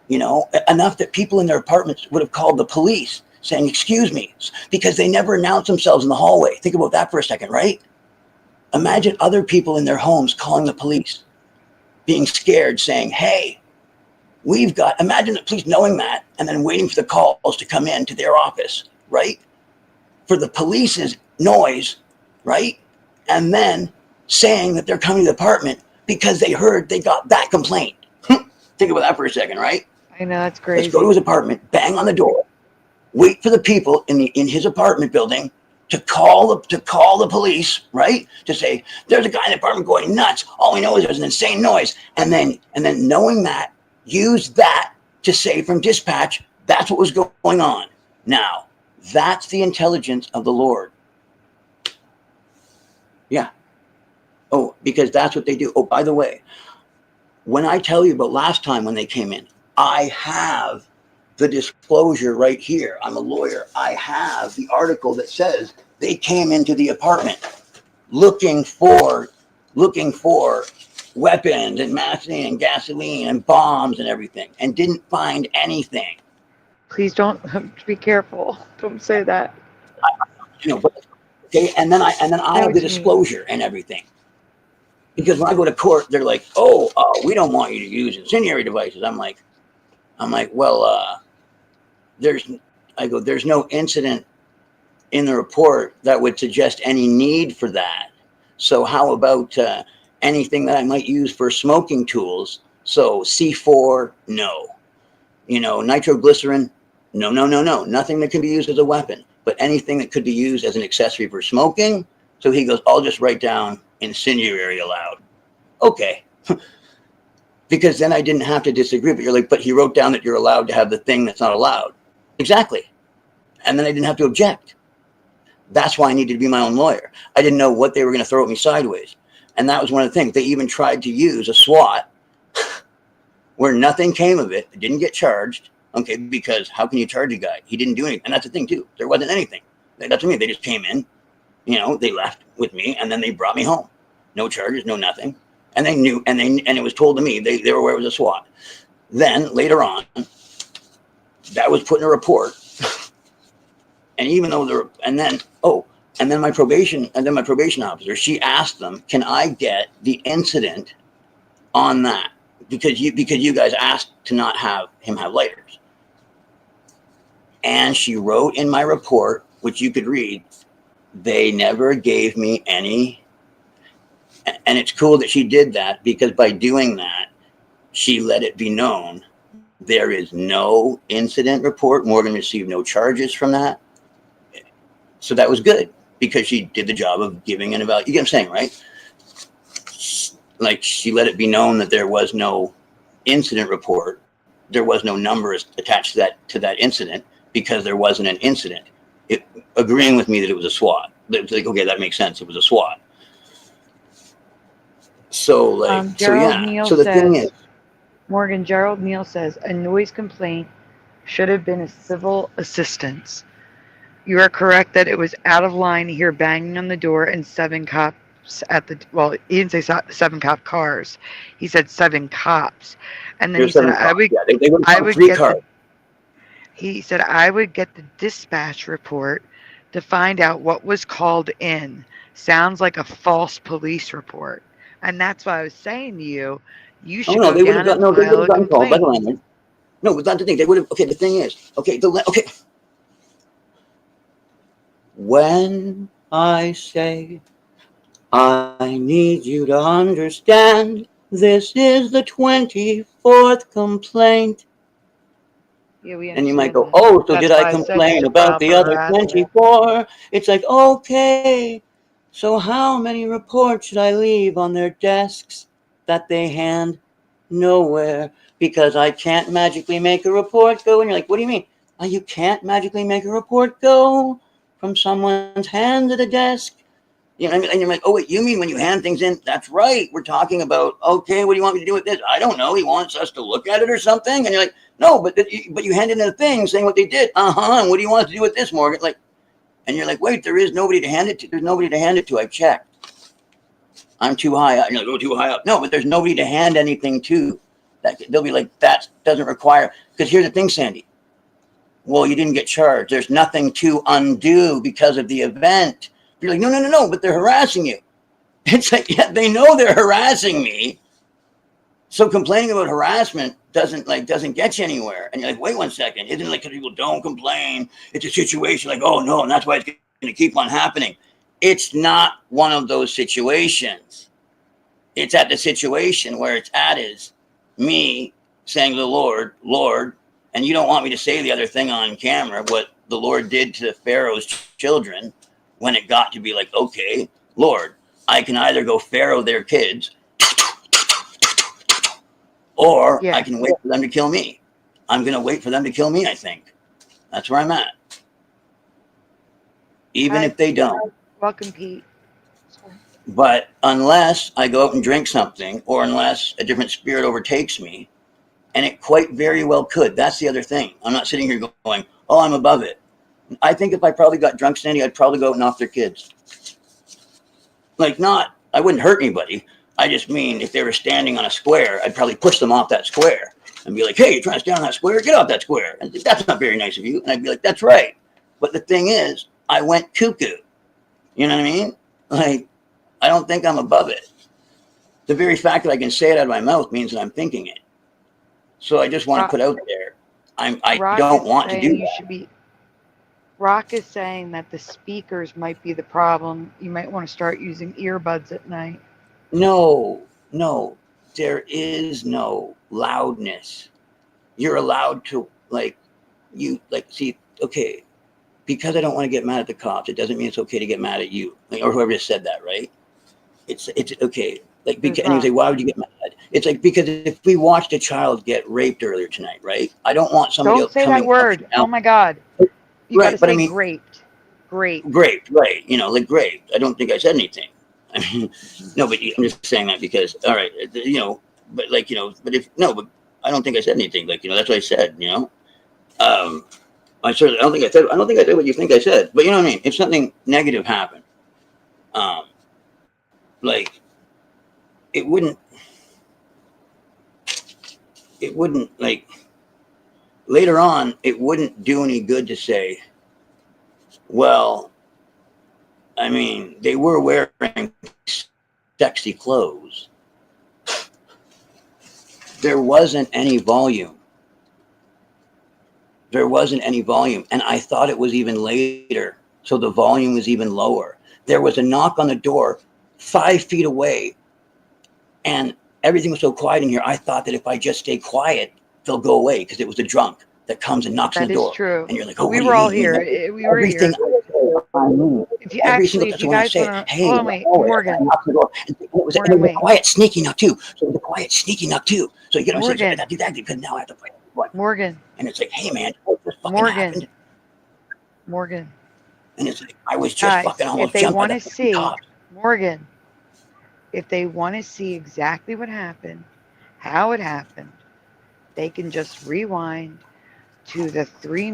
you know, enough that people in their apartments would have called the police saying, excuse me, because they never announced themselves in the hallway. Think about that for a second, right? Imagine other people in their homes calling the police, being scared, saying, hey, imagine the police knowing that and then waiting for the calls to come in to their office, right? For the police's noise, right? And then saying that they're coming to the apartment because they heard they got that complaint. Think about that for a second, right? I know, that's crazy. Let's go to his apartment, bang on the door, wait for the people in his apartment building to call the police, right? To say, there's a guy in the apartment going nuts. All we know is there's an insane noise. And then knowing that, use that to say from dispatch, that's what was going on. Now, that's the intelligence of the Lord. Yeah. Oh, because that's what they do. Oh, by the way, when I tell you about last time when they came in, I have the disclosure right here. I'm a lawyer. I have the article that says they came into the apartment looking for weapons and masking and gasoline and bombs and everything and didn't find anything. Please don't be careful. Don't say that. You know, but, okay, and then I have the disclosure and everything. Because when I go to court, they're like, we don't want you to use incendiary devices. I'm like, well, there's no incident in the report that would suggest any need for that. So how about anything that I might use for smoking tools? So C4, no. You know, nitroglycerin, no. Nothing that can be used as a weapon, but anything that could be used as an accessory for smoking. So he goes, I'll just write down incendiary allowed. Okay. Because then I didn't have to disagree, but you're like, but he wrote down that you're allowed to have the thing that's not allowed. Exactly. And then I didn't have to object. That's why I needed to be my own lawyer. I didn't know what they were going to throw at me sideways. And that was one of the things. They even tried to use a SWAT where nothing came of it. It didn't get charged. Okay, because how can you charge a guy? He didn't do anything. And that's the thing too. There wasn't anything. That's what I mean. They just came in, you know, they left with me and then they brought me home. No charges, no nothing. and they knew, and it was told to me they were aware it was a SWAT. Then later on, that was put in a report, and even though and then my probation officer, she asked them, "Can I get the incident on that because you guys asked to not have him have lighters?" And she wrote in my report, which you could read, they never gave me any. And it's cool that she did that, because by doing that, she let it be known there is no incident report. Morgan received no charges from that. So that was good, because she did the job of giving an evaluation. You get what I'm saying, right? Like, she let it be known that there was no incident report. There was no numbers attached to that incident, because there wasn't an incident. Agreeing with me that it was a SWAT. It's like, okay, that makes sense. It was a SWAT. So, like, Neal so the says, thing is, Morgan, Gerald Neal says, a noise complaint should have been a civil assistance. You are correct that it was out of line to hear banging on the door and 7 cops at the, well, he didn't say 7 cop cars. He said 7 cops. And then he said, I would get he said, I would get the dispatch report to find out what was called in. Sounds like a false police report. And that's why I was saying to you, you should go down and file a complaint. No, but that's the thing. They would have. Okay, the thing is, okay. When I say I need you to understand, this is the 24th complaint. Yeah, and you might go, oh, so did I complain about the other 24? It's like, okay, so how many reports should I leave on their desks that they hand? Nowhere, because I can't magically make a report go. And you're like, what do you mean? Oh, you can't magically make a report go from someone's hand to the desk? You know, and you're like, oh, wait, you mean when you hand things in? That's right. We're talking about, okay, what do you want me to do with this? I don't know. He wants us to look at it or something. And you're like, no, but you hand in a thing saying what they did. And what do you want us to do with this, Morgan? Like, and you're like, wait, there is nobody to hand it to. There's nobody to hand it to. I checked. I'm too high up. You're like, oh, too high up. No, but there's nobody to hand anything to. They'll be like, that doesn't require. Because here's the thing, Sandy. Well, you didn't get charged. There's nothing to undo because of the event. You're like, no, but they're harassing you. It's like, yeah, they know they're harassing me. So complaining about harassment doesn't get you anywhere. And you're like, wait 1 second. Isn't it like people don't complain? It's a situation like, oh no, and that's why it's going to keep on happening. It's not one of those situations. It's at the situation where it's at is me saying to the Lord, and you don't want me to say the other thing on camera, what the Lord did to the Pharaoh's children when it got to be like, okay, Lord, I can either go Pharaoh their kids, or I can wait for them to kill me. I'm going to wait for them to kill me, I think. That's where I'm at. Even if they don't. Welcome, Pete. But unless I go out and drink something, or unless a different spirit overtakes me, and it quite very well could. That's the other thing. I'm not sitting here going, oh, I'm above it. I think if I probably got drunk, Sandy, I'd probably go out and off their kids. Like, I wouldn't hurt anybody. I just mean if they were standing on a square, I'd probably push them off that square and be like, hey, you're trying to stand on that square? Get off that square. And that's not very nice of you. And I'd be like, that's right. But the thing is, I went cuckoo. You know what I mean? Like, I don't think I'm above it. The very fact that I can say it out of my mouth means that I'm thinking it. So I just want to put out there, I don't want to do that. Rock is saying that the speakers might be the problem. You might want to start using earbuds at night. No, there is no loudness. You're allowed to, see, okay, because I don't want to get mad at the cops, it doesn't mean it's okay to get mad at you, or whoever just said that, right? It's okay. And you say, why would you get mad? It's like, because if we watched a child get raped earlier tonight, right? I don't want somebody else coming. Don't say that word. Oh my God. You got to say graped. Graped, right. Like graped. I don't think I said anything. I mean, no, but I'm just saying that because, all right, but I don't think I said anything. That's what I said, I don't think I said what you think I said, but you know what I mean? If something negative happened, it wouldn't like later on, it wouldn't do any good to say, well, I mean, they were wearing sexy clothes. There wasn't any volume. There wasn't any volume. And I thought it was even later. So the volume was even lower. There was a knock on the door 5 feet away. And everything was so quiet in here. I thought that if I just stay quiet, they'll go away, because it was the drunk that comes and knocks on the door. That is true. And you're like, oh, we were all here. We were here. If you actually, if you guys want to, hold on, wait, Morgan. Morgan, quiet, sneaking up too. So the quiet, sneaking up too. So you know, Morgan. I do that because now I have to play. Morgan. And it's like, hey man, what just fucking happened? Morgan. And it's like, I was just fucking almost if they want to jumping see, Morgan, if they want to see exactly what happened, how it happened, they can just rewind to the 3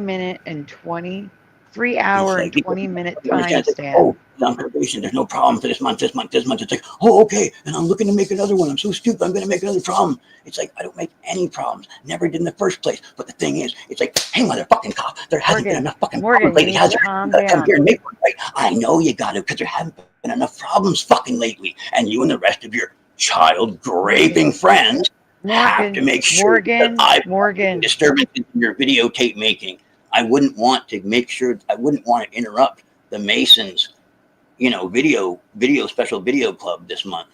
hour and 20 minute timestamp. Oh, I'm on probation. There's no problem for this month. It's like, oh, okay. And I'm looking to make another one. I'm so stupid. I'm going to make another problem. It's like, I don't make any problems. Never did in the first place. But the thing is, it's like, hey, motherfucking cop, there hasn't been enough fucking problems lately, has there? Come here and make one, right? I know you got to, because there haven't been enough problems fucking lately. And you and the rest of your child graping friends have to make sure that I've disturbance in your videotape making. I wouldn't want to make sure, I wouldn't want to interrupt the Masons, you know, special video club this month,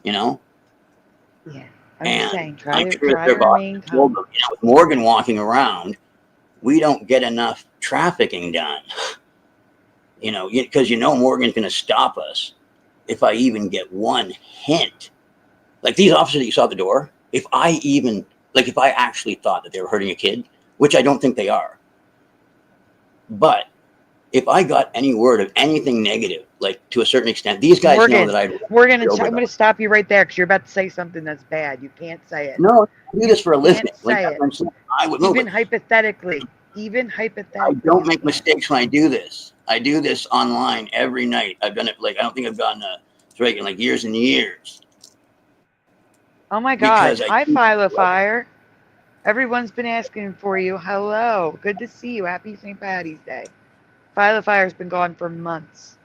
you know? Yeah. I'm just saying, try to remain calm. You know, with Morgan walking around, we don't get enough trafficking done. You know, because you know Morgan's going to stop us if I even get one hint. Like these officers that you saw at the door, if I actually thought that they were hurting a kid, which I don't think they are. But if I got any word of anything negative, like to a certain extent, these guys know that Morgan, I'm going to stop you right there because you're about to say something that's bad. You can't say it. No, I do this for a living. Even hypothetically. I don't make mistakes when I do this. I do this online every night. I've done it I don't think I've gotten a strike in years and years. Oh my God. Hi, Philo-Fire. Everyone's been asking for you. Hello. Good to see you. Happy St. Patty's Day. Philo-Fire's been gone for months.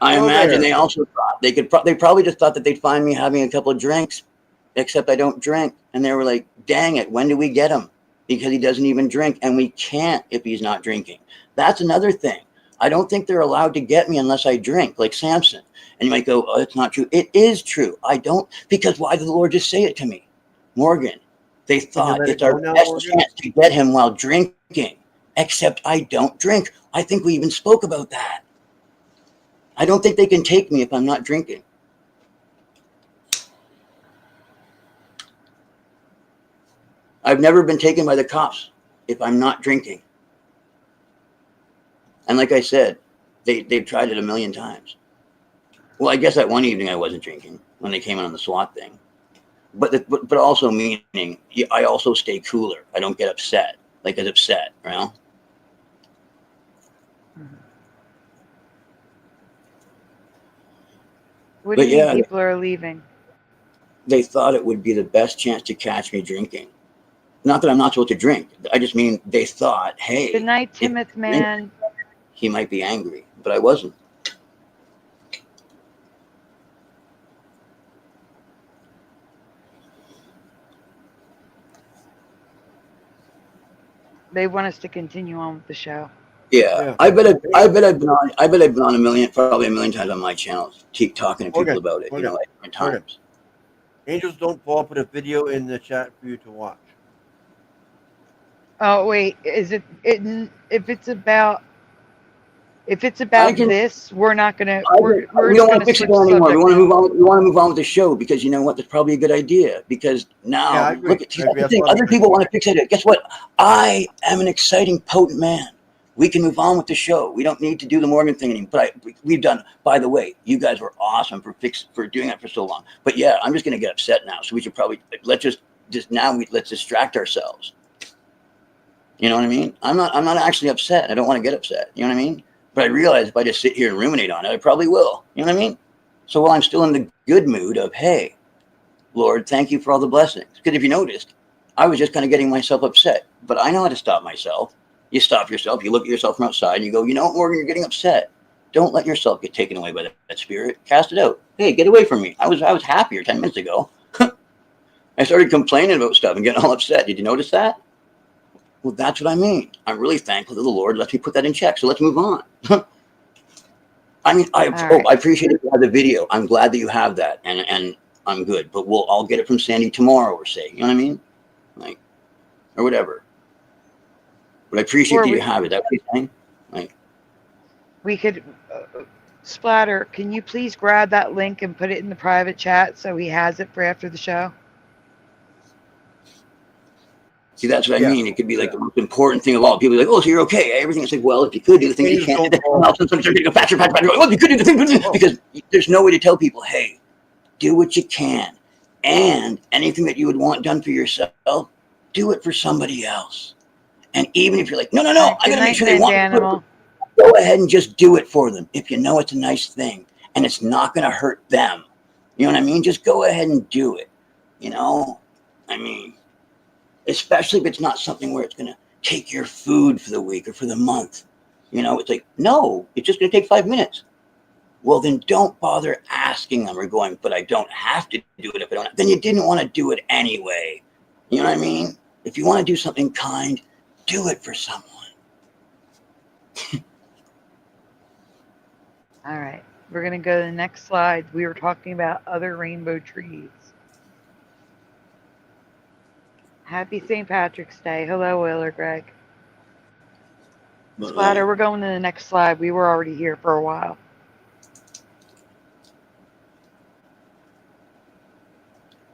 I imagine they also thought they probably just thought that they'd find me having a couple of drinks, except I don't drink. And they were like, dang it, when do we get him? Because he doesn't even drink. And we can't if he's not drinking. That's another thing. I don't think they're allowed to get me unless I drink, like Samson. And you might go, oh, it's not true. It is true. I don't, because why did the Lord just say it to me? Morgan, they thought it's our best chance to get him while drinking, except I don't drink. I think we even spoke about that. I don't think they can take me if I'm not drinking. I've never been taken by the cops if I'm not drinking. And like I said, they've tried it a million times. Well, I guess that one evening I wasn't drinking when they came in on the SWAT thing. But also meaning I also stay cooler. I don't get upset, as upset, you know? What do you mean people are leaving? They thought it would be the best chance to catch me drinking. Not that I'm not supposed to drink. I just mean they thought, hey. Good night, Timothy, man. He might be angry, but I wasn't. They want us to continue on with the show. Yeah. I bet I've been on probably a million times on my channel. Keep talking to people about it, at times. Angels don't fall. Put a video in the chat for you to watch. Oh wait, is it if it's about this, we're not gonna. We don't want to fix it anymore. We want to move on. We want to move on with the show because you know what? That's probably a good idea because now look at other people want to fix it. Guess what? I am an exciting, potent man. We can move on with the show. We don't need to do the Morgan thing anymore. But we've done. By the way, you guys were awesome for doing that for so long. But yeah, I'm just gonna get upset now. So we should probably let's distract ourselves. You know what I mean? I'm not actually upset. I don't want to get upset. You know what I mean? But I realize if I just sit here and ruminate on it, I probably will. You know what I mean? So while I'm still in the good mood of, hey, Lord, thank you for all the blessings. Because if you noticed, I was just kind of getting myself upset. But I know how to stop myself. You stop yourself, you look at yourself from outside, and you go, you know what, Morgan, you're getting upset. Don't let yourself get taken away by that spirit. Cast it out. Hey, get away from me. I was happier 10 minutes ago. I started complaining about stuff and getting all upset. Did you notice that? Well, that's what I mean. I'm really thankful that the Lord lets me put that in check. So let's move on. I mean, I appreciate it. You have the video. I'm glad that you have that, and I'm good. But I'll get it from Sandy tomorrow, or say, you know what I mean, like, or whatever. But I appreciate that you have it. That's what you're saying. Like, we could, Splatter. Can you please grab that link and put it in the private chat so he has it for after the show? see, that's what I mean. It could be like the most important thing of all. People are like, oh, so you're okay. Everything's like, well, if you could do the thing, you can't. Well, if you could do the thing, because there's no way to tell people, hey, do what you can. And anything that you would want done for yourself, do it for somebody else. And even if you're like, no, I gotta make sure they want it, go ahead and just do it for them. If you know it's a nice thing and it's not gonna hurt them, you know what I mean? Just go ahead and do it. You know, I mean, especially if it's not something where it's gonna take your food for the week or for the month. You know, it's like, no, it's just gonna take 5 minutes. Well, then don't bother asking them or going, but I don't have to do it if I don't. Then you didn't want to do it anyway. You know what I mean? If you want to do something kind, do it for someone. All right. We're going to go to the next slide. We were talking about other rainbow trees. Happy St. Patrick's Day. Hello, Willer Greg. Splatter, we're going to the next slide. We were already here for a while.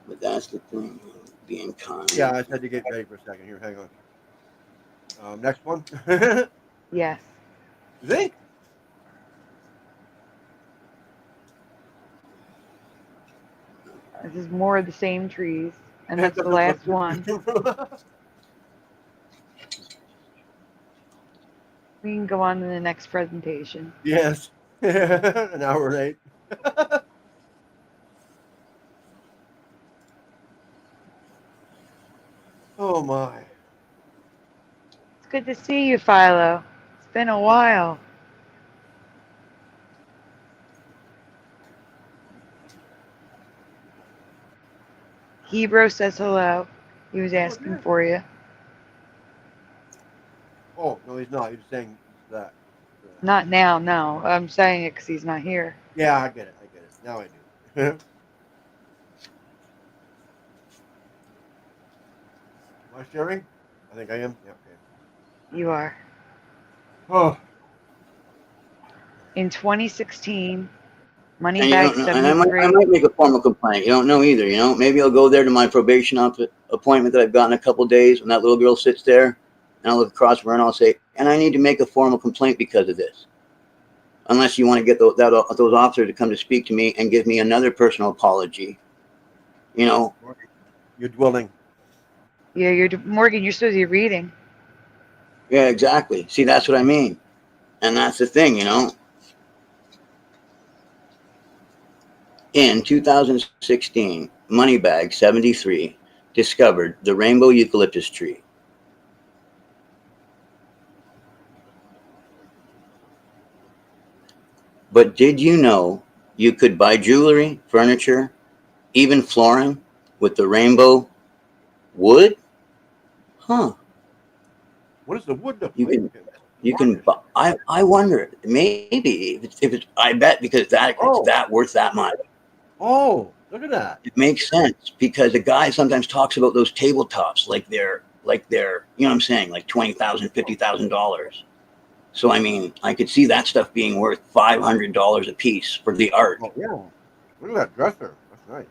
But that's the thing, being kind. Yeah, I just had to get ready for a second here. Hang on. Next one. Yes. You think? This is more of the same trees, and that's the last one. We can go on to the next presentation. Yes. An hour late. Oh my. It's good to see you, Philo. It's been a while. Hebrew says hello. He was asking for you. Oh, no, he's not. He was saying that. Not now, no. I'm saying it because he's not here. Yeah, I get it. Now I do. Am I sharing? I think I am. Yeah, okay. You are. Oh. In 2016, And Moneybag 73. I might make a formal complaint. You don't know either, you know? Maybe I'll go there to my probation appointment that I've got in a couple of days when that little girl sits there, and I'll look across from her and I'll say, and I need to make a formal complaint because of this. Unless you want to get those officers to come to speak to me and give me another personal apology. You know? You're dwelling. Yeah, Morgan, you're supposed to be reading. Yeah, exactly. See, that's what I mean. And that's the thing, you know? In 2016, Moneybag 73 discovered the rainbow eucalyptus tree. But did you know you could buy jewelry, furniture, even flooring with the rainbow wood? Huh. What is the wood look You like? you can buy, I wonder, maybe if it's I bet because it's that worth that much. Oh, look at that. It makes sense because the guy sometimes talks about those tabletops like they're you know what I'm saying, like $20,000, $50,000. So I mean, I could see that stuff being worth $500 a piece for the art. Oh, yeah. Look at that dresser. That's nice.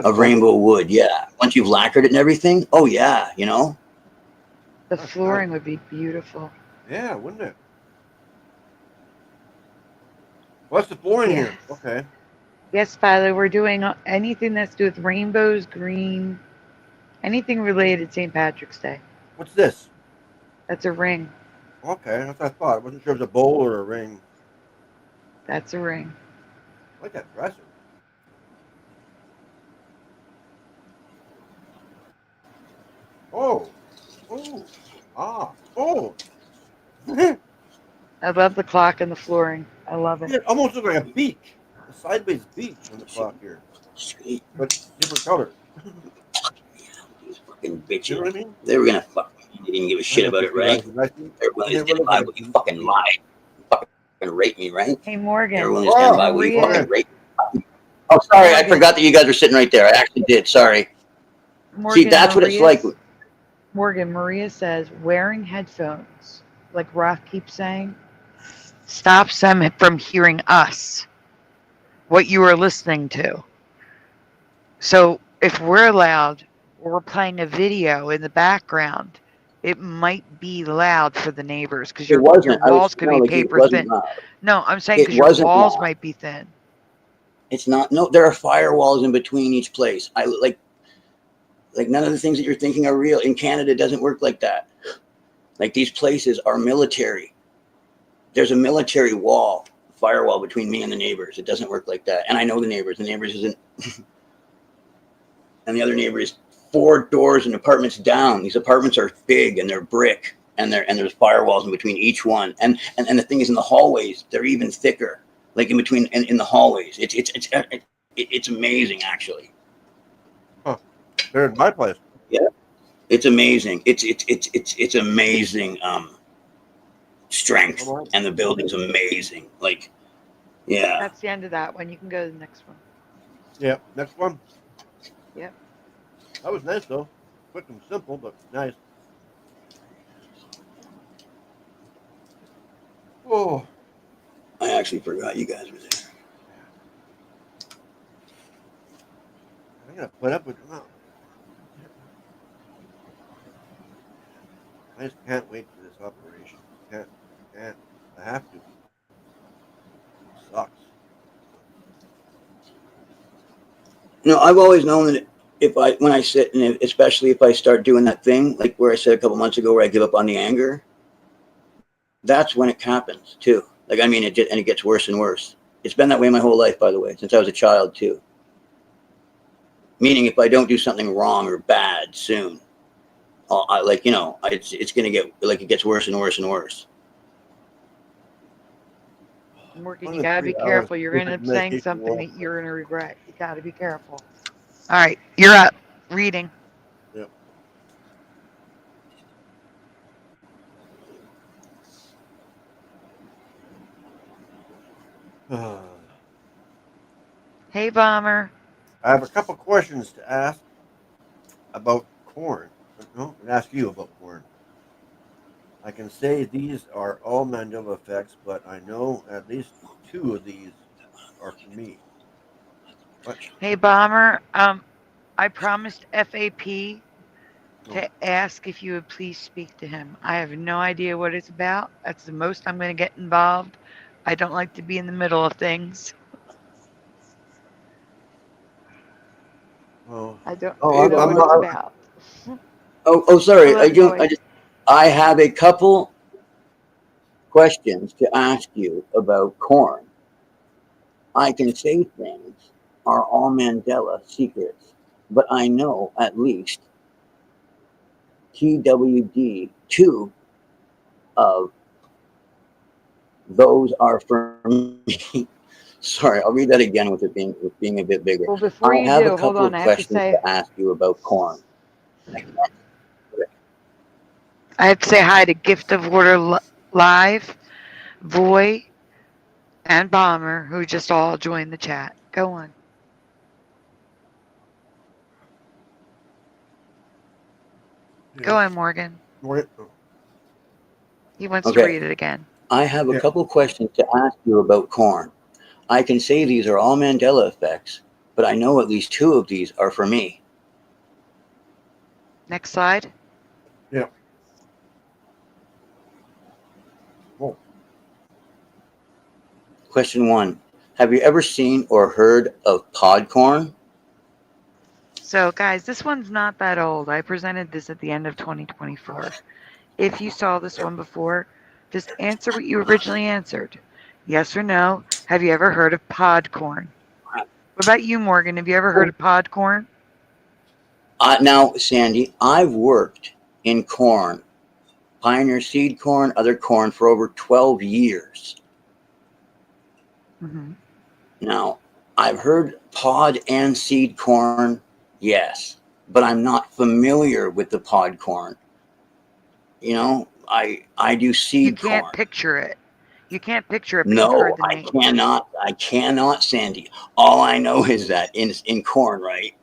Of rainbow wood, yeah. Once you've lacquered it and everything, oh yeah, you know. The flooring would be beautiful. Yeah, wouldn't it? What's the flooring here? Okay. Yes, Philo, we're doing anything that's to do with rainbows, green, anything related to St. Patrick's Day. What's this? That's a ring. Okay, that's what I thought. I wasn't sure if it was a bowl or a ring. That's a ring. I like that dresser. Oh. Oh. Ah. Oh. I love the clock and the flooring. I love it. It almost looks like a beak. A sideways beak on the clock here. Sweet. But different color. These fucking bitches. You know what I mean? They were gonna fuck. They didn't give a shit about it, right? They're willing to stand by what you fucking lie. Fucking rate me, right? Hey, Morgan. They're willing to stand by what you Maria. fucking rate me. Oh, sorry, I forgot that you guys were sitting right there. I actually did. Sorry. Morgan, See, that's what it's like. Morgan, Maria says wearing headphones, like Roth keeps saying, stops them from hearing us, what you are listening to. So if we're loud or we're playing a video in the background, it might be loud for the neighbors because your walls could be paper thin. No, I'm saying because your walls might be thin. It's not. No, there are firewalls in between each place. I like none of the things that you're thinking are real. In Canada, it doesn't work like that. Like these places are military. There's a military wall, firewall between me and the neighbors. It doesn't work like that. And I know the neighbors. The neighbors isn't. And the other neighbor is 4 doors and apartments down. These apartments are big and they're brick, and there's firewalls in between each one. And the thing is, in the hallways, they're even thicker. Like in between in the hallways. It's amazing, actually. Huh. They're in my place. Yeah. It's amazing. It's amazing strength, and the building's amazing. Like, yeah. That's the end of that one. You can go to the next one. Yeah, next one. Yep. That was nice though. Quick and simple, but nice. Oh. I actually forgot you guys were there. I gotta put up with them. I just can't wait for this operation. Can't. I have to. It sucks. No, I've always known that when I sit, and especially if I start doing that thing, like where I said a couple months ago, where I give up on the anger, that's when it happens too. Like, I mean, it gets worse and worse. It's been that way my whole life, by the way, since I was a child too. Meaning, if I don't do something wrong or bad soon, it's gonna get like it gets worse and worse and worse. Morgan, you gotta be careful. You're gonna end up saying something that you're gonna regret. You gotta be careful. All right, you're up. Reading. Yep. Hey, Bomber. I have a couple questions to ask about corn. No, ask you about corn. I can say these are all Mandela effects, but I know at least 2 of these are for me. What? Hey, Bomber. I promised FAP to ask if you would please speak to him. I have no idea what it's about. That's the most I'm going to get involved. I don't like to be in the middle of things. Oh. I don't know what it's about. Oh, sorry. I have a couple questions to ask you about corn. I can say things are all Mandela secrets, but I know at least TWD 2 of those are for me. Sorry, I'll read that again with being a bit bigger. Well, before I you have do, a couple hold on. of I have to questions say, to ask you about corn. I have to say hi to Gift of Water Live, Voy, and Bomber, who just all joined the chat. Go on. Yeah. Go on, Morgan. He wants to read it again. I have a couple questions to ask you about corn. I can say these are all Mandela effects, but I know at least 2 of these are for me. Next slide. Yeah. Whoa. Question 1. Have you ever seen or heard of pod corn? So, guys, this one's not that old. I presented this at the end of 2024. If you saw this one before, just answer what you originally answered. Yes or no. Have you ever heard of pod corn? What about you, Morgan? Have you ever heard of pod corn? Now, Sandy, I've worked in corn, Pioneer seed corn, other corn for over 12 years. Mm-hmm. Now, I've heard pod and seed corn, yes, but I'm not familiar with the pod corn. You know, I do seed corn. You can't picture it. You can't picture it, but No, you've heard the I name. cannot. I cannot, Sandy. All I know is that in corn, right,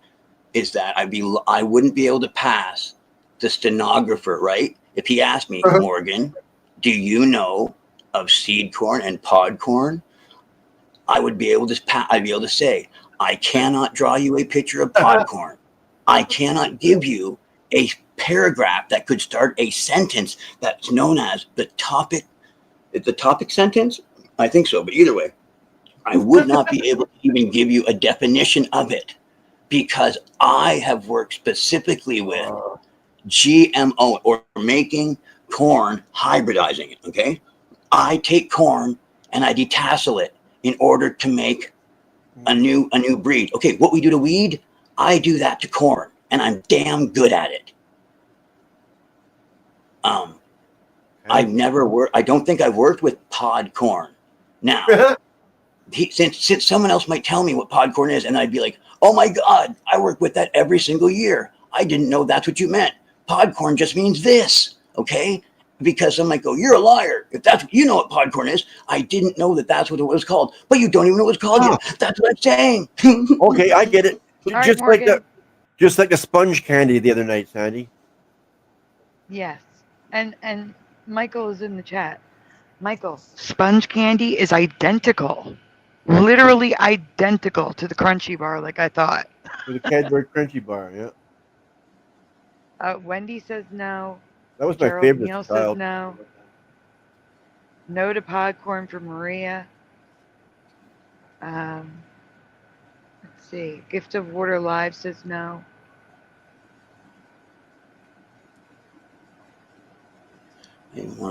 is that I wouldn't be able to pass the stenographer, right? If he asked me, Morgan, do you know of seed corn and pod corn? I would be able to I'd be able to say, I cannot draw you a picture of pod corn. I cannot give you a paragraph that could start a sentence that's known as the topic. The topic sentence? I think so, but either way, I would not be able to even give you a definition of it because I have worked specifically with GMO or making corn, hybridizing it, okay? I take corn and I detassel it in order to make a new breed. Okay, what we do to weed, I do that to corn, and I'm damn good at it. I've never worked. I don't think I've worked with pod corn. Now, since someone else might tell me what pod corn is, and I'd be like, "Oh my God, I work with that every single year. I didn't know that's what you meant. Pod corn just means this, okay?" Because some might go, "You're a liar. If that's you know what pod corn is, I didn't know that that's what it was called. But you don't even know what it's called yet. That's what I'm saying." Okay, I get it. Right, Just like the sponge candy the other night, Sandy. Yes, and Michael is in the chat. Michael, sponge candy is identical, literally identical to the Crunchy Bar, like I thought. To the Cadbury Crunchy Bar, yeah. Wendy says no. That was my Gerald favorite Neal style. says no. No to podcorn for Maria. Let's see. Gift of Water Live says no.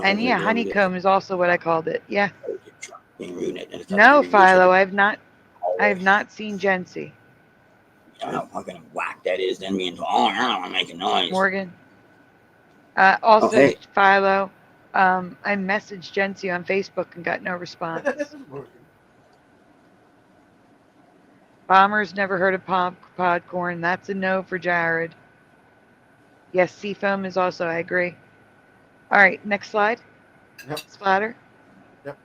And yeah, honeycomb is also what I called it. Yeah. No, Philo, I have not seen Jency. I don't know how fucking whack that is. Then means, oh, I don't want to make a noise. Morgan. Also, Okay. Philo, I messaged Jency on Facebook and got no response. Bomber's never heard of podcorn. That's a no for Jared. Yes, Seafoam is also, I agree. All right, next slide. Yep. Splatter. Yep.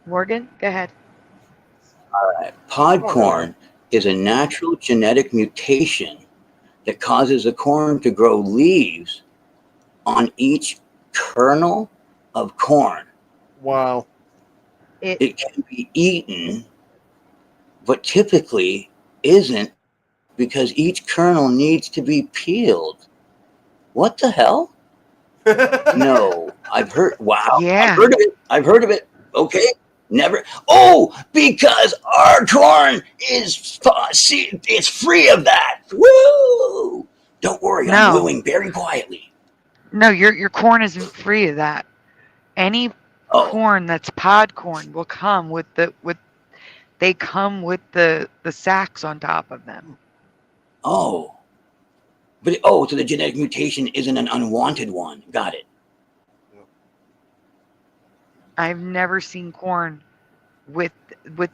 Morgan, go ahead. All right. Podcorn is a natural genetic mutation that causes the corn to grow leaves on each kernel of corn. Wow. It can be eaten, but typically isn't because each kernel needs to be peeled. What the hell? No, I've heard. Wow. Yeah. I've heard of it. Okay. Never. Oh, because our corn is it's free of that. Woo! Don't worry, I'm wooing very quietly. No, your corn isn't free of that. Any corn that's pod corn will come with the sacks on top of them. Oh. But so the genetic mutation isn't an unwanted one. Got it. I've never seen corn with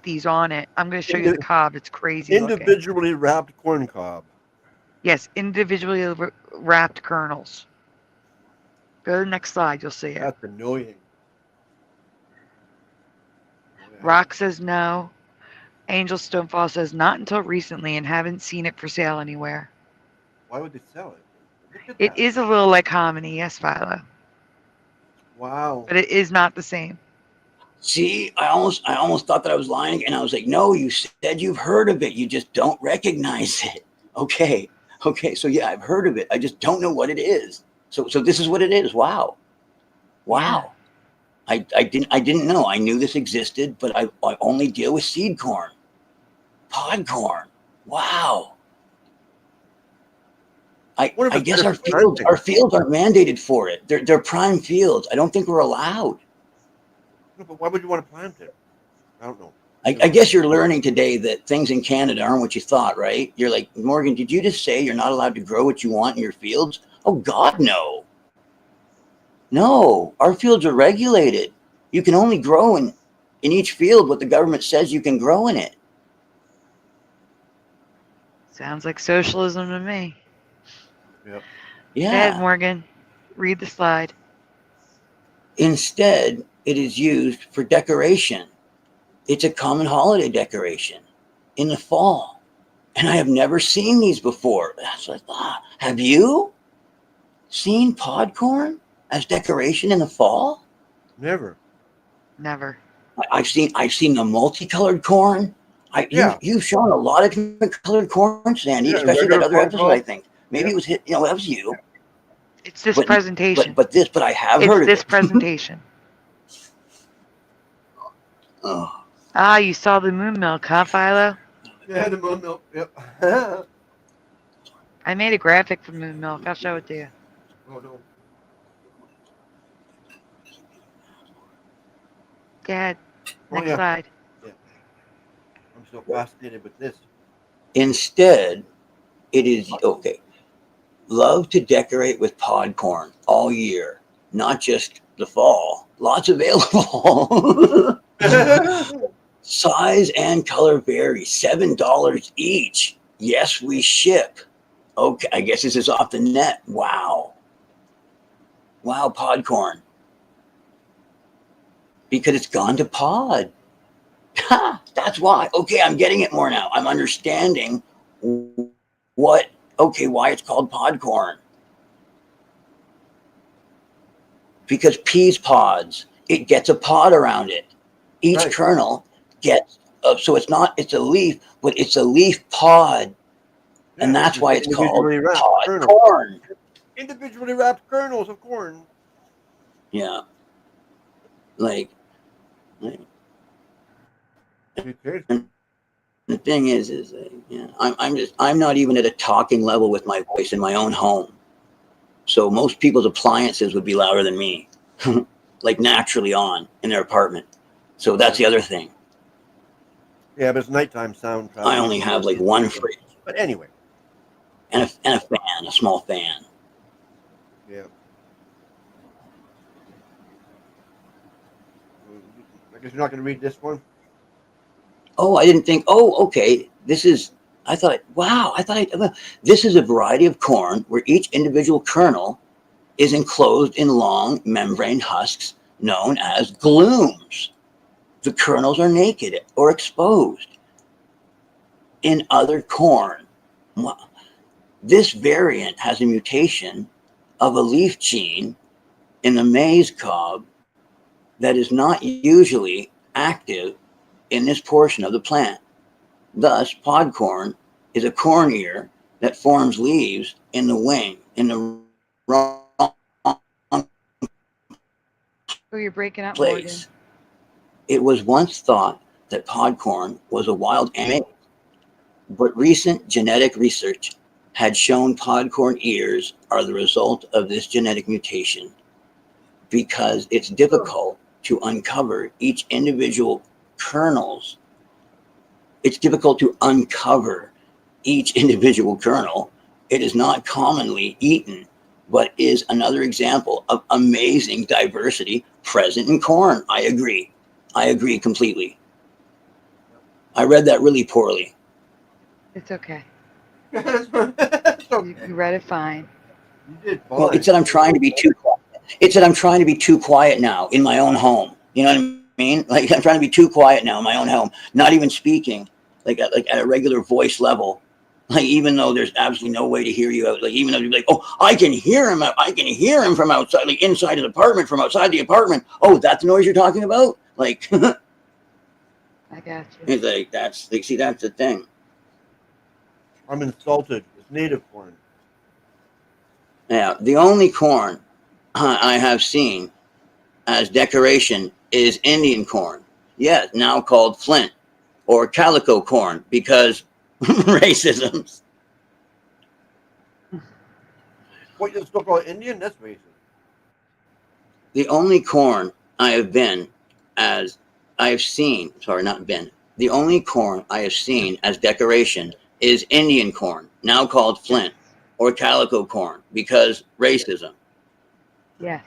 these on it. I'm going to show you the cob. It's crazy. Individually wrapped corn cob. Yes, individually wrapped kernels. Go to the next slide. You'll see it. That's annoying. Rock says no. Angel Stonefall says not until recently and haven't seen it for sale anywhere. Why would they sell it? It is a little like hominy, yes, Philo. Wow. But it is not the same. See, I almost thought that I was lying, and I was like, no, you said you've heard of it. You just don't recognize it. Okay. So yeah, I've heard of it. I just don't know what it is. So this is what it is. Wow. I didn't know. I knew this existed, but I only deal with seed corn, pod corn. Wow. I guess our fields aren't mandated for it. They're prime fields. I don't think we're allowed. No, but why would you want to plant it? I don't know. I guess you're learning today that things in Canada aren't what you thought, right? You're like, Morgan, did you just say you're not allowed to grow what you want in your fields? Oh, God, no. No, our fields are regulated. You can only grow in each field what the government says you can grow in it. Sounds like socialism to me. Yep. Yeah. Go ahead, Morgan. Read the slide. Instead, it is used for decoration. It's a common holiday decoration in the fall. And I have never seen these before. That's what I thought. Have you seen pod corn as decoration in the fall? Never. Never. I've seen the multicolored corn. You've shown a lot of different colored corn, Sandy, especially that other episode, I think. Maybe it was that was you. It's this presentation. But I have heard of this it. presentation. Oh. Ah, you saw the moon milk, huh, Philo? Yeah, the moon milk. Yep. I made a graphic for moon milk. I'll show it to you. Oh, no. Go ahead. Next slide. Yeah. I'm so fascinated with this. Instead, it is okay. Love to decorate with pod corn all year, not just the fall. Lots available. Size and color vary. $7 each. Yes, we ship. Okay, I guess this is off the net. Wow. Wow, pod corn. Because it's gone to pod. That's why. Okay, I'm getting it more now. I'm understanding why it's called pod corn. Because peas pods, it gets a pod around it. Each kernel gets, so it's a leaf, but it's a leaf pod. Yeah, and that's why it's called pod corn. Individually wrapped kernels of corn. Yeah. Like the thing is yeah, I'm not even at a talking level with my voice in my own home. So most people's appliances would be louder than me, like naturally on in their apartment. So that's the other thing. Yeah, but it's nighttime sound. I only have like one fridge. But anyway. And a fan, a small fan. Yeah. I guess you're not going to read this one. Oh, I didn't think. Oh, okay. This is a variety of corn where each individual kernel is enclosed in long membrane husks known as glooms. The kernels are naked or exposed. In other corn, this variant has a mutation of a leaf gene in the maize cob that is not usually active in this portion of the plant. Thus, pod corn is a corn ear that forms leaves in the wing, in the wrong you're breaking up, place. Morgan. It was once thought that pod corn was a wild animal, but recent genetic research had shown pod corn ears are the result of this genetic mutation because it's difficult to uncover each individual kernels. It's difficult to uncover each individual kernel. It is not commonly eaten, but is another example of amazing diversity present in corn. I agree completely. I read that really poorly. It's okay. You read it fine. You did fine. Well, it said I'm trying to be too quiet. It said I'm trying to be too quiet now in my own home. You know what I mean? Like I'm trying to be too quiet now in my own home, not even speaking, like at a regular voice level. Like even though there's absolutely no way to hear you out, like even though you're like, oh, I can hear him from outside, like inside his apartment, from outside the apartment. Oh, that's the noise you're talking about? Like I got you. It's like that's the thing. I'm insulted. It's native corn. Yeah, the only corn I have seen as decoration is Indian corn. Yeah, now called Flint or calico corn because racism. What, you still call it Indian? That's racist. The only corn I have seen The only corn I have seen as decoration is Indian corn, now called Flint, or calico corn, because racism. Yes.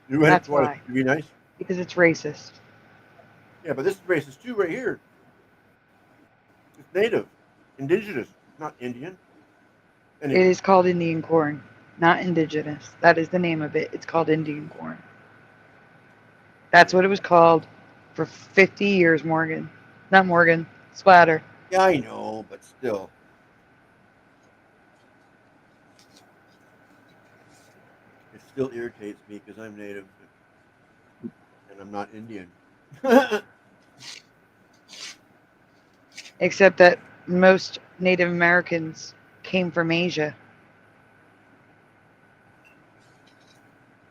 That's why. To be nice. Because it's racist. Yeah, but this is racist too, right here. It's native, indigenous, not Indian. Anyway. It is called Indian corn, not indigenous. That is the name of it. It's called Indian corn. That's what it was called for 50 years, Morgan. Not Morgan, Splatter. Yeah, I know, but still. It still irritates me because I'm native and I'm not Indian. Except that most Native Americans came from Asia.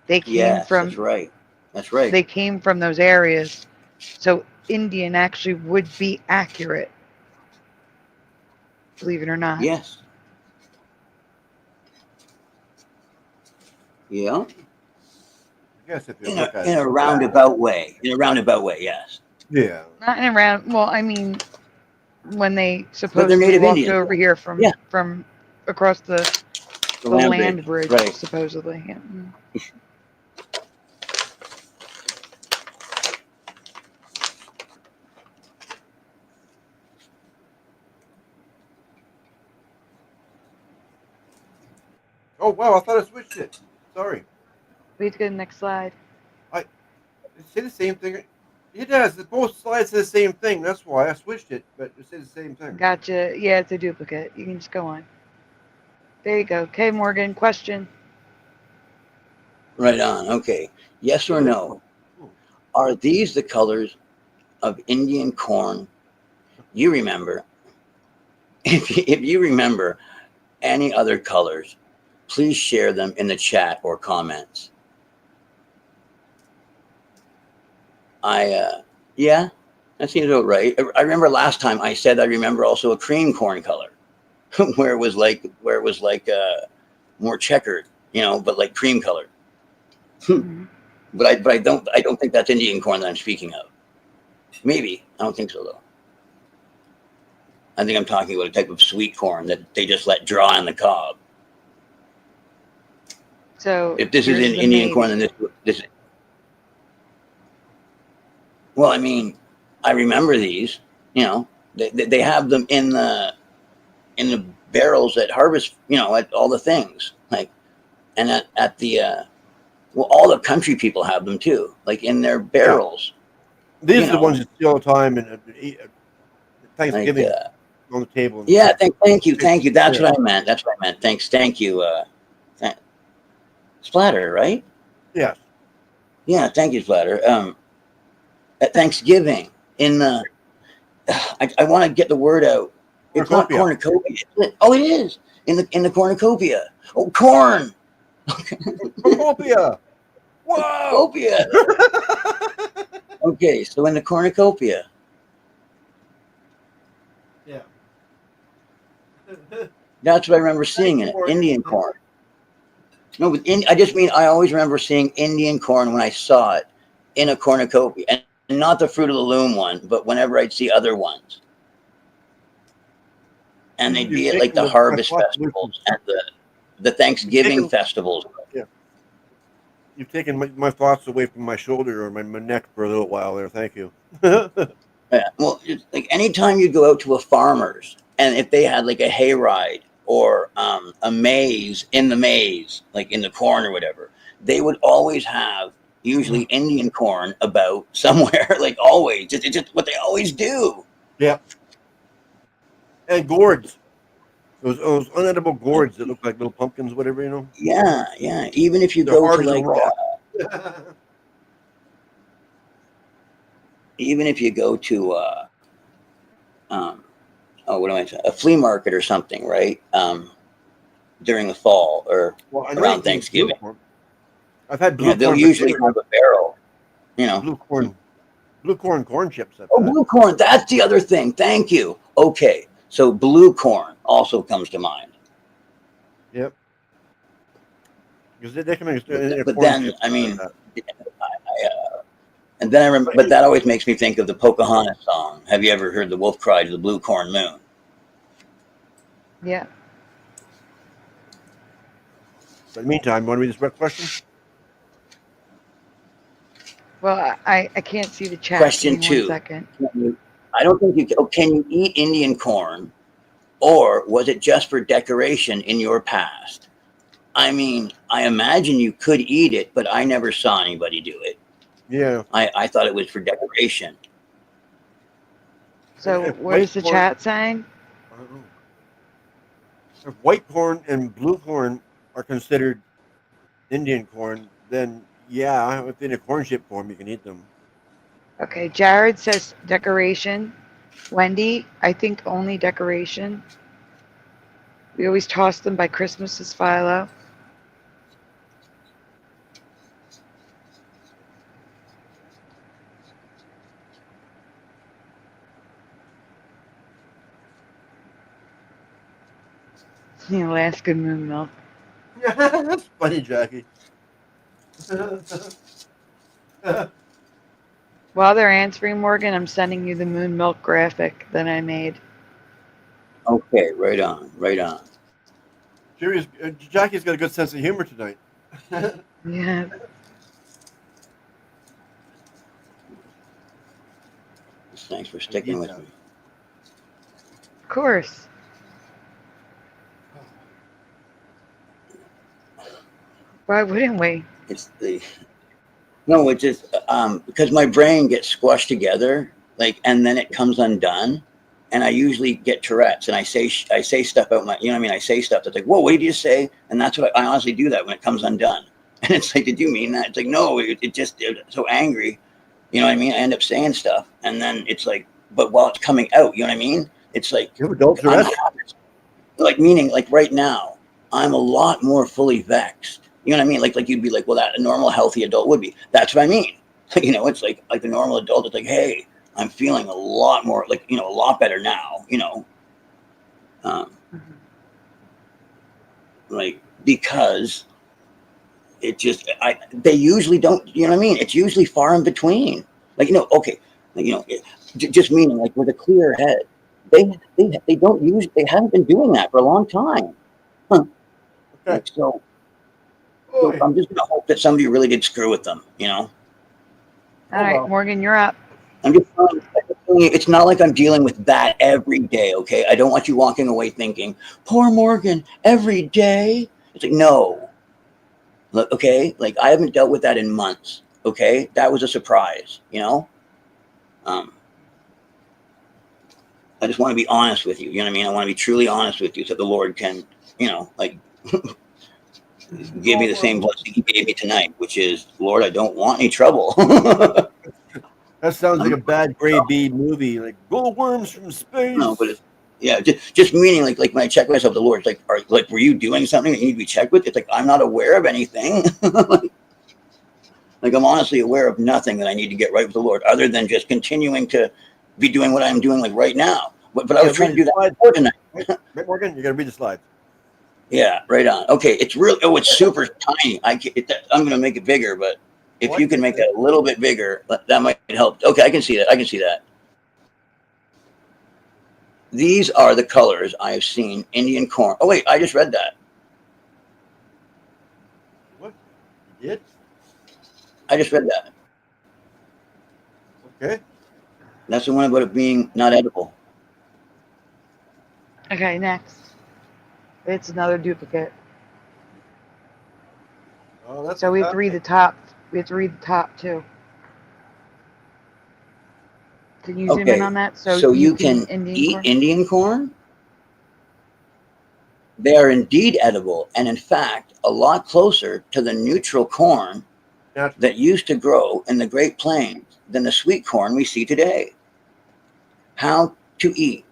They came from. That's right. That's right. They came from those areas. So Indian actually would be accurate. Believe it or not. Yes. Yeah. I guess if you In look at a roundabout way. In a roundabout way, yes. Yeah. Not in a round. Well, I mean, when they they're supposedly Native walked Indians. over here from across the land bridge, right. supposedly. Yeah. Oh wow! I thought I switched it. Sorry. We need to go to the next slide. It say the same thing. It does. Both slides say the same thing. That's why I switched it, but it says the same thing. Gotcha. Yeah, it's a duplicate. You can just go on. There you go. Okay, Morgan, question. Right on. Okay. Yes or no? Are these the colors of Indian corn? You remember? If you remember any other colors, please share them in the chat or comments. Yeah, that seems about right. I remember last time I said I remember also a cream corn color, where it was like more checkered, but like cream colored. But I don't think that's Indian corn that I'm speaking of. Maybe. I don't think so though. I think I'm talking about a type of sweet corn that they just let dry on the cob. So if this is an Indian corn, then this. Well, I mean, I remember these. They have them in the barrels at harvest. At all the things and at the all the country people have them too, like in their barrels. Yeah. These are the ones you see all the time and Thanksgiving on the table. Yeah, thank you. That's what I meant. Thank you. Splatter, right? Yes. Yeah, thank you, Splatter. At Thanksgiving in the, I want to get the word out. It's not cornucopia. Oh, it is in the cornucopia. Oh, corn. Cornucopia. Whoa. Cornucopia. Okay, so in the cornucopia. Yeah. That's what I remember seeing in it. Indian corn. No, but I just mean I always remember seeing Indian corn when I saw it in a cornucopia, and not the Fruit of the Loom one, but whenever I'd see other ones, and they'd be at like the harvest festivals and the Thanksgiving festivals. Yeah, you've taken my thoughts away from my shoulder or my neck for a little while there. Thank you. Yeah, well, like anytime you go out to a farmer's, and if they had like a hayride or a maze, like in the corn or whatever, they would always have usually Indian corn about somewhere, like always. It's just what they always do. Yeah. And gourds. Those unedible gourds that look like little pumpkins, whatever, Yeah. Even if you go to like, even if you go to, what am I saying? A flea market or something, right? During the fall or around Thanksgiving. I've had blue corn. They'll usually have a barrel, Blue corn chips. Blue corn. That's the other thing. Thank you. Okay. So blue corn also comes to mind. Yep. Because they can make but then, I mean, And then I remember, but that always makes me think of the Pocahontas song. Have you ever heard the wolf cry to the blue corn moon? Yeah. But in the meantime, want to read this question? Well, I can't see the chat. Question Give me 1 2. second. I don't think you can. Can you eat Indian corn, or was it just for decoration in your past? I mean, I imagine you could eat it, but I never saw anybody do it. Yeah. I thought it was for decoration. So what is the chat saying? I don't know. If white corn and blue corn are considered Indian corn, then yeah, within a corn shaped form, you can eat them. Okay, Jared says decoration. Wendy, I think only decoration. We always toss them by Christmas, as Philo. The Alaskan moon milk. That's funny, Jackie. While they're answering, Morgan, I'm sending you the moon milk graphic that I made. Okay, right on, right on. Curious, Jackie's got a good sense of humor tonight. Yeah. Thanks for sticking with me. Of course. Why wouldn't we? It's just because my brain gets squashed together, like, and then it comes undone, and I usually get Tourette's, and I say stuff out my, you know what I mean? I say stuff that's like, whoa, what did you say? And that's what I honestly do that when it comes undone, and it's like, did you mean that? It's like, no, it's so angry, you know what I mean? I end up saying stuff, and then it's like, but while it's coming out, you know what I mean? It's like, you have adult Tourette's? Like meaning, like right now, I'm a lot more fully vexed. You know what I mean? Like you'd be like, well, that a normal, healthy adult would be. That's what I mean. You know, it's like a normal adult. It's like, hey, I'm feeling a lot more, like, you know, a lot better now. You know, like because it just, they usually don't. You know what I mean? It's usually far in between. Like, you know, okay, like, you know, just meaning like with a clear head. They haven't been doing that for a long time. Huh. Okay. Like, so I'm just gonna hope that somebody really did screw with them, you know. All right, Morgan, you're up. I'm just telling you, it's not like I'm dealing with that every day, okay? I don't want you walking away thinking, poor Morgan, every day. It's like, no. Look, okay, like I haven't dealt with that in months, okay? That was a surprise, you know. I just want to be honest with you. You know what I mean? I want to be truly honest with you, so the Lord can, you know, like. Give me the same blessing he gave me tonight, which is, Lord, I don't want any trouble. That sounds like a bad Gray B movie, like glowworms from space. No, but just meaning like when I check myself, the Lord's like, were you doing something that you need to be checked with? It's like, I'm not aware of anything. Like I'm honestly aware of nothing that I need to get right with the Lord, other than just continuing to be doing what I'm doing like right now. But I was trying to do that before tonight. Right, Morgan, you got to read the slide. Yeah, right on. Okay, it's real. Oh, it's super tiny. I'm going to make it bigger, but if you can make that a little bit bigger, that might help. Okay, I can see that. I can see that. These are the colors I have seen Indian corn. Oh, wait, I just read that. What? You did? I just read that. Okay. That's the one about it being not edible. Okay, next. It's another duplicate. Oh, that's so we have to read the top. We have to read the top too. Can you zoom in on that? So you can eat Indian corn? They are indeed edible, and in fact, a lot closer to the neutral corn that used to grow in the Great Plains than the sweet corn we see today. How to eat.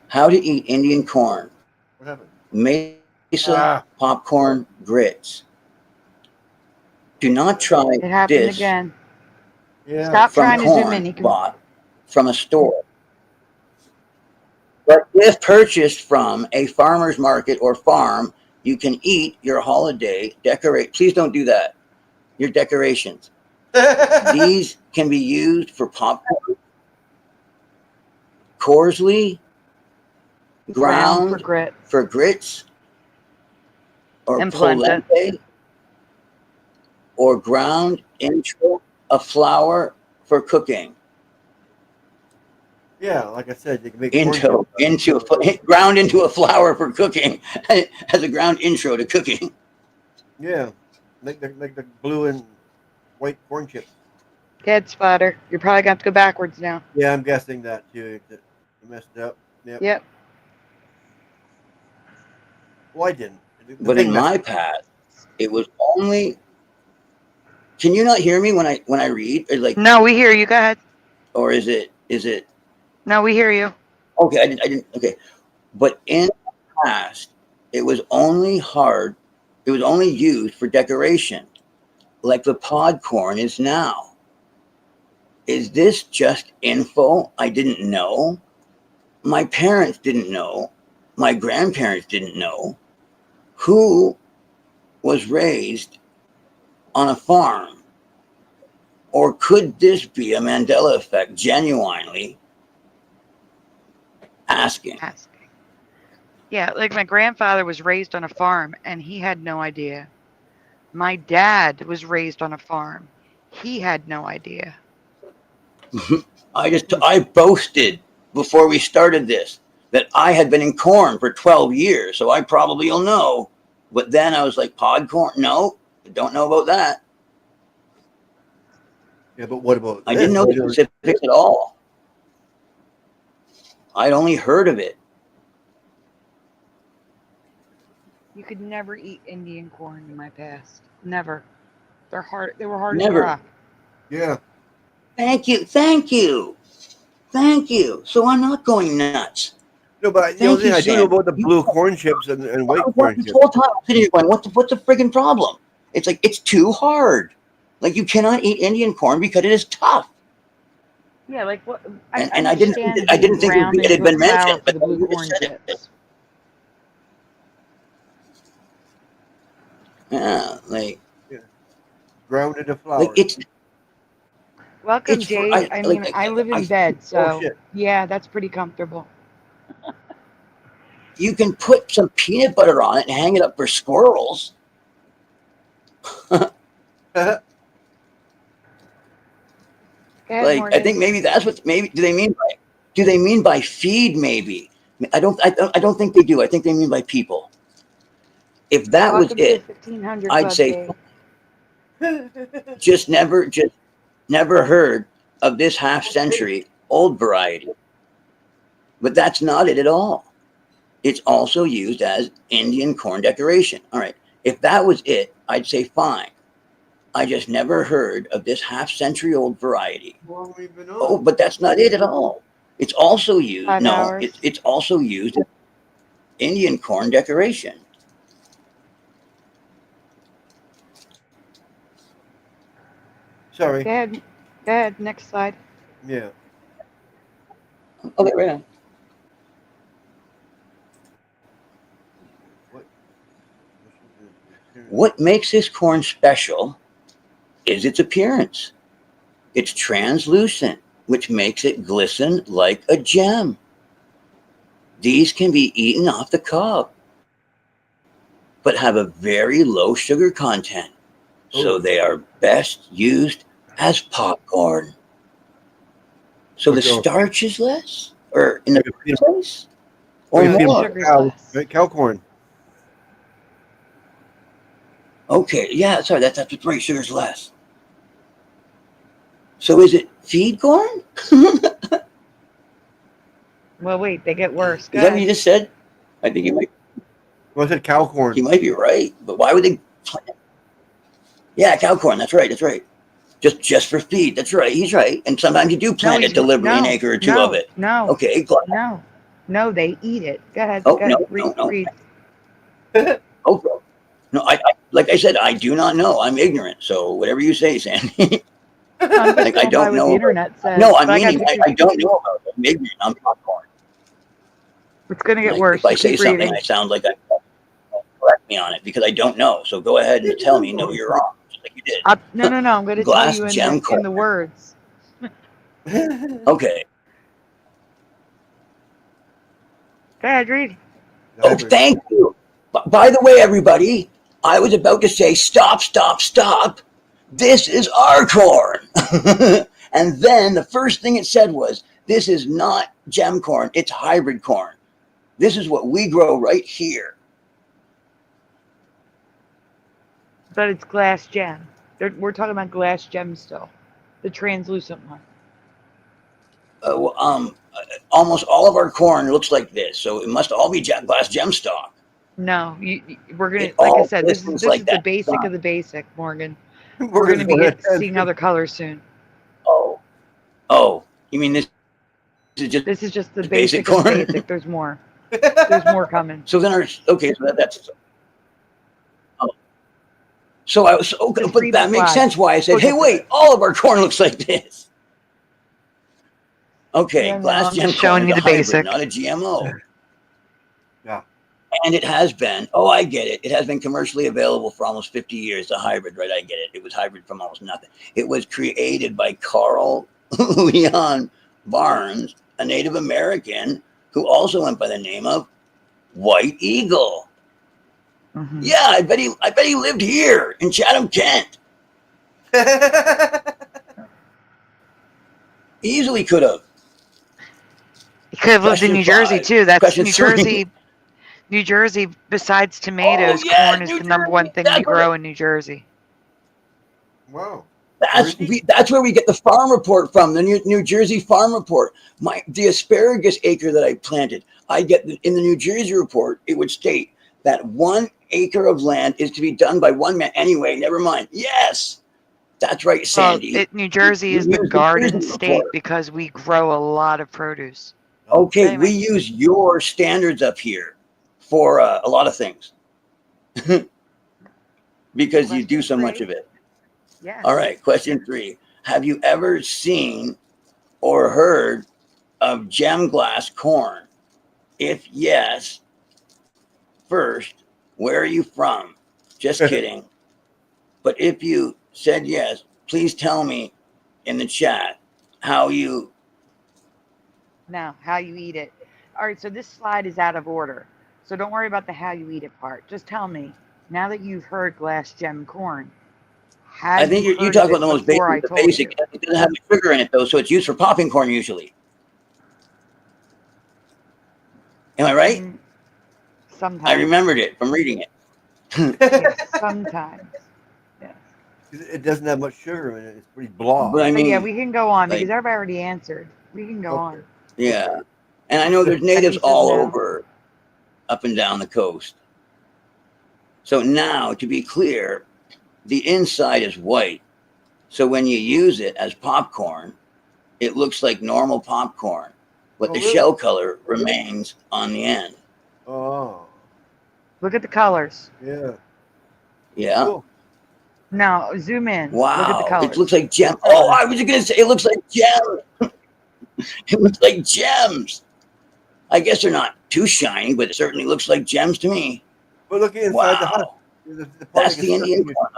How to eat Indian corn. What happened? Mesa popcorn grits. Do not try it happened this again. Yeah. Stop trying to zoom in. You can bought from a store. But if purchased from a farmer's market or farm You can eat your holiday decorate. Please don't do that. Your decorations. These can be used for popcorn, corsley, ground for grits, or And polenta. polenta, or ground into a flour for cooking. Yeah, like I said, you can make ground into a flour for cooking as a ground intro to cooking. Yeah, make the blue and white corn chips. Dead spotter. You're probably gonna have to go backwards now. Yeah, I'm guessing that too. You messed up. Yep. Well, I didn't. But in my past, it was only. Can you not hear me when I read? Or like, no, we hear you. Go ahead. Or is it? No, we hear you. Okay, I didn't. Okay, but in the past, it was only hard. It was only used for decoration, like the pod corn is now. Is this just info I didn't know? My parents didn't know. My grandparents didn't know. Who was raised on a farm? Or could this be a Mandela effect? Genuinely asking. Yeah, like my grandfather was raised on a farm and he had no idea. My dad was raised on a farm. He had no idea. I boasted before we started this that I had been in corn for 12 years, so I probably will know. But then I was like, pod corn? No, don't know about that. Yeah, but what about I didn't know the specifics at all. I'd only heard of it. You could never eat Indian corn in my past. Never. They're hard. They were hard Never. to crack. Yeah. Thank you. So I'm not going nuts. No, but I do know about the blue corn chips and white corn chips. The whole time I'm sitting here going, what's the friggin' problem? It's like, it's too hard. Like, you cannot eat Indian corn because it is tough. Yeah, like what? I didn't think it had been mentioned, but the blue corn chips. Yeah, like ground into flour. Like it's. Welcome, Jade. I live in bed, so yeah, that's pretty comfortable. You can put some peanut butter on it and hang it up for squirrels. Like, I think maybe that's what do they mean by feed? Maybe I don't think they do. I think they mean by people. If that was it, I'd say just never heard of this half-century old variety. But that's not it at all. It's also used as Indian corn decoration. All right. If that was it, I'd say fine. I just never heard of this half-century old variety. Oh, but that's not it at all. It's also used. It's also used as Indian corn decoration. Sorry. Go ahead. Next slide. Yeah. Okay, right on. What makes this corn special is its appearance. It's translucent, which makes it glisten like a gem. These can be eaten off the cob, but have a very low sugar content, so they are best used as popcorn. So the starch is less, or in the place, or more. Cow corn. Okay, yeah, sorry, that's right. Sugar's less. So is it feed corn? Well, wait, they get worse. Is that what you just said? I think you might. Well, I said cow corn. You might be right, but why would they? Yeah, cow corn. That's right. Just for feed. That's right. He's right. And sometimes you do plant it deliberately, an acre or two of it. No. Okay. No, they eat it. Go ahead. Oh, read. Okay. No, I like I said, I do not know. I'm ignorant. So whatever you say, Sandy. Like, I don't know. The internet says, no, I mean, I don't know about it. I'm ignorant. I'm popcorn. It's going to get worse. If I say something, I sound like I'm correct me on it because I don't know. So go ahead and tell me, no, you're wrong, just like you did. No. I'm going to tell Glass you gem in the words. Okay. Go ahead, read. Oh, thank you. By the way, everybody, I was about to say, stop. This is our corn. And then the first thing it said was, this is not gem corn, it's hybrid corn. This is what we grow right here. But it's glass gem. We're talking about glass gem still. The translucent one. Almost all of our corn looks like this, so it must all be glass gem stock. No, we're gonna, like I said, this is like the basic of the basic, Morgan. We're gonna be seeing other colors soon. Oh, you mean this is just the basic of corn? basic. There's more. There's more coming. So then that's. So I was okay, but that makes sense why I said, hey, wait, all of our corn looks like this. Okay, glass gem showing you the basic, not a GMO. Yeah. And it has been, I get it. It has been commercially available for almost 50 years, the hybrid, right? I get it. It was hybrid from almost nothing. It was created by Carl Leon Barnes, a Native American who also went by the name of White Eagle. Mm-hmm. Yeah, I bet he lived here in Chatham, Kent. Easily could have. He could have lived in New Jersey too. That's New Jersey. New Jersey, besides tomatoes, corn is the #1 thing we grow in New Jersey. Wow. That's where we get the farm report from, the New Jersey farm report. The asparagus acre that I planted, I get in the New Jersey report, it would state that 1 acre of land is to be done by 1 man. Anyway, never mind. Yes, that's right, Sandy. New Jersey is the garden state because we grow a lot of produce. Okay, anyway. We use your standards up here for a lot of things because you do so much of it. Yeah. All right, question 3. Have you ever seen or heard of gem glass corn? If yes, first, where are you from? Just kidding. But if you said yes, please tell me in the chat how you eat it. All right, so this slide is out of order. So don't worry about the how you eat it part. Just tell me, now that you've heard glass gem corn, I think you talk about the most basic. It doesn't have sugar in it, though, so it's used for popping corn usually. Am I right? Sometimes. I remembered it from reading it. Yes, sometimes. Yes. It doesn't have much sugar in it. It's pretty blah. But I mean, yeah, we can go on because everybody already answered. We can go on. Yeah. And I know there's natives all over, up and down the coast. So now, to be clear, the inside is white. So when you use it as popcorn, it looks like normal popcorn, but the shell color remains on the end. Oh. Look at the colors. Yeah. Yeah. Cool. Now, zoom in. Wow. Look at the colors. It looks like gem. Oh, I was going to say, it looks like gems. It looks like gems. I guess they're not too shiny, but it certainly looks like gems to me. But look inside the hut. That's the Indian corn.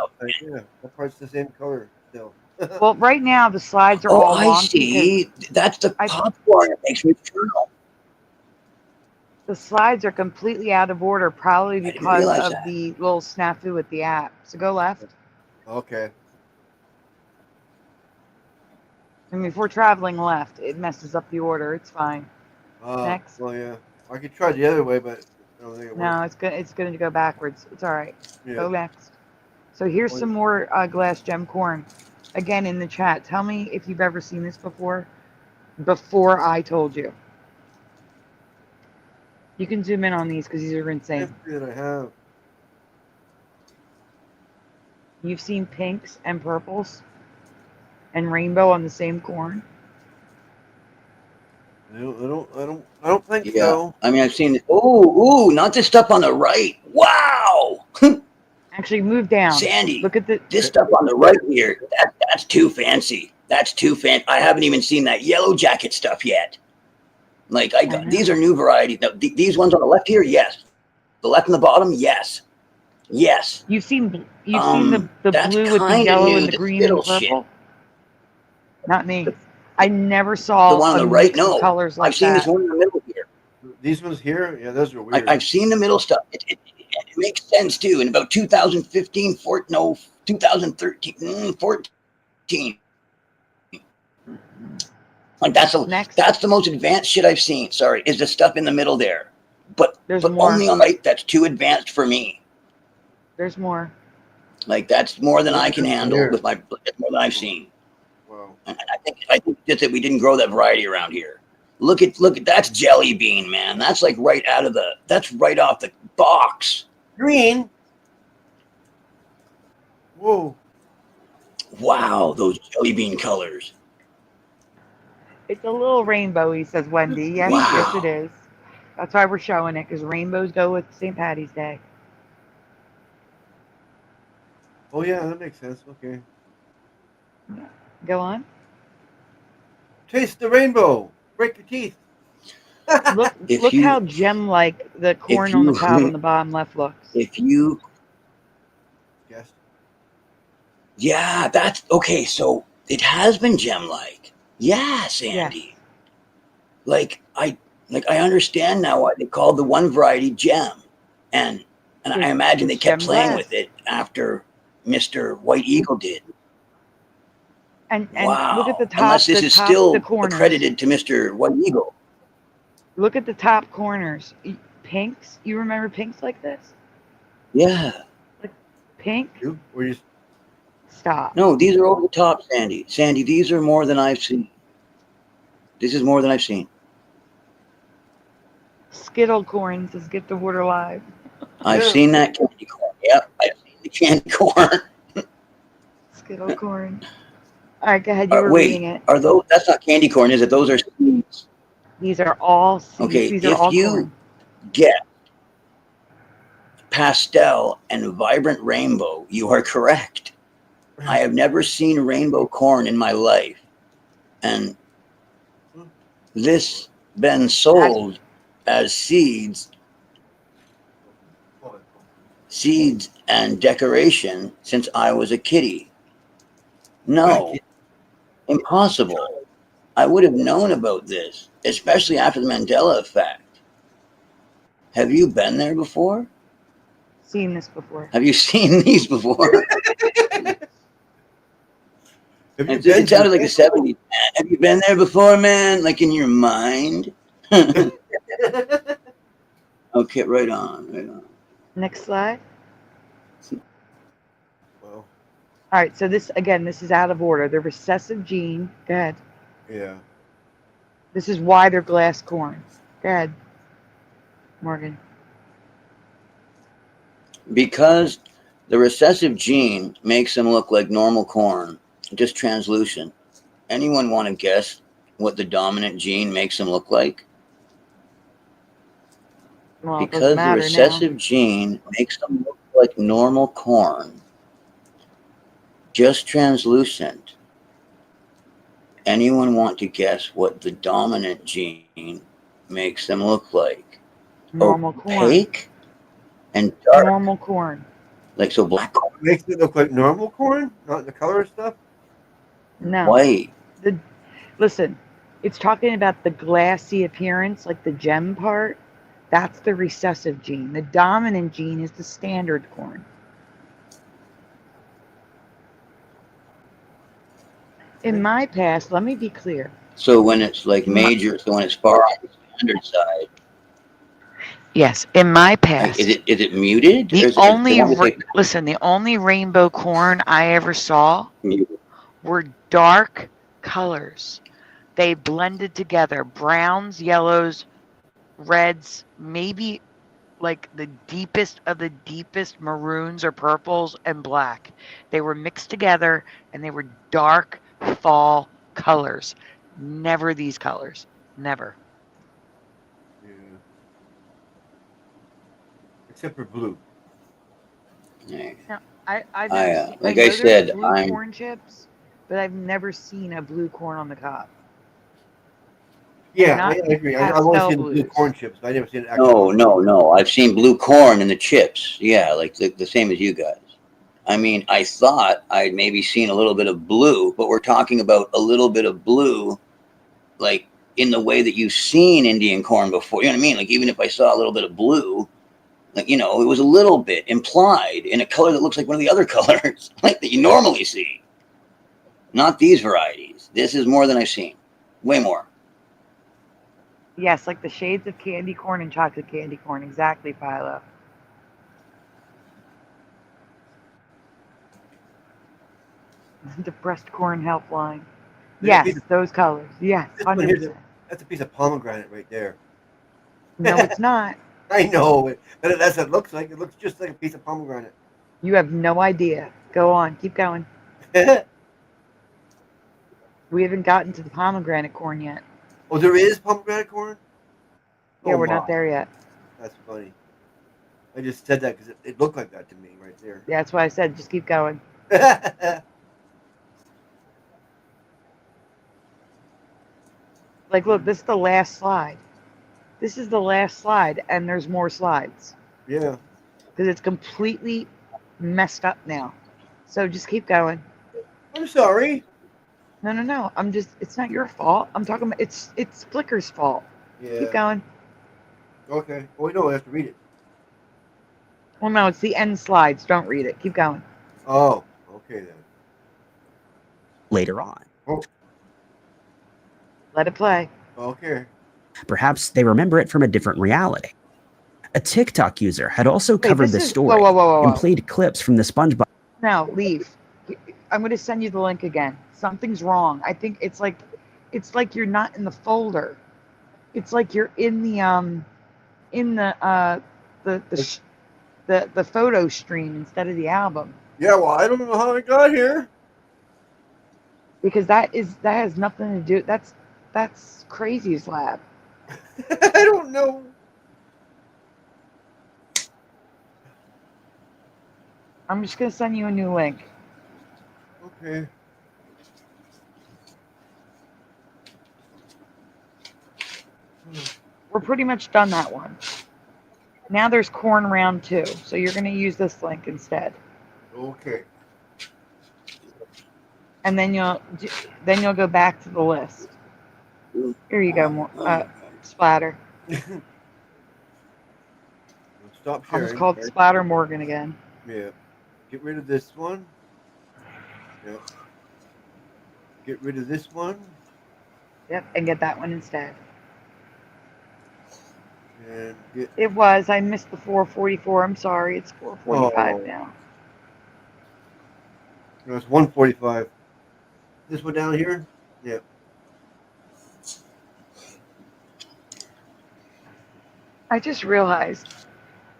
Yeah, that part's the same color still. Well, right now the slides are all wonky. I see. That's the popcorn that makes me churl. The slides are completely out of order, probably because of the little snafu with the app. So go left. Okay. I mean, if we're traveling left, it messes up the order. It's fine. Next. Well, yeah. I could try the other way, but I don't think it works. No, it's going to go backwards. It's all right. Yeah. Go next. So here's some more glass gem corn. Again, in the chat, tell me if you've ever seen this before I told you. You can zoom in on these because these are insane. I have. You've seen pinks and purples and rainbow on the same corn? I don't think so. I mean, I've seen it. Ooh, not this stuff on the right. Wow. Actually, move down. Sandy, look at this stuff on the right here. That's too fancy. That's too fancy. I haven't even seen that yellow jacket stuff yet. Like these are new varieties. Now, these ones on the left here, yes. The left and the bottom, yes. Yes. You've seen the That's blue with the kind of yellow new. and the The green and the spittle shit. purple? Not me. I never The saw one on a the right, mix of no. colors like I've seen this that. one in the middle here. These ones here, yeah, those are weird. I've seen the middle stuff. It makes sense too. In about 2015, 2013, 14. Like that's the most advanced shit I've seen. Sorry, is the stuff in the middle there, but more. only on the right. That's too advanced for me. There's more. Like that's more than I can handle here. with my. That's more than I've seen. Wow. I think just that we didn't grow that variety around here. Look at that's jelly bean, man. That's like right out of the. That's right off the box. Green. Whoa. Wow, those jelly bean colors. It's a little rainbowy, says Wendy. Yes, Wow. yes, it is. That's why we're showing it, because rainbows go with St. Patty's Day. Oh yeah, that makes sense. Okay. Go on. Taste the rainbow. Break your teeth. Look how gem-like the corn on the top and the bottom left looks. If you. Yes. Yeah, that's okay. So it has been gem-like. Yeah, Sandy. Like I understand now why they called the one variety gem, and I imagine they kept playing with it after Mr. White Eagle did. And wow. Look at the top. Unless this is still corners. accredited to Mr. White Eagle. Look at the top corners. Pinks. You remember pinks like this? Yeah. Like pink. Or you... Stop. No, these are over the top, Sandy. Sandy, these are more than I've seen. This is more than I've seen. Skittle corn says get the water live. I've seen that candy corn. Yep, I've seen the candy corn. Skittle corn. All right, go ahead. You were reading it. Are those? That's not candy corn, is it? Those are seeds. These are all seeds. Okay, These are all if you corn. get pastel and vibrant rainbow, you are correct. I have never seen rainbow corn in my life, and this been sold as seeds and decoration since I was a kiddie. No, impossible. I would have known about this, especially after the Mandela effect. Have you been there before? Seen this before. Have you seen these before? It sounded like a 70s man. Have you been there before, man? Like in your mind? Okay, right on. Next slide. Well. All right, so this is out of order. The recessive gene. Go ahead. Yeah. This is why they're glass corn. Go ahead, Morgan. Because the recessive gene makes them look like normal corn, just translucent. Anyone want to guess what the dominant gene makes them look like? Well, because the recessive gene makes them look like normal corn, just translucent. Anyone want to guess what the dominant gene makes them look like? Normal opaque and dark. Normal corn. Like so black corn. Makes it look like normal corn, not the color stuff. No. White. Listen, it's talking about the glassy appearance, like the gem part. That's the recessive gene. The dominant gene is the standard corn. In my past, let me be clear. So when it's like major, so when it's far on the standard side. Yes, in my past. Like, is it muted? The only rainbow corn I ever saw were dark colors. They blended together, browns, yellows, reds, maybe like the deepest of the deepest maroons or purples and black. They were mixed together and they were dark fall colors. Never these colors. Never. Yeah. Except for blue. Yeah. No, I've never seen, like I said, blue corn chips, but I've never seen a blue corn on the cob. Yeah, not I agree. I've only pastel seen the blue blues. corn chips. I never seen actual. No. I've seen blue corn in the chips. Yeah, like the same as you guys. I mean, I thought I'd maybe seen a little bit of blue, but we're talking about a little bit of blue, like in the way that you've seen Indian corn before. You know what I mean? Like even if I saw a little bit of blue, like, you know, it was a little bit implied in a color that looks like one of the other colors, like that you normally see. Not these varieties. This is more than I've seen. Way more. Yes, like the shades of candy corn and chocolate candy corn. Exactly, Philo. The breast corn helpline. Yes, those colors. Yes, 100%. That's a piece of pomegranate right there. No, it's not. I know. That's what it looks like. It looks just like a piece of pomegranate. You have no idea. Go on. Keep going. We haven't gotten to the pomegranate corn yet. Oh, there is pomegranate corn? Yeah, Oh, we're not there yet. That's funny. I just said that because it looked like that to me right there. Yeah, that's why I said just keep going. Like, look, this is the last slide. This is the last slide, and there's more slides. Yeah. Because it's completely messed up now. So just keep going. I'm sorry. No. It's not your fault. I'm talking about, it's Flickr's fault. Yeah. Keep going. Okay. Oh, no, I have to read it. Well, no, it's the end slides. Don't read it. Keep going. Oh, okay then. Later on. Oh. Let it play. Okay. Perhaps they remember it from a different reality. A TikTok user had also covered this story whoa. and played clips from the SpongeBob. No, leave. I'm going to send you the link again. Something's wrong. I think it's like you're not in the folder. It's like you're in the photo stream instead of the album. Yeah, well, I don't know how it got here. Because that has nothing to do. That's Crazy's lab. I don't know. I'm just going to send you a new link. Okay. We're pretty much done that one. Now there's corn round 2, so you're going to use this link instead. Okay. And then you'll go back to the list. Here you go, Splatter. Stop sharing. It's called Splatter Morgan again. Yeah. Get rid of this one. Yep. Get rid of this one. Yep, and get that one instead. And I missed the 444. I'm sorry. It's 445 now. No, it's 145. This one down here? Yeah. I just realized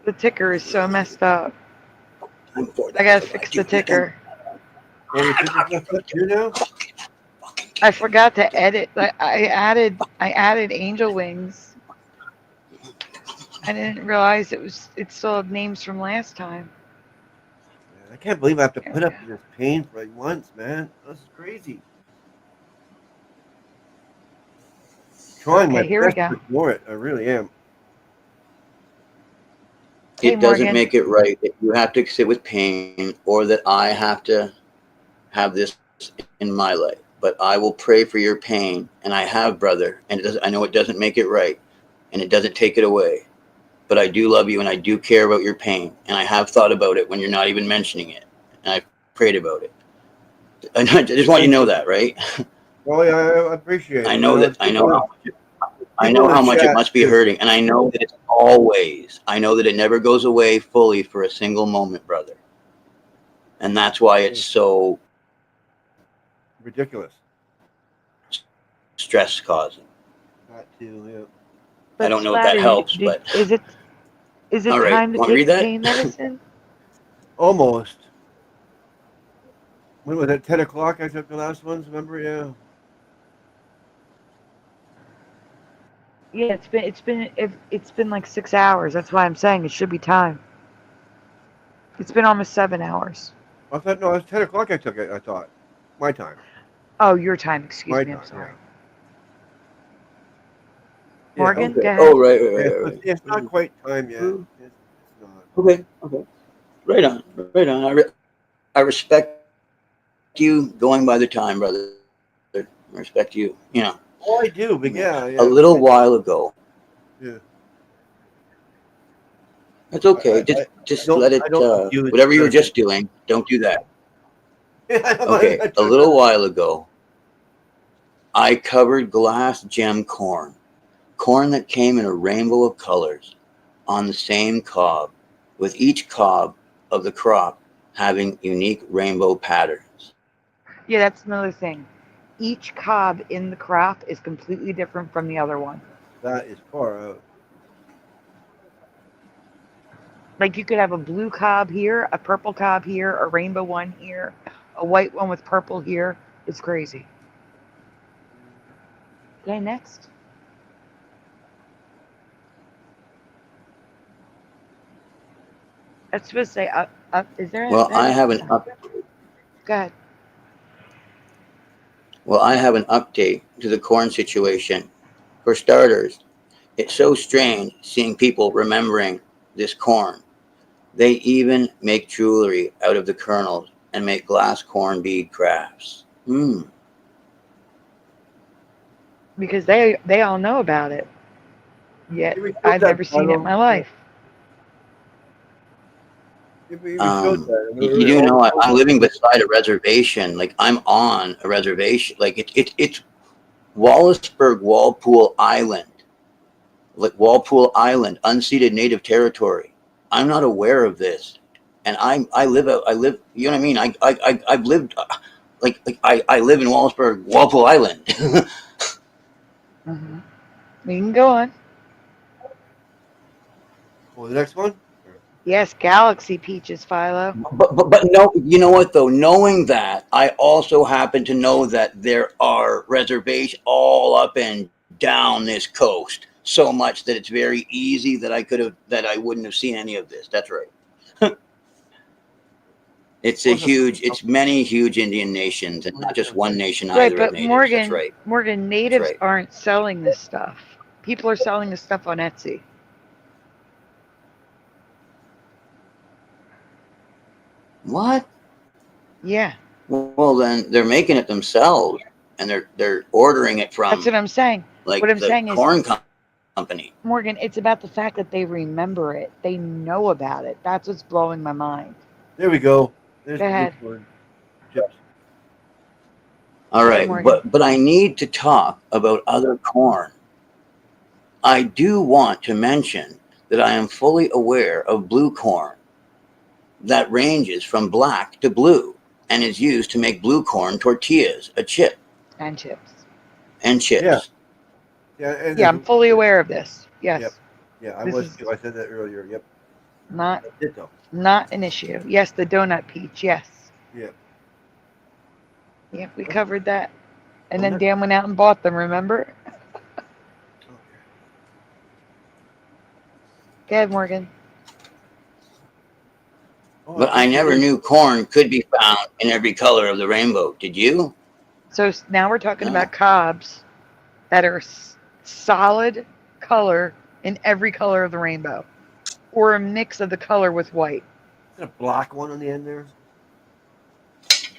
the ticker is so messed up. I gotta fix the ticker. I forgot to edit. I added angel wings. I didn't realize it still had names from last time. I can't believe I have to put up with this pain for like once, man. This is crazy. Trying my best to ignore it. I really am. It doesn't make it right that you have to sit with pain or that I have to have this in my life. But I will pray for your pain, and I have, brother. And I know it doesn't make it right, and it doesn't take it away. But I do love you, and I do care about your pain. And I have thought about it when you're not even mentioning it. And I've prayed about it. And I just want you to know that, right? Well, yeah, I appreciate it. I know that. I know how much it must be hurting, and I know that it's always. I know that it never goes away fully for a single moment, brother. And that's why it's so ridiculous, stress causing. That too, yeah. I don't know if that helps, but is it all right. time to take pain medicine? Almost. When was it? 10 o'clock? I took the last ones. Remember? Yeah. Yeah, it's been like 6 hours. That's why I'm saying it should be time. It's been almost 7 hours. I thought no, it was 10 o'clock. I took it. I thought my time. Oh, your time. Excuse me. I'm sorry. Morgan, Okay. go ahead. Oh, right. It's not quite time yet. It's not. Okay. Right on. I respect you going by the time, brother. I respect you. You know. Oh, I do, but yeah. A little while ago. Yeah. It's okay. Just let it. Whatever you were just doing, don't do that. Okay. A little while ago, I covered glass gem corn that came in a rainbow of colors on the same cob, with each cob of the crop having unique rainbow patterns. Yeah, that's another thing. Each cob in the crop is completely different from the other one. That is far out. Like you could have a blue cob here, a purple cob here, a rainbow one here, a white one with purple here. It's crazy. Okay, next. That's supposed to say up. Is there? Well, I have an update. Go ahead. Well, I have an update to the corn situation. For starters, it's so strange seeing people remembering this corn. They even make jewelry out of the kernels and make glass corn bead crafts. Because they all know about it. Yet I've never seen it in my life. You do know I'm living beside a reservation. Like I'm on a reservation. Like it's Wallaceburg Walpole Island. Like Walpole Island, unceded native territory. I'm not aware of this, and I live. You know what I mean? I've lived. I live in Wallaceburg Walpole Island. Mm-hmm. We can go on. Well, the next one. Yes, Galaxy Peaches, Philo. But no, you know what though? Knowing that, I also happen to know that there are reservations all up and down this coast, so much that it's very easy that I wouldn't have seen any of this. That's right. It's many huge Indian nations, and not just one nation either. Right, but natives. Morgan, That's right. Morgan, natives right. aren't selling this stuff. People are selling this stuff on Etsy. What? Yeah. Well, then they're making it themselves, and they're ordering it from. That's what I'm saying. Like what I'm the saying corn is, company. Morgan, it's about the fact that they remember it. They know about it. That's what's blowing my mind. There we go. There's Go ahead. All right, but I need to talk about other corn. I do want to mention that I am fully aware of blue corn that ranges from black to blue and is used to make blue corn tortillas, a chip. And chips. And chips. Yeah. Yeah, I'm fully aware of this. Yes. Yep. Yeah, I This was is too. I said that earlier. Yep. Not an issue. Yes, the donut peach. Yes. Yep. Yep, we covered that. And then Dan went out and bought them, remember? Go ahead, Morgan. But I never knew corn could be found in every color of the rainbow. Did you? So now we're talking about cobs that are solid color in every color of the rainbow, or a mix of the color with white. Is there a black one on the end there?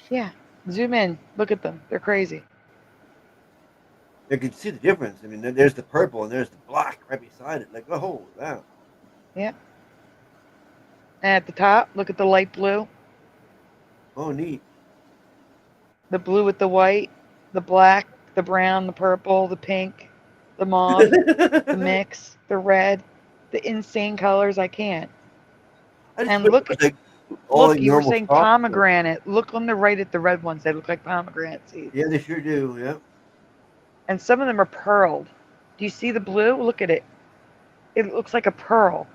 Yeah. Zoom in. Look at them. They're crazy. You can see the difference. I mean, there's the purple and there's the black right beside it. Like, oh, wow. Yep. And at the top, look at the light blue. Oh, neat. The blue with the white, the black, the brown, the purple, the pink, the mauve, the mix, the red, the insane colors. I can't. And look at look, you were saying pomegranate. Look on the right at the red ones. They look like pomegranate seeds. Yeah, they sure do. Yeah. And some of them are pearled. Do you see the blue? Look at it. It looks like a pearl.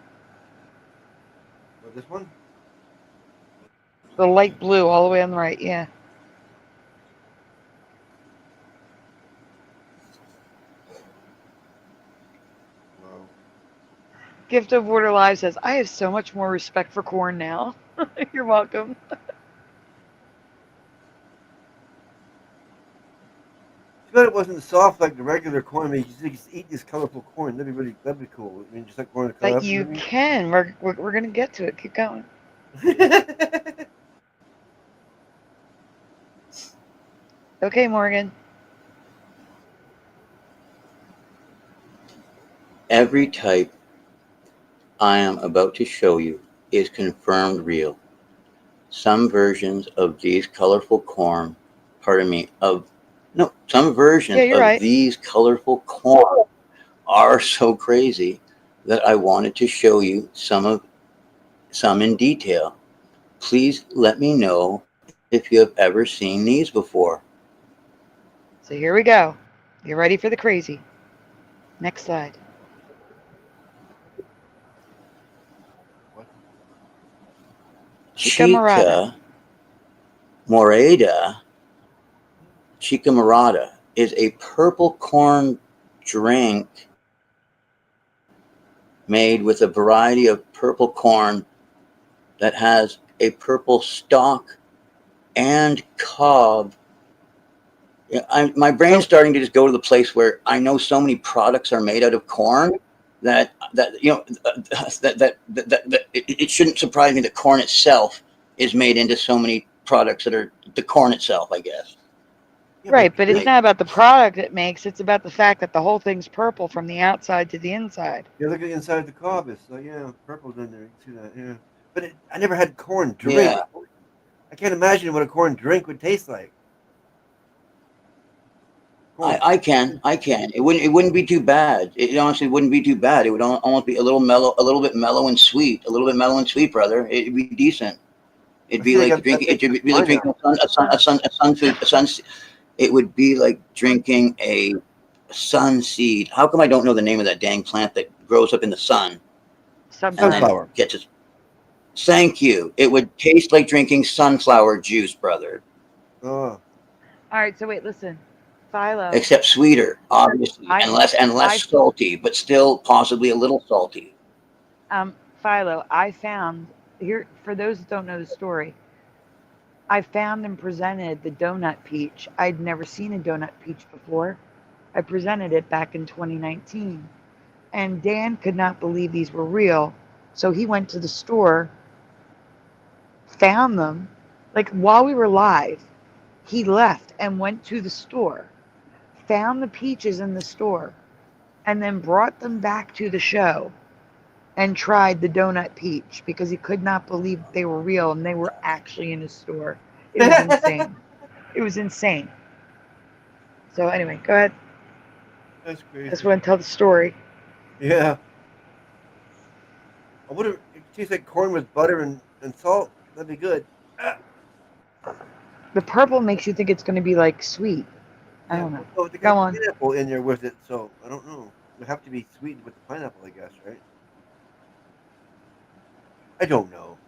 What, this one? The light blue all the way on the right. Yeah. Wow. Gift of Water Live says, I have so much more respect for corn now. You're welcome. But it wasn't soft like the regular corn. I mean, you just eat this colorful corn. That'd be cool. I mean, just like corn. But you can. We're gonna get to it. Keep going. Okay, Morgan. Every type I am about to show you is confirmed real. Some versions of these colorful corn, some versions of these colorful corn are so crazy that I wanted to show you some in detail. Please let me know if you have ever seen these before. So here we go. You ready for the crazy? Next slide. Chica morada is a purple corn drink made with a variety of purple corn that has a purple stalk and cob. My brain's starting to just go to the place where I know so many products are made out of corn that it shouldn't surprise me that corn itself is made into so many products that are the corn itself, I guess. Yeah, right, but it's not about the product it makes. It's about the fact that the whole thing's purple from the outside to the inside. Yeah, look at the inside of the cob. It's like, purple's in there. You can see that, yeah. But I never had corn drink. Yeah. I can't imagine what a corn drink would taste like. I can. It wouldn't be too bad. It honestly wouldn't be too bad. It would almost be a little bit mellow and sweet. Brother. It'd be decent. It'd be like drinking. It'd be like drinking a sun. It would be like drinking a sunseed. How come I don't know the name of that dang plant that grows up in the sun? Sunflower. Thank you. It would taste like drinking sunflower juice, brother. Oh. All right. So wait, listen. Philo. Except sweeter, obviously, and less salty, but still possibly a little salty. Philo, I found here, for those that don't know the story, I found and presented the donut peach. I'd never seen a donut peach before. I presented it back in 2019, and Dan could not believe these were real, so he went to the store, found them, like while we were live. He left and went to the store, found the peaches in the store, and then brought them back to the show and tried the donut peach because he could not believe they were real and they were actually in his store. It was insane. It was insane. So anyway, go ahead. That's crazy. I just want to tell the story. Yeah. I would have. It tastes like corn with butter and salt. That'd be good. The purple makes you think it's going to be like sweet. I don't know. Oh, they Go got on. pineapple in there with it, so I don't know. It would have to be sweetened with the pineapple, I guess, right? I don't know.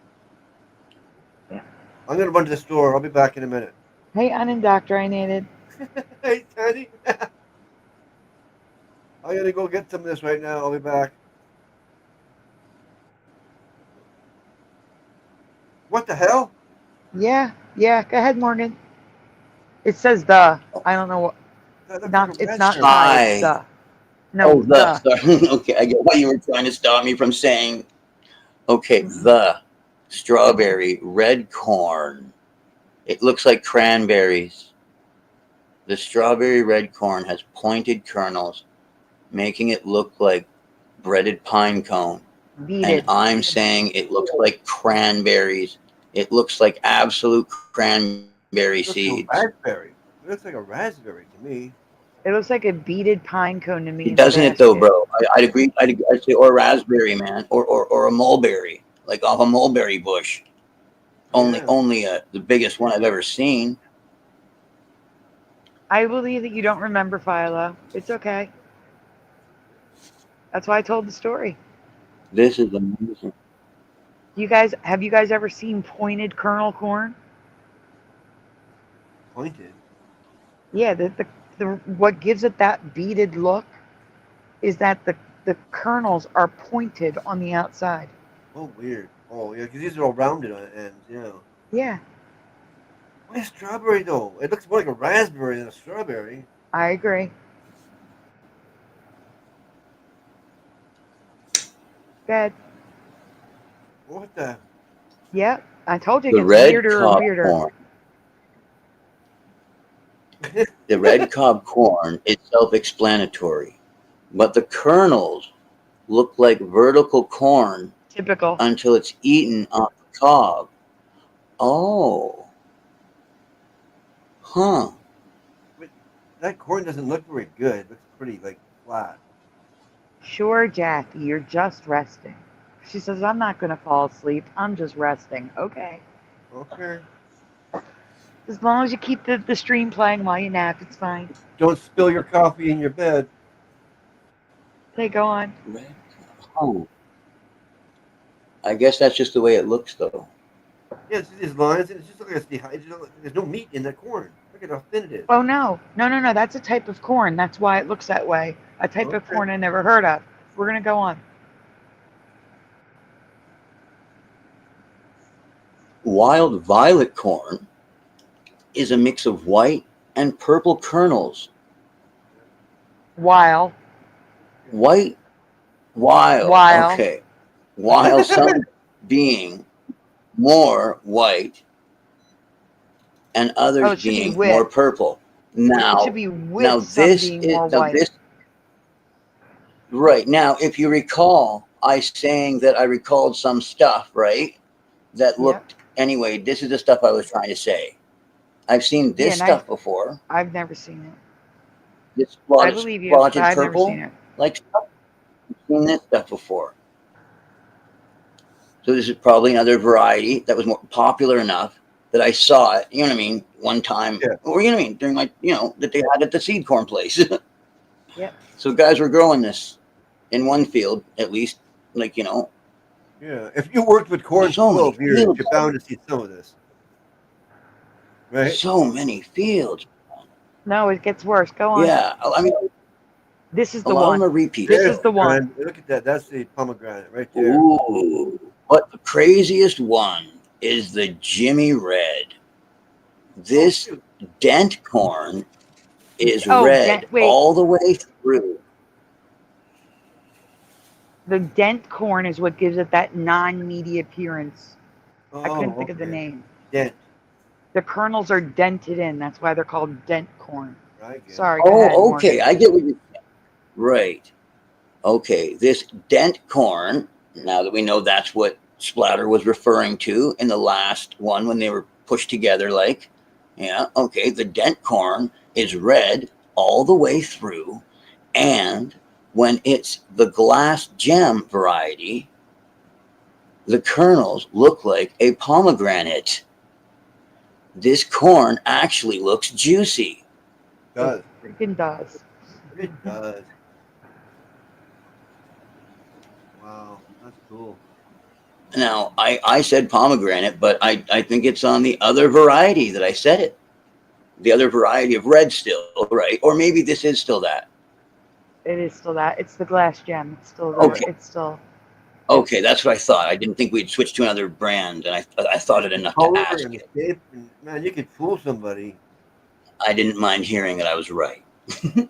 Yeah. I'm gonna run to the store. I'll be back in a minute. Hey, unindoctrinated. Hey, Teddy. I'm gonna go get some of this right now. I'll be back. What the hell? Yeah. Go ahead, Morgan. It says the. I don't know what. It's not pie. It's the. No, the. Okay, I get why you were trying to stop me from saying. Okay, the strawberry red corn. It looks like cranberries. The strawberry red corn has pointed kernels, making it look like breaded pine cone. And I'm saying it looks like cranberries. It looks like absolute cranberry seeds. Raspberry. It looks like a raspberry to me. It looks like a beaded pine cone to me. Doesn't it though, bro? I'd agree. I'd say or raspberry, man, or a mulberry, like off a mulberry bush. Only the biggest one I've ever seen. I believe that you don't remember Philo. It's okay. That's why I told the story. This is amazing. Have you guys ever seen pointed kernel corn? Pointed? Yeah, the what gives it that beaded look is that the kernels are pointed on the outside. Oh, weird. Oh, yeah, because these are all rounded on the ends, yeah. Yeah. Why a strawberry, though? It looks more like a raspberry than a strawberry. I agree. Good. What the? Yep. I told you it The gets red weirder and cob weirder. corn. The red cob corn is self-explanatory, but the kernels look like vertical corn Typical. until it's eaten on the cob. Oh. Huh. That corn doesn't look very good. It looks pretty like flat. Sure, Jackie, you're just resting. She says, I'm not going to fall asleep. I'm just resting. Okay. Okay. As long as you keep the stream playing while you nap, it's fine. Don't spill your coffee in your bed. Okay, go on. Red cob. Oh. I guess that's just the way it looks, though. Yeah, it's these lines, and it's just like it's dehydrated. There's no meat in that corn. Look at how thin it is. Oh, no. No. That's a type of corn. That's why it looks that way. A type of corn I never heard of. We're going to go on. Wild violet corn is a mix of white and purple kernels. While. White. While. Okay. While some being more white and others being more purple. Now, it should be with now some this being is more now white. this. Right now, if you recall, I saying that I recalled some stuff, right? That looked anyway. This is the stuff I was trying to say. I've seen this stuff before. I've never seen it. This I believe you, but I've never purple, seen it. like stuff. I've seen this stuff before. So this is probably another variety that was more popular enough that I saw it. You know what I mean? One time, or you know what I mean? During like that they had at the seed corn place. Yep. So guys were growing this in one field, at least, like Yeah, if you worked with corn for 12 years, you're bound to see some of this. Right? So many fields. No, it gets worse. Go on. Yeah, I mean, this is a the lot one. of them are repeats. This is the one. Look at that. That's the pomegranate right there. Ooh, but the craziest one is the Jimmy Red. This dent corn is red all the way through. The dent corn is what gives it that non-meaty appearance. I couldn't think of the okay. name. Dent. The kernels are dented in. That's why they're called dent corn. Sorry. Oh, go ahead, okay. Morgan. I get what you're saying. Right. Okay. This dent corn, now that we know that's what Splatter was referring to in the last one when they were pushed together, like, okay, the dent corn is red all the way through. And when it's the glass gem variety, the kernels look like a pomegranate. This corn actually looks juicy. It does. It freaking does. It does. Wow, that's cool. Now, I said pomegranate, but I think it's on the other variety that I said it. The other variety of red still, right? Or maybe this is still that. It is still that. It's the glass gem. It's still there. Okay. It's still. Okay, that's what I thought. I didn't think we'd switch to another brand, and I thought it enough to ask And it. shape, and, man, you could fool somebody. I didn't mind hearing that I was right. You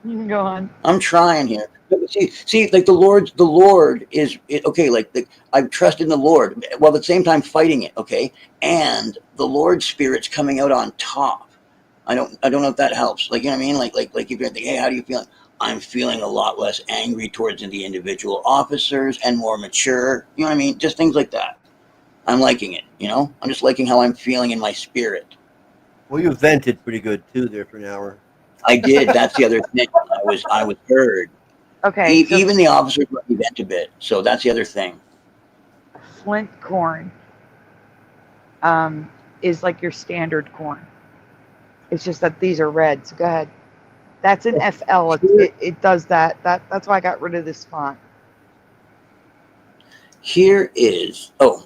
can go on. I'm trying here. See, like the Lord is okay. Like I'm trusting the Lord, while at the same time fighting it. Okay, and the Lord's Spirit's coming out on top. I don't know if that helps. Like, you know what I mean? Like if you're thinking, hey, how do you feel? I'm feeling a lot less angry towards the individual officers and more mature. You know what I mean? Just things like that. I'm liking it. I'm just liking how I'm feeling in my spirit. Well, you vented pretty good too there for an hour. I did. That's the other thing. I was heard. Okay. Even the officers let me vent a bit. So that's the other thing. Flint corn is like your standard corn. It's just that these are red. So go ahead. That's an FL. It does that. That's why I got rid of this font. Here is. Oh.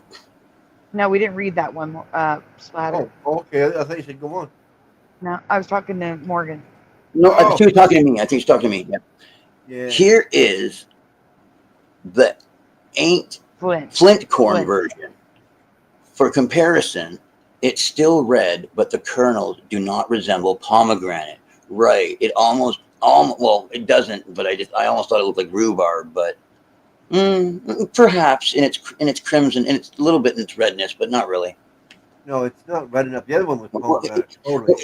No, we didn't read that one, Splatter. Oh, okay. I thought you said go on. No, I was talking to Morgan. No, I think he was talking to me. I think he's talking to me. Yeah. Here is the Flint corn version. For comparison, It's still red, but the kernels do not resemble pomegranate. Right. It almost, well, it doesn't, but I almost thought it looked like rhubarb, but perhaps in its crimson, and it's a little bit in its redness, but not really. No, it's not red enough. The other one was pomegranate. Totally.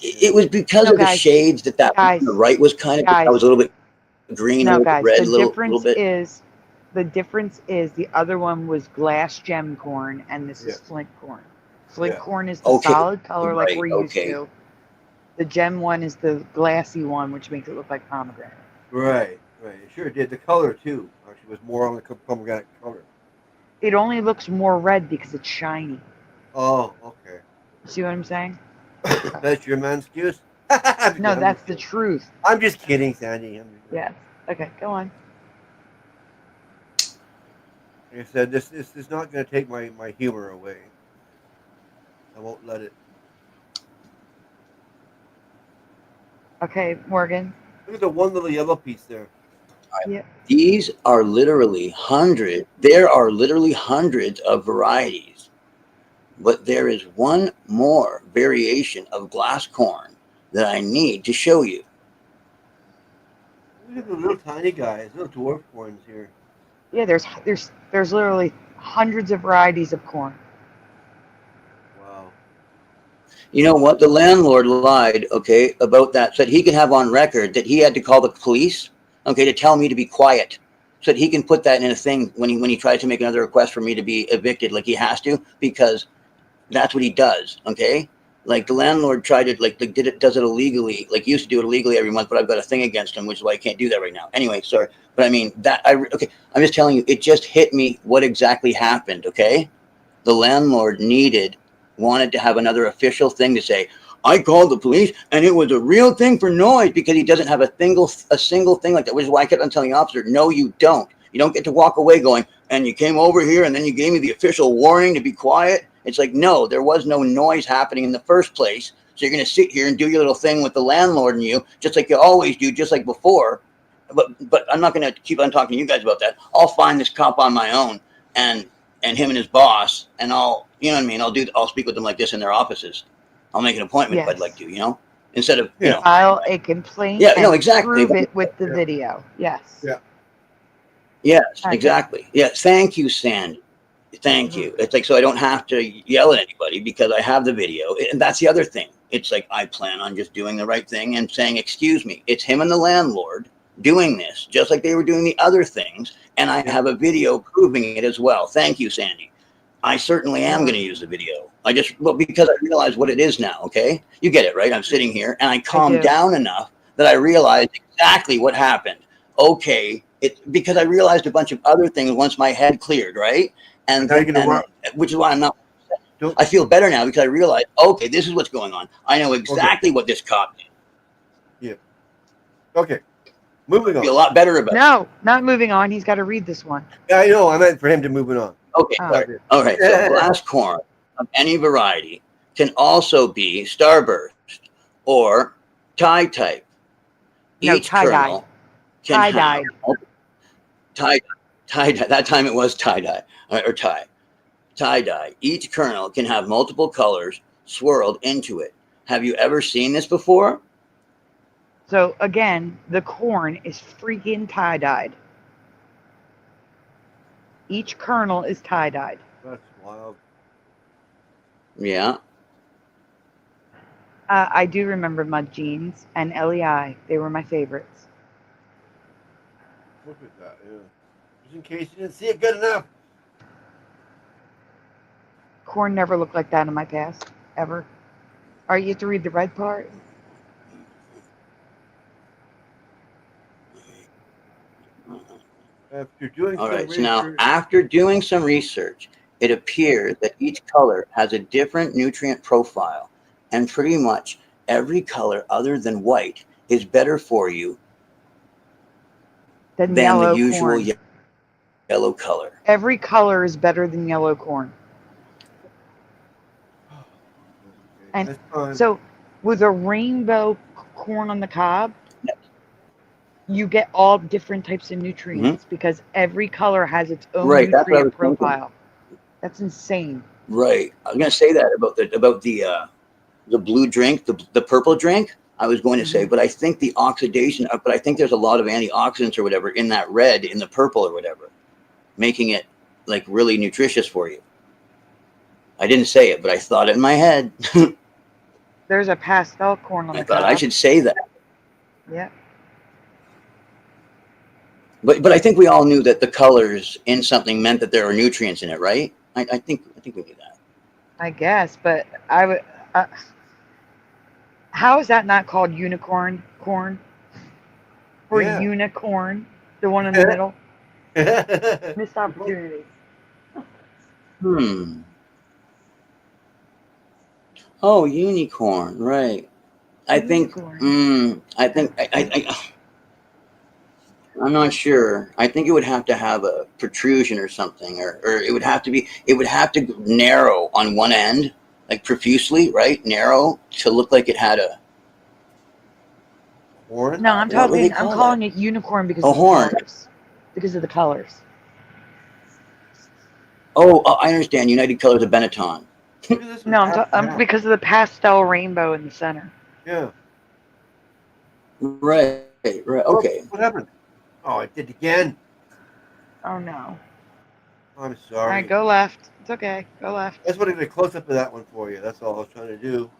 It was because No, of the guys, shades that one on the right was kind of, I was a little bit green, a No, little bit guys, red, a the little bit. the difference is the other one was glass gem corn, and this is flint corn. Flint corn is the solid color like we're used to. The gem one is the glassy one, which makes it look like pomegranate. Right. It sure did. The color too actually was more on the pomegranate color. It only looks more red because it's shiny. Oh, okay. See what I'm saying? That's your man's excuse? No, that's the truth. I'm just kidding, Sandy. Yes. Okay, go on. Like I said, this is not going to take my humor away. I won't let it. Okay, Morgan. Look at the one little yellow piece there. Yeah. These are literally hundreds. There are literally hundreds of varieties, but there is one more variation of glass corn that I need to show you. Look at the little tiny guys, little dwarf corns here. Yeah, there's literally hundreds of varieties of corn. Wow. You know what? The landlord lied, okay, about that. Said he could have on record that he had to call the police, okay, to tell me to be quiet. So that he can put that in a thing when he tries to make another request for me to be evicted, like he has to, because that's what he does, okay? Like the landlord tried to does it illegally, like used to do it illegally every month, but I've got a thing against him, which is why I can't do that right now. Anyway, sorry, but I mean okay, I'm just telling you, it just hit me what exactly happened, okay? The landlord wanted to have another official thing to say, I called the police and it was a real thing for noise, because he doesn't have a single thing like that, which is why I kept on telling the officer, no, you don't. You don't get to walk away going, and you came over here and then you gave me the official warning to be quiet. It's like, no, there was no noise happening in the first place. So you're going to sit here and do your little thing with the landlord and you, just like you always do, just like before. But I'm not going to keep on talking to you guys about that. I'll find this cop on my own and him and his boss, and I'll, you know what I mean? I'll speak with them like this in their offices. I'll make an appointment if I'd like to, you know, instead of, you know. File a complaint. Yeah, no, exactly. Prove it with the video. Yes. Yeah. Yes, exactly. Yes. Thank you, Sandy. Thank you. It's like, so I don't have to yell at anybody because I have the video. And that's the other thing. It's like, I plan on just doing the right thing and saying, excuse me, it's him and the landlord doing this, just like they were doing the other things. And I have a video proving it as well. Thank you, Sandy. I certainly am going to use the video. Because I realize what it is now. Okay. You get it, right? I'm sitting here and I calmed down enough that I realized exactly what happened. Okay. Because I realized a bunch of other things once my head cleared, right? And which is why I'm not. I feel better now because I realized, okay, this is what's going on. I know exactly what this cop did. Yeah. Okay. Moving on. I feel a lot better about it. No, not moving on. He's got to read this one. Yeah, I know. I meant for him to move it on. Okay. Sorry. All right. So glass corn of any variety can also be starburst or tie type. Each kernel can have tie-dye. That time it was tie-dye or tie-dye. Each kernel can have multiple colors swirled into it. Have you ever seen this before? So again, the corn is freaking tie-dyed. Each kernel is tie-dyed. That's wild. Yeah. I do remember Mud Jeans and LEI. They were my favorites. Look at that, yeah. Just in case you didn't see it good enough. Corn never looked like that in my past, ever. All right, you have to read the red part. After doing some research, it appears that each color has a different nutrient profile, and pretty much every color other than white is better for you than the usual yellow color. Every color is better than yellow corn. And so with a rainbow corn on the cob, you get all different types of nutrients because every color has its own nutrient profile. That's insane. Right. I was going to say that about the blue drink, the purple drink. I was going to say, but I think the oxidation, but I think there's a lot of antioxidants or whatever in that red, in the purple or whatever, making it like really nutritious for you. I didn't say it, but I thought it in my head. There's a pastel corn on the I thought cob. I should say that. Yeah. But I think we all knew that the colors in something meant that there are nutrients in it, right? I think we knew that. I guess, but I would. How is that not called unicorn corn? Or unicorn, the one in the middle? Missed opportunity. Oh, unicorn, right? I think. I'm not sure. I think it would have to have a protrusion or something, or it would have to be. It would have to narrow on one end, like profusely, right? Narrow to look like it had a. Horn? No, I'm calling it unicorn because of the colors. Because of the colors. Oh, I understand. United Colors of Benetton. No, I'm because of the pastel rainbow in the center. Yeah. Right. Okay. What happened? Oh, it did again. Oh no. I'm sorry. All right, go left. It's okay. Go left. I just wanted to get a close up of that one for you. That's all I was trying to do.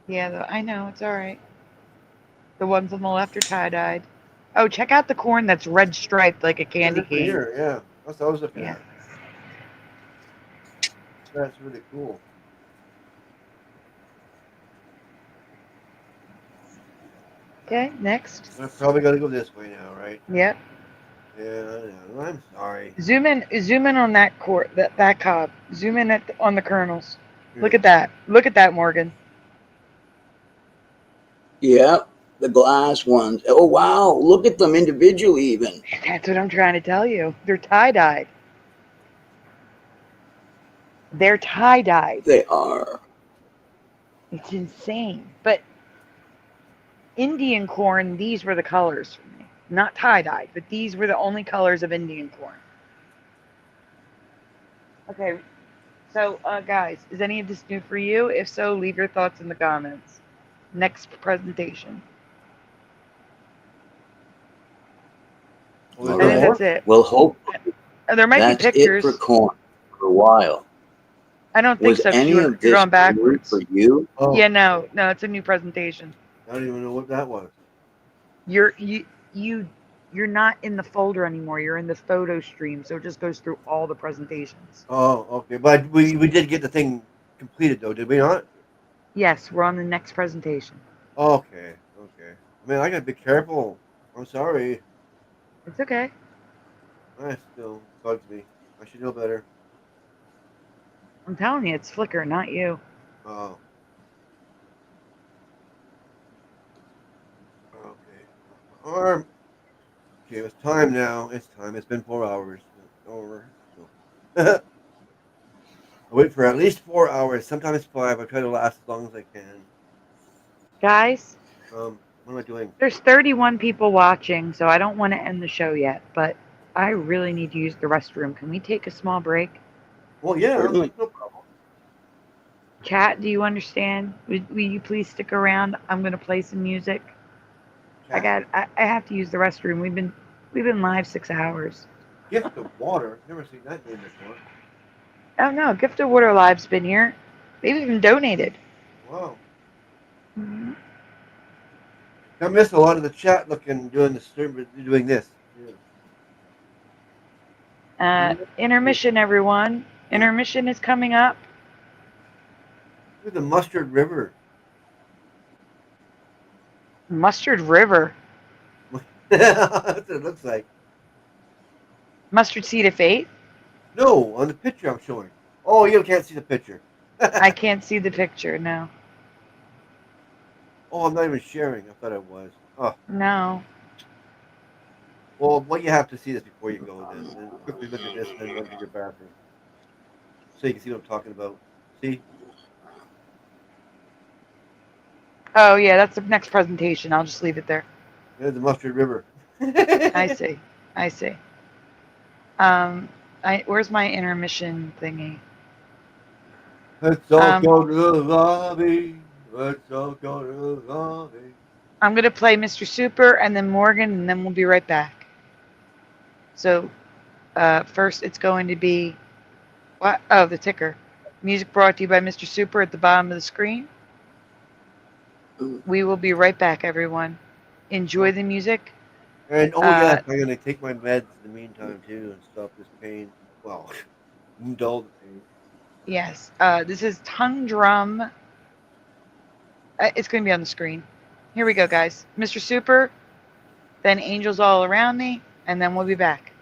Yeah, I know. It's all right. The ones on the left are tie-dyed. Oh, check out the corn that's red striped like a candy cane. Here, yeah. That's what I was looking at. That's really cool. Okay, next. I probably got to go this way now, right? Yep. Yeah, I know. I'm sorry. Zoom in on that that cob. Zoom in on the kernels. Look at that. Look at that, Morgan. Yeah, the glass ones. Oh wow, look at them individually even. That's what I'm trying to tell you. They're tie-dyed. They're tie-dyed. They are. It's insane. But Indian corn, these were the colors for me. Not tie-dyed, but these were the only colors of Indian corn. Okay, so guys, is any of this new for you? If so, leave your thoughts in the comments. Next presentation. All I think that's it. Well, hope there might be pictures. It for corn for a while. I don't think so. You're going backwards. For you? Oh. Yeah, no, it's a new presentation. I don't even know what that was. You're not in the folder anymore. You're in the photo stream, so it just goes through all the presentations. Oh, okay. But we did get the thing completed though, did we not? Yes, we're on the next presentation. Okay. I mean, I gotta be careful. I'm sorry. It's okay. That still bugs me. I should know better. I'm telling you, it's Flickr, not you. Oh. Okay, it's time now. It's time. It's been 4 hours. Over. So. I wait for at least 4 hours. Sometimes 5. I try to last as long as I can. Guys. What am I doing? There's 31 people watching, so I don't want to end the show yet, but I really need to use the restroom. Can we take a small break? Well, yeah. Certainly. No problem. Chat, do you understand? Will you please stick around? I'm going to play some music. Chat. I have to use the restroom. We've been live 6 hours. Gift of water. Never seen that name before. Oh no, Gift of Water Live's been here. They've even donated. Wow. Mm-hmm. I missed a lot of the chat doing the stream, but doing this. Yeah. Intermission, everyone. Intermission is coming up. Look at the Mustard River. Mustard River. That's what it looks like. Mustard Seed of Fate? No, on the picture I'm showing. Oh, you can't see the picture. I can't see the picture, no. Oh, I'm not even sharing. I thought I was. Oh. No. Well, you have to see this before you go then quickly look at this and then run to your bathroom. So you can see what I'm talking about. See? Oh, yeah, that's the next presentation. I'll just leave it there. There's the Mustard River. I see. Where's my intermission thingy? Let's all go to the lobby. Let's all go to the lobby. I'm going to play Mr. Super and then Morgan, and then we'll be right back. So, first it's going to be, what? Oh, the ticker. Music brought to you by Mr. Super at the bottom of the screen. We will be right back, everyone. Enjoy the music. And yes, I'm gonna take my meds in the meantime too and stop this pain. Well, dull the pain. Yes. This is Tongue Drum. It's going to be on the screen. Here we go, guys. Mr. Super, then Angels All Around Me, and then we'll be back.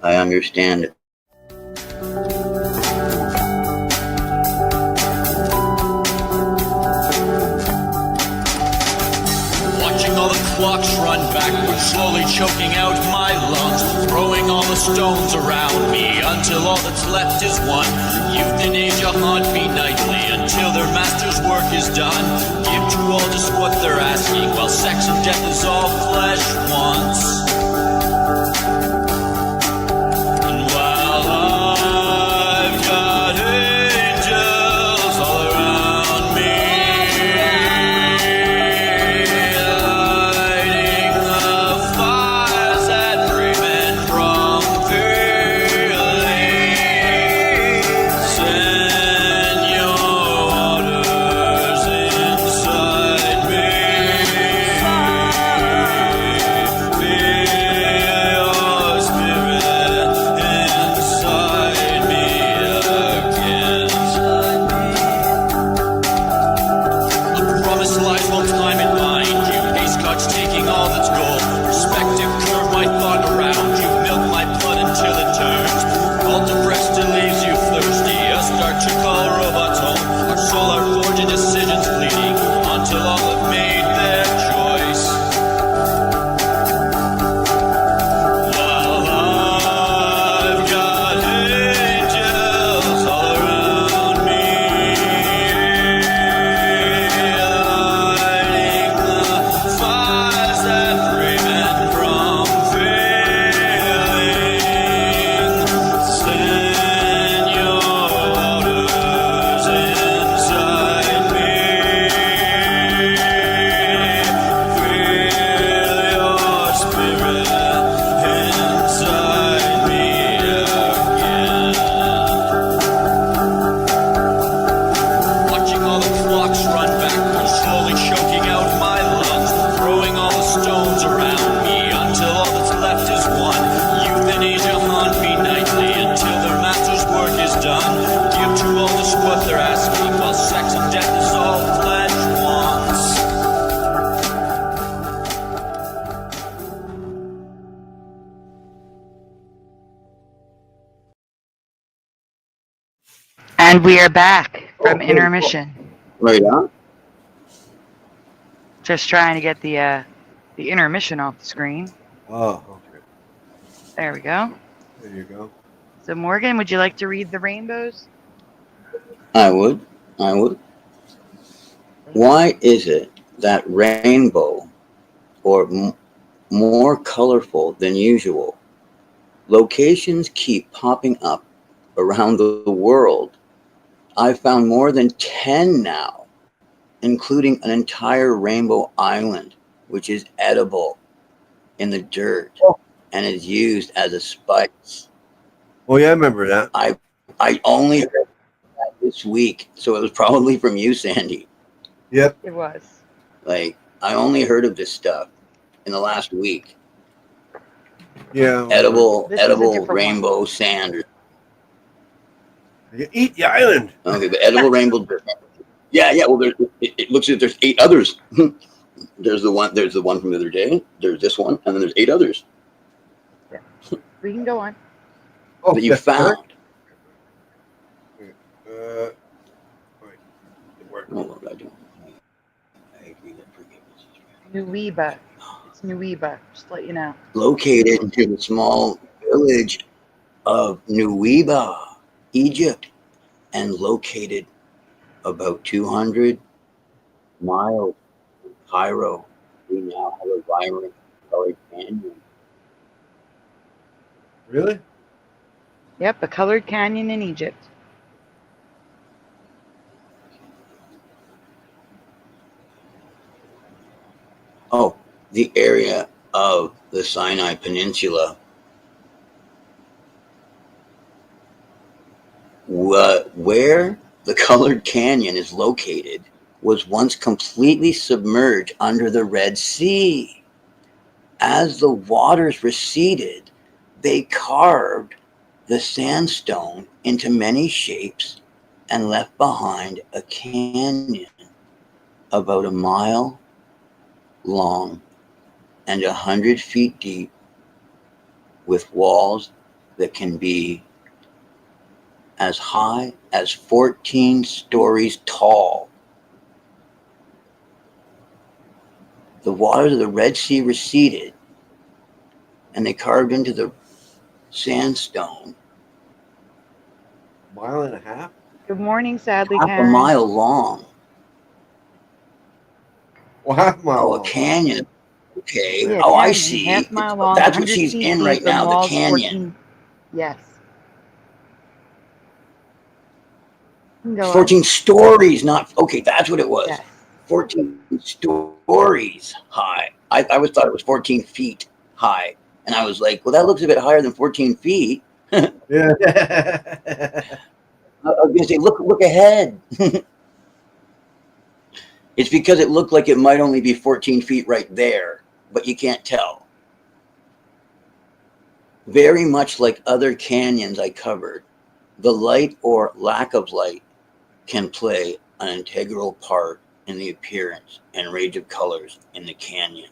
I understand it. Watching all the clocks run backwards, slowly choking out my lungs, throwing all the stones around me until all that's left is one. Youth and age haunt me nightly until their master's work is done. Give to all just what they're asking, while sex and death is all flesh once. And while I've got angels all around me, lighting the fires that free men from feeling, send your waters inside me. Feel your spirit inside me again. The promised lies will time and bind you. Pace cuts taking all that's gold. Perspective curve my thought around you. Milk my blood until it turns. Call to breast and leaves you thirsty. A start to call robots home. Our soul, our forging decisions bleeding until all have made their choice. While I've got angels all around me, lighting the fires that free men from failing, send your waters inside me. Feel your spirit inside me again. Watching all the clocks run backwards, slowly choking out my lungs, throwing all the stones around me until all that's left is one. Youth and age haunt me nightly until their master's work is done. Give to all just what they're asking, while sex and death is all flesh wants. And we are back from Okay. intermission. Right on. Just trying to get the intermission off the screen. Oh, okay. There we go. There you go. So Morgan, would you like to read the rainbows? I would. Why is it that rainbow, or more colorful than usual, locations keep popping up around the world? I've found more than 10 now, including an entire rainbow island, which is edible in the dirt and is used as a spice. Oh yeah, I remember that. I only heard that this week, so it was probably from you, Sandy. Yep. It was. Like, I only heard of this stuff in the last week. Yeah. Edible This is a different rainbow sand. You eat the island. Okay, but edible rainbow. Yeah. Well, it looks as if there's 8 others. There's the one from the other day. There's this one, and then there's 8 others We can go on. that you found. What did I do? I agree that forgiveness is Nuiba. It's Nuiba, just to let you know. located in the small village of Nuiba, Egypt, and located about 200 miles from Cairo. We now have a vibrant colored canyon. Really? Yep, a colored canyon in Egypt. Oh, the area of the Sinai Peninsula where the colored canyon is located was once completely submerged under the Red Sea. As the waters receded, they carved the sandstone into many shapes and left behind a canyon about a mile long and 100 feet deep, with walls that can be as high as 14 stories tall. The waters of the Red Sea receded, and they carved into the sandstone. Mile and a half? Good morning, sadly, Half Karen. a mile long. Well, half a mile Oh, long. a canyon. Okay. Yeah, Oh, I canyon, see. half mile long, That's what 100 she's feet in deep, right and now, the walls canyon. 14. Yes. You can go 14 stories, not, okay, that's what it was. Yes. 14 stories high. I always thought it was 14 feet high. And I was like, well, that looks a bit higher than 14 feet. Yeah. I was going to say, look ahead. It's because it looked like it might only be 14 feet right there, but you can't tell. Very much like other canyons I covered, the light or lack of light can play an integral part in the appearance and range of colors in the canyon.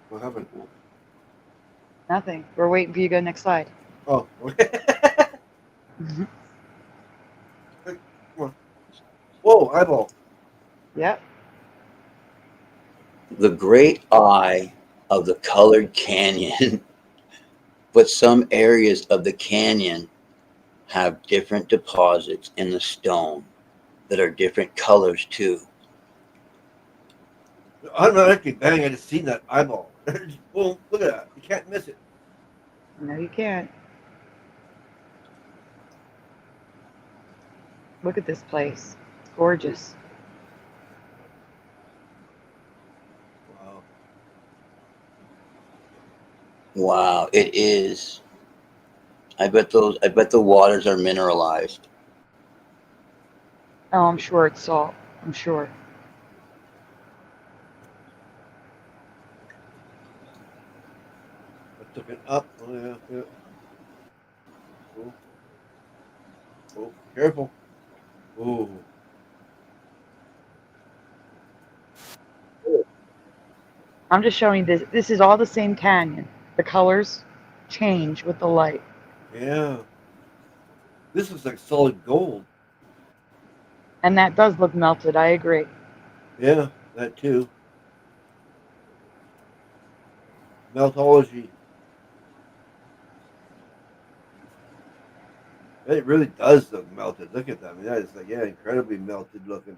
What happened? Nothing. We're waiting for you to go next slide. Oh, okay. Mhm. Come on. Whoa, eyeball. Yep. The great eye of the colored canyon, but some areas of the canyon have different deposits in the stone that are different colors too. Automatically, bang, I just seen that eyeball. Boom, look at that. You can't miss it. No, you can't. Look at this place. It's gorgeous. Wow. Wow, it is. I bet the waters are mineralized. Oh, I'm sure it's salt. I'm sure. I took it up. Oh, yeah, yeah. Oh, oh, careful. Oh. I'm just showing this. This is all the same canyon. The colors change with the light. Yeah. This looks like solid gold. And that does look melted. I agree. Yeah, that too. Meltology. It really does look melted. Look at that. I mean, that is like, yeah, incredibly melted looking.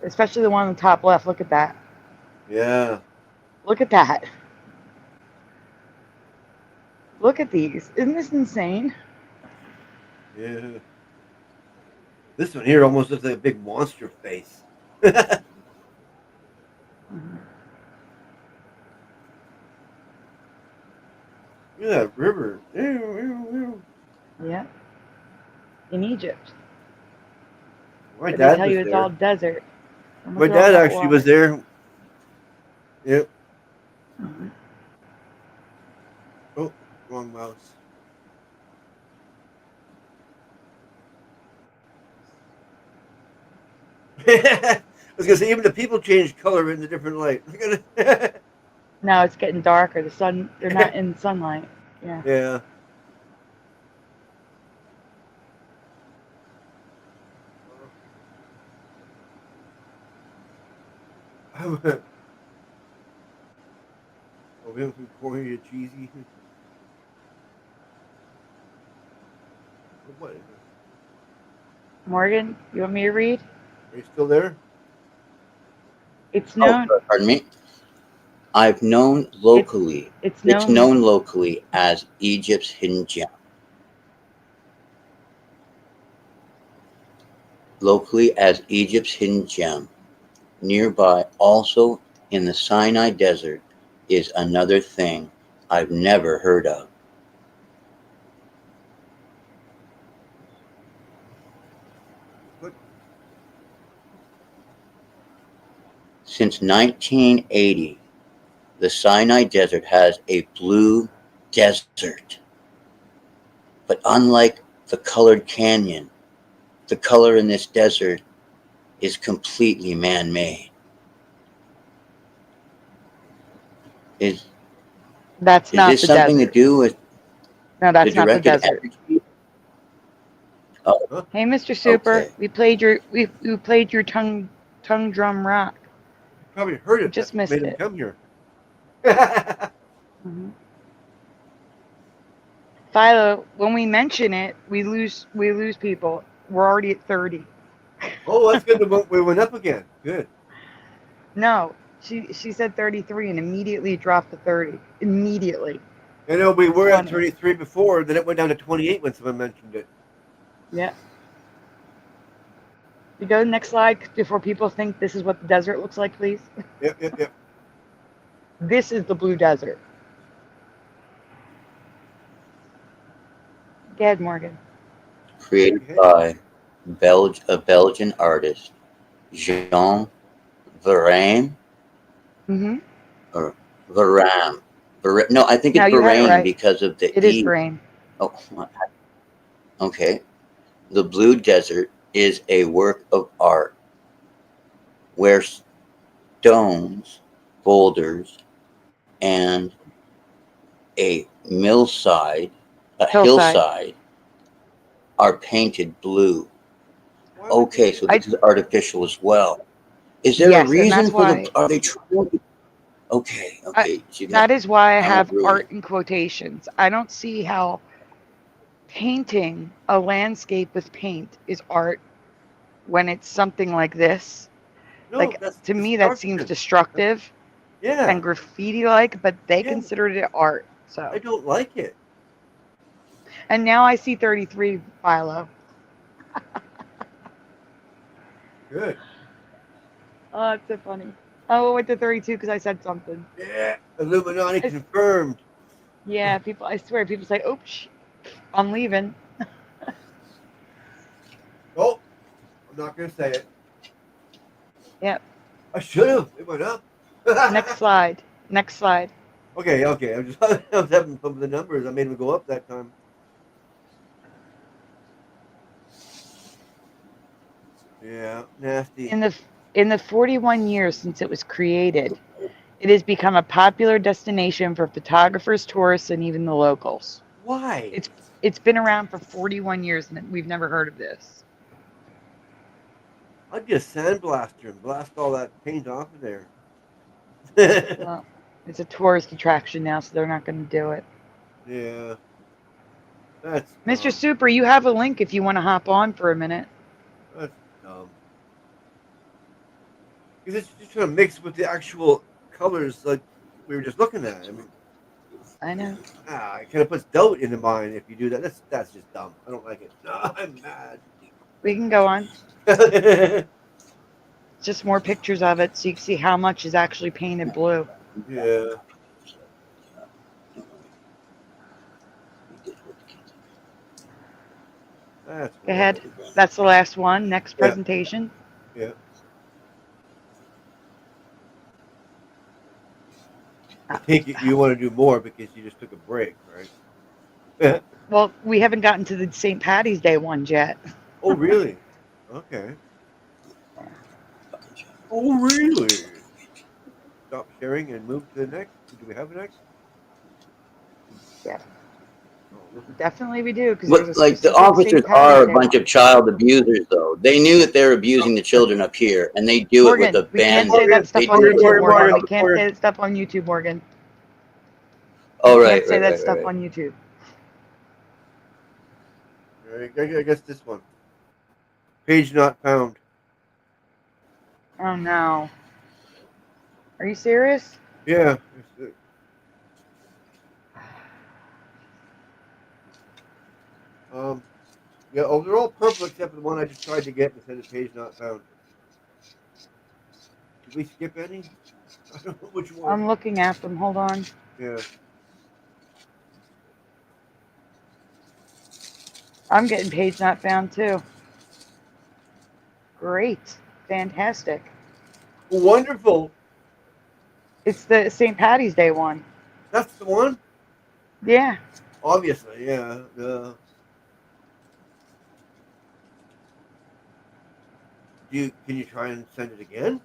Especially the one on the top left. Look at that. Yeah. Look at that. Look at these. Isn't this insane? Yeah. This one here almost looks like a big monster face. Mm-hmm. Look at that river. Yeah. In Egypt. My But dad they tell was you it's there. all desert. And My look at all dad that actually water. was there. Yep. Mhm. Oh, wrong mouse. I was gonna say even the people change color in the different light. Look at it. No, it's getting darker. The sun, they're not in sunlight. Yeah. Yeah. Oh, we have some corny and cheesy. What is it? Morgan, you want me to read? Are you still there? It's known. Oh, pardon me. I've known locally. It's It's known. known locally as Egypt's hidden gem. Locally as Egypt's hidden gem. Nearby, also in the Sinai Desert, is another thing I've never heard of. Since 1980, the Sinai Desert has a blue desert. But unlike the colored canyon, the color in this desert is completely man-made. That's Is not this the something desert. to do with No, the that's not the directed desert. energy? Oh, Hey, Mr. Super, okay. we played your tongue drum rock. Probably heard You it. just That's missed made him it. come here. Mhm. Philo, when we mention it, we lose people. We're already at 30. Oh, that's good. We went up again. Good. No, she said 33 and immediately dropped to 30. Immediately. I know we were at Funny. 33 before, then it went down to 28 when someone mentioned it. Yeah. You go to the next slide before people think this is what the desert looks like, please. Yep. This is the blue desert. Go ahead, Morgan. Created by a Belgian artist, Jean Varane, or Varane. No, I think it's No, you had it Varane right. because of the It E. is Varane. Oh, okay. The Blue Desert is a work of art where stones, boulders, and a hillside are painted blue. Okay, so this is artificial as well. Is there a Yes, and reason that's for why. are they trying? Okay. That is why I I'm have ruined. art in quotations. I don't see how painting a landscape with paint is art when it's something like this. No, like, that's to me, that seems destructive Yeah. and graffiti-like, but they Yeah. considered it art. So I don't like it. And now I see 33, Philo. Good. Oh, it's so funny. Oh, it went to 32 because I said something. Yeah. Illuminati confirmed. Yeah, I swear, people say, oops, I'm leaving. Oh, I'm not going to say it. Yep. I should have. It went up. Next slide. Okay. I was having fun with the numbers. I made them go up that time. Yeah, nasty. In the 41 years since it was created, it has become a popular destination for photographers, tourists, and even the locals. Why? It's been around for 41 years and we've never heard of this. I'd get a sandblaster and blast all that paint off of there. Well, it's a tourist attraction now, so they're not going to do it. Yeah. That's Mr. Super, you have a link if you want to hop on for a minute. That's dumb. Because it's just trying to mix with the actual colors like we were just looking at. I mean, I know. It kind of puts doubt into mine if you do that. That's just dumb. I don't like it. No, I'm mad. We can go on. Just more pictures of it so you can see how much is actually painted blue. Yeah. Go ahead. That's the last one. Next presentation. Yeah. I think you want to do more because you just took a break, right? Well, we haven't gotten to the St. Patty's Day ones yet. Oh, really? Okay. Oh, really? Stop sharing and move to the next. Do we have a next? Yeah. Definitely we do. But like the officers are a bunch of child abusers, though. They knew that they're abusing the children up here, and they do it with a We can't band. say that stuff on YouTube, Morgan. We can't say that stuff on YouTube, Morgan. Oh, We right, can't say right, that right, stuff right. on YouTube. I guess this one. Page not found. Oh no. Are you serious? Yeah. Yeah, oh, they're all purple except for the one I just tried to get and said the page not found. Did we skip any? I don't know which one. I'm looking at them. Hold on. Yeah. I'm getting page not found too. Great. Fantastic. Wonderful. It's the St. Patty's Day one. That's the one? Yeah. Obviously, yeah. Can you try and send it again?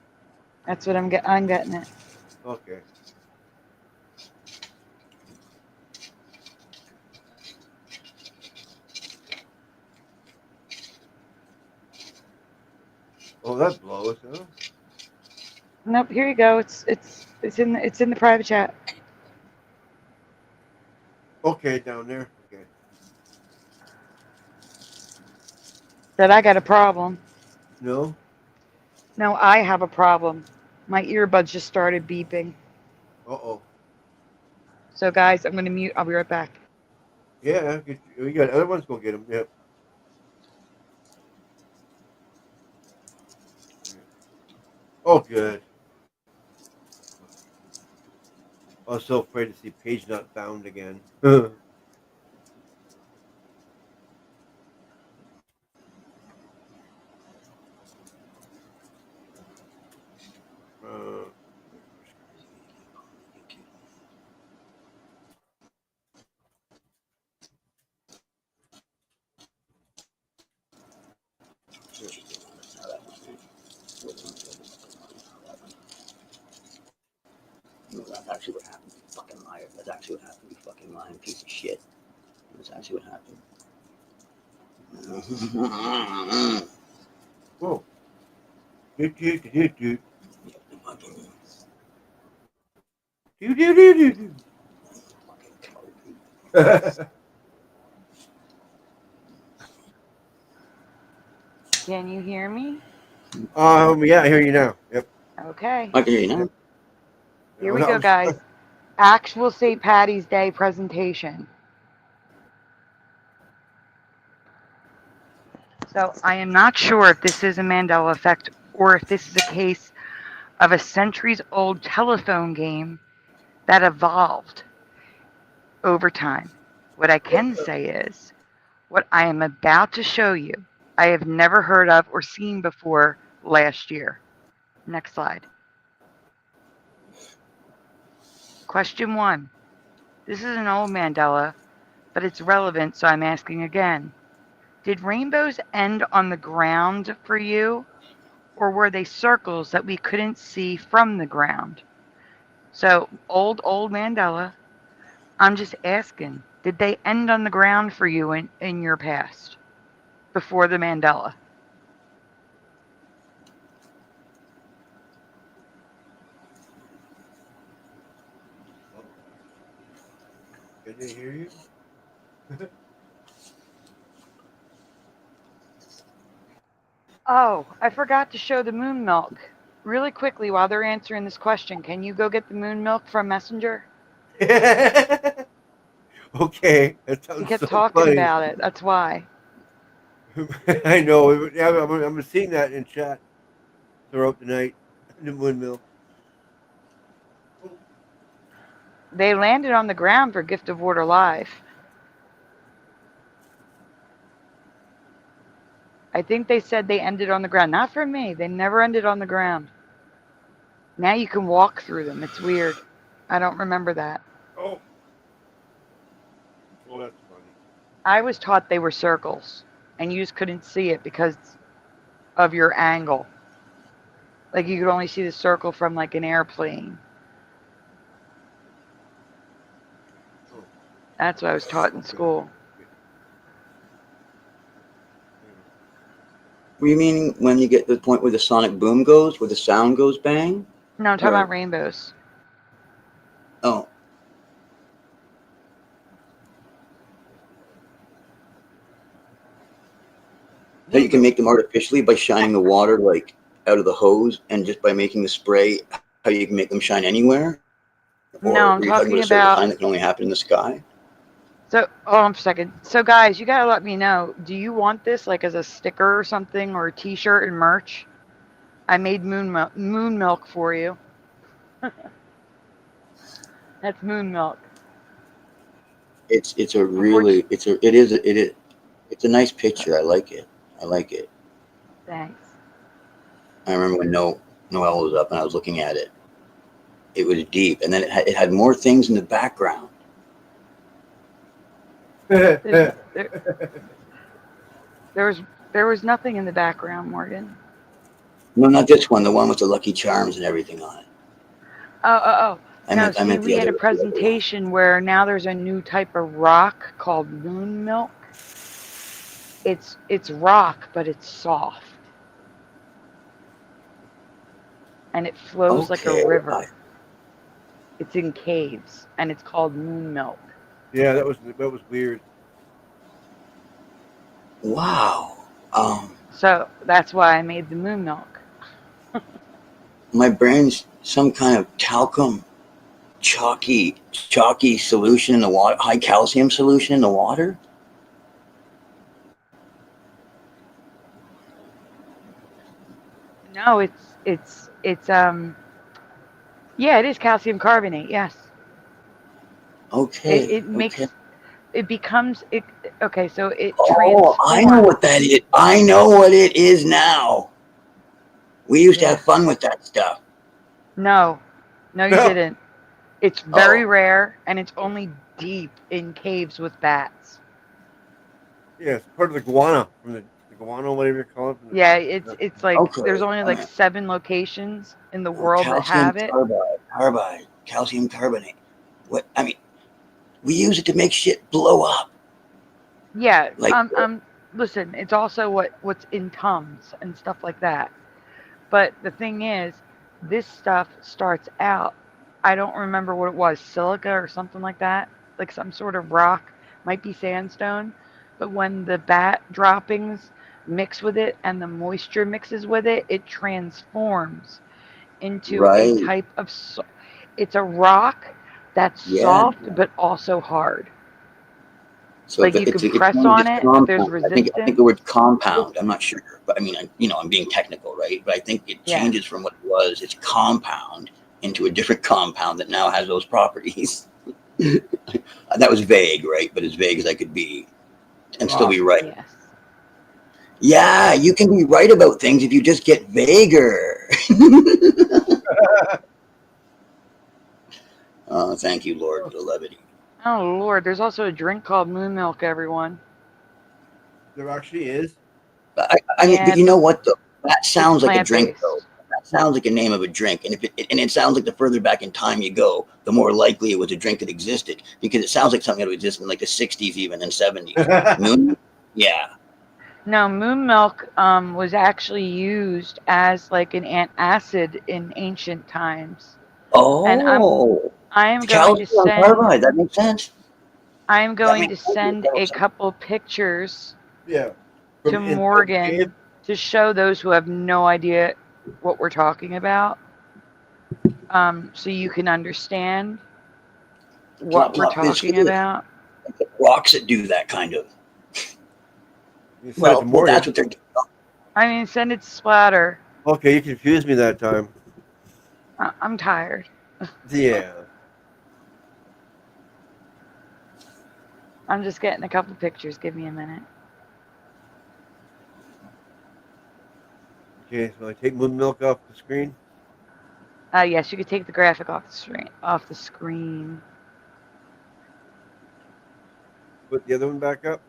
That's what I'm getting it. Okay. Oh, that blows, huh? Nope. Here you go. It's in the private chat. Okay, down there. Okay. Said I got a problem. No. No, I have a problem. My earbuds just started beeping. Uh-oh. So guys, I'm gonna mute. I'll be right back. Yeah, we got other ones. Go get them. Yep. Oh, good. I was so afraid to see page not found again. That's actually what happened. You fucking liar. That's actually what happened. You fucking lying piece of shit. That's actually what happened. Whoa. Can you hear me? Yeah, I hear you now. Yep. Okay. I can hear you now. Here we go, guys. Actual St. Patty's Day presentation. So I am not sure if this is a Mandela effect or if this is a case of a centuries-old telephone game that evolved over time. What I can say is, what I am about to show you, I have never heard of or seen before last year. Next slide. Question 1. This is an old Mandela, but it's relevant, so I'm asking again. Did rainbows end on the ground for you, or were they circles that we couldn't see from the ground? So, old Mandela, I'm just asking, did they end on the ground for you in your past, before the Mandela? Can they hear you? Oh, I forgot to show the moon milk. Really quickly, while they're answering this question, can you go get the moon milk from Messenger? Okay, that sounds You kept so talking funny. about it. That's why. I know. Yeah, I'm seeing that in chat throughout the night. The windmill. They landed on the ground for Gift of Water Live. I think they said they ended on the ground. Not for me. They never ended on the ground. Now you can walk through them. It's weird. I don't remember that. Oh. Well, that's funny. I was taught they were circles, and you just couldn't see it because of your angle. Like you could only see the circle from like an airplane. That's what I was taught in school. What do you mean when you get to the point where the sonic boom goes, where the sound goes bang? No, I'm talking about rainbows. Oh. That you can make them artificially by shining the water like out of the hose, and just by making the spray, how you can make them shine anywhere? Or No, I'm talking a certain about kind that can only happen in the sky? So, hold on for a second. So, guys, you gotta let me know. Do you want this like as a sticker or something, or a T-shirt and merch? I made moon milk for you. That's moon milk. It's a really it's a nice picture. I like it. Thanks. I remember when Noel was up and I was looking at it. It was deep, and then it had more things in the background. There was nothing in the background, Morgan. No, not this one. The one with the Lucky Charms and everything on it. Oh. I No, meant see, we the had a other one. presentation where now there's a new type of rock called moon milk. It's rock, but it's soft. And it flows like a river. It's in caves, and it's called moon milk. Yeah, that was weird. Wow. So that's why I made the moon milk. My brain's some kind of talcum, chalky solution in the water, high calcium solution in the water. No, it's yeah, it is calcium carbonate. Yes. Okay. It makes it becomes it. Okay, so it. Oh, I know what that is. I know what it is now. We used to have fun with that stuff. No, you didn't. It's very rare, and it's only deep in caves with bats. Yeah, it's part of the guano from the guano, whatever you call it. Yeah, it's like there's only like 7 locations in the world that have it. Calcium carbonate. What I mean, we use it to make shit blow up. Yeah, Like, listen, it's also what's in Tums and stuff like that. But the thing is, this stuff starts out, I don't remember what it was, silica or something like that, like some sort of rock, might be sandstone. But when the bat droppings mix with it and the moisture mixes with it, it transforms into a type of, it's a rock that's soft but also hard. So like you can press on it, but there's resistance. I think the word compound, I'm not sure, but I mean, I'm being technical, right? But I think it changes from what it was, it's compound, into a different compound that now has those properties. That was vague, right? But as vague as I could be and still be right. Yes. Yeah, you can be right about things if you just get vaguer. Thank you, Lord, for the levity. Oh, Lord, there's also a drink called moon milk, everyone. There actually is? I mean, but you know what, though? That sounds like a drink, though. That sounds like a name of a drink. And it sounds like the further back in time you go, the more likely it was a drink that existed. Because it sounds like something that would exist in like the 60s even and 70s. Moon? Yeah. No, moon milk was actually used as like an antacid in ancient times. Oh. And I am going to calcium send. carbide, that makes sense. I am going to send a couple pictures to Morgan to show those who have no idea what we're talking about, so you can understand what we're talking about. Rocks that do that kind of. Well, that's what they're doing. I mean, send it to Splatter. Okay, you confused me that time. I'm tired. Yeah. I'm just getting a couple pictures. Give me a minute. Okay, so I take moon milk off the screen. Yes, you could take the graphic off the screen. Put the other one back up.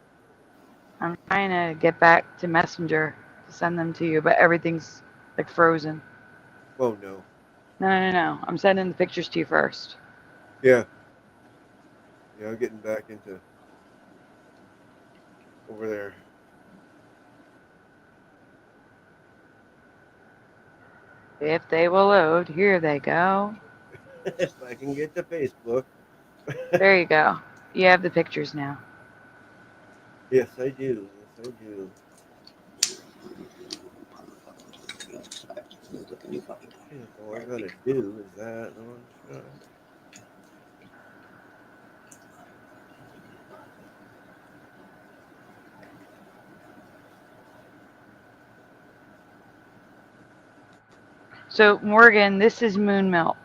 I'm trying to get back to Messenger to send them to you, but everything's like frozen. Oh no. No. I'm sending the pictures to you first. Yeah. Yeah, I'm getting back into over there. If they will load, here they go. If I can get to Facebook. There you go. You have the pictures now. Yes, I do. Yes, I do. All I gotta do is that. So, Morgan, this is moon milk.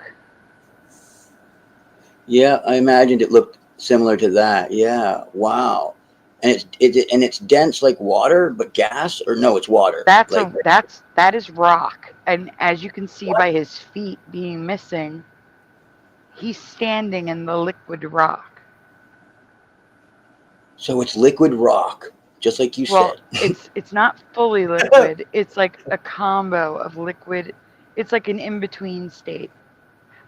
Yeah, I imagined it looked similar to that. Yeah, wow. And it's dense like water, but gas, or no, it's water. That is rock, and as you can see by his feet being missing, he's standing in the liquid rock. So it's liquid rock just like you Well, said. it's not fully liquid. It's like a combo of liquid. It's like an in-between state,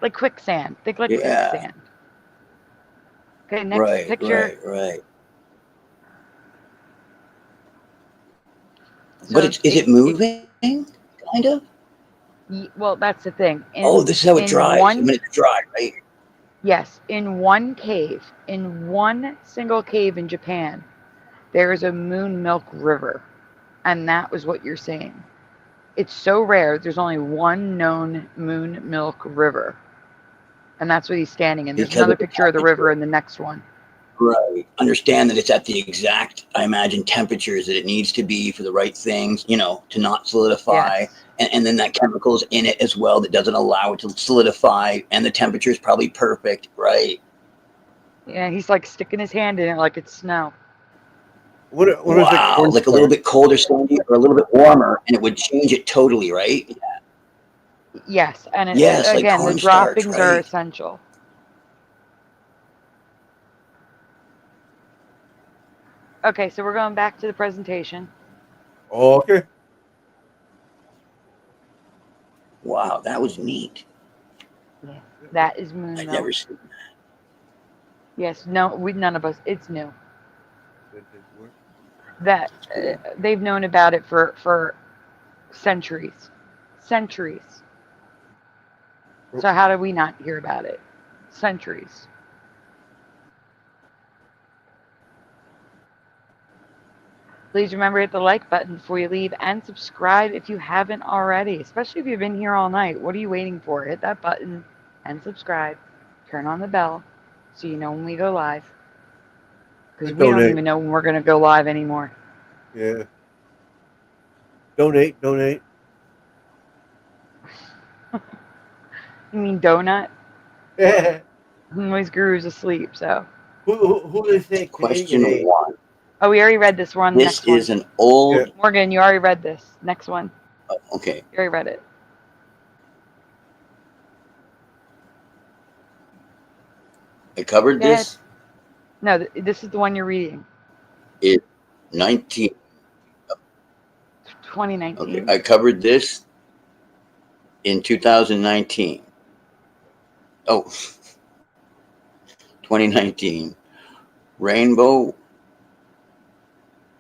like quicksand. Think like Yeah. quicksand. Okay, next picture. Right. So But is it moving? Kind of. Well, that's the thing. Oh, this is how it dries. One, I mean, it's dry, right? yes, in one cave, in one single cave in Japan, there is a moon milk river, and that was what you're seeing. It's so rare. There's only one known moon milk river, and that's what he's standing in. There's another picture of the river in the next one. Right. Understand that it's at the exact, I imagine, temperatures that it needs to be for the right things, you know, to not solidify. Yes. And then that chemical's in it as well that doesn't allow it to solidify. And the temperature is probably perfect, right? Yeah, he's like sticking his hand in it like it's snow. Wow, like a little bit colder, sandy, or a little bit warmer, and it would change it totally, right? Yeah. Yes, and it, Yes, like again, the cornstarch, droppings are right? essential. Okay, so we're going back to the presentation. Okay. Wow, that was neat. Yeah, that is moon I've milk. never seen that. Yes, no, none of us. It's new. That they've known about it for centuries. Centuries. So how did we not hear about it? Centuries. Please remember to hit the like button before you leave and subscribe if you haven't already, especially if you've been here all night. What are you waiting for? Hit that button and subscribe. Turn on the bell so you know when we go live. Because we don't even know when we're going to go live anymore. Yeah. Donate. You mean donut? Noise Guru's asleep, so. Who do they think? Question 1. Oh, we already read this. We're on the next one. This is an old... Morgan, you already read this. Next one. Oh, okay. You already read it. I covered this. No, this is the one you're reading. It 2019. Okay, I covered this in 2019. Oh, 2019. Rainbow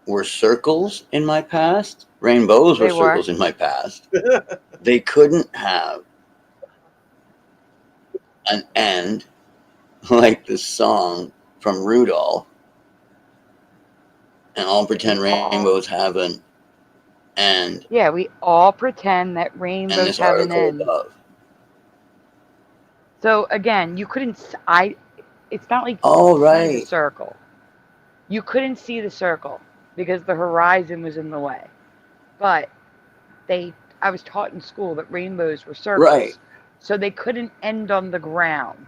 were circles in my past. Rainbows were circles in my past. They couldn't have an end like the song from Rudolph. And all pretend rainbows have an end. Yeah, we all pretend that rainbows have an end. So again, you couldn't. It's not like you could see the circle. You couldn't see the circle because the horizon was in the way. But I was taught in school that rainbows were circles. Right. So they couldn't end on the ground.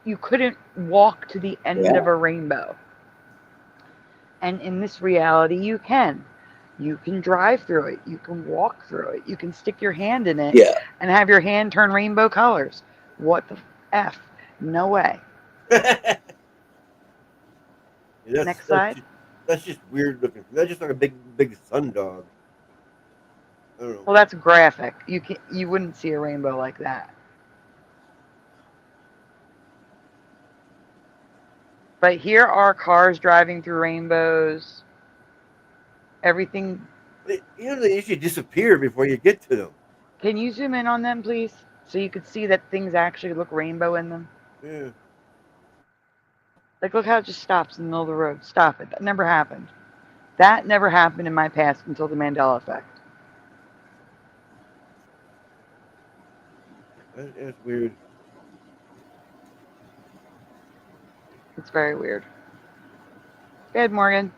You couldn't walk to the end of a rainbow. And in this reality, you can. You can drive through it. You can walk through it. You can stick your hand in it and have your hand turn rainbow colors. What the F? No way. Next slide. That's just weird looking. That's just like a big sun dog. I don't know. Well, that's graphic. You wouldn't see a rainbow like that. But here are cars driving through rainbows. Everything. They usually disappear before you get to them. Can you zoom in on them, please? So you could see that things actually look rainbow in them. Yeah. Like, look how it just stops in the middle of the road. Stop it. That never happened. That never happened in my past until the Mandela effect. That's weird. It's very weird. Go ahead, Morgan.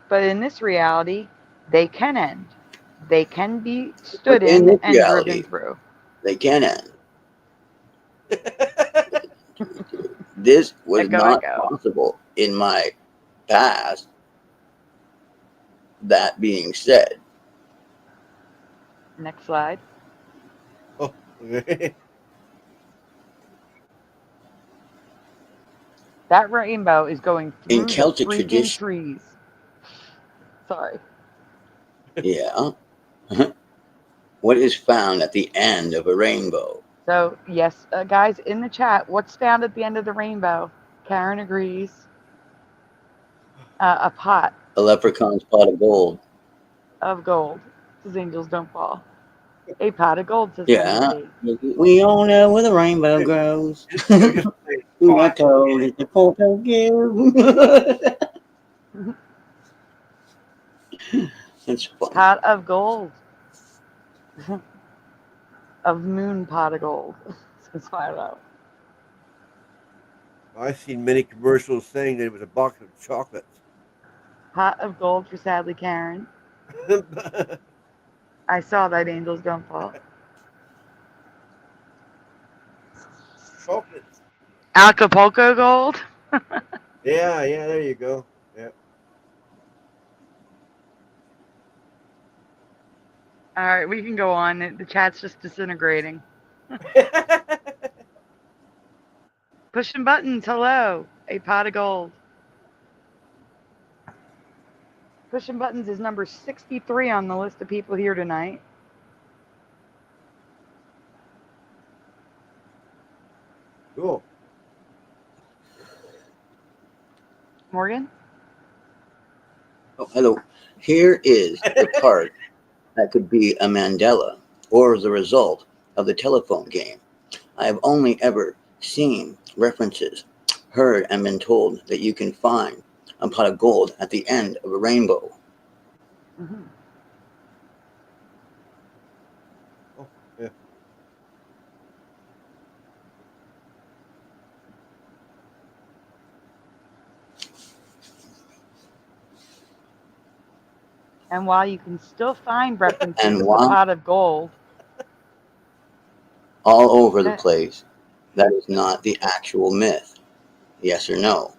But in this reality, they can end. They can be stood in and driven through. They can end. This was not possible in my past. That being said. Next slide. Oh, okay. That rainbow is going through In Celtic the freaking tradition, trees. Sorry. yeah. What is found at the end of a rainbow? So, yes, guys, in the chat, what's found at the end of the rainbow? Karen agrees. A pot. A leprechaun's pot of gold. Of gold. Says angels don't fall. A pot of gold, says Yeah. Wendy. We all know where the rainbow grows. Who I told is the photo give. That's funny. Pot of gold. Of moon pot of gold. Says Philo. I've seen many commercials saying that it was a box of chocolates. Pot of gold for sadly Karen. I saw that angels don't fall. Chocolates. Acapulco gold. Yeah, there you go. Yeah. All right, we can go on. The chat's just disintegrating. Pushing buttons. Hello. A pot of gold. Pushing buttons is number 63 on the list of people here tonight. Cool. Morgan? Oh, hello. Here is the part that could be a Mandela or the result of the telephone game. I have only ever seen references, heard and been told that you can find a pot of gold at the end of a rainbow. Mm-hmm. Oh, yeah. And while you can still find references And of the while- pot of gold, all over the place, that is not the actual myth. Yes or no?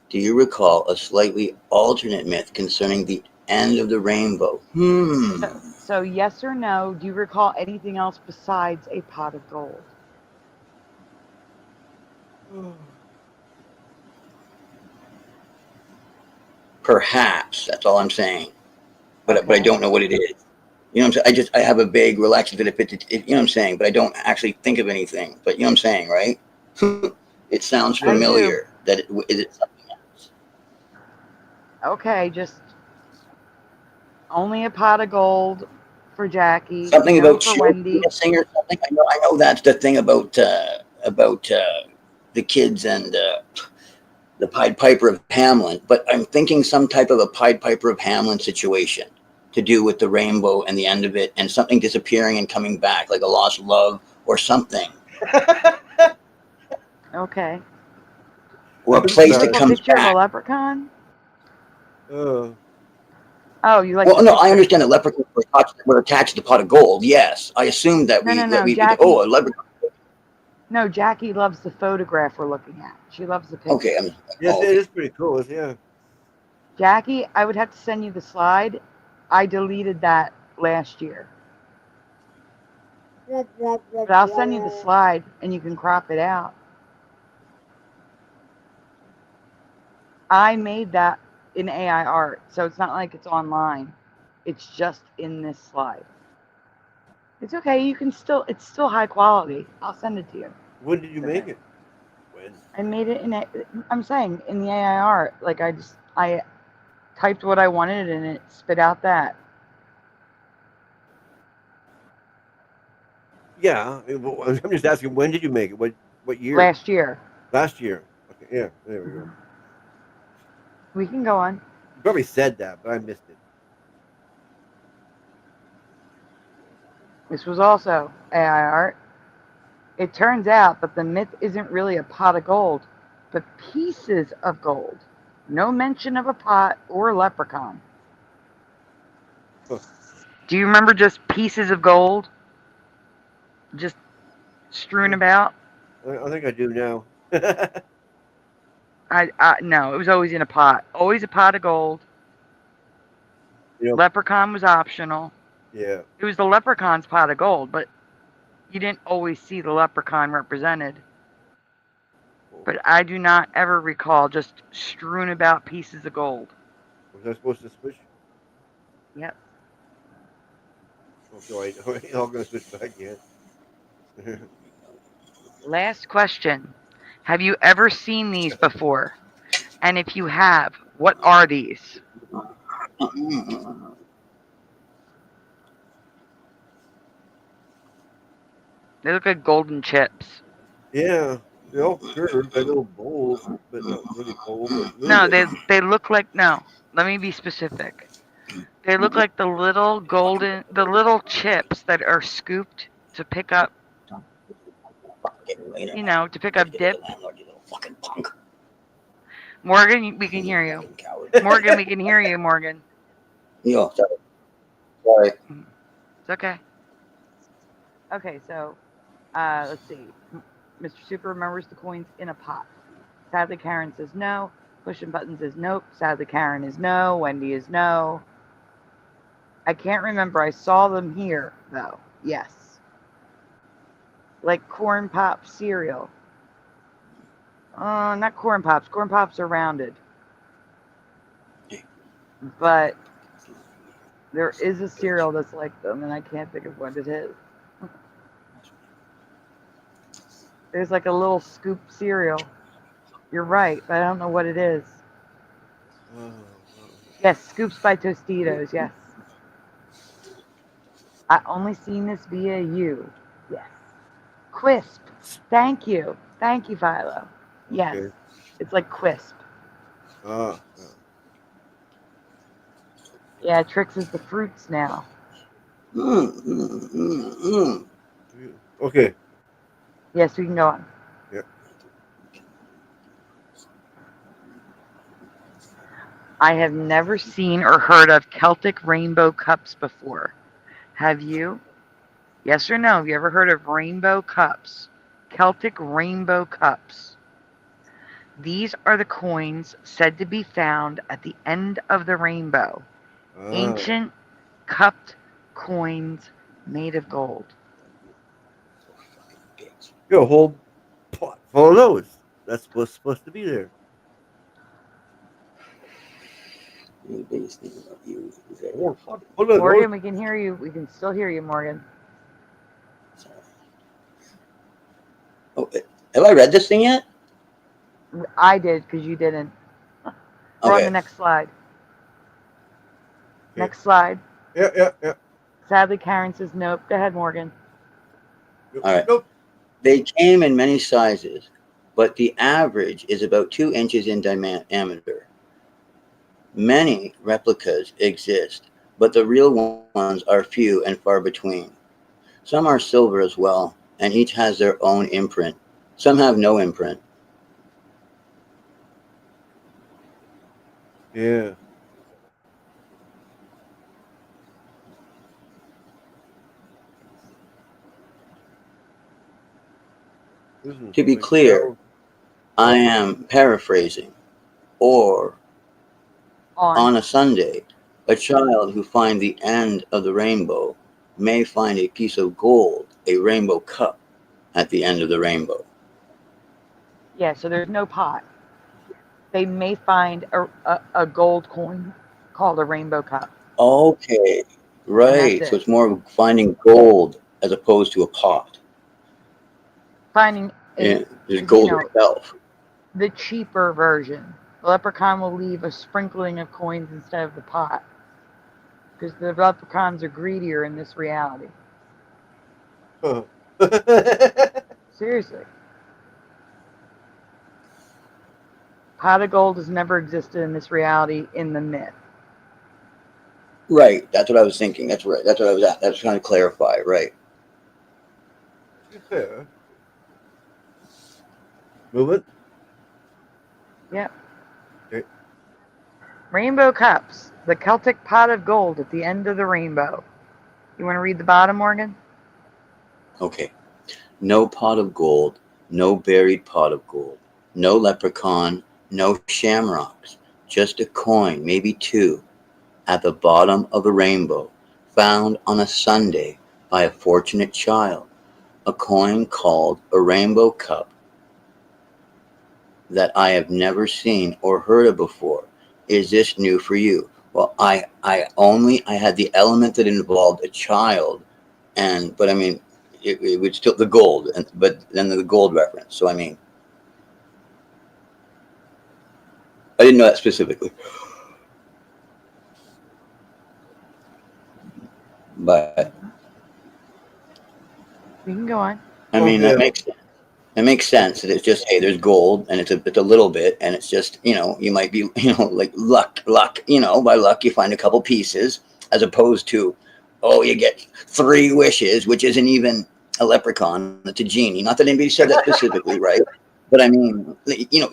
Do you recall a slightly alternate myth concerning the end of the rainbow? So yes or no, do you recall anything else besides a pot of gold? Perhaps, that's all I'm saying. But I don't know what it is. You know what I'm saying? I have a vague relaxation that if it, you know what I'm saying, but I don't actually think of anything. But you know what I'm saying, right? It sounds familiar. That is it something else? Okay, just only a pot of gold for Jackie. Something no about for Wendy. showcasing or something. I know that's the thing about the kids and the Pied Piper of Hamelin. But I'm thinking some type of a Pied Piper of Hamelin situation to do with the rainbow and the end of it, and something disappearing and coming back, like a lost love or something. Okay. Or a place that comes picture back. of a leprechaun? Oh, you like? Well, no, I understand the leprechaun were attached to the pot of gold. Yes, I assumed that No, a leprechaun. No, Jackie loves the photograph we're looking at. She loves the picture. Okay, yes, it is pretty cool. Yeah. Jackie, I would have to send you the slide. I deleted that last year. But I'll send you the slide and you can crop it out. I made that in AI art, so it's not like it's online. It's just in this slide. It's okay. You can still, it's still high quality. I'll send it to you. When did you make it? When? I made it I'm saying in the AI art. Like I typed what I wanted and it spit out that. Yeah, I'm just asking, when did you make it? What year? Last year. Last year. Okay, yeah, there we go. We can go on. You probably said that, but I missed it. This was also AI art. It turns out that the myth isn't really a pot of gold, but pieces of gold. No mention of a pot or a leprechaun. Huh. Do you remember just pieces of gold? Just strewn about? I think I do now. No, it was always in a pot. Always a pot of gold. Leprechaun was optional. Yeah. It was the leprechaun's pot of gold, but you didn't always see the leprechaun represented. but I do not ever recall just strewn about pieces of gold. Was I supposed to switch? Yep. Oh, so I'm going to switch back yet. Last question. Have you ever seen these before? And if you have, what are these? They look like golden chips. Yeah, they're all curved, like little bowls, but not really bowls. No, they look like, no. Let me be specific. They look like the little chips that are scooped to pick up, to pick up dip. Morgan, we can hear you. Morgan, we can hear you, Morgan. Yeah, sorry. It's okay. Okay, so let's see. Mr. Super remembers the coins in a pot. Sadly, Karen says no. Pushing buttons is nope. Sadly, Karen is no. Wendy is no. I can't remember. I saw them here, though. Yes. Like corn pop cereal. Not corn pops. Corn pops are rounded. But there is a cereal that's like them, and I can't think of what it is. There's like a little scoop cereal. You're right, but I don't know what it is. Yes, Scoops by Tostitos, yes. I only seen this via you. Yes. Quisp. Thank you. Thank you, Philo. Yes. Okay. It's like Quisp. Yeah, Trix is the fruits now. Okay. Yes, we can go on. Yep. I have never seen or heard of Celtic rainbow cups before. Have you? Yes or no? Have you ever heard of rainbow cups? Celtic rainbow cups. These are the coins said to be found at the end of the rainbow. Ancient cupped coins made of gold. Got a whole pot full of those. That's what's supposed to be there. Morgan, we can hear you. We can still hear you, Morgan. Oh, have I read this thing yet? I did, because you didn't. We're on the next slide. Okay. Next slide. Yeah. Sadly, Karen says nope. Go ahead, Morgan. All right. Nope. They came in many sizes, but the average is about 2 inches in diameter. Many replicas exist, but the real ones are few and far between. Some are silver as well, and each has their own imprint. Some have no imprint. Yeah. To be clear, I am paraphrasing. Or on a Sunday, a child who finds the end of the rainbow may find a piece of gold, a rainbow cup, at the end of the rainbow. Yeah, so there's no pot. They may find a gold coin called a rainbow cup. Okay, right. So it's more finding gold as opposed to a pot. Finding there's gold itself. The cheaper version. The leprechaun will leave a sprinkling of coins instead of the pot. Because the leprechauns are greedier in this reality. Seriously. Pot of gold has never existed in this reality in the myth. Right. That's what I was thinking. That's right. That's what I was at. That's trying to clarify. Right. Yeah. Move it. Yep. Okay. Rainbow cups. The Celtic pot of gold at the end of the rainbow. You want to read the bottom, Morgan? Okay. No pot of gold. No buried pot of gold. No leprechaun. No shamrocks. Just a coin, maybe two, at the bottom of a rainbow, found on a Sunday by a fortunate child. A coin called a rainbow cup. that I have never seen or heard of before. Is this new for you? Well, I had the element that involved a child, but I mean, it would still the gold, but then the gold reference. So I mean, I didn't know that specifically, but We can go on. I mean, that makes sense. It makes sense that it's just, hey, there's gold, and it's a little bit, and it's just, you might be, like luck, by luck you find a couple pieces, as opposed to, oh, you get 3 wishes, which isn't even a leprechaun, it's a genie. Not that anybody said that specifically, right? But I mean,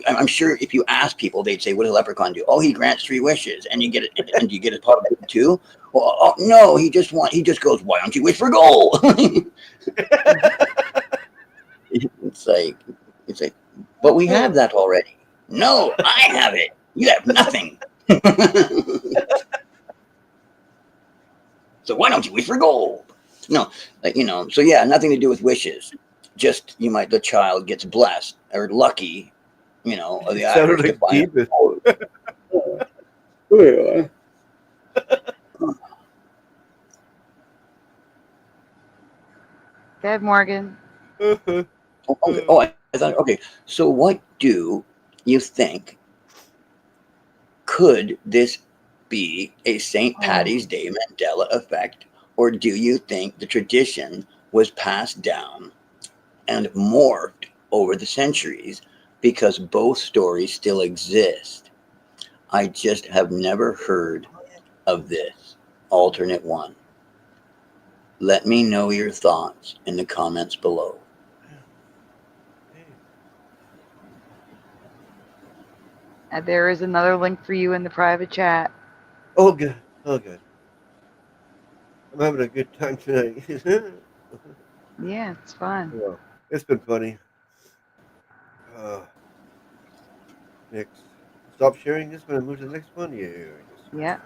I'm sure if you ask people, they'd say, what does a leprechaun do? Oh, he grants 3 wishes, and you get it, and you get a part of it too. Well, no, he just goes, why don't you wish for gold? It's like, but we have that already. No, I have it. You have nothing. So why don't you wish for gold? No, so yeah, nothing to do with wishes. Just the child gets blessed or lucky, or the average to find it. Dad Morgan. Okay. So what do you think? Could this be a St. Paddy's Day Mandela effect? Or do you think the tradition was passed down and morphed over the centuries because both stories still exist? I just have never heard of this alternate one. Let me know your thoughts in the comments below. There is another link for you in the private chat. Oh, good. Oh, good. I'm having a good time tonight. Yeah, it's fun. Well, it's been funny. Next. Stop sharing this one and move to the next one? Yeah.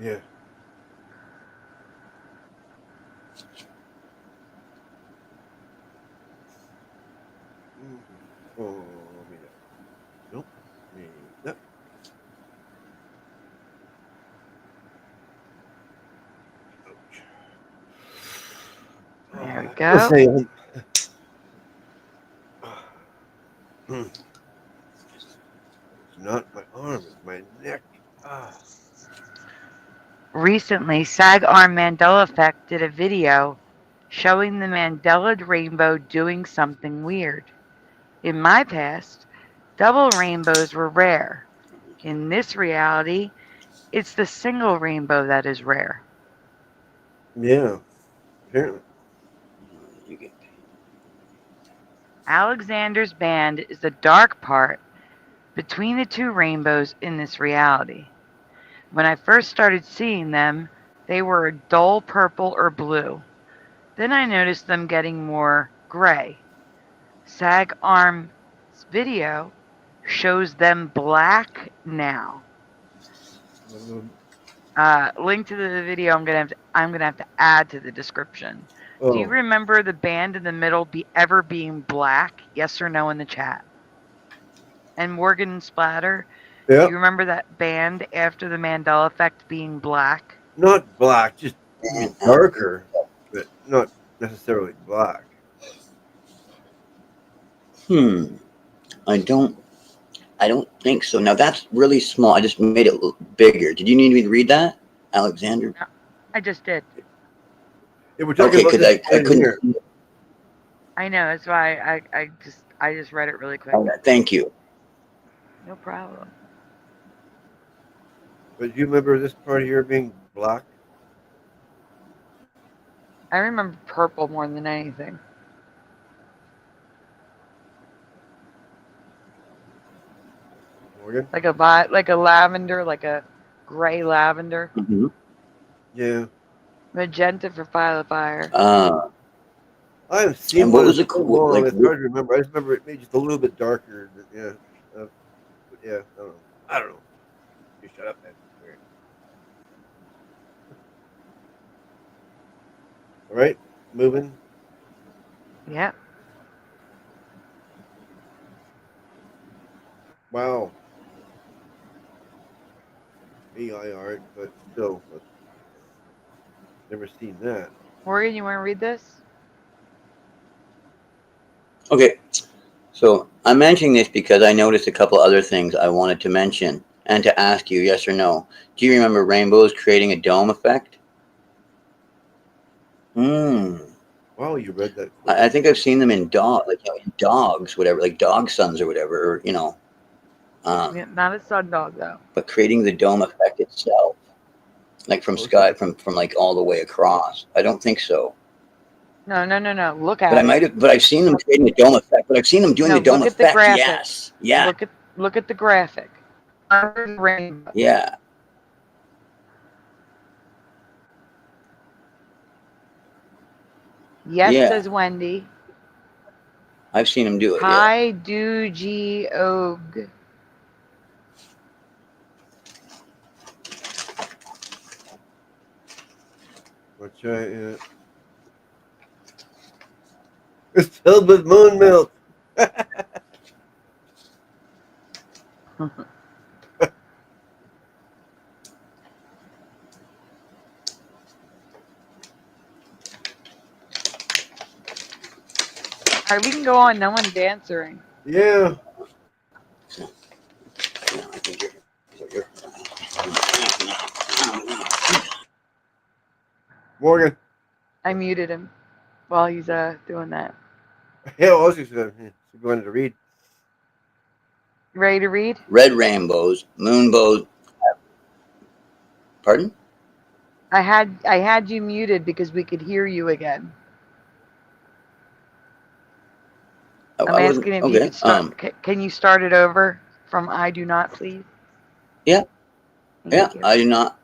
Yeah. Oh, nope. Nope. There we go. It's not my arm, it's my neck. Recently, SAG Arm Mandela Effect did a video showing the Mandela rainbow doing something weird. In my past, double rainbows were rare. In this reality, it's the single rainbow that is rare. Yeah, apparently. Alexander's band is the dark part between the 2 rainbows in this reality. When I first started seeing them, they were a dull purple or blue. Then I noticed them getting more gray. SAG Arm's video shows them black now. Link to the video I'm gonna have to add to the description. Do you remember the band in the middle ever being black? Yes or no in the chat. And Morgan and Splatter, do you remember that band after the Mandela effect being black? Not black, just darker, but not necessarily black. I don't think so. Now that's really small. I just made it bigger. Did you need me to read that, Alexander? No, I just did. Yeah, we're talking about because I couldn't. I know, that's why I just read it really quick. Okay, thank you. No problem. But do you remember this part here being black? I remember purple more than anything. Morgan? Like a lavender, like a gray lavender. Yeah. Magenta for Fire. I haven't seen And one what was in the so long. like? It's hard to remember. I just remember it made just a little bit darker. Yeah, yeah. I don't know. You shut up, man. All right, moving. Yeah. Wow. AI art, but still, never seen that. Morgan, you want to read this? Okay, so I'm mentioning this because I noticed a couple other things I wanted to mention and to ask you, yes or no. Do you remember rainbows creating a dome effect? Wow, you read that. I think I've seen them in dogs, whatever, like dog sons or whatever, or Yeah, not a sun dog though. But creating the dome effect itself, like from sky, from like all the way across. I don't think so. No. Look at But I it. might have. But I've seen them creating the dome effect. But I've seen them doing No, the dome look at effect. the graphic. Yes. Yeah. Look at the graphic. Rainbow. Yeah. Yes, Yeah. says Wendy. I've seen them do it. Yeah. Hi, Doogie Og. Which it's filled with moon milk. All right, we can go on. No one's answering. Yeah. Morgan. I muted him while he's doing that. Yeah, I was just going to read. Ready to read? Red rainbows, moonbows. Pardon? I had you muted because we could hear you again. I'm asking if you could start. Can you start it over from I do not, please? Yeah. Yeah, I do not.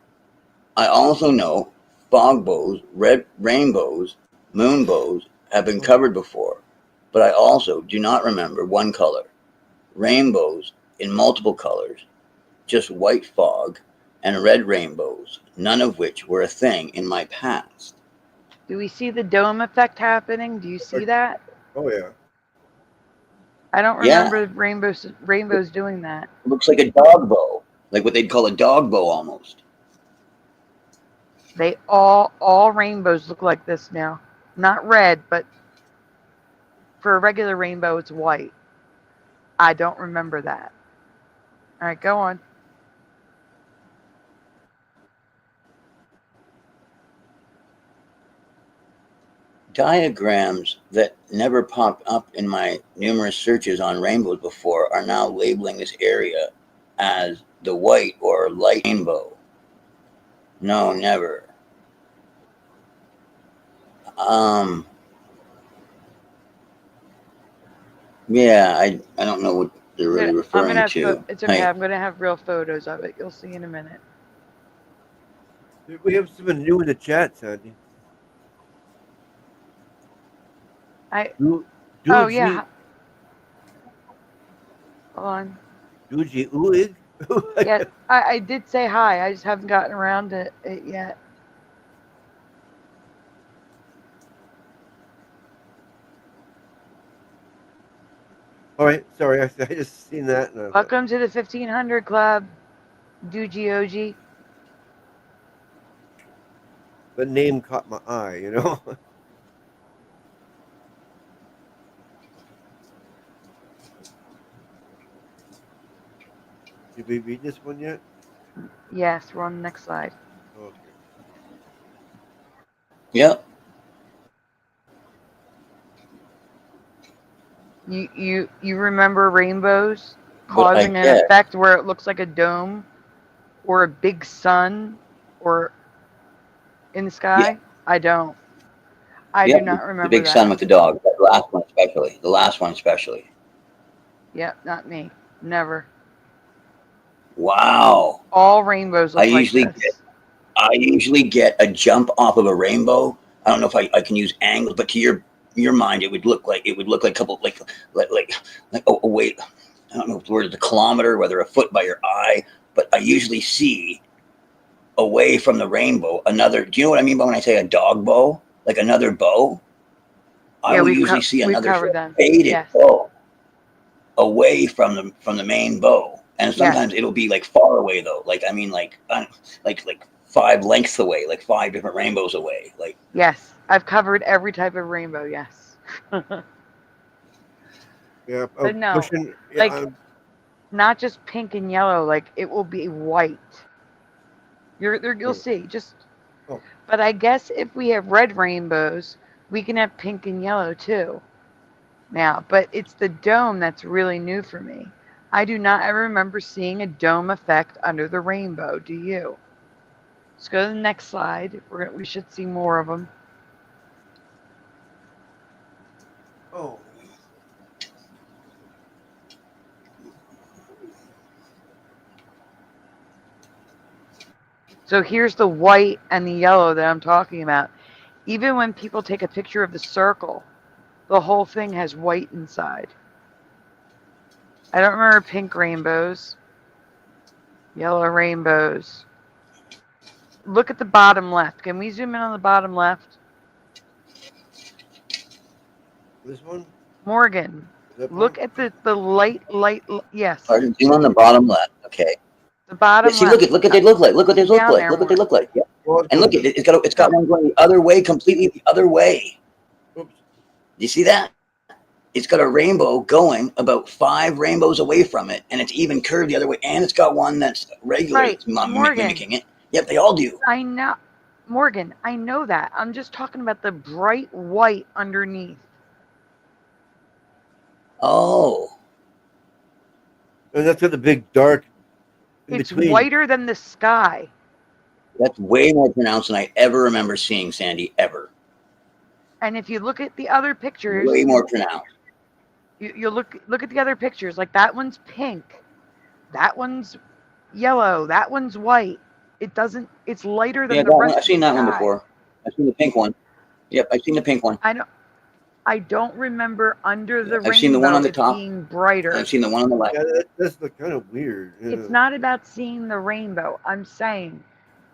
I also know fog bows, red rainbows, moon bows have been covered before, but I also do not remember one color. Rainbows in multiple colors, just white fog, and red rainbows, none of which were a thing in my past. Do we see the dome effect happening? Do you see that? Oh, yeah. I don't remember rainbows doing that. It looks like a dog bow, like what they'd call a dog bow almost. They all rainbows look like this now. Not red, but for a regular rainbow, it's white. I don't remember that. All right, go on. Diagrams that never popped up in my numerous searches on rainbows before are now labeling this area as the white or light rainbow. No, never. Yeah, I don't know what they're really referring to. It's okay. I'm going to have real photos of it. You'll see in a minute. We have someone new in the chat, Sandy. Oh, yeah. Hold on. Doogie Uig? Yeah, I did say hi. I just haven't gotten around to it yet. All right, sorry, I just seen that. Welcome to the 1500 Club, Doogie OG. The name caught my eye, you know. Did we read this one yet? Yes, we're on the next slide. Okay. Yep. You remember rainbows causing an effect where it looks like a dome or a big sun or in the sky? Yeah. I don't. I do not remember the big sun with the dog. The last one especially. The last one especially. Yep, not me. Never. Wow. All rainbows look like this. I usually get a jump off of a rainbow. I don't know if I can use angles, but to your your mind, it would look like a couple like oh wait, I don't know if the word is a kilometer, whether a foot by your eye, but I usually see away from the rainbow another. Do you know what I mean by when I say a dog bow, like another bow? I will usually see another faded bow away from the main bow, and sometimes it'll be like far away though. Like I mean, like 5 lengths away, like 5 different rainbows away. Like yes, I've covered every type of rainbow. Yes. Yeah, But no, like not just pink and yellow. Like it will be white. You'll see. Just. Oh. But I guess if we have red rainbows, we can have pink and yellow too. Now, but it's the dome that's really new for me. I do not ever remember seeing a dome effect under the rainbow. Do you? Let's go to the next slide. We should see more of them. Oh. So here's the white and the yellow that I'm talking about. Even when people take a picture of the circle, the whole thing has white inside. I don't remember pink rainbows, yellow rainbows. Look at the bottom left. Can we zoom in on the bottom left? This one? Morgan, look at the light, yes. Zoom on the bottom left. Okay. The bottom see, left. look what they look like. Look what they look like. Look what they look like. Yeah. And look, it's got one going the other way, completely the other way. Oops. You see that? It's got a rainbow going about 5 rainbows away from it, and it's even curved the other way, and it's got one that's regular. Right. It's not Morgan, mimicking it. Yep, they all do. I know. Morgan, I know that. I'm just talking about the bright white underneath. Oh. And that's got the big dark in It's between. whiter than the sky. That's way more pronounced than I ever remember seeing, Sandy, ever. And if you look at the other pictures, Way more pronounced. You look at the other pictures. Like that one's pink, that one's yellow, that one's white. It doesn't. It's lighter than the rest. I've seen that one sky. before. I've seen the pink one. Yep, I've seen the pink one. I don't remember under the rainbow. I've seen the one on the top. Being brighter. I've seen the one on the left. Yeah, that's kind of weird. Yeah. It's not about seeing the rainbow. I'm saying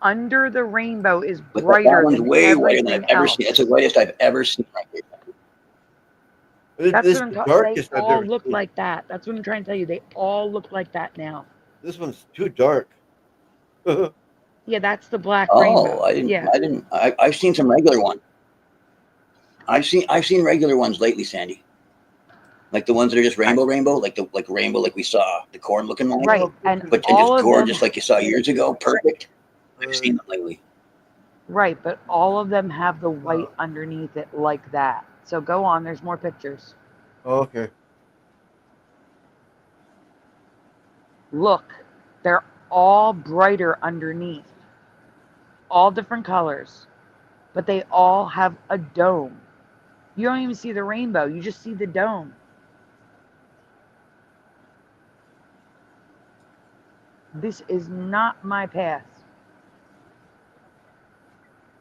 under the rainbow is But brighter that one's than way whiter everything than I've ever else. seen. It's the whitest I've ever seen. That's This what I'm the talking. They darkest I've all ever look seen. like that. That's what I'm trying to tell you. They all look like that now. This one's too dark. Yeah, that's the black Oh, rainbow. I didn't. Yeah. I didn't. I've seen some regular ones. I've seen regular ones lately, Sandy. Like the ones that are just rainbow, like rainbow, like we saw the corn looking like. Right, and but all just of gorgeous, them, like you saw years ago. Perfect. I've seen them lately. right, but all of them have the white underneath it like that. So go on. There's more pictures. Oh, okay. Look, they're all brighter underneath. All different colors, but they all have a dome. You don't even see the rainbow. You just see the dome. This is not my path.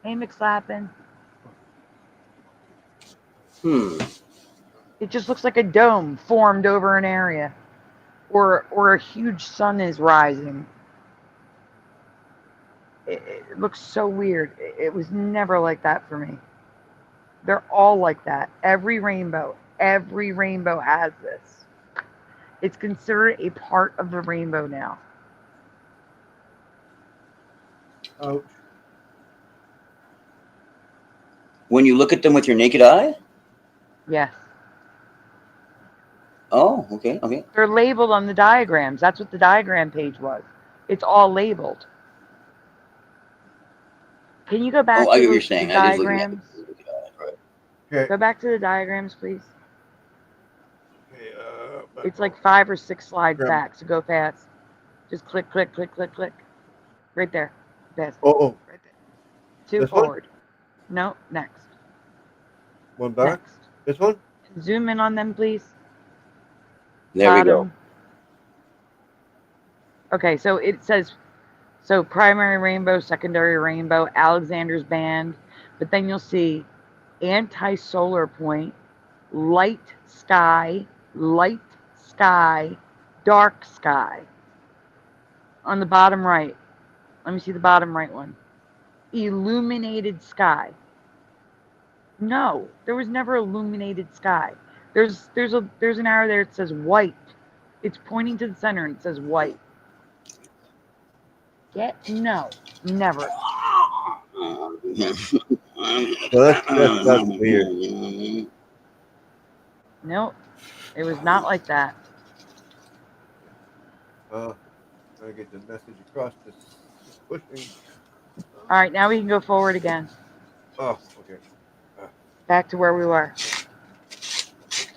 Hey, McSlappin. It just looks like a dome formed over an area, or a huge sun is rising. It looks so weird. It was never like that for me. They're all like that. Every rainbow has this. It's considered a part of the rainbow now. Ouch. When you look at them with your naked eye? Yes. Oh, okay, okay. They're labeled on the diagrams. That's what the diagram page was. It's all labeled. Can you go back Oh, I to get what you're the saying. I was looking at diagrams? Right. Okay. Go back to the diagrams, please. Okay. It's like 5 or 6 slides Grab. back, so go fast. Just click, click, click, click, click. Right there. Fast. Oh. Right there. 2 This one? forward. No, next. One back. Next. This one. Zoom in on them, please. There we go. Bottom. Okay, so it says, primary rainbow, secondary rainbow, Alexander's band, but then you'll see anti-solar point, light sky, dark sky. On the bottom right. Let me see the bottom right one. Illuminated sky. No, there was never illuminated sky. There's an arrow there that says white. It's pointing to the center and it says white. No, never. Well, that's weird. Nope, it was not like that. Trying to get the message across. This pushing. All right, now we can go forward again. Oh, okay. Back to where we were.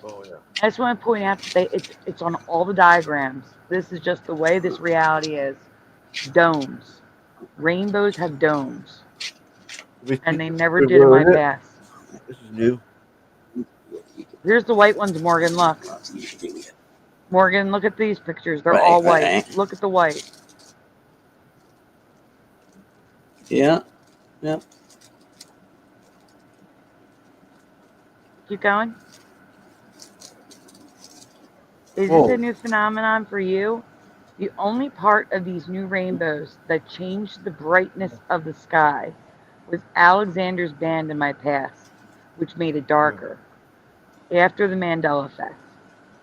Oh yeah. I just want to point out that it's on all the diagrams. This is just the way this reality is. Domes. Rainbows have domes. And they never did in my past. This is new. Here's the white ones, Morgan. Look. Morgan, look at these pictures. They're all white. Right. Look at the white. Yeah. Yep. Keep going. Is this a new phenomenon for you? The only part of these new rainbows that changed the brightness of the sky was Alexander's band in my past, which made it darker. After the Mandela effect.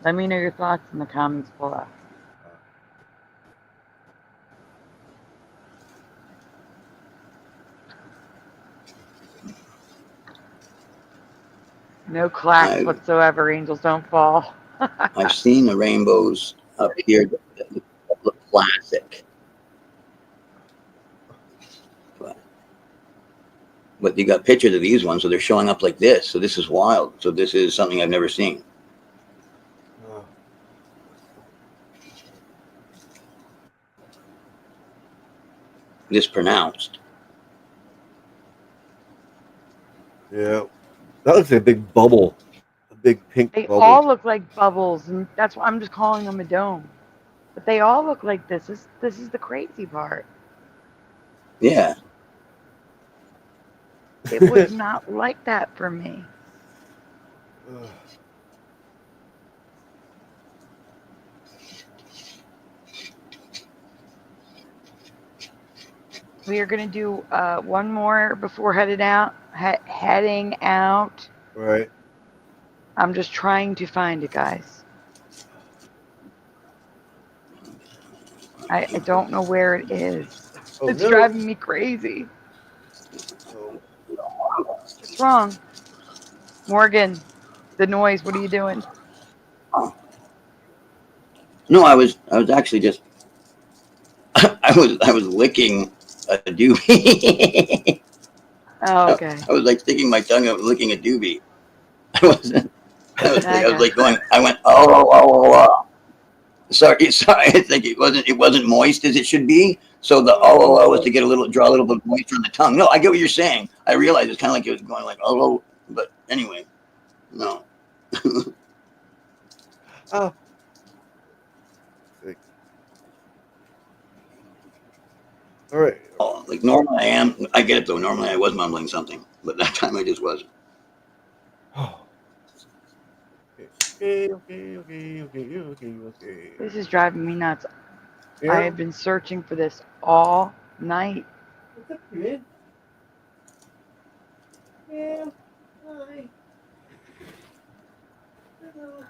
Let me know your thoughts in the comments below. No clacks whatsoever. Angels don't fall. I've seen the rainbows up here that look classic. But you got pictures of these ones, so they're showing up like this. So this is wild. So this is something I've never seen. This pronounced. Yeah. That looks like a big bubble. A big pink bubble. They all look like bubbles, and that's why I'm just calling them a dome. But they all look like this. This is the crazy part. Yeah. It was not like that for me. We are going to do one more before heading out. Right. I'm just trying to find it, guys. I don't know where it is. It's driving me crazy. What's wrong? Morgan, the noise, what are you doing? No, I was actually just I was licking a doobie. Oh, okay. I was like sticking my tongue out licking a doobie. I was like going, I went, oh. Sorry, I think it wasn't moist as it should be. So the was to get draw a little bit of moisture on the tongue. No, I get what you're saying. I realized it's kind of like it was going like but anyway, no. Oh. All right. Oh, like normally I get it though. Normally I was mumbling something, but that time I just wasn't. Okay. This is driving me nuts. Yeah. I have been searching for this all night. What's up, kid? Yeah. Hi. Hello.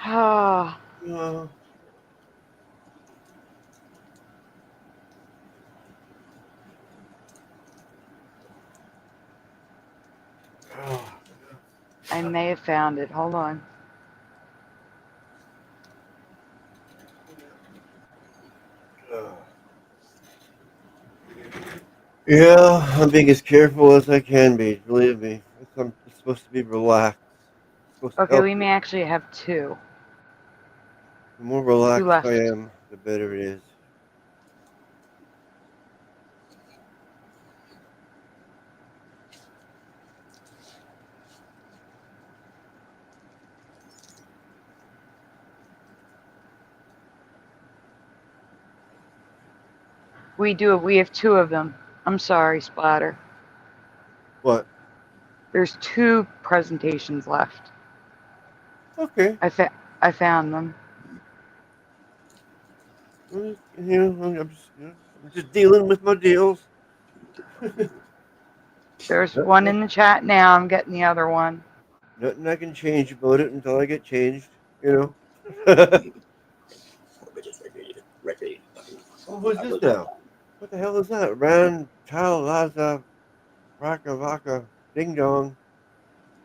Ah. I may have found it. Hold on. Yeah, I'm being as careful as I can be. Believe me, I'm supposed to be relaxed. Okay, we may actually have two. The more relaxed left. I am, the better it is. We do. We have 2 of them. I'm sorry, Splatter. What? There's 2 presentations left. Okay. I found them. Well, I'm just dealing with my deals. There's one in the chat now. I'm getting the other one. Nothing I can change about it until I get changed, Oh, what's this now? What the hell is that? Ran Tal Laza Raka Vaka Ding Dong.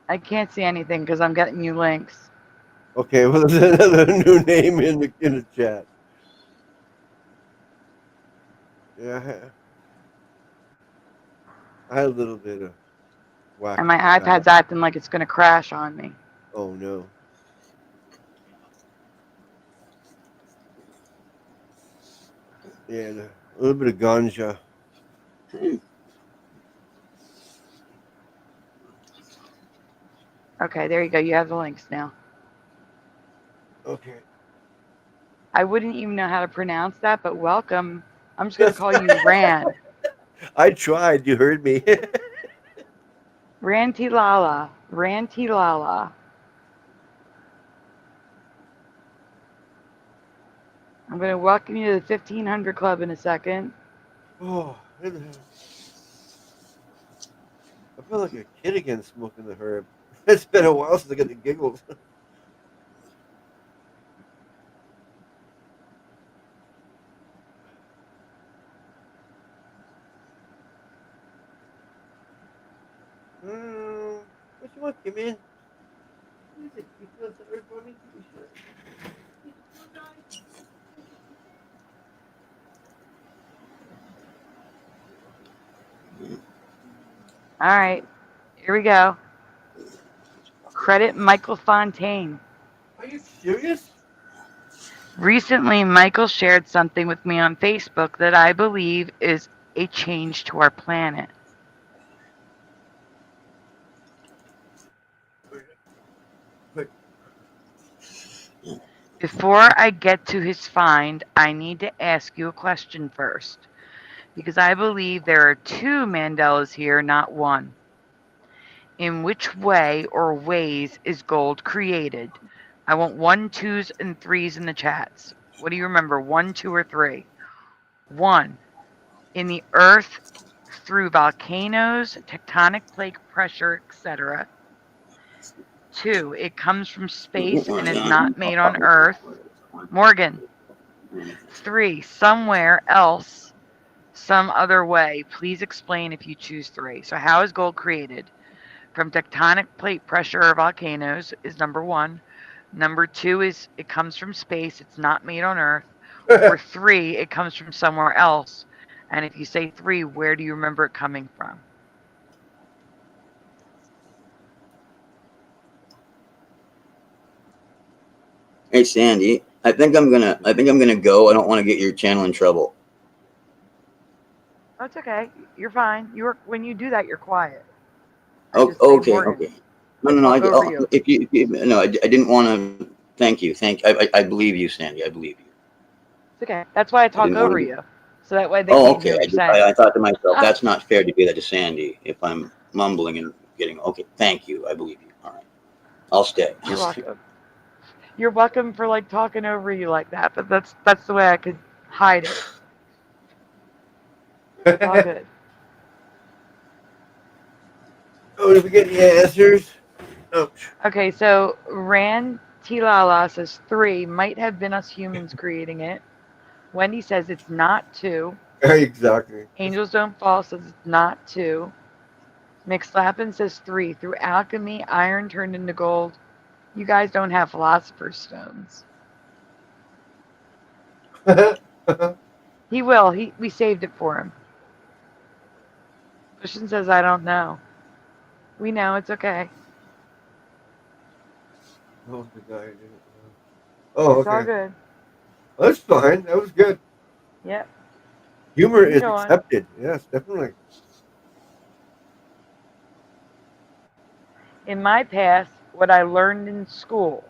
I can't see anything because I'm getting you links. Okay, well, there's another new name in the chat. Yeah, I had a little bit of whack. And my iPad's acting like it's going to crash on me. Oh, no. Yeah, a little bit of ganja. Okay, there you go. You have the links now. Okay. I wouldn't even know how to pronounce that, but welcome. I'm just going to call you Rand. I tried. You heard me. Rantilala. Rantilala. I'm going to welcome you to the 1500 Club in a second. Oh, I feel like a kid again smoking the herb. It's been a while since I got the giggles. What you want, Kim in? What is it? You feel the herb for me? All right, here we go. Credit Michael Fontaine. Are you serious? Recently, Michael shared something with me on Facebook that I believe is a change to our planet. Before I get to his find, I need to ask you a question first, because I believe there are 2 Mandelas here, not 1. In which way or ways is gold created? I want 1, 2s, and 3s in the chats. What do you remember, 1, 2, or 3? 1, in the earth through volcanoes, tectonic plate pressure, etc. 2, it comes from space and is not made on Earth. Morgan. 3, somewhere else, some other way. Please explain if you choose 3. So how is gold created? From tectonic plate pressure or volcanoes is number 1. Number 2 is it comes from space. It's not made on Earth. Or 3, it comes from somewhere else. And if you say 3, where do you remember it coming from? Hey Sandy, I think I'm gonna go. I don't want to get your channel in trouble. That's okay. You're fine. When you do that, you're quiet. Oh, okay. No. I didn't want to. Thank you. I believe you, Sandy. I believe you. It's okay. That's why I talk over you, so that way they Oh, can't hear okay. what you're saying. I thought to myself, that's not fair to do that to Sandy. If I'm mumbling and getting thank you. I believe you. All right, I'll stay. You're welcome. You're welcome for like talking over you like that, but that's the way I could hide it. It's all good. Oh, did we get the answers? Ouch. Okay, so Rand Tilala says 3 might have been us humans creating it. Wendy says it's not 2. Exactly. Angels Don't Fall says it's not 2. McSlappin says 3. Through alchemy, iron turned into gold. You guys don't have philosopher's stones. He will. We saved it for him. Christian says, I don't know. We know. It's okay. Oh, the guy didn't know. Oh, it's okay. all good. That's fine. That was good. Yep. Humor is accepted. Yes, definitely. In my past, what I learned in school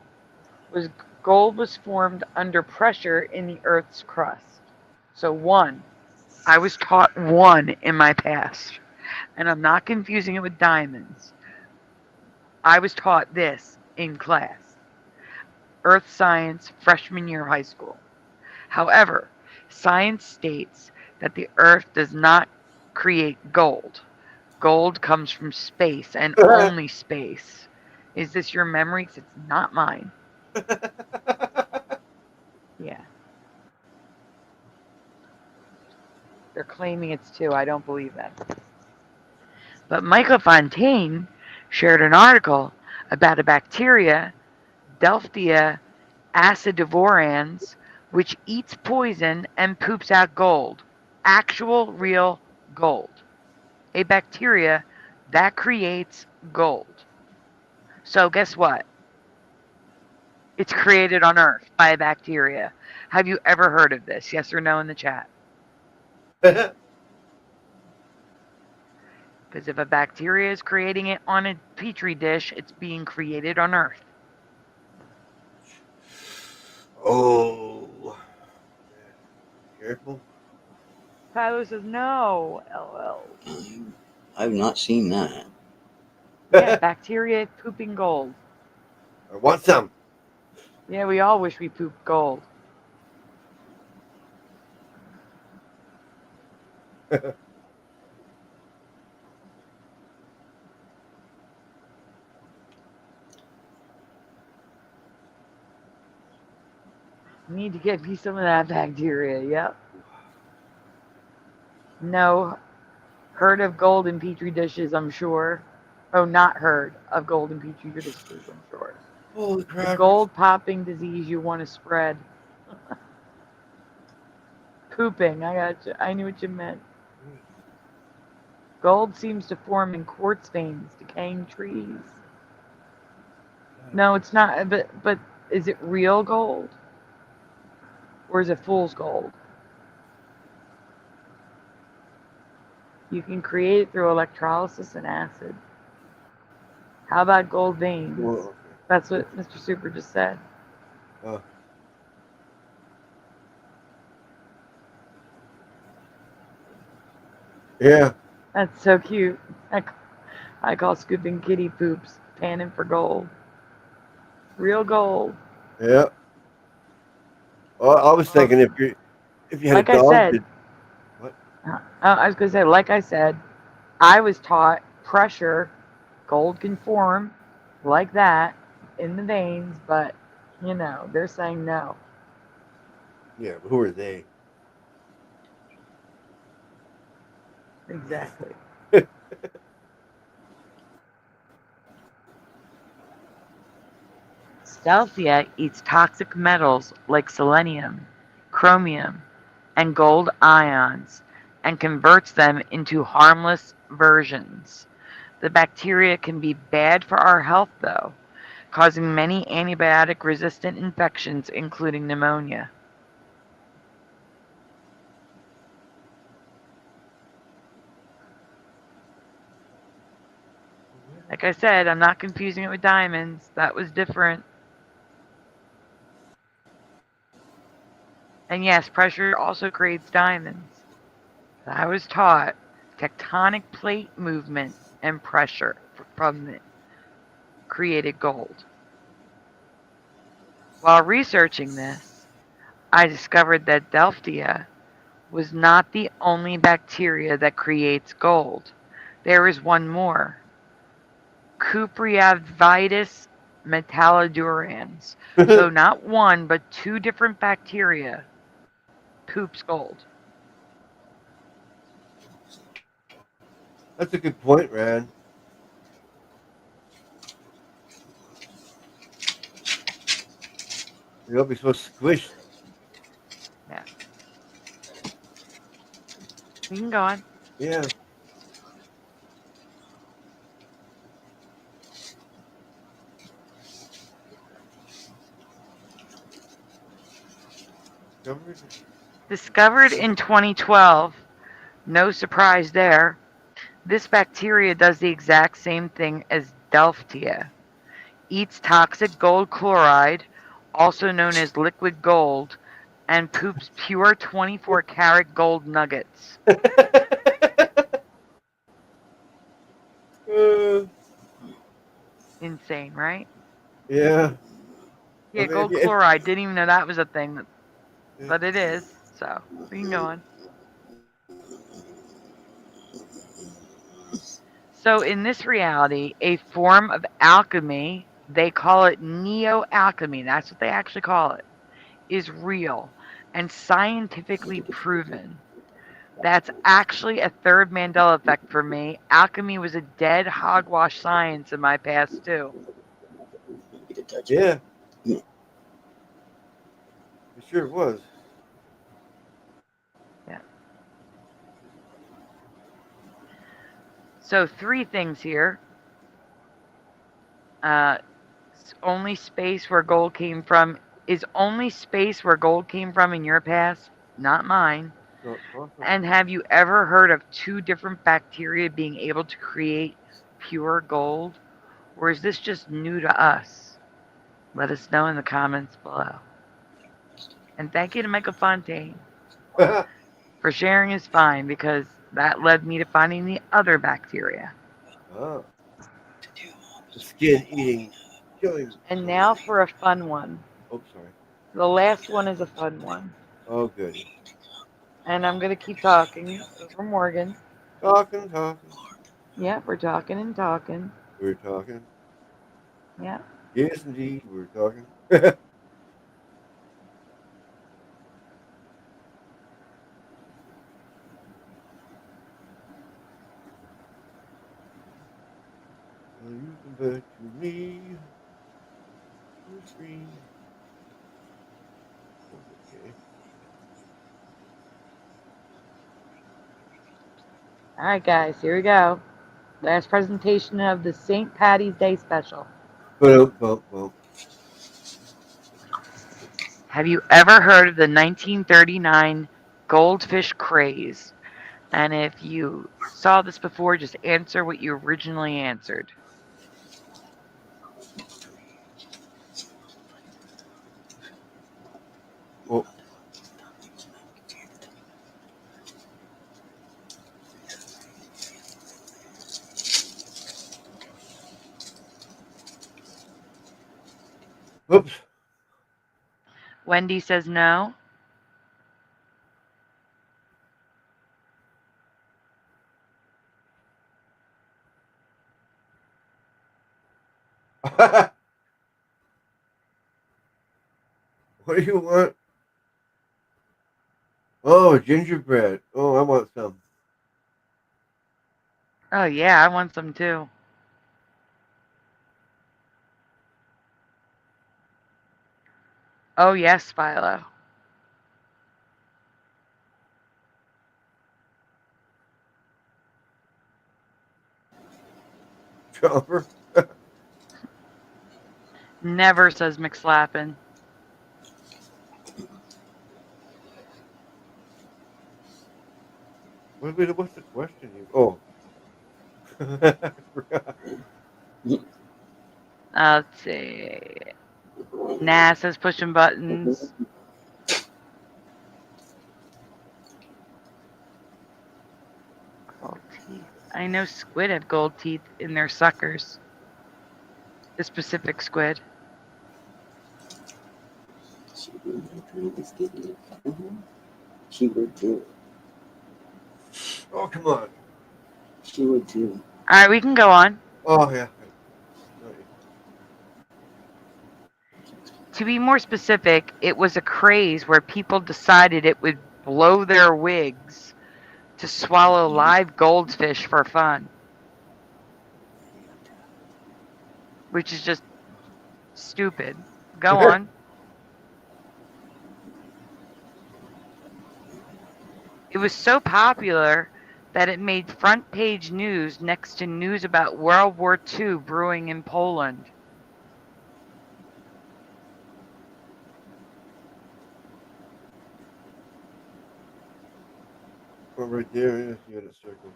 was gold was formed under pressure in the Earth's crust. So 1, I was taught one in my past, and I'm not confusing it with diamonds. I was taught this in class. Earth science, freshman year of high school. However, science states that the Earth does not create gold. Gold comes from space and only space. Is this your memory? 'Cause it's not mine. Yeah. They're claiming it's two. I don't believe that. But Michael Fontaine shared an article about a bacteria, Delphtia acidivorans, which eats poison and poops out gold. Actual, real gold. A bacteria that creates gold. So guess what? It's created on Earth by a bacteria. Have you ever heard of this? Yes or no in the chat? Because if a bacteria is creating it on a petri dish, it's being created on Earth. Oh. Careful. Tyler says no. LL. I've not seen that. Yeah, bacteria pooping gold. I want some. Yeah, we all wish we pooped gold. Need to get me some of that bacteria. Yep. No. Heard of gold in petri dishes, I'm sure. Oh, not heard of gold in petri dishes, I'm sure. Holy crap. The gold popping disease you want to spread. Pooping. I got you. I knew what you meant. Gold seems to form in quartz veins, decaying trees. No, it's not. But is it real gold? Or is it fool's gold? You can create it through electrolysis and acid. How about gold veins? Whoa. That's what Mr. Super just said. Oh. Yeah. That's so cute. I call scooping kitty poops, panning for gold. Real gold. Yeah. Well, I was thinking if you had Like a dog. I said, What? I was going to say, like I said, I was taught pressure, gold can form like that in the veins, but, you know, they're saying no. Yeah, but who are they? Exactly. Delphtia eats toxic metals like selenium, chromium, and gold ions and converts them into harmless versions. The bacteria can be bad for our health, though, causing many antibiotic-resistant infections, including pneumonia. Like I said, I'm not confusing it with diamonds. That was different. And yes, pressure also creates diamonds. I was taught tectonic plate movement and pressure from the created gold. While researching this, I discovered that Delphtia was not the only bacteria that creates gold. There is one more. Cupriavitis metallodurans. So not one, but two different bacteria poops gold. That's a good point, Rand. You'll be so squished. Yeah. We can go on. Yeah. Discovered in 2012, no surprise there, this bacteria does the exact same thing as Delphtia. Eats toxic gold chloride, also known as liquid gold, and poops pure 24-karat gold nuggets. Insane, right? Yeah. Yeah, I mean, gold chloride. Didn't even know that was a thing, but it is. So we can go on. So in this reality, a form of alchemy, they call it neo-alchemy, that's what they actually call it, is real and scientifically proven. That's actually a third Mandela effect for me. Alchemy was a dead hogwash science in my past too. Yeah. It sure was. Yeah. So 3 things here. Only space where gold came from. Is only space where gold came from in your past? Not mine. And have you ever heard of 2 different bacteria being able to create pure gold? Or is this just new to us? Let us know in the comments below. And thank you to Michael Fontaine for sharing his find, because that led me to finding the other bacteria. Oh. The skin eating, killing. And now for a fun one. Oh, sorry. The last one is a fun one. Oh, good. And I'm going to keep talking over Morgan. Talking. Yeah, we're talking and talking. We're talking. Yeah. Yes, indeed, we're talking. You come back to me. The screen. Okay. All right, guys, here we go. Last presentation of the St. Patty's Day special. Have you ever heard of the 1939 goldfish craze? And if you saw this before, just answer what you originally answered. Well, oops. Wendy says no. What do you want? Oh, gingerbread. Oh, I want some. Oh, yeah, I want some too. Oh, yes, Philo. Chopper. Never, says McSlappin. What's the question? Oh. I forgot. Let's see. NASA's pushing buttons. Gold teeth. I know squid have gold teeth in their suckers. The specific squid. She would too. Oh, come on. She would too. All right, we can go on. Oh, yeah. To be more specific, it was a craze where people decided it would blow their wigs to swallow live goldfish for fun. Which is just stupid. Go on. It was so popular that it made front page news next to news about World War II brewing in Poland. Oh, right there, yeah, you got a circle.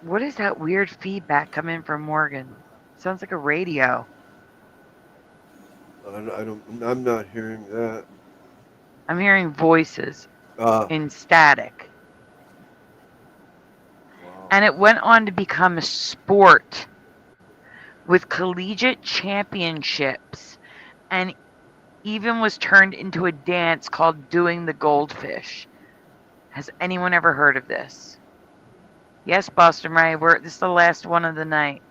What is that weird feedback coming from Morgan? Sounds like a radio. I'm not hearing that. I'm hearing voices in static. Wow. And it went on to become a sport with collegiate championships and even was turned into a dance called doing the goldfish. Has anyone ever heard of this? Yes, Boston Ray, this is the last one of the night.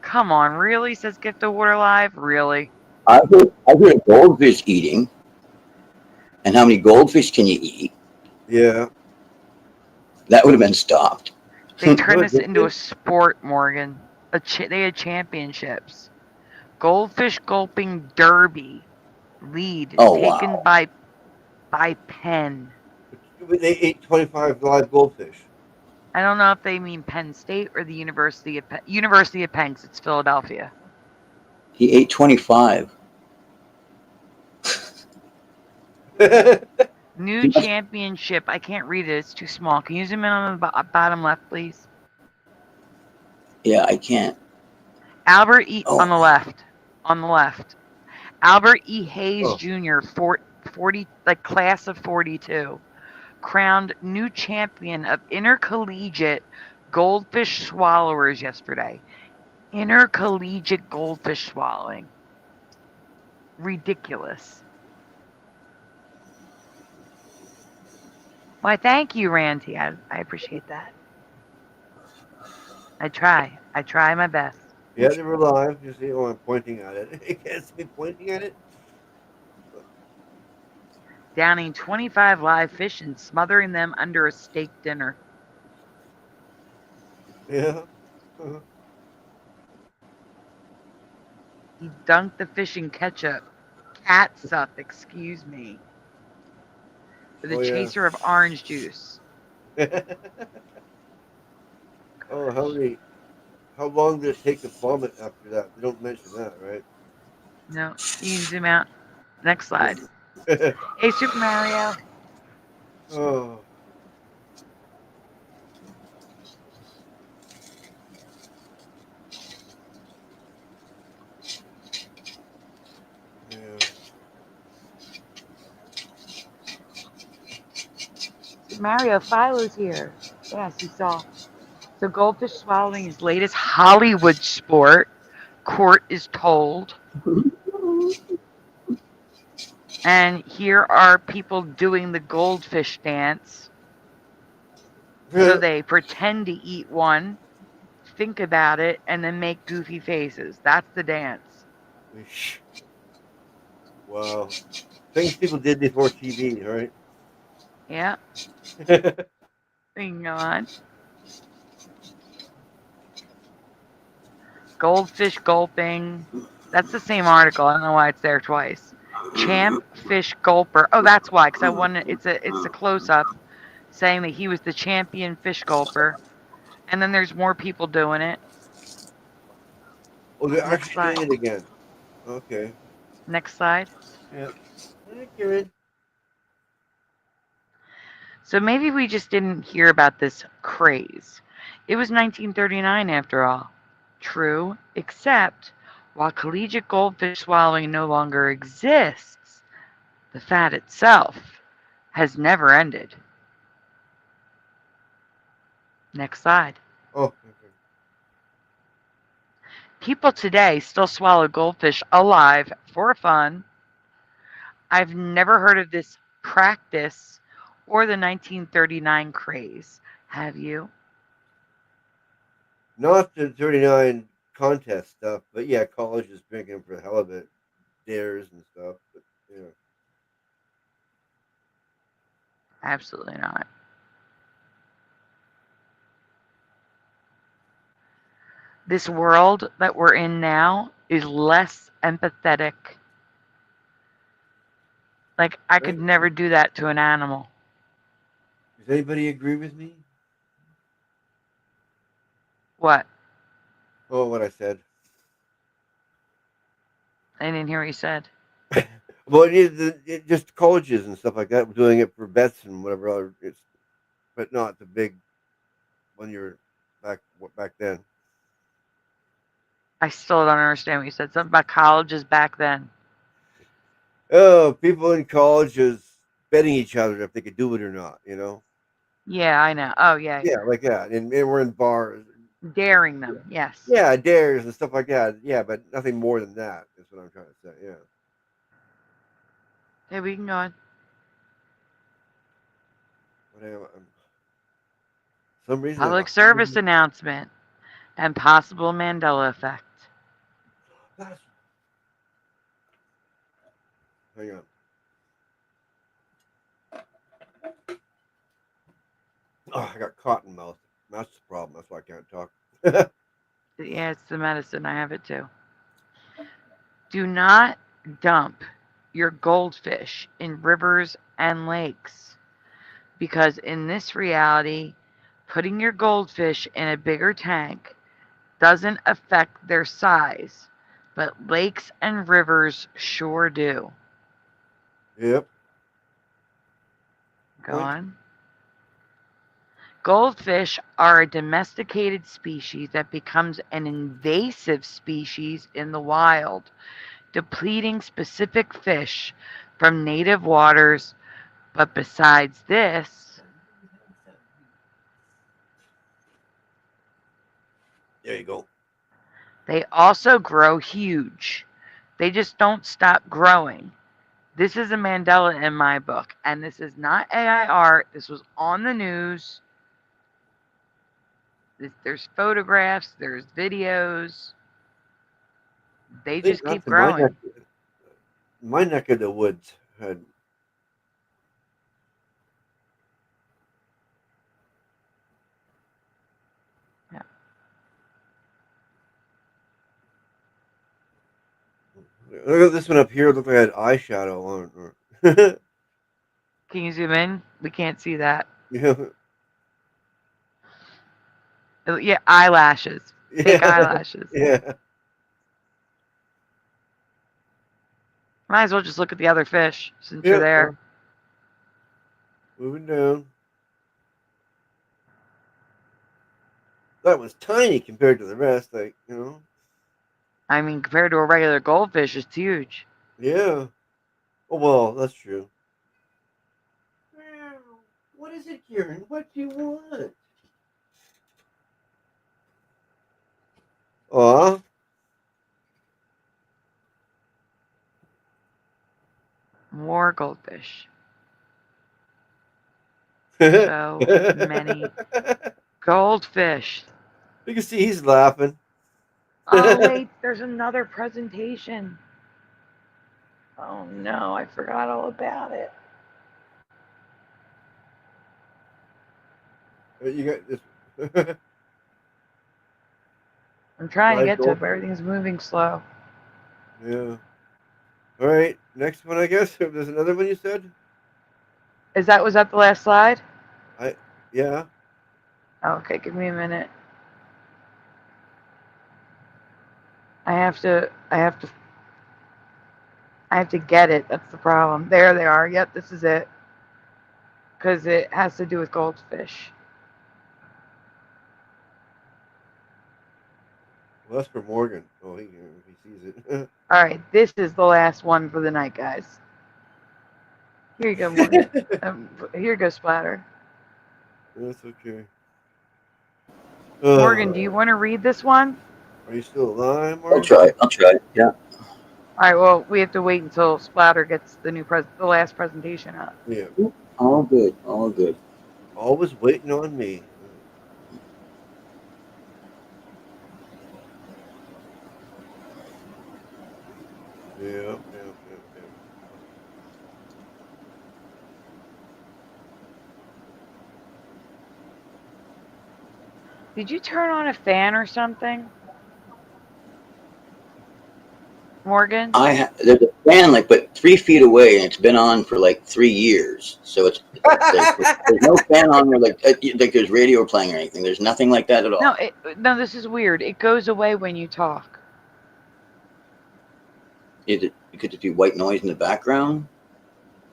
Come on, really? Says Gift of Water Live? Really? I've heard goldfish eating. And how many goldfish can you eat? Yeah. That would have been stopped. They turned this into a sport, Morgan. They had championships. Goldfish gulping derby lead taken by Penn. They ate 25 live goldfish. I don't know if they mean Penn State or the University of Penn. University of Penn, 'cause it's Philadelphia. He ate 25. New championship. I can't read it. It's too small. Can you zoom in on the bottom left, please? Yeah, I can't. Albert E. On the left. On the left. Albert E. Hayes Jr., 40, like class of 42, crowned new champion of intercollegiate goldfish swallowers yesterday. Intercollegiate goldfish swallowing. Ridiculous. Why, thank you, Ranty. I appreciate that. I try my best. Yeah, they were live. You see, I'm pointing at it. You can't see me pointing at it. Downing 25 live fish and smothering them under a steak dinner. Yeah. He dunked the fish in ketchup. Catsup, excuse me. With a chaser of orange juice. How long did it take to vomit after that? They don't mention that, right? No, you can zoom out. Next slide. Hey, Super Mario. Oh. Yeah. Mario, Philo's here. Yes, you saw. So goldfish swallowing is latest Hollywood sport, court is told. And here are people doing the goldfish dance. So they pretend to eat one, think about it, and then make goofy faces. That's the dance. Wow. Things people did before TV, right? Yeah. Hang on. Goldfish gulping. That's the same article. I don't know why it's there twice. Champ fish gulper. Oh, that's why. Because I wanted. It's a close up, saying that he was the champion fish gulper, and then there's more people doing it. Oh, they're actually doing it again. Okay. Next slide. Yeah. Good. So maybe we just didn't hear about this craze. It was 1939 after all. True, except while collegiate goldfish swallowing no longer exists, the fad itself has never ended. Next slide. Oh, okay. People today still swallow goldfish alive for fun. I've never heard of this practice or the 1939 craze. Have you? Not the 39 contest stuff, but yeah, college is drinking for the hell of it, dares and stuff. But yeah, Absolutely not. This world that we're in now is less empathetic. Like, I could never do that to an animal. Does anybody agree with me? What? Oh, what I said. I didn't hear what you said. Well, it just colleges and stuff like that, doing it for bets and whatever other. It's, but not the big when you're back then. I still don't understand what you said. Something about colleges back then. Oh, people in colleges betting each other if they could do it or not, you know? Yeah, I know. Oh, yeah. Yeah, like that. And we're in bars. Daring them, yes. Yeah, dares and stuff like that. Yeah, but nothing more than that is what I'm trying to say. Yeah. Hey, we can go on. Some reason Public service announcement and possible Mandela effect. Hang on. Oh, I got cotton mouth. That's the problem. That's why I can't talk. Yeah, it's the medicine. I have it too. Do not dump your goldfish in rivers and lakes, because in this reality, putting your goldfish in a bigger tank doesn't affect their size, but lakes and rivers sure do. Yep. Go on. Goldfish are a domesticated species that becomes an invasive species in the wild, depleting specific fish from native waters. But besides this, there you go. They also grow huge. They just don't stop growing. This is a Mandela in my book, and this is not AI art. This was on the news. There's photographs, there's videos. They just keep growing. My neck of the woods had Look at this one up here. Look like I had eyeshadow on it. Can you zoom in? We can't see that. Yeah. Yeah, eyelashes. Fake eyelashes. Yeah. Might as well just look at the other fish since you're there. Moving down. That was tiny compared to the rest, like, you know. I mean, compared to a regular goldfish, it's huge. Yeah. Oh, well, that's true. What is it, Kieran? What do you want? Aw. More goldfish. So many goldfish. You can see he's laughing. Oh, wait, there's another presentation. Oh, no, I forgot all about it. You got this. I'm trying to get to it, but everything's moving slow. Yeah. All right, next one, I guess. There's another one you said? Was that the last slide? Yeah. Okay, give me a minute. I have to get it. That's the problem. There they are. Yep, this is it. Because it has to do with goldfish. Well, that's for Morgan. Oh, he sees it. All right, this is the last one for the night, guys. Here you go, Morgan. Here you go, Splatter. That's okay. Morgan, do you want to read this one? Are you still alive, Morgan? I'll try. Yeah. All right, well, we have to wait until Splatter gets the last presentation up. Yeah. All good. All good. Always waiting on me. Yeah. Did you turn on a fan or something? Morgan? There's a fan but 3 feet away, and it's been on for like 3 years. So it's like, there's no fan on there like there's radio playing or anything. There's nothing like that at all. No, this is weird. It goes away when you talk. It could just be white noise in the background.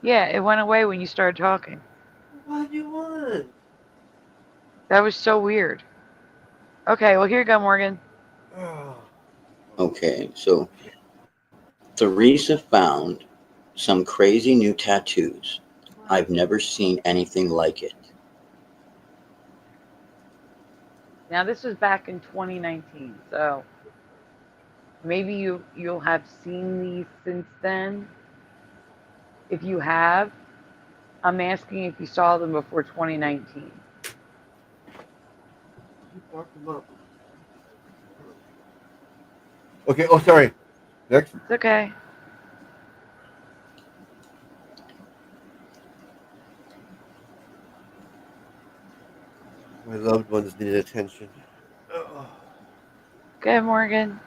Yeah, it went away when you started talking. What do you want? That was so weird. Okay, well, here you go, Morgan. Okay, so Theresa found some crazy new tattoos. I've never seen anything like it. Now this was back in 2019, so maybe you'll have seen these since then. If you have, I'm asking if you saw them before 2019. Okay. Oh, sorry. Next. It's okay. My loved ones need attention. Good, Morgan.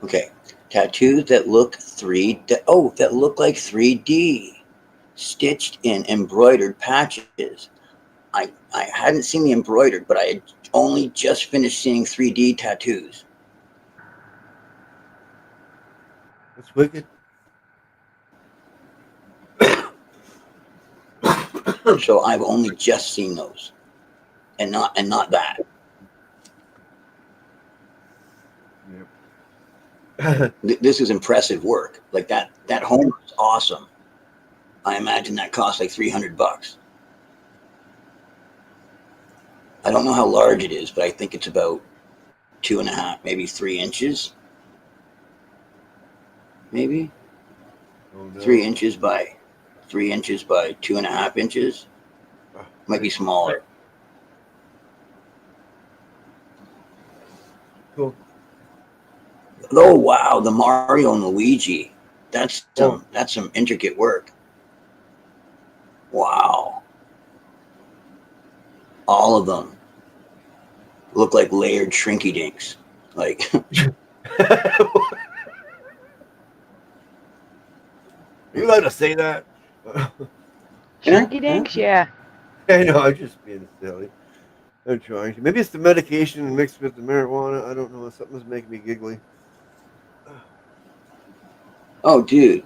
Okay, tattoos that look that look like 3D, stitched in embroidered patches. I hadn't seen the embroidered, but I had only just finished seeing 3D tattoos. That's wicked. So I've only just seen those, and not that. This is impressive work. Like that home is awesome. I imagine that cost like $300. I don't know how large it is, but I think it's about 2.5, maybe 3 inches. Maybe 3 inches by 3 inches by 2.5 inches. Might be smaller. Cool. Oh wow, the Mario and Luigi. That's some intricate work. Wow. All of them look like layered shrinky dinks. Like Are you allowed to say that? Shrinky dinks, yeah. I know, I'm just being silly. I'm trying to. Maybe it's the medication mixed with the marijuana. I don't know. Something's making me giggly. oh dude.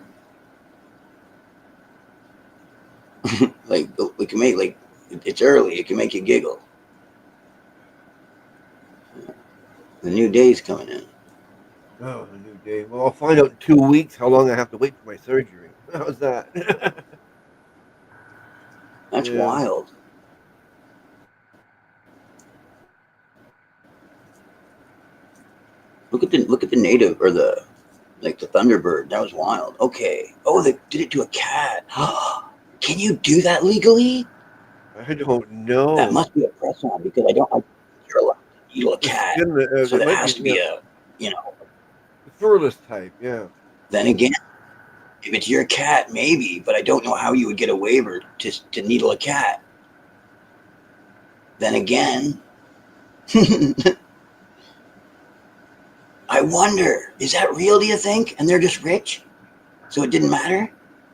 Like it can make it's early, it can make you giggle. The new day's coming in. Oh, a new day. Well, I'll find out in 2 weeks how long I have to wait for my surgery. How's that? That's wild. Look at the native or the Thunderbird. That was wild. Okay. Oh, they did it to a cat. Can you do that legally? I don't know. That must be a press on because you're allowed to needle a cat. So that has to be a furless type, yeah. Then again, if it's your cat, maybe, but I don't know how you would get a waiver to needle a cat. Then again, I wonder, is that real, do you think? And they're just rich? So it didn't matter?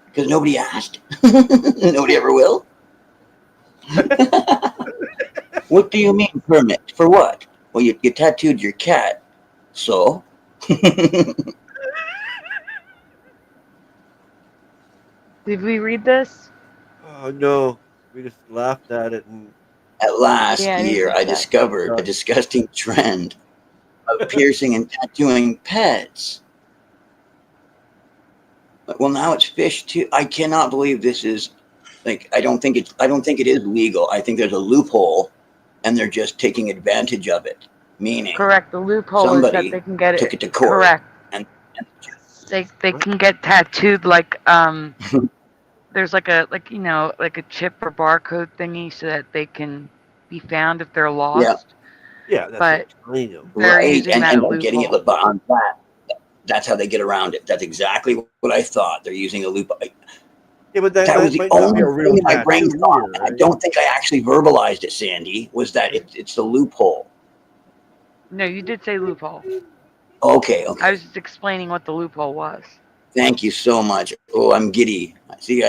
Because nobody asked? Nobody ever will? What do you mean permit? For what? Well, you tattooed your cat. So? Did we read this? Oh, no. We just laughed at it. And At last year, I discovered a disgusting trend of piercing and tattooing pets. Well, now it's fish too. I cannot believe this is I don't think it is legal. I think there's a loophole and they're just taking advantage of it. Meaning correct. The loophole is that they can get took it to court. Correct. And they can get tattooed like there's like a chip or barcode thingy so that they can be found if they're lost. Yeah, that's but right, and getting it on that. That's how they get around it. That's exactly what I thought. They're using a loophole. Yeah, but that was the only thing my brain thought. And I don't think I actually verbalized it, Sandy, was that it's the loophole. No, you did say loophole. Okay. I was just explaining what the loophole was. Thank you so much. Oh, I'm giddy. I see.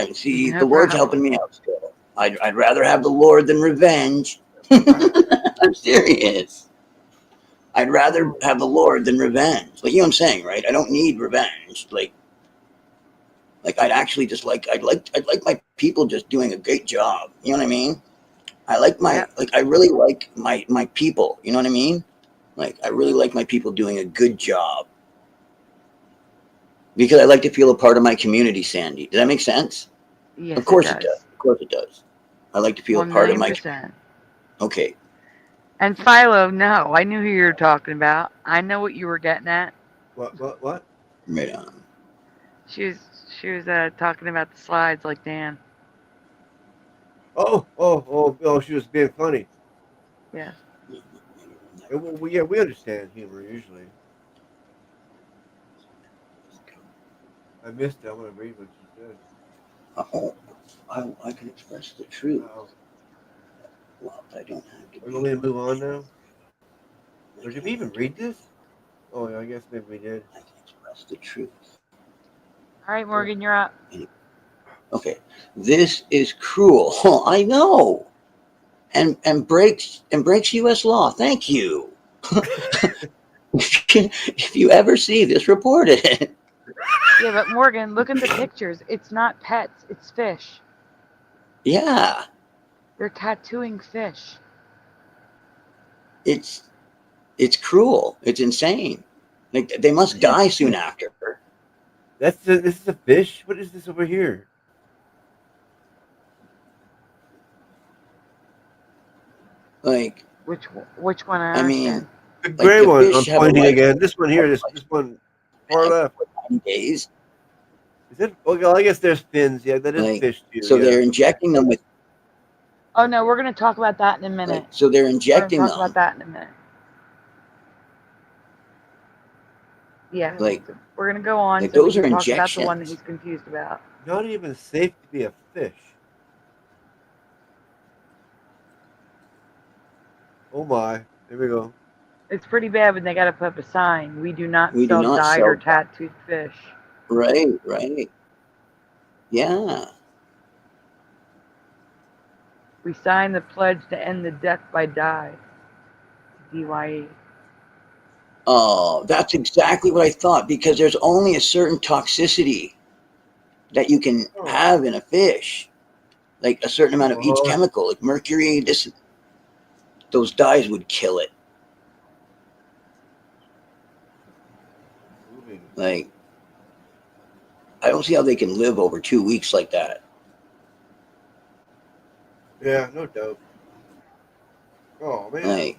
No The Lord's helping me out still. I'd rather have the Lord than revenge. I'm serious. I'd rather have the Lord than revenge. Like, you know what I'm saying, right? I don't need revenge. Like I'd actually just I'd like my people just doing a great job. You know what I mean? I like I really like my people. You know what I mean? Like, I really like my people doing a good job. Because I like to feel a part of my community, Sandy. Does that make sense? Yes, Of course it it does. does. Of course it does. I like to feel a part of my community. 1,000,000%. Okay. And Philo, no, I knew who you were talking about. I know what you were getting at. What? Right on. She was talking about the slides like Dan. Oh, she was being funny. Yeah. Yeah, we understand humor usually. I missed it. I want to read what she said. I can express the truth. Well, I don't have to. Are we going to move on now? Or did we even read this? Oh, yeah, I guess maybe we did. I can express the truth. All right, Morgan, you're up. Okay. This is cruel. I know. And breaks U.S. law. Thank you. If you ever see this, report it. Yeah, but Morgan, look at the pictures. It's not pets. It's fish. Yeah. They're tattooing fish. It's cruel. It's insane. Like, they must die soon after. This is a fish? What is this over here? Like, which one? I mean, the gray like one. I'm pointing again. This one here. This one far left. 90 days. Is it? Well, I guess there's fins. Yeah, that is Like, fish too. so yeah. they're injecting them with. Oh no, we're gonna talk about that in a minute. Like, so they're injecting we're them. gonna talk about that in a minute. Yeah. Like, we're gonna go on. Like, So those we are can talk about the one that injections. he's confused about. Not even safe to be a fish. Oh my! Here we go. It's pretty bad when they gotta put up a sign. We do not We do sell not dyed sell or tattooed fish. Right. Yeah. We sign the pledge to end the death by dye. DYE. Oh, that's exactly what I thought, because there's only a certain toxicity that you can have in a fish. Like a certain amount of each chemical, like mercury, those dyes would kill it. Like, I don't see how they can live over 2 weeks like that. Yeah, no doubt. Oh man.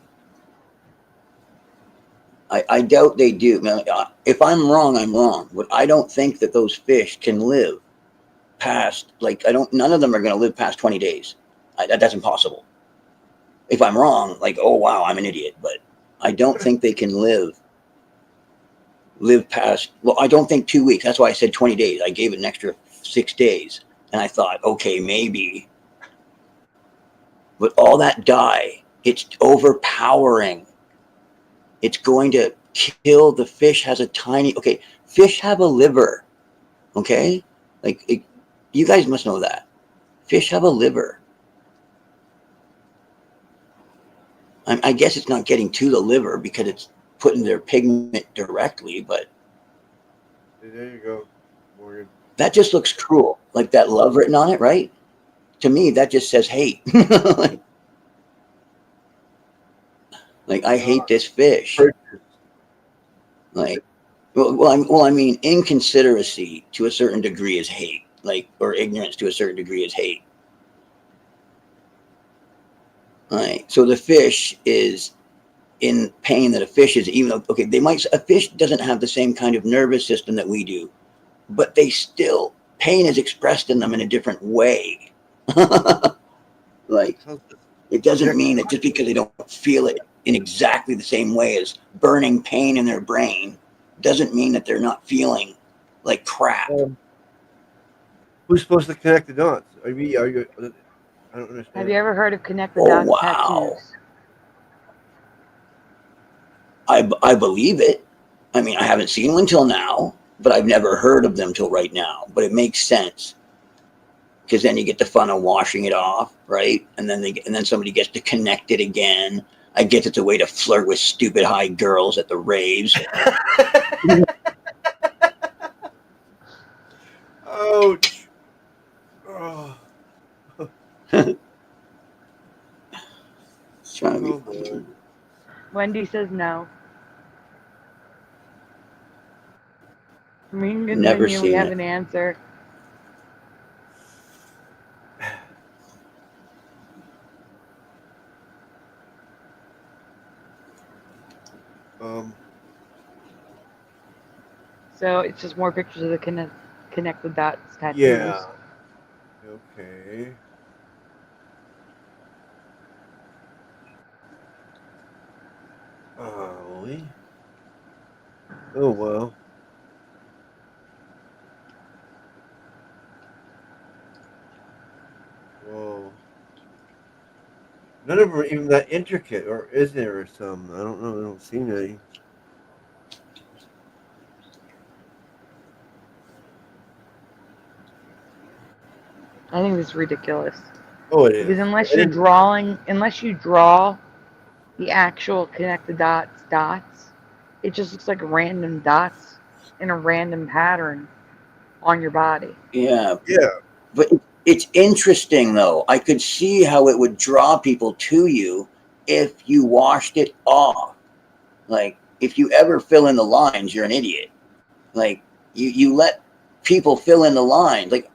Like, I doubt they do. Now, if I'm wrong, I'm wrong. But I don't think that those fish can live past, like, none of them are going to live past 20 days. That's impossible. If I'm wrong, like, oh wow, I'm an idiot. But I don't think they can live past, well, I don't think 2 weeks. That's why I said 20 days. I gave it an extra 6 days. And I thought, okay, maybe. But all that dye, it's overpowering. It's going to kill the fish. Has a tiny, okay, fish have a liver. Okay? Like, you guys must know that. Fish have a liver. I guess it's not getting to the liver because it's putting their pigment directly, but There you go, Morgan. that just looks cruel. Like that love written on it, right? To me, that just says hate. Like I hate this fish. Like, well, I mean, inconsideracy to a certain degree is hate. Like, or ignorance to a certain degree is hate. Right. So the fish is in pain that a fish is, even though, okay, a fish doesn't have the same kind of nervous system that we do, but they still, pain is expressed in them in a different way. Like, it doesn't mean that just because they don't feel it in exactly the same way as burning pain in their brain, doesn't mean that they're not feeling like crap. Who's supposed to connect the dots? Are you? I don't understand. Have you ever heard of Connect the Dots wow. tattoos? I believe it. I mean, I haven't seen one till now, but I've never heard of them till right now. But it makes sense because then you get the fun of washing it off, right? And then somebody gets to connect it again. I guess it's a way to flirt with stupid high girls at the raves. Ouch. Oh. Trying to be Wendy says no. We can Never continue. We seen have it. an answer. So it's just more pictures of the connect the dots tattoos. Yeah. Okay. Oh well. Whoa. None of them are even that intricate, or is there some? I don't know. I don't see any. I think this is ridiculous. Oh, it is. Because unless you draw the actual connect the dots, it just looks like random dots in a random pattern on your body. Yeah. Yeah. But it's interesting, though. I could see how it would draw people to you if you washed it off. Like, if you ever fill in the lines, you're an idiot. Like, you let people fill in the lines. Like,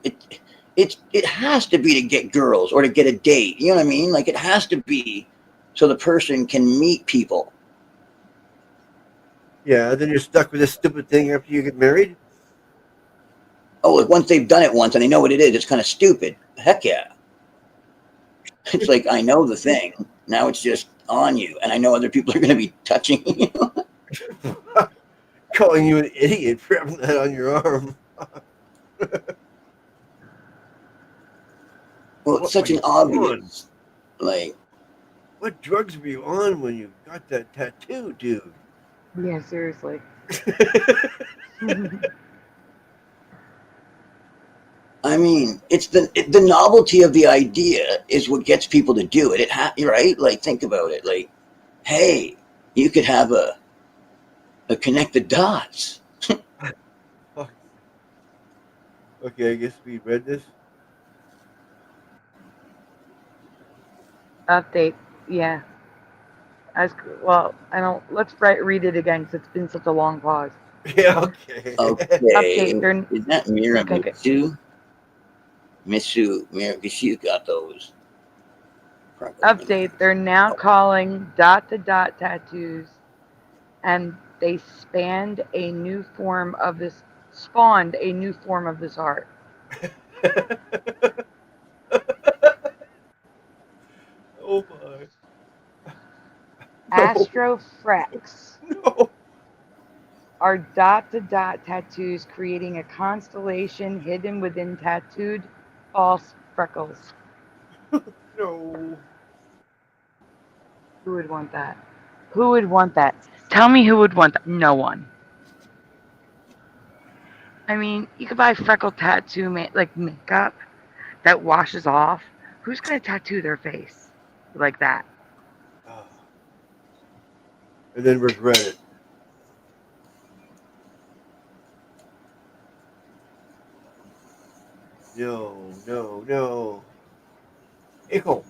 it has to be to get girls or to get a date. You know what I mean? Like, it has to be so the person can meet people. Yeah, then you're stuck with this stupid thing after you get married? Oh, like once they've done it once and they know what it is, it's kind of stupid. Heck yeah. It's like, I know the thing. Now it's just on you. And I know other people are going to be touching you. Calling you an idiot for having that on your arm. Well, it's such an obvious. Like, what drugs were you on when you got that tattoo, dude? Yeah, seriously. I mean, it's the novelty of the idea is what gets people to do it. Right? Like, think about it. Like, hey, you could have a connect the dots. Okay, I guess we read this. Update, yeah. Well, I don't. Let's read it again because it's been such a long pause. Yeah. Okay. Okay. Update. Is that Mira Mitsu? Mitsu, Mira, because she's got those. Update. They're now calling dot-to-dot tattoos, and they spawned a new form of this art. Oh my. Astrofrex are dot-to-dot tattoos creating a constellation hidden within tattooed false freckles. No. Who would want that? Who would want that? Tell me who would want that. No one. I mean, you could buy freckle tattoo like makeup that washes off. Who's going to tattoo their face like that? And then regret it. No. Ickle.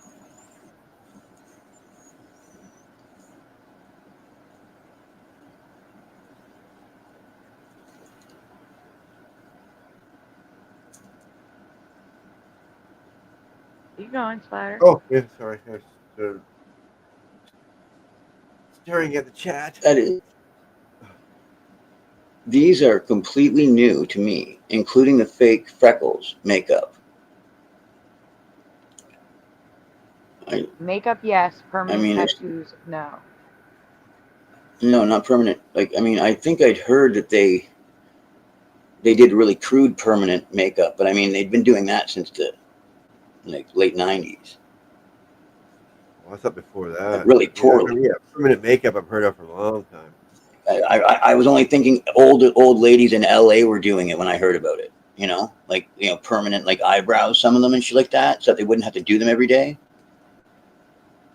You going, Splatter? Oh, yeah, sorry. I was staring at the chat. That is. These are completely new to me, including the fake freckles makeup. Makeup, yes. Permanent I mean, tattoos, no. No, not permanent. Like, I mean, I think I'd heard that they did really crude permanent makeup, but I mean, they'd been doing that since the late 90s. Well, I thought before that. Really poorly. Yeah, permanent makeup I've heard of for a long time. I was only thinking old ladies in LA were doing it when I heard about it. You know, like, permanent like eyebrows, some of them and shit like that, so that they wouldn't have to do them every day.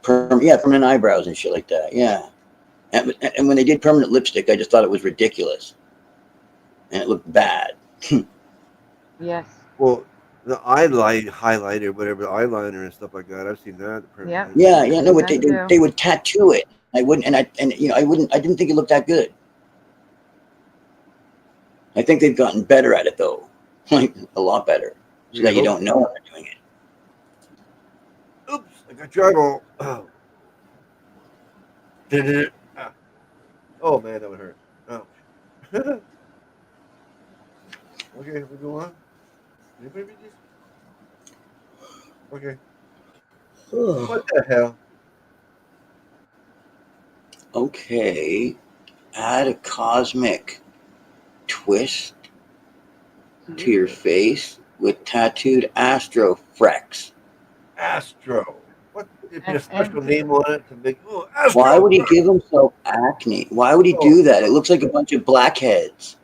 Permanent eyebrows and shit like that. Yeah, and when they did permanent lipstick, I just thought it was ridiculous, and it looked bad. Yes. Well, the highlighter, whatever, the eyeliner and stuff like that. I've seen that. Yep. Yeah. No, but That too. they would tattoo it. I wouldn't, I didn't think it looked that good. I think they've gotten better at it though, like a lot better, so that you don't know when they're doing it. Oops, I got drywall. Oh. Did it? Oh man, that would hurt. Oh. Okay, we go on. Anybody read this? Okay. What the hell? Okay, add a cosmic twist to your face with tattooed Astro Frex. Astro. What? Is there a special name on it to make? Oh, Astro. Why would he give himself acne? Why would he do that? It looks like a bunch of blackheads.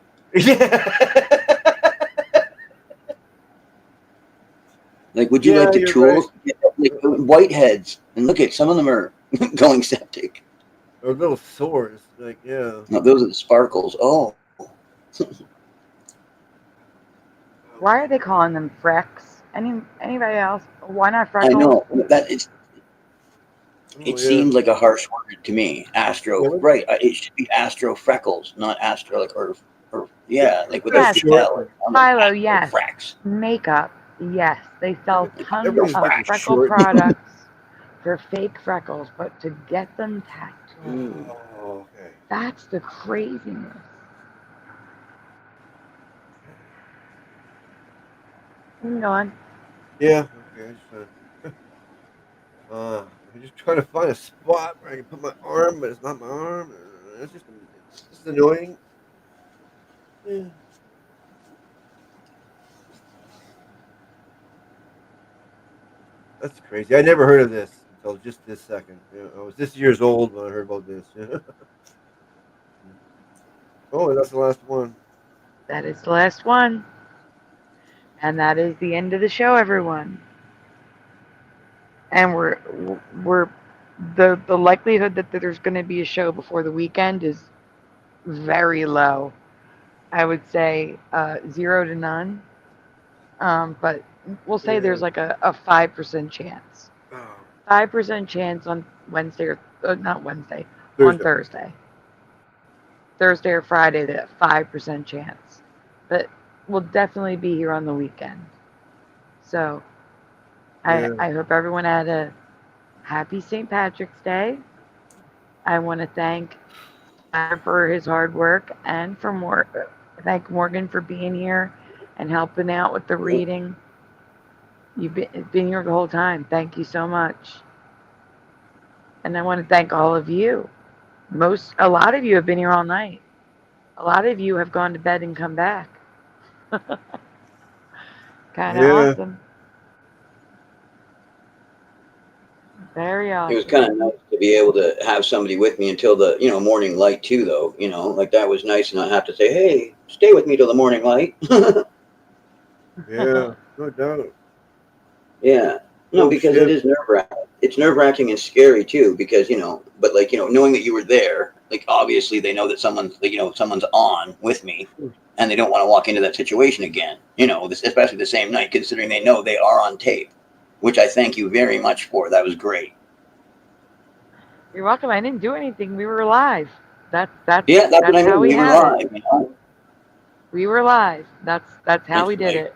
Like, would you like the tools? Right. Like whiteheads, and look at some of them are going septic. Or little sores, like yeah. No, those are the sparkles. Oh. Why are they calling them Frex? Anybody else? Why not freckles? I know that it seemed like a harsh word to me. Astro, right? It should be Astro Freckles, not Astro like or like with yes, a Milo, yes. Frex. Makeup, yes. They sell tons of freckle products for fake freckles, but to get them tattooed, that's the craziness. Go on. Yeah. Okay. I'm just trying to find a spot where I can put my arm, but it's not my arm. It's just annoying. Yeah. That's crazy. I never heard of this until just this second. I was this years old when I heard about this. Oh, that's the last one. That is the last one. And that is the end of the show, everyone. And we're the likelihood that there's going to be a show before the weekend is very low. I would say 0 to none. But we'll say there's like a 5% chance. 5% chance on Wednesday or not Wednesday, on Thursday. Thursday or Friday, that 5% chance. But we'll definitely be here on the weekend. So I hope everyone had a happy St. Patrick's Day. I want to thank Tyler for his hard work and thank Morgan for being here and helping out with the reading. You've been here the whole time. Thank you so much. And I want to thank all of you. A lot of you have been here all night. A lot of you have gone to bed and come back. Kind of awesome. Very awesome. It was kind of nice to be able to have somebody with me until the morning light too, though. Like that was nice to not have to say, "Hey, stay with me till the morning light." Yeah, no doubt. Yeah, no, because it is nerve-wracking. It's nerve-wracking and scary too, because but like knowing that you were there, like obviously they know that someone's someone's on with me, and they don't want to walk into that situation again. Especially the same night, considering they know they are on tape, which I thank you very much for. That was great. You're welcome. I didn't do anything. We were live. That's what I mean. How we were had live. It. We were live. That's how we did it.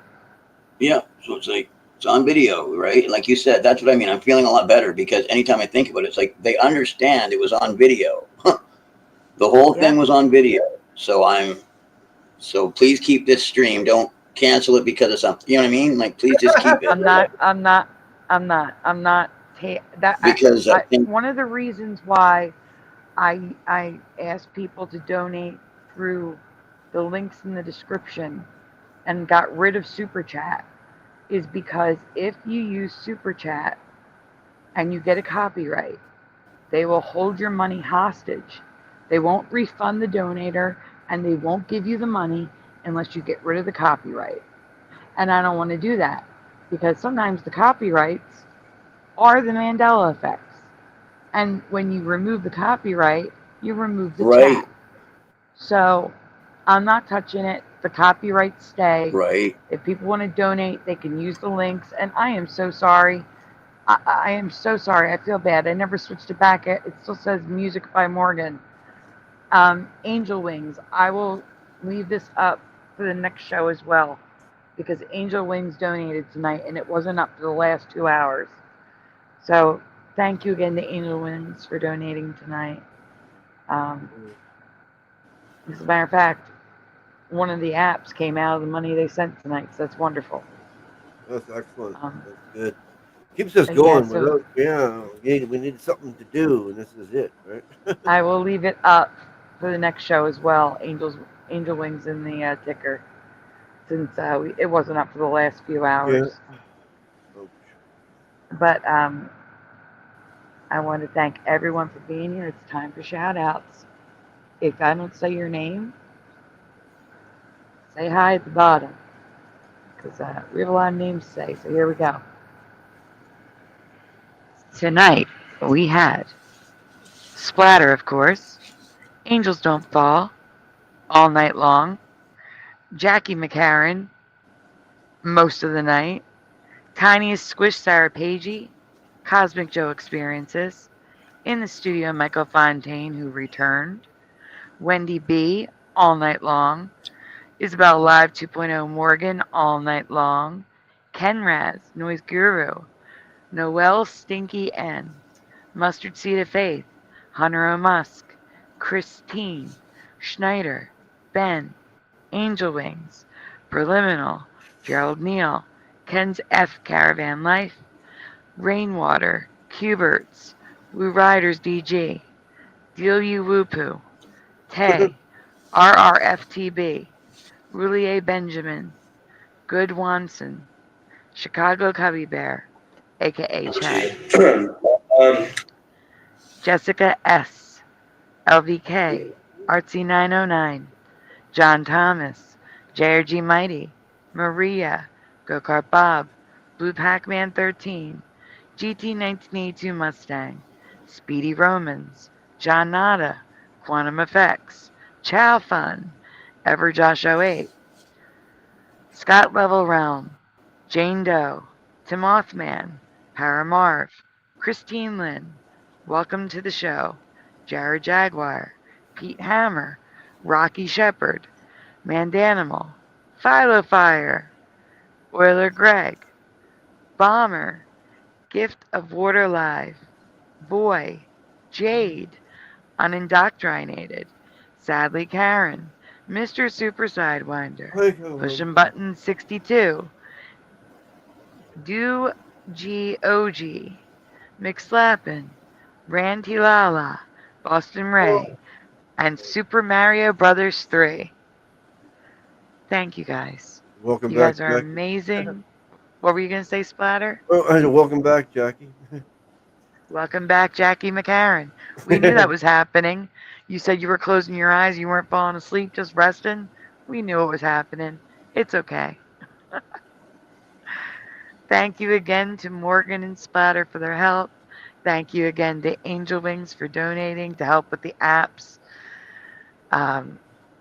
Yeah. So it's like it's on video, right? And like you said, that's what I mean. I'm feeling a lot better because anytime I think about it, it's like they understand it was on video. The whole thing was on video. So please keep this stream. Don't cancel it because of something. You know what I mean? Like please just keep it. I'm not. Because one of the reasons why I asked people to donate through the links in the description and got rid of Super Chat is because if you use Super Chat and you get a copyright, they will hold your money hostage. They won't refund the donator and they won't give you the money unless you get rid of the copyright. And I don't want to do that because sometimes the copyrights are the Mandela effects. And when you remove the copyright, you remove the chat. So I'm not touching it for the copyrights stay. Right. If people want to donate, they can use the links. And I am so sorry. I am so sorry. I feel bad. I never switched it back. It still says music by Morgan. Angel Wings. I will leave this up for the next show as well, because Angel Wings donated tonight, and it wasn't up for the last 2 hours. So thank you again to Angel Wings for donating tonight. As a matter of fact, one of the apps came out of the money they sent tonight, so that's wonderful. That's excellent. That's good. Keeps us going. We need something to do, and this is it, right? I will leave it up for the next show as well. Angel Wings in the ticker, since it wasn't up for the last few hours. Yeah. But I want to thank everyone for being here. It's time for shout outs. If I don't say your name, say hi at the bottom, because we have a lot of names to say. So here we go. Tonight we had Splatter, of course, Angels Don't Fall, All Night Long, Jackie McCarran, Most of the Night, Tiniest Squish Sarah Pagey, Cosmic Joe Experiences, In the Studio Michael Fontaine, who returned, Wendy B, All Night Long, Isabel Live 2.0 Morgan, All Night Long, Ken Raz, Noise Guru, Noel Stinky N, Mustard Seed of Faith, Hunter O. Musk, Christine, Schneider, Ben, Angel Wings, Preliminal, Gerald Neal, Ken's F Caravan Life, Rainwater, Cuberts, Woo Riders DG, Deal You Woo-Poo, Tay, RRFTB, Roulier Benjamin, Good Wanson, Chicago Cubby Bear, aka Chad, Jessica S, LVK, Artsy 909, John Thomas, JRG Mighty, Maria, Go-Kart Bob, Blue Pac-Man 13, GT 1982 Mustang, Speedy Romans, John Nada, Quantum Effects, Chow Fun, Ever Josh 08, Scott Level Realm, Jane Doe, Timothman, Paramarv, Christine Lynn, Welcome to the Show, Jared Jaguar, Pete Hammer, Rocky Shepherd, Mandanimal, Philo Fire, Oiler Greg, Bomber, Gift of Water Live, Boy, Jade, Unindoctrinated, Sadly Karen, Mr. Super Sidewinder, Pushing Button 62, Do GOG, McSlappin', Randy Lala, Boston Ray, and Super Mario Brothers 3. Thank you guys. Welcome you back, guys are Jackie. amazing. What were you going to say, Splatter? Oh, welcome back, Jackie. Welcome back, Jackie McCarran. We knew that was happening. You said you were closing your eyes. You weren't falling asleep, just resting. We knew it was happening. It's okay. Thank you again to Morgan and Splatter for their help. Thank you again to Angel Wings for donating to help with the apps.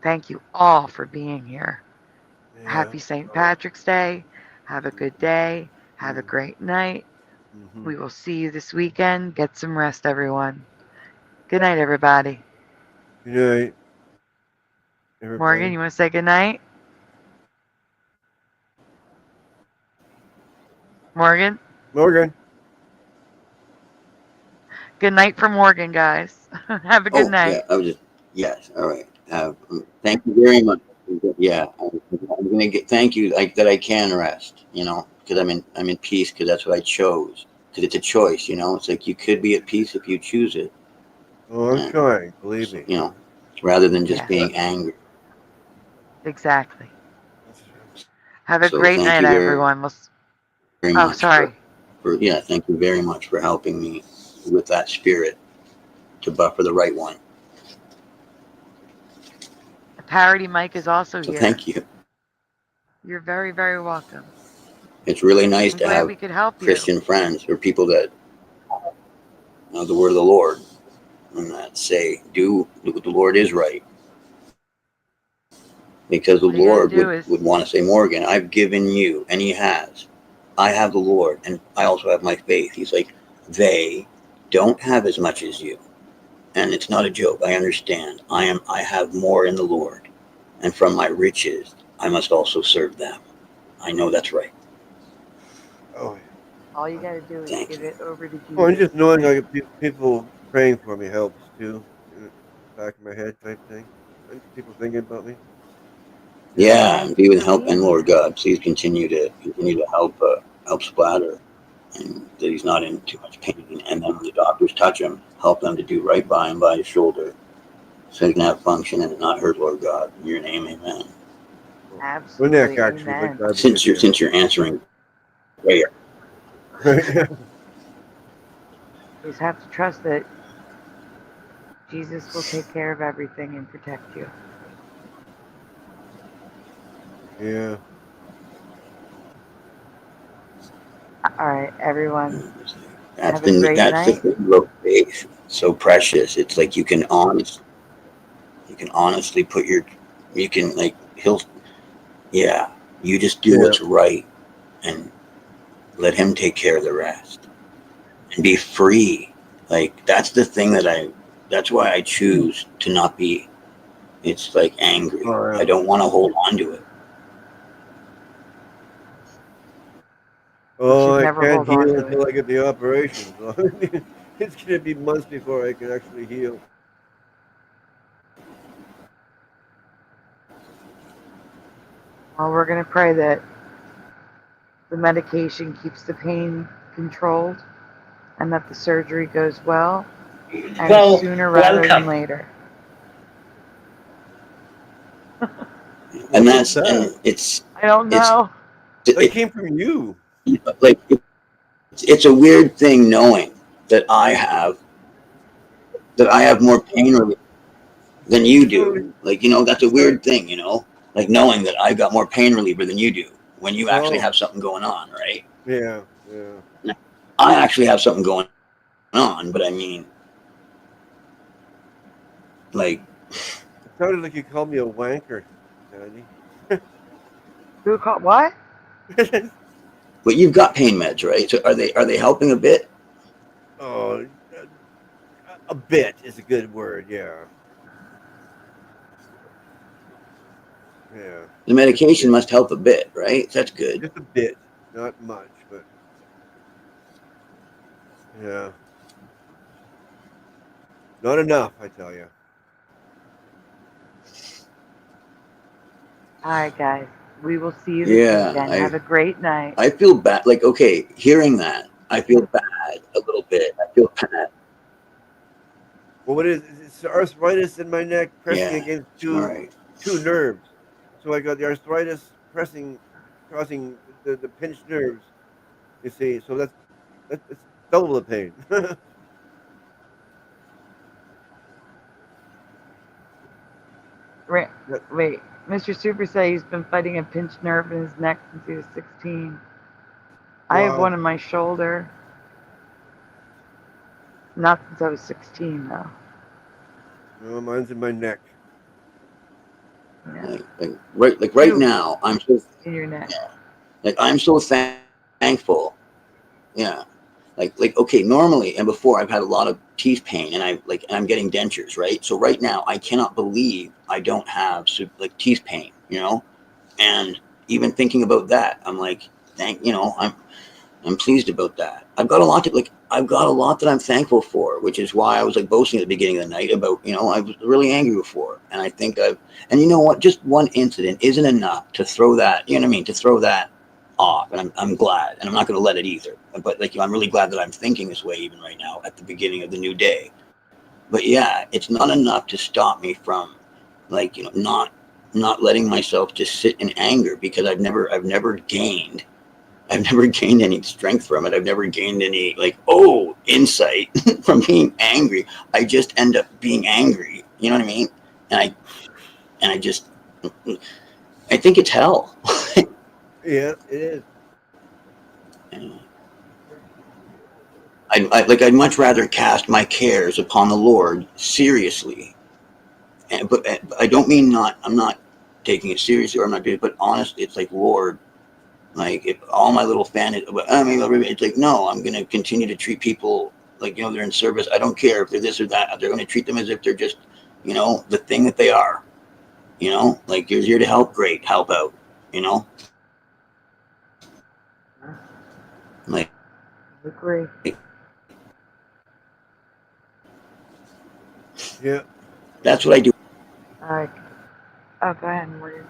Thank you all for being here. Yeah. Happy St. Patrick's Day. Have a good day. Have a great night. We will see you this weekend. Get some rest, everyone. Good night, everybody. Good night, everybody. Morgan, you want to say good night? Morgan? Morgan. Good night from Morgan, guys. Have a good night. Yeah, yes, all right. Thank you very much. Yeah, I'm gonna thank you that I can rest, because I'm in peace, because that's what I chose, because it's a choice, it's like you could be at peace if you choose it. Oh, I'm trying, believe me. Rather than just being angry. Exactly. Have a great thank night, you everyone. Very Oh, much sorry. Thank you very much for helping me with that spirit to buffer the right one. The Parody Mike is also So here. thank you. You're very, very welcome. It's really nice I'm to glad have we could help Christian friends or people that know the word of the Lord and that say, do what the Lord is right. because the All you gotta Lord do is would want to say, Morgan, I've given you, and he has. I have the Lord, and I also have my faith. He's like, they don't have as much as you. And it's not a joke. I understand. I have more in the Lord. And from my riches, I must also serve them. I know that's right. Oh, all you gotta do is give it over to Jesus. oh, and just knowing like people praying for me helps too. In the back of my head type thing. And people thinking about me. Yeah, and be with help, and Lord God, please continue to help Splatter, and that he's not in too much pain. And then when the doctors touch him, help them to do right by him by his shoulder, so he can have function and not hurt, Lord God. In your name, amen. Absolutely, My neck actually amen. like Since you're answering prayer. You just have to trust that Jesus will take care of everything and protect you. Yeah. All right, everyone. That's Have a great the night. thing about faith. So precious. It's like you can honestly put you just do what's right and let him take care of the rest and be free. Like that's the thing that's why I choose to not be, it's like angry. Oh, yeah. I don't want to hold on to it. Oh, I never can't hold on heal to until I get the operation. So it's going to be months before I can actually heal. Well, we're going to pray that the medication keeps the pain controlled and that the surgery goes well and sooner rather than later. And it's I don't know. It came from you. Like it's a weird thing knowing that I have more pain relief than you do. Like, that's a weird thing, like knowing that I got more pain reliever than you do when you actually have something going on, right? Yeah. I actually have something going on, but I mean, like, it sounded like you called me a wanker, Sandy. Who called what? But you've got pain meds, right? So are they helping a bit? Oh, a bit is a good word. Yeah. Yeah. The medication must help a bit, right? That's good. Just a bit, not much, but yeah, not enough, I tell you. All right, guys. We will see you this weekend. Have a great night. I feel bad. Like, okay, hearing that, I feel bad a little bit. I feel bad. Well, what is it's arthritis in my neck pressing Yeah, against two nerves. So I got the arthritis causing the pinched nerves. You see, so that's double the pain. Wait, Mr. Super said he's been fighting a pinched nerve in his neck since he was 16. I have one in my shoulder. Not since I was 16, though. No, mine's in my neck. Yeah. Like right now, I'm so in your neck. Yeah, like I'm so thankful. Yeah, like okay, normally and before I've had a lot of teeth pain, and I'm getting dentures, right? So right now I cannot believe I don't have like teeth pain, and even thinking about that, I'm like, I'm pleased about that. I've got a lot that I'm thankful for, which is why I was like boasting at the beginning of the night about, I was really angry before. And I think and you know what, just one incident isn't enough to throw that, to throw that off. And I'm glad, and I'm not going to let it either. But I'm really glad that I'm thinking this way even right now at the beginning of the new day. But yeah, it's not enough to stop me from not letting myself just sit in anger, because I've never gained any strength from it. I've never gained any insight from being angry. I just end up being angry. You know what I mean? And I think it's hell. Yeah, it is. I'd much rather cast my cares upon the Lord seriously. But I don't mean I'm not taking it seriously or I'm not doing it. But honestly, it's like, Lord, like if all my little I mean, it's like, no, I'm going to continue to treat people like, you know, they're in service. I don't care if they're this or that. They're going to treat them as if they're just, you know, the thing that they are, you know, like you're here to help. Great. Help out, you know, like, Agree. Yeah. That's what I do. All right. Oh, go ahead, Morgan.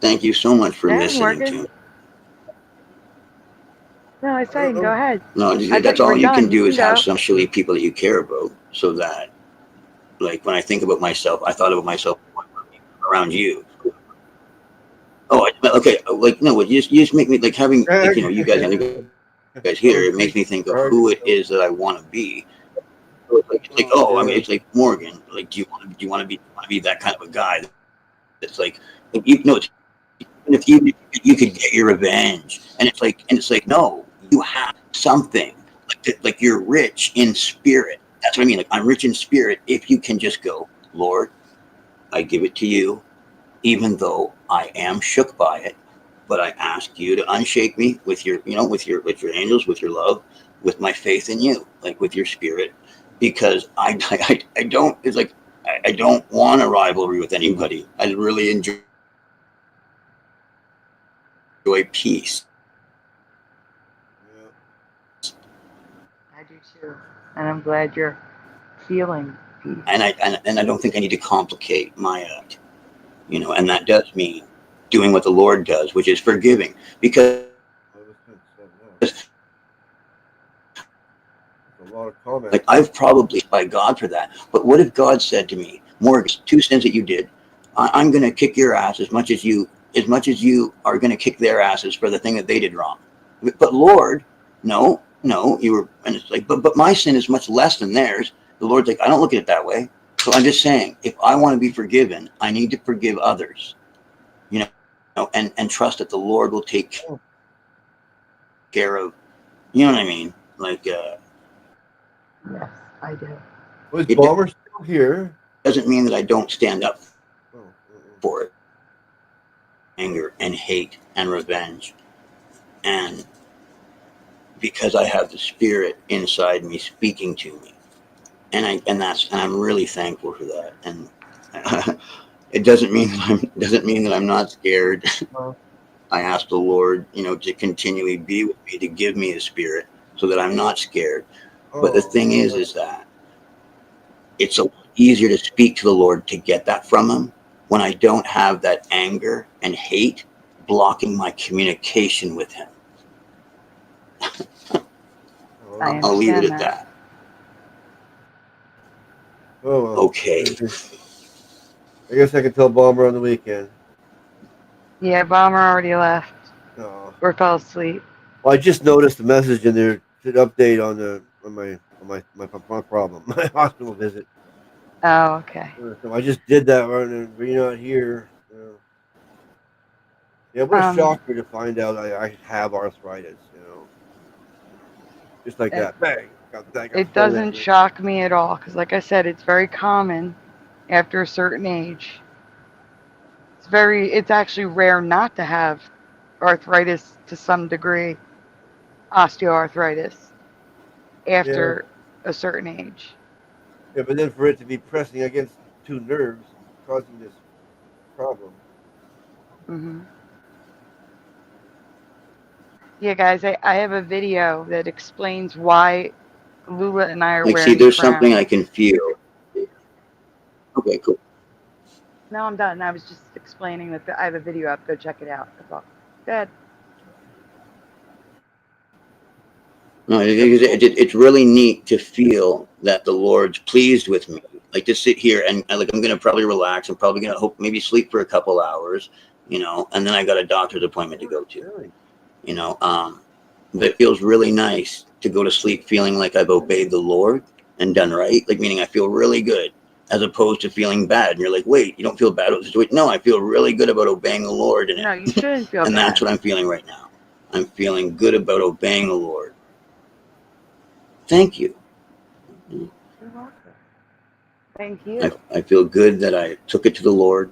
Thank you so much for Yeah, listening Morgan. to me. No, I was saying, go ahead. No, that's all you can do is have some silly people that you care about, so that, like, when I think about myself, I thought about myself around you. Oh, okay. Like, no, you just make me, like, having, like, you know, you guys here, it makes me think of who it is that I want to be. So it's like, oh, I mean, it's like, Morgan, like, do you want to be that kind of a guy that's like, you know, it's, if you could get your revenge, and it's like, no, you have something, like you're rich in spirit. That's what I mean. Like, I'm rich in spirit. If you can just go, Lord, I give it to you, even though I am shook by it, but I ask you to unshake me with your, you know, with your angels, with your love, with my faith in you, like with your spirit, because I don't. It's like I don't want a rivalry with anybody. I really enjoy peace. I do too, and I'm glad you're feeling peace. And I don't think I need to complicate my act, you know, and that does mean doing what the Lord does, which is forgiving, because like I've probably by God for that. But what if God said to me, Morgan, 2 sins that you did, I'm going to kick your ass as much as you are going to kick their asses for the thing that they did wrong. But Lord, no, you were, and it's like, but my sin is much less than theirs. The Lord's like, I don't look at it that way. So I'm just saying, if I want to be forgiven, I need to forgive others, you know, and trust that the Lord will take care of, you know what I mean? Like, yes, I do. Was Bomber still here? Doesn't mean that I don't stand up for it. Anger and hate and revenge, and because I have the Spirit inside me speaking to me, and I'm really thankful for that. And it doesn't mean that I'm not scared. I ask the Lord, you know, to continually be with me, to give me His Spirit, so that I'm not scared. But the thing is that it's a lot easier to speak to the Lord, to get that from Him, when I don't have that anger and hate blocking my communication with Him. I'll leave it at that. Oh, well. Okay. I guess I can tell Bomber on the weekend. Yeah, Bomber already left. Oh. Or fell asleep. Well, I just noticed the message in there to update on my problem, my hospital visit. Oh, okay. So I just did that when you're not here. Yeah, it would have shocked me to find out I have arthritis, you know. Just like that. Bang. It doesn't shock me at all, because like I said, it's very common after a certain age. It's actually rare not to have arthritis to some degree, osteoarthritis, after a certain age. Yeah, but then for it to be pressing against 2 nerves, causing this problem. Mm-hmm. Yeah, guys, I have a video that explains why Lula and I are Like, wearing see, there's crowns. something I can feel. Okay, cool. No, I'm done. I was just explaining that I have a video up. Go check it out. That's all. Good. No, it's really neat to feel that the Lord's pleased with me. Like, to sit here and like, I'm gonna probably relax. I'm probably gonna maybe sleep for a couple hours, you know, and then I got a doctor's appointment to go to. You know, but it feels really nice to go to sleep feeling like I've obeyed the Lord and done right. Like, meaning I feel really good, as opposed to feeling bad. And you're like, wait, you don't feel bad about the situation? No, I feel really good about obeying the Lord. And no, you shouldn't feel and bad. that's what I'm feeling right now. I'm feeling good about obeying the Lord. Thank you. You're welcome. Thank you. I feel good that I took it to the Lord,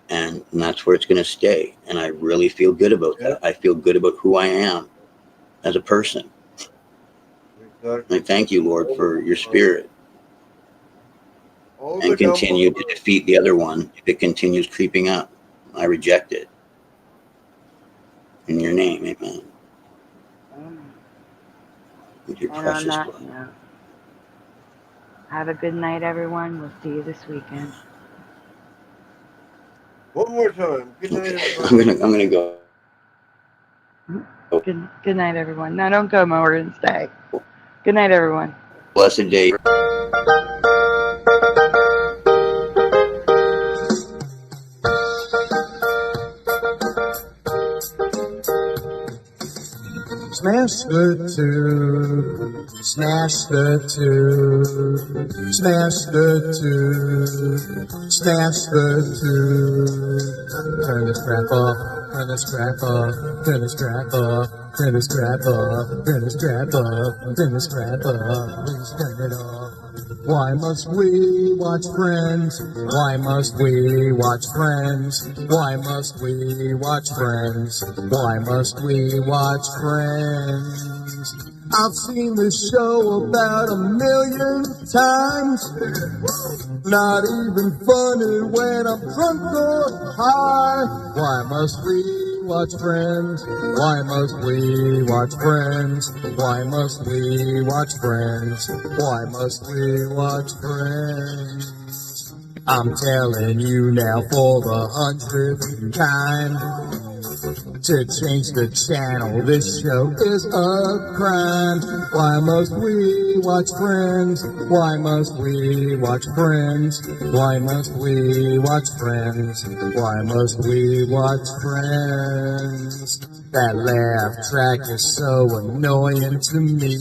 and that's where it's going to stay. And I really feel good about that. I feel good about who I am as a person. And I thank you, Lord, for your spirit. And continue to defeat the other one if it continues creeping up. I reject it. In your name, amen. With your precious blood. Note, have a good night, everyone. We'll see you this weekend. One more time. Good night, everybody. I'm gonna go. Good night, everyone. No, don't go, Mo. We're gonna stay. Good night, everyone. Blessed day. Smash the tube, smash the tube, smash the tube, smash the tube. Turn the strap off, turn the strap off, turn the strap off, turn the strap off, turn the strap off, turn the strap off, please turn it off. Why must we watch Friends? Why must we watch Friends? Why must we watch Friends? Why must we watch Friends? I've seen this show about 1,000,000 times. Not even funny when I'm drunk or high. Why must we watch Friends? Why must we watch Friends? Why must we watch Friends? Why must we watch Friends? I'm telling you now for the 100th time. To change the channel, this show is a crime. Why must we watch Friends? Why must we watch Friends? Why must we watch Friends? Why must we watch Friends? That laugh track is so annoying to me.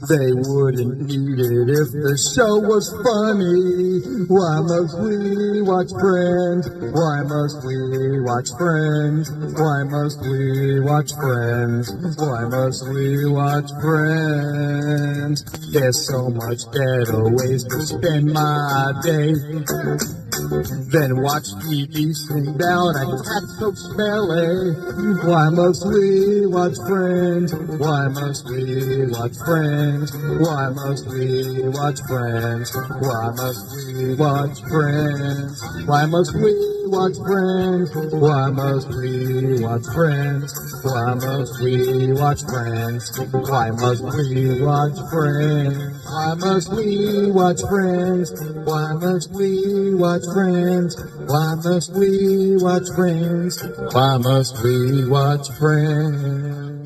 They wouldn't need it if the show was funny. Why must we watch Friends? Why must we watch Friends? Why must we watch Friends? Why must we watch Friends? There's so much better ways to spend my day than watch TV sing down a cat so smelly. Why must we watch Friends? Why must we watch Friends? Why must we watch Friends? Why must we watch Friends? Why must we watch Friends? Why must we watch Friends? Why must we watch Friends? Why must we watch Friends? Why must we watch Friends? Why must we watch Friends? Why must we watch Friends? Why must we watch Friends?